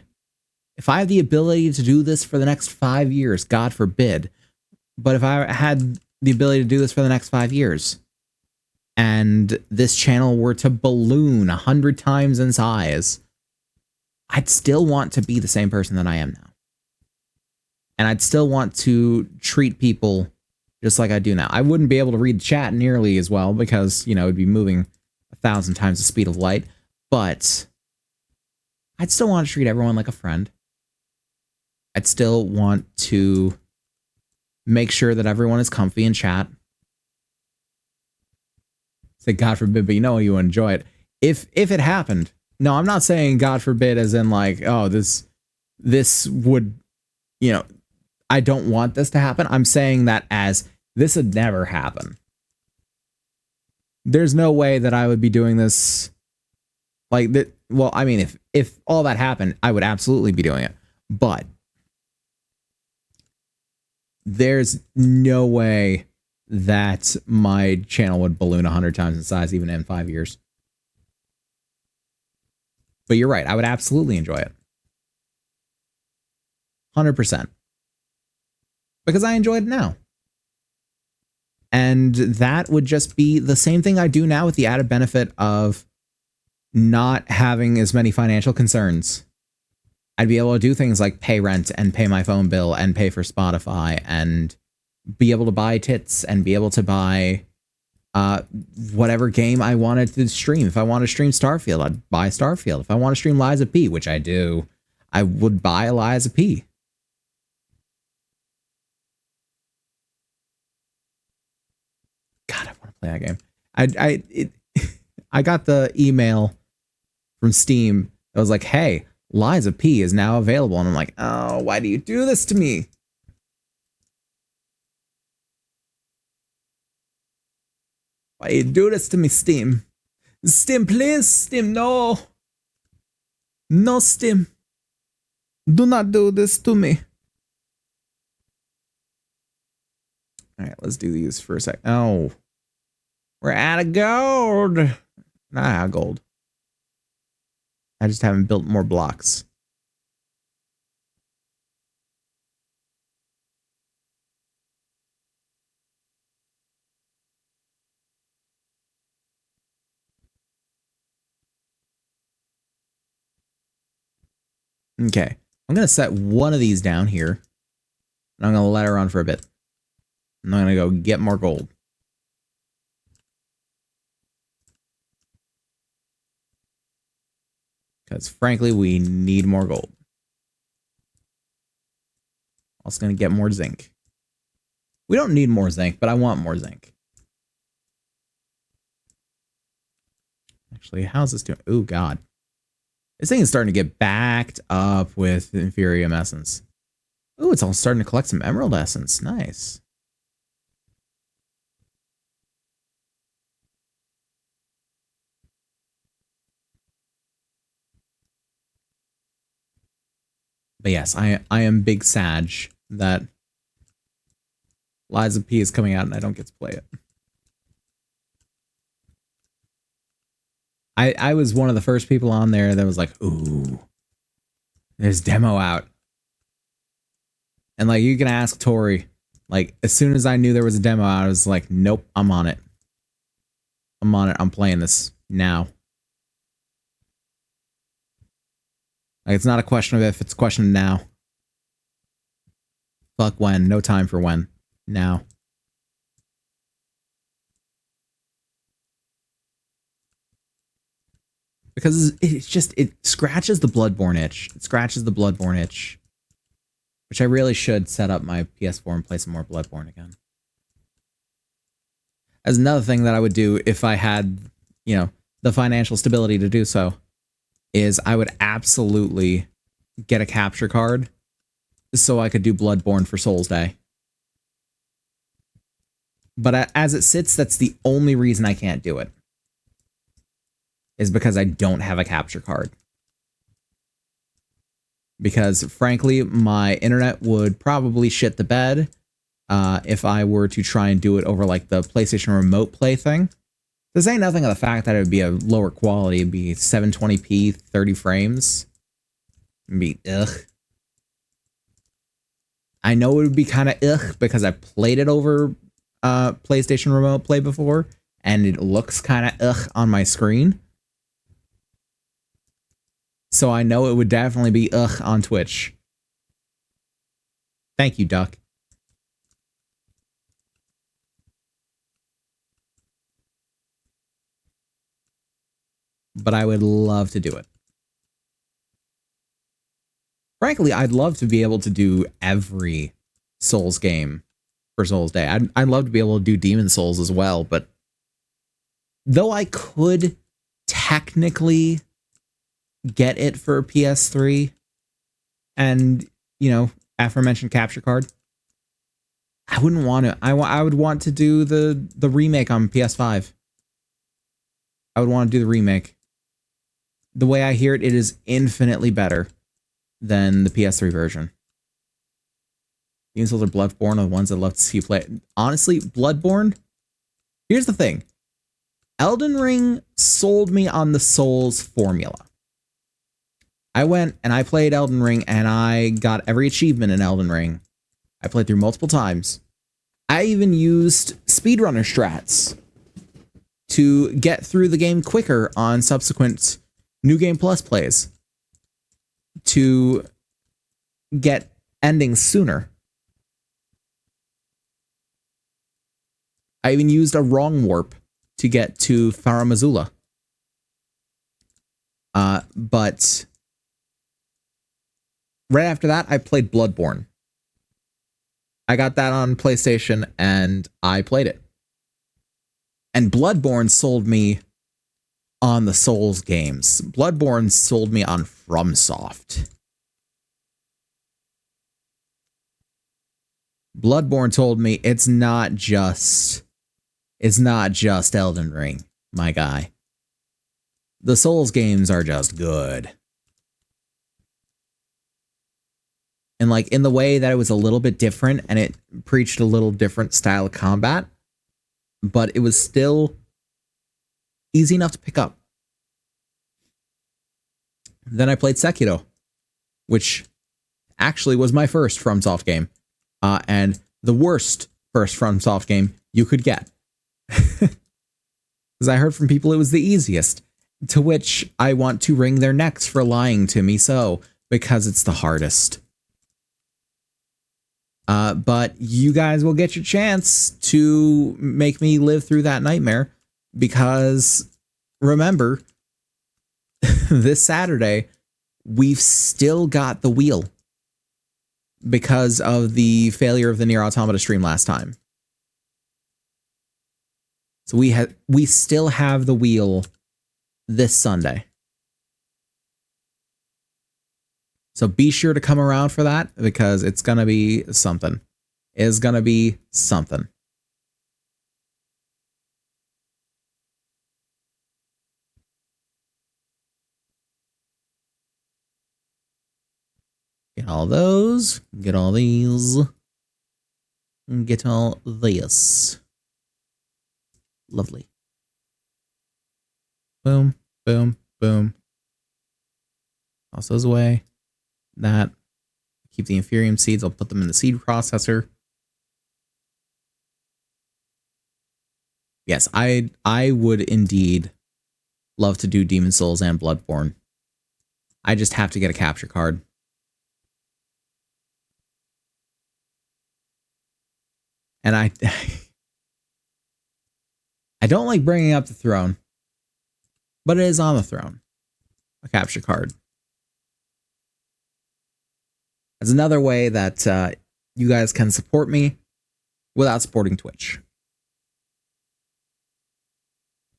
ability to do this for the next 5 years, God forbid, but if I had the ability to do this for the next 5 years, and this channel were to balloon 100 times in size, I'd still want to be the same person that I am now. And I'd still want to treat people just like I do now. I wouldn't be able to read chat nearly as well because, you know, it'd be moving 1,000 times the speed of light, but I'd still want to treat everyone like a friend. I'd still want to make sure that everyone is comfy in chat. Say God forbid, but you know you enjoy it. If it happened. No, I'm not saying God forbid as in like, oh, this would, you know, I don't want this to happen. I'm saying that as this would never happen. There's no way that I would be doing this like that. Well, I mean, if all that happened, I would absolutely be doing it. But there's no way that my channel would balloon 100 times in size even in 5 years. But you're right. I would absolutely enjoy it. 100%. Because I enjoy it now. And that would just be the same thing I do now with the added benefit of not having as many financial concerns. I'd be able to do things like pay rent and pay my phone bill and pay for Spotify and be able to buy tits and be able to buy whatever game I wanted to stream. If I want to stream Starfield, I'd buy Starfield. If I want to stream Lies of P, which I do, I would buy Lies of P. God, I want to play that game. I got the email from Steam. It was like, hey, Liza P is now available. And I'm like, oh, why do you do this to me? Why you do this to me, Steam? Steam, please. Steam, no. No, Steam. Do not do this to me. All right, let's do these for a sec. Oh, we're out of gold. Not out of gold. I just haven't built more blocks. Okay, I'm going to set one of these down here. And I'm going to let her run for a bit. I'm going to go get more gold. Because frankly, we need more gold. Also going to get more zinc. We don't need more zinc, but I want more zinc. Actually, how's this doing? Oh, God. This thing is starting to get backed up with Inferium Essence. Oh, it's all starting to collect some Emerald Essence. Nice. But yes, I am big Sag that Liza P is coming out and I don't get to play it. I was one of the first people on there that was like, ooh, there's demo out. And like, you can ask Tori, like, as soon as I knew there was a demo out, I was like, nope, I'm on it. I'm on it. I'm playing this now. Like, it's not a question of if, it's a question of now. Fuck when. No time for when. Now. Because it's just, it scratches the Bloodborne itch. It scratches the Bloodborne itch. Which I really should set up my PS4 and play some more Bloodborne again. As another thing that I would do if I had, you know, the financial stability to do so, is I would absolutely get a capture card so I could do Bloodborne for Souls Day. But as it sits, that's the only reason I can't do it. Is because I don't have a capture card. Because, frankly, my internet would probably shit the bed if I were to try and do it over, like, the PlayStation Remote Play thing. This ain't nothing of the fact that it would be a lower quality. It'd be 720p, 30 frames. It'd be ugh. I know it would be kind of ugh because I played it over PlayStation Remote Play before, and it looks kind of ugh on my screen. So I know it would definitely be ugh on Twitch. Thank you, Duck. But I would love to do it. Frankly, I'd love to be able to do every Souls game for Souls Day. I'd love to be able to do Demon Souls as well, but though I could technically get it for PS3 and, you know, aforementioned capture card, I wouldn't want to. I would want to do the remake on PS5. I would want to do the remake. The way I hear it, it is infinitely better than the PS3 version. Demon Souls or Bloodborne are the ones I'd love to see play. Honestly, Bloodborne, here's the thing. Elden Ring sold me on the Souls formula. I went and I played Elden Ring and I got every achievement in Elden Ring. I played through multiple times. I even used speedrunner strats to get through the game quicker on subsequent New Game Plus plays to get endings sooner. I even used a wrong warp to get to Farum Azula. But right after that, I played Bloodborne. I got that on PlayStation and I played it. And Bloodborne sold me on the Souls games. Bloodborne sold me on FromSoft. Bloodborne told me it's not just Elden Ring, my guy. The Souls games are just good. And like in the way that it was a little bit different and it preached a little different style of combat, but it was still easy enough to pick up. Then I played Sekiro, which actually was my first FromSoft game, and the worst first FromSoft game you could get. Because I heard from people it was the easiest, to which I want to wring their necks for lying to me so, because it's the hardest. But you guys will get your chance to make me live through that nightmare, because remember, this Saturday, we've still got the wheel because of the failure of the Nier Automata stream last time. So we still have the wheel this Sunday. So be sure to come around for that, because it's going to be something. It's going to be something. Get all those. Get all these. Get all this. Lovely. Boom, boom, boom. Toss those away. That. Keep the Inferium seeds. I'll put them in the seed processor. Yes, I would indeed love to do Demon Souls and Bloodborne. I just have to get a capture card. And I don't like bringing up the throne, but it is on the throne. A capture card. That's another way that you guys can support me without supporting Twitch.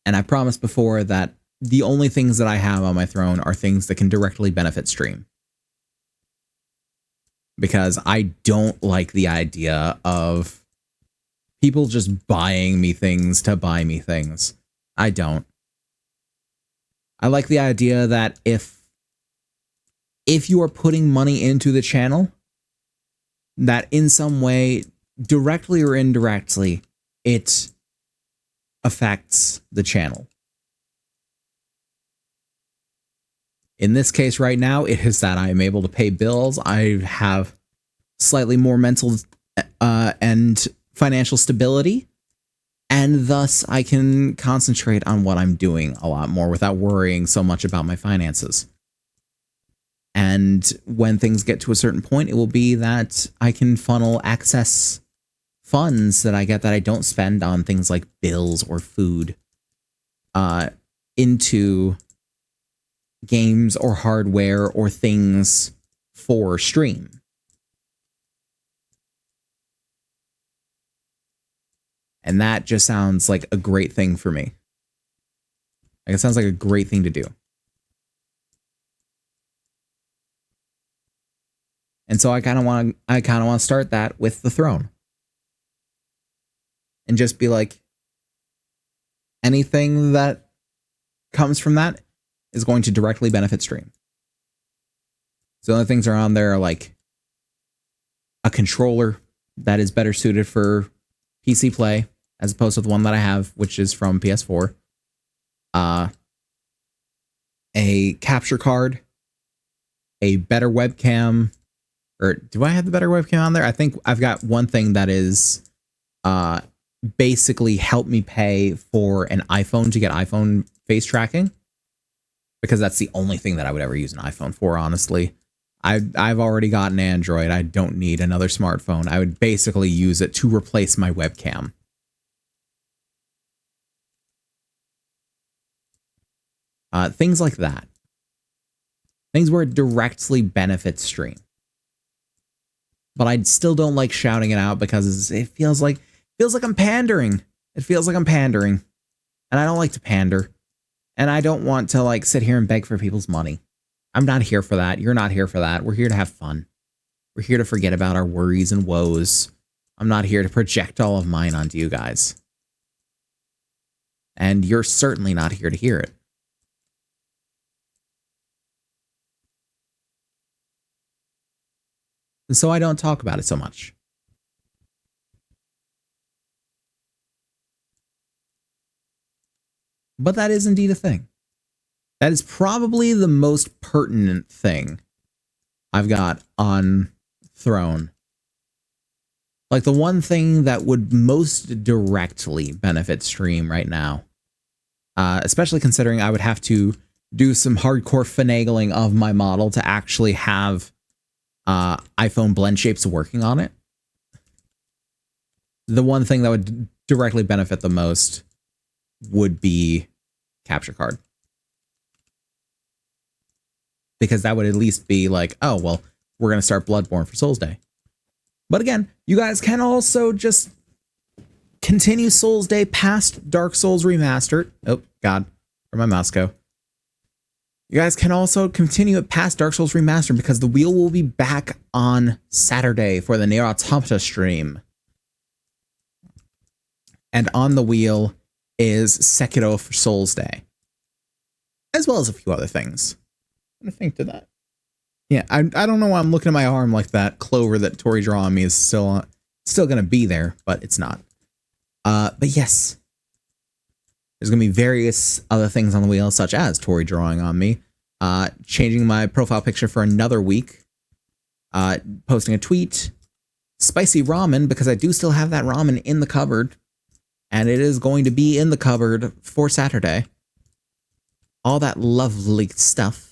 And I promised before that the only things that I have on my throne are things that can directly benefit stream. Because I don't like the idea of people just buying me things to buy me things. I don't. I like the idea that if you are putting money into the channel, that in some way, directly or indirectly, it affects the channel. In this case right now, it is that I am able to pay bills. I have slightly more mental and financial stability, and thus I can concentrate on what I'm doing a lot more without worrying so much about my finances. And when things get to a certain point, it will be that I can funnel access funds that I get that I don't spend on things like bills or food into games or hardware or things for stream. And that just sounds like a great thing for me. Like, it sounds like a great thing to do. And so I kind of want to start that with the throne. And just be like, anything that comes from that is going to directly benefit stream. So the only things that are on there are like a controller that is better suited for PC play as opposed to the one that I have, which is from PS4. A capture card, a better webcam, or do I have the better webcam on there? I think I've got one thing that is basically help me pay for an iPhone to get iPhone face tracking, because that's the only thing that I would ever use an iPhone for, honestly. I've already got an Android. I don't need another smartphone. I would basically use it to replace my webcam. Things like that. Things where it directly benefits stream. But I still don't like shouting it out because it feels like I'm pandering. It feels like I'm pandering. And I don't like to pander. And I don't want to like sit here and beg for people's money. I'm not here for that. You're not here for that. We're here to have fun. We're here to forget about our worries and woes. I'm not here to project all of mine onto you guys. And you're certainly not here to hear it. And so I don't talk about it so much. But that is indeed a thing. That is probably the most pertinent thing I've got on Throne. Like the one thing that would most directly benefit Stream right now. Especially considering I would have to do some hardcore finagling of my model to actually have iPhone blend shapes working on it. The one thing that would directly benefit the most would be capture card. Because that would at least be like, oh, well, we're going to start Bloodborne for Souls Day. But again, you guys can also just continue Souls Day past Dark Souls Remastered. Oh, God. Where'd my mouse go? You guys can also continue it past Dark Souls Remastered because the wheel will be back on Saturday for the Nier Automata stream. And on the wheel is Sekiro for Souls Day. As well as a few other things. I'm going to think to that. Yeah, I don't know why I'm looking at my arm like that clover that Tori drew on me is still going to be there, but it's not. But yes, there's going to be various other things on the wheel, such as Tori drawing on me, changing my profile picture for another week, posting a tweet, spicy ramen, because I do still have that ramen in the cupboard, and it is going to be in the cupboard for Saturday. All that lovely stuff.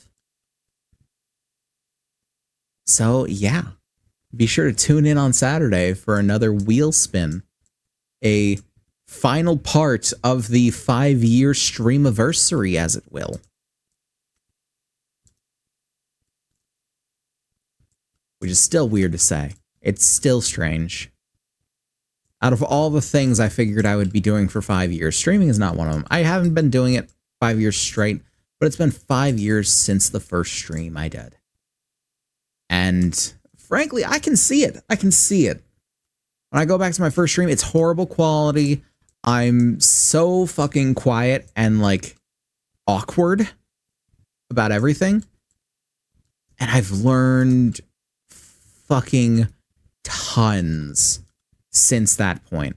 So, yeah, be sure to tune in on Saturday for another wheel spin, a final part of the 5-year streamiversary, as it will. Which is still weird to say. It's still strange. Out of all the things I figured I would be doing for 5 years, streaming is not one of them. I haven't been doing it 5 years straight, but it's been 5 years since the first stream I did. And frankly, I can see it. I can see it. When I go back to my first stream, it's horrible quality. I'm so fucking quiet and like awkward about everything. And I've learned fucking tons since that point.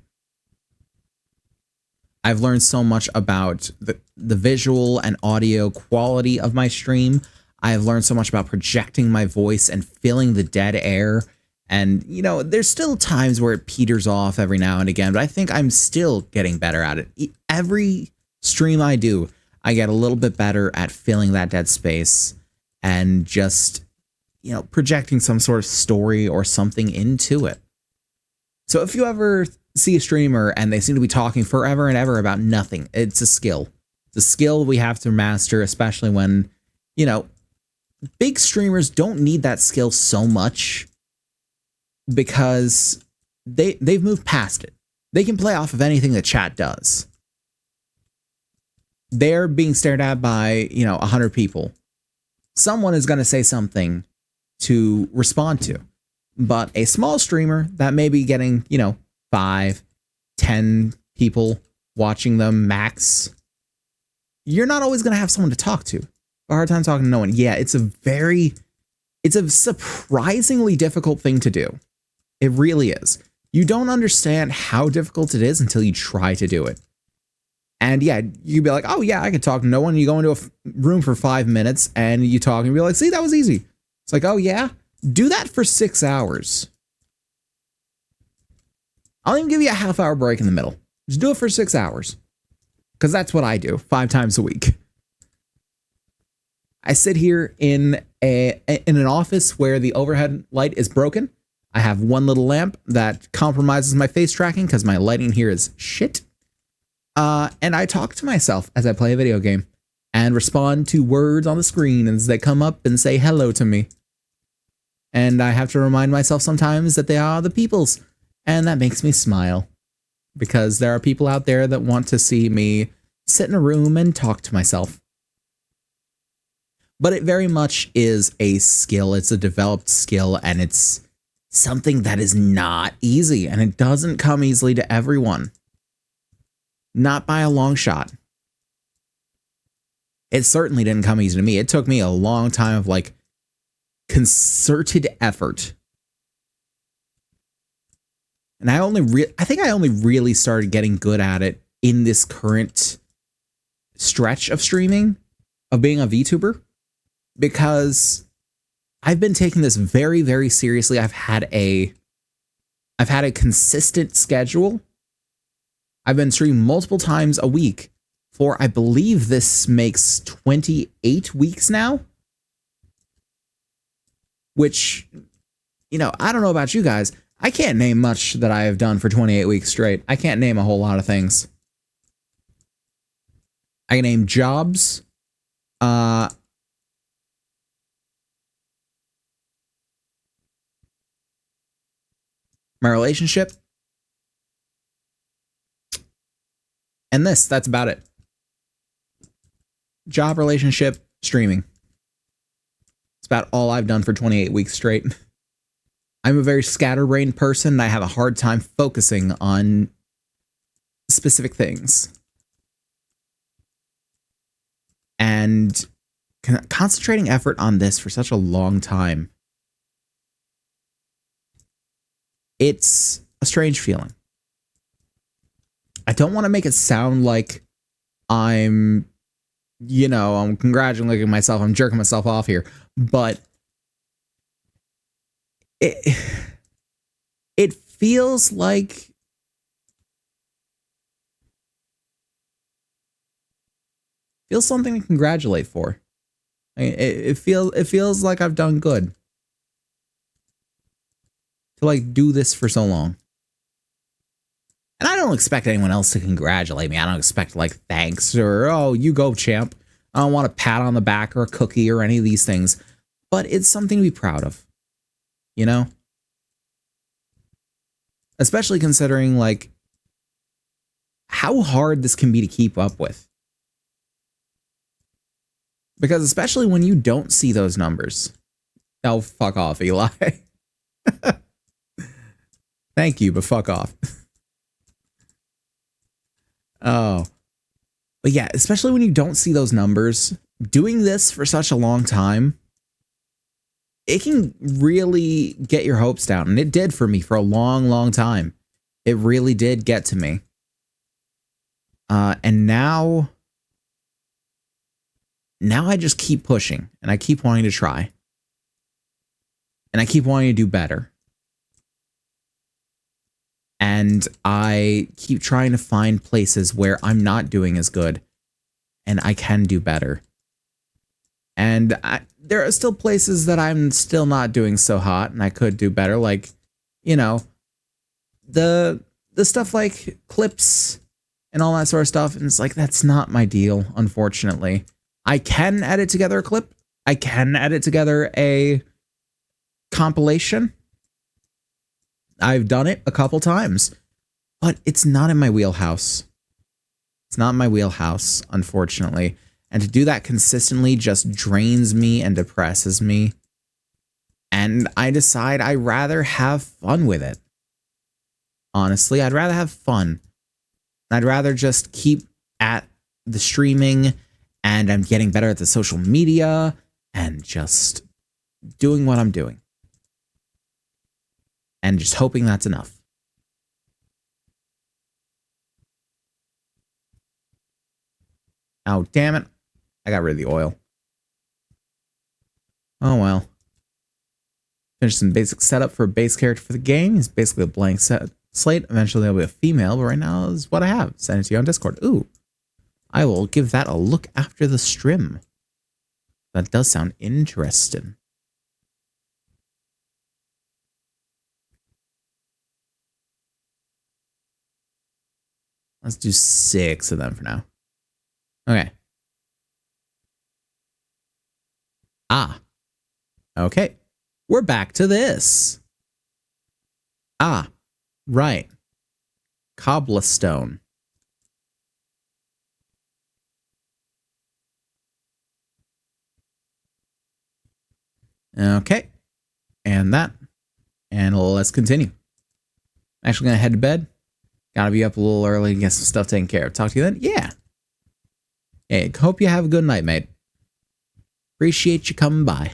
I've learned so much about the visual and audio quality of my stream. I have learned so much about projecting my voice and filling the dead air. And, you know, there's still times where it peters off every now and again, but I think I'm still getting better at it. Every stream I do, I get a little bit better at filling that dead space and just, you know, projecting some sort of story or something into it. So if you ever see a streamer and they seem to be talking forever and ever about nothing, it's a skill. It's a skill we have to master, especially when, you know, big streamers don't need that skill so much because they've moved past it. They can play off of anything that chat does. They're being stared at by, you know, 100 people. Someone is going to say something to respond to. But a small streamer that may be getting, you know, 5, 10 people watching them max, you're not always going to have someone to talk to. A hard time talking to no one. Yeah, it's a surprisingly difficult thing to do. It really is. You don't understand how difficult it is until you try to do it. And yeah, you'd be like, oh yeah, I could talk to no one. You go into a room for 5 minutes and you talk and be like, see, that was easy. It's like, oh yeah, do that for 6 hours. I'll even give you a half-hour break in the middle. Just do it for 6 hours. Because that's what I do 5 times a week. I sit here in an office where the overhead light is broken. I have one little lamp that compromises my face tracking because my lighting here is shit. And I talk to myself as I play a video game and respond to words on the screen as they come up and say hello to me. And I have to remind myself sometimes that they are the people's. And that makes me smile. Because there are people out there that want to see me sit in a room and talk to myself. But it very much is a skill. It's a developed skill, and it's something that is not easy, and it doesn't come easily to everyone. Not by a long shot. It certainly didn't come easy to me. It took me a long time of like concerted effort. And I think I only really started getting good at it in this current stretch of streaming, of being a VTuber, because I've been taking this very, very seriously. I've had a consistent schedule. I've been streaming multiple times a week for, I believe this makes 28 weeks now. Which, you know, I don't know about you guys. I can't name much that I have done for 28 weeks straight. I can't name a whole lot of things. I can name jobs. My relationship. And that's about it. Job, relationship, streaming. It's about all I've done for 28 weeks straight. I'm a very scatterbrained person, and I have a hard time focusing on specific things. And concentrating effort on this for such a long time, it's a strange feeling. I don't want to make it sound like I'm congratulating myself, I'm jerking myself off here, but it feels like something to congratulate for. I mean, it feels like I've done good to like do this for so long. And I don't expect anyone else to congratulate me. I don't expect like thanks or, oh, you go, champ. I don't want a pat on the back or a cookie or any of these things, but it's something to be proud of, you know? Especially considering like how hard this can be to keep up with. Because especially when you don't see those numbers. Oh, fuck off, Eli. Thank you, but fuck off. Oh. But yeah, especially when you don't see those numbers, doing this for such a long time, it can really get your hopes down. And it did for me for a long, long time. It really did get to me. And now I just keep pushing, and I keep wanting to try. And I keep wanting to do better. And I keep trying to find places where I'm not doing as good and I can do better. And there are still places that I'm still not doing so hot and I could do better. Like, you know, the stuff like clips and all that sort of stuff. And it's like, that's not my deal, unfortunately. I can edit together a clip. I can edit together a compilation. I've done it a couple times, but it's not in my wheelhouse. It's not in my wheelhouse, unfortunately. And to do that consistently just drains me and depresses me. And I decide I'd rather have fun with it. Honestly, I'd rather have fun. I'd rather just keep at the streaming, and I'm getting better at the social media and just doing what I'm doing. And just hoping that's enough. Oh, damn it. I got rid of the oil. Oh, well. Finish some basic setup for a base character for the game. He's basically a blank slate. Eventually there'll be a female, but right now is what I have. Send it to you on Discord. Ooh. I will give that a look after the stream. That does sound interesting. Let's do 6 of them for now. Okay. Ah. Okay. We're back to this. Ah. Right. Cobblestone. Okay. And that. And let's continue. Actually gonna head to bed. Gotta be up a little early and get some stuff taken care of. Talk to you then? Yeah. Hey, hope you have a good night, mate. Appreciate you coming by.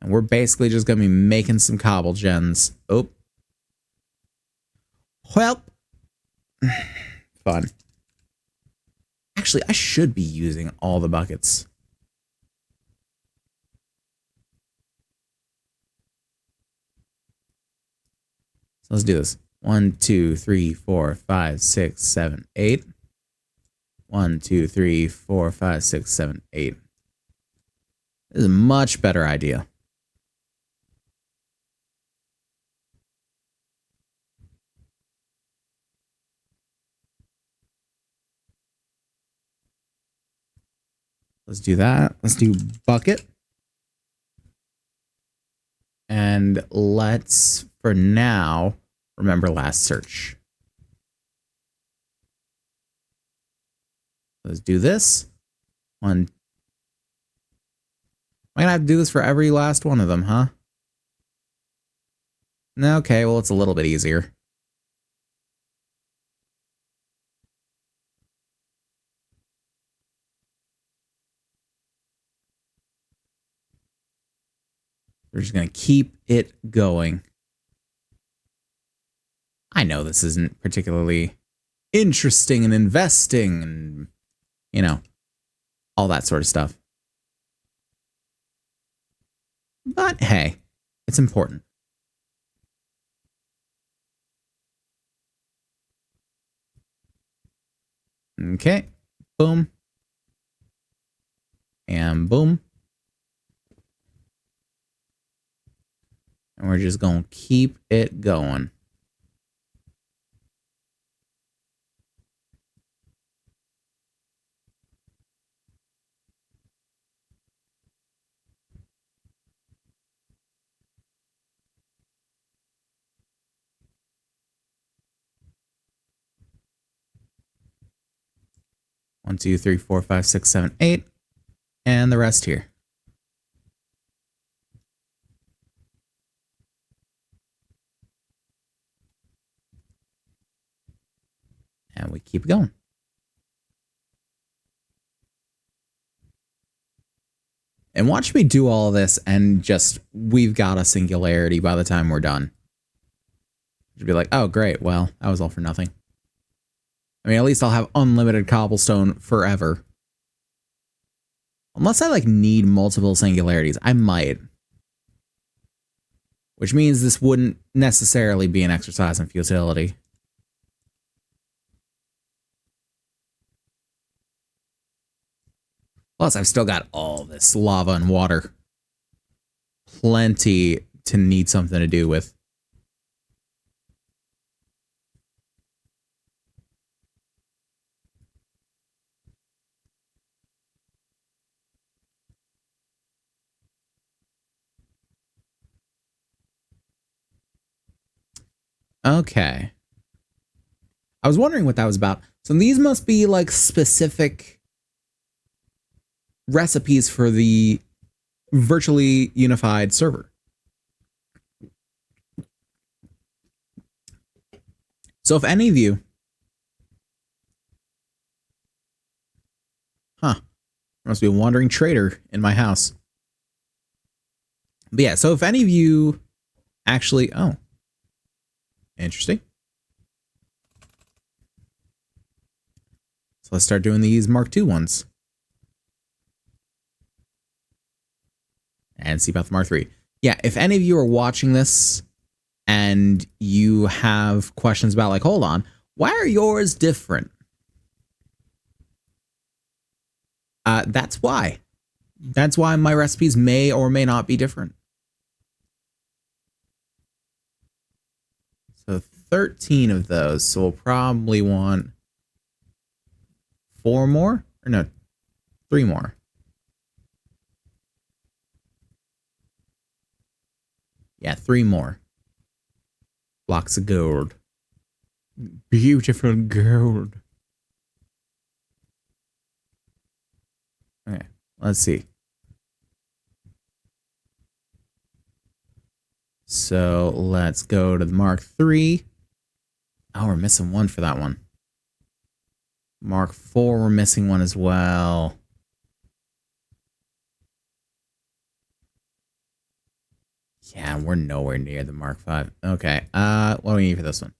And we're basically just gonna be making some cobble gens. Oh. Well. Fun. Actually, I should be using all the buckets. So let's do this. 1, 2, 3, 4, 5, 6, 7, 8. 1, 2, 3, 4, 5, 6, 7, 8. This is a much better idea. Let's do that. Let's do bucket. And let's, for now, remember last search. Let's do this. One. I'm gonna have to do this for every last one of them, huh? Okay, well, it's a little bit easier. We're just gonna keep it going. I know this isn't particularly interesting and investing and, you know, all that sort of stuff. But hey, it's important. Okay, boom. And boom. And we're just gonna keep it going. One, two, three, four, five, six, seven, 8. And the rest here. And we keep going. And watch me do all this and just, we've got a singularity by the time we're done. Just be like, oh, great. Well, that was all for nothing. I mean, at least I'll have unlimited cobblestone forever. Unless I, like, need multiple singularities. I might. Which means this wouldn't necessarily be an exercise in futility. Plus, I've still got all this lava and water. Plenty to need something to do with. Okay. I was wondering what that was about. So these must be like specific recipes for the virtually unified server. So if any of you... Huh. There must be a wandering trader in my house. But yeah, so if any of you actually... Oh. Interesting. So let's start doing these Mark II ones. And see about the Mark III. Yeah, if any of you are watching this and you have questions about, like, hold on, why are yours different? That's why. That's why my recipes may or may not be different. So 13 of those. So we'll probably want 4 more? Or no, 3 more. Yeah, 3 more. Blocks of gold. Beautiful gold. Okay, let's see. So let's go to the Mark III. Oh, we're missing one for that one. Mark IV, we're missing one as well. Yeah, we're nowhere near the Mark V. Okay, what do we need for this one?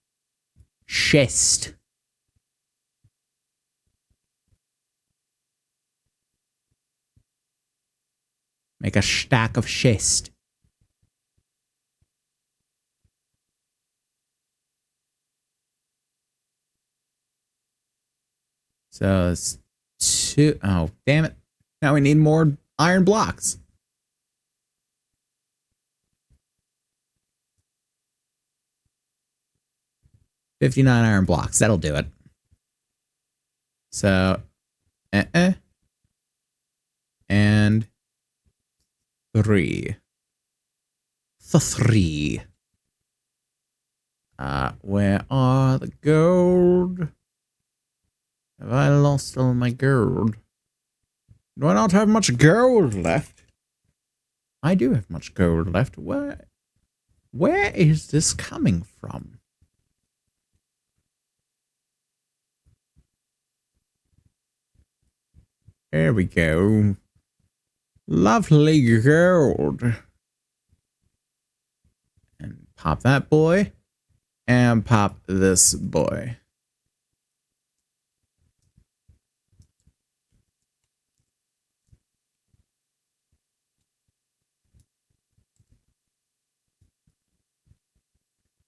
Schist. Make a stack of schist. So it's two. Oh, damn it. Now we need more iron blocks. $59 iron blocks. That'll do it. So, and 3. The 3. Where are the gold? Have I lost all my gold? Do I not have much gold left? I do have much gold left. Where is this coming from? There we go. Lovely gold. And pop that boy. And pop this boy.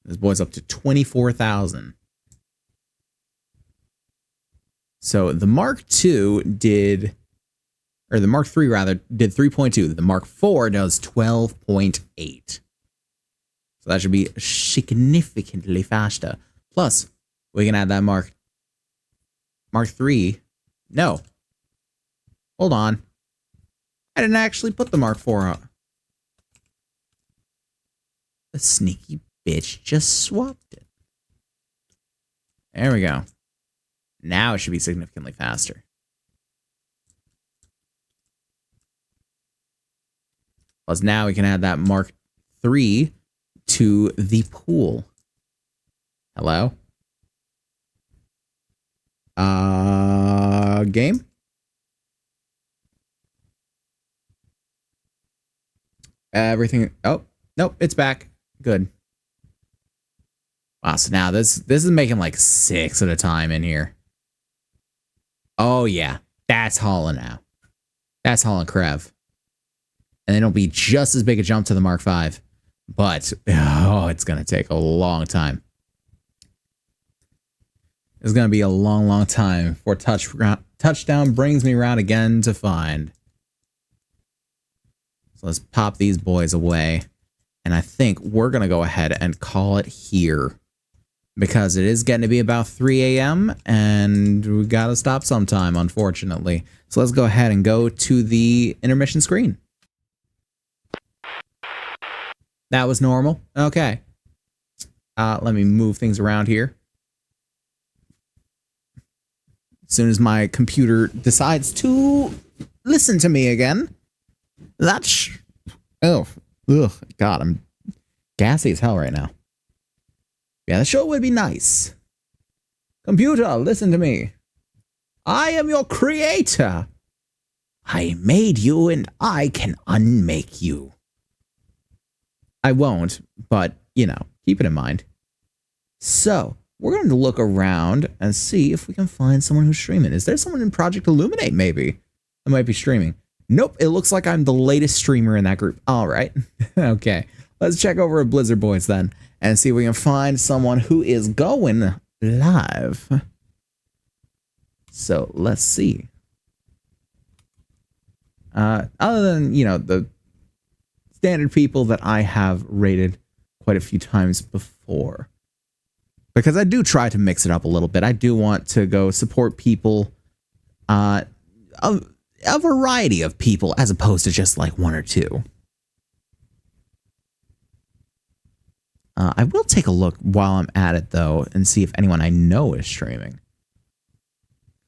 This boy's up to 24,000. So the Mark II did, or the Mark III rather, did 3.2. The Mark IV does 12.8. So that should be significantly faster. Plus, we can add that Mark III. No. Hold on. I didn't actually put the Mark IV out. The sneaky bitch just swapped it. There we go. Now it should be significantly faster. Plus now we can add that Mark III to the pool. Hello? Game? Everything. Oh, nope, it's back. Good. Wow, so now this is making like 6 at a time in here. Oh yeah, that's hauling now. That's hauling Krev. And then it'll be just as big a jump to the Mark V. But, oh, it's going to take a long time. It's going to be a long, long time before touchdown brings me around again to find. So let's pop these boys away. And I think we're going to go ahead and call it here. Because it is getting to be about 3 a.m. and we got to stop sometime, unfortunately. So let's go ahead and go to the intermission screen. That was normal. Okay. Let me move things around here. As soon as my computer decides to listen to me again. That's... Oh. Ugh. God, I'm gassy as hell right now. Yeah, the show would be nice. Computer, listen to me. I am your creator. I made you and I can unmake you. I won't, but, you know, keep it in mind. So, we're going to look around and see if we can find someone who's streaming. Is there someone in Project Illuminate, maybe, that might be streaming? Nope, it looks like I'm the latest streamer in that group. All right. Okay, let's check over at Blizzard Boys then and see if we can find someone who is going live. So, let's see. Other than, you know, the standard people that I have rated quite a few times before. Because I do try to mix it up a little bit. I do want to go support people, a variety of people, as opposed to just like 1 or 2. I will take a look while I'm at it, though, and see if anyone I know is streaming.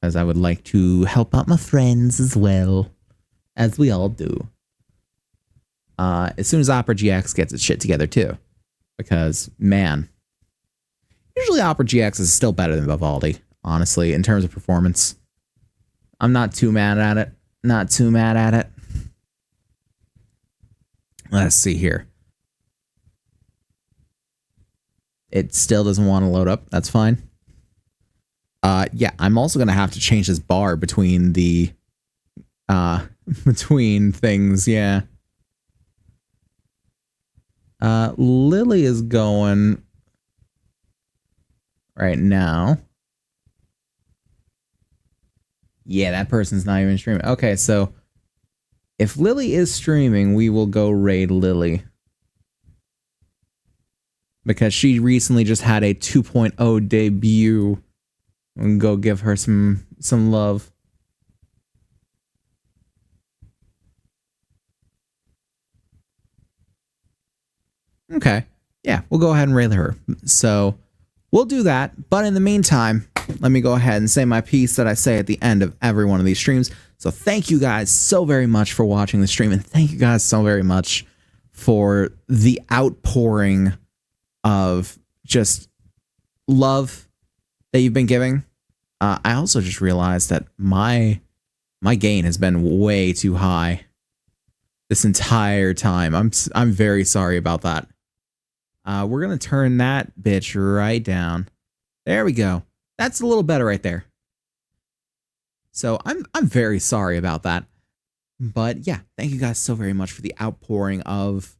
Because I would like to help out my friends as well, as we all do. As soon as Opera GX gets its shit together, too. because, man, usually Opera GX is still better than Vivaldi, honestly, in terms of performance. I'm not too mad at it. Not too mad at it. Let's see here. It still doesn't want to load up. That's fine. Yeah, I'm also going to have to change this bar between the between things, yeah. Lily is going right now. Yeah, that person's not even streaming. Okay, so if Lily is streaming, we will go raid Lily. Because she recently just had a 2.0 debut. And go give her some love. Okay. Yeah, we'll go ahead and raid her. So we'll do that. But in the meantime, let me go ahead and say my piece that I say at the end of every one of these streams. So thank you guys so very much for watching the stream. And thank you guys so very much for the outpouring of just love that you've been giving. I also just realized that my gain has been way too high this entire time. I'm very sorry about that. We're gonna turn that bitch right down. There we go. That's a little better right there. So I'm very sorry about that. But yeah, thank you guys so very much for the outpouring of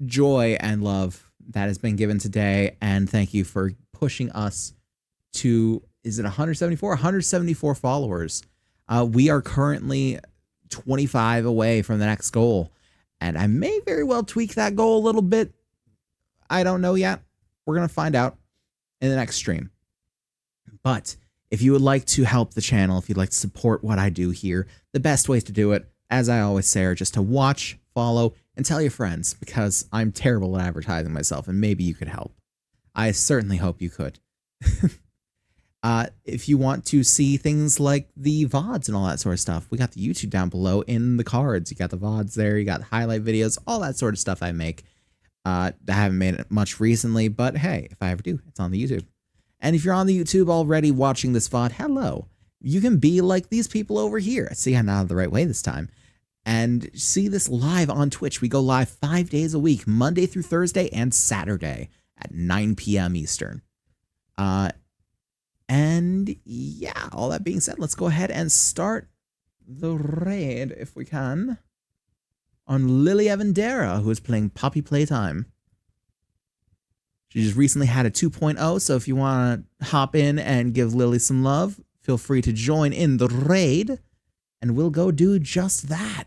joy and love that has been given today, and thank you for pushing us to, is it 174? 174 followers. We are currently 25 away from the next goal, and I may very well tweak that goal a little bit. I don't know yet. We're going to find out in the next stream. But if you would like to help the channel, if you'd like to support what I do here, the best ways to do it, as I always say, are just to watch, follow, and tell your friends, because I'm terrible at advertising myself, and maybe you could help. I certainly hope you could. If you want to see things like the VODs and all that sort of stuff, we got the YouTube down below in the cards. You got the VODs there, you got highlight videos, all that sort of stuff I make. I haven't made it much recently, but hey, if I ever do, it's on the YouTube. And if you're on the YouTube already watching this VOD, hello. You can be like these people over here. See, I'm not the right way this time. And see this live on Twitch. We go live 5 days a week, Monday through Thursday and Saturday at 9 p.m. Eastern. And yeah, all that being said, let's go ahead and start the raid, if we can, on Lily Evandera, who is playing Poppy Playtime. She just recently had a 2.0, so if you want to hop in and give Lily some love, feel free to join in the raid, and we'll go do just that.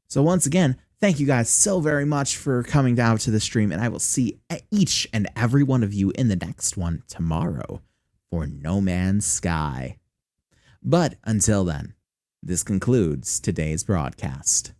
So once again, thank you guys so very much for coming down to the stream, and I will see each and every one of you in the next one tomorrow for No Man's Sky. But until then, this concludes today's broadcast.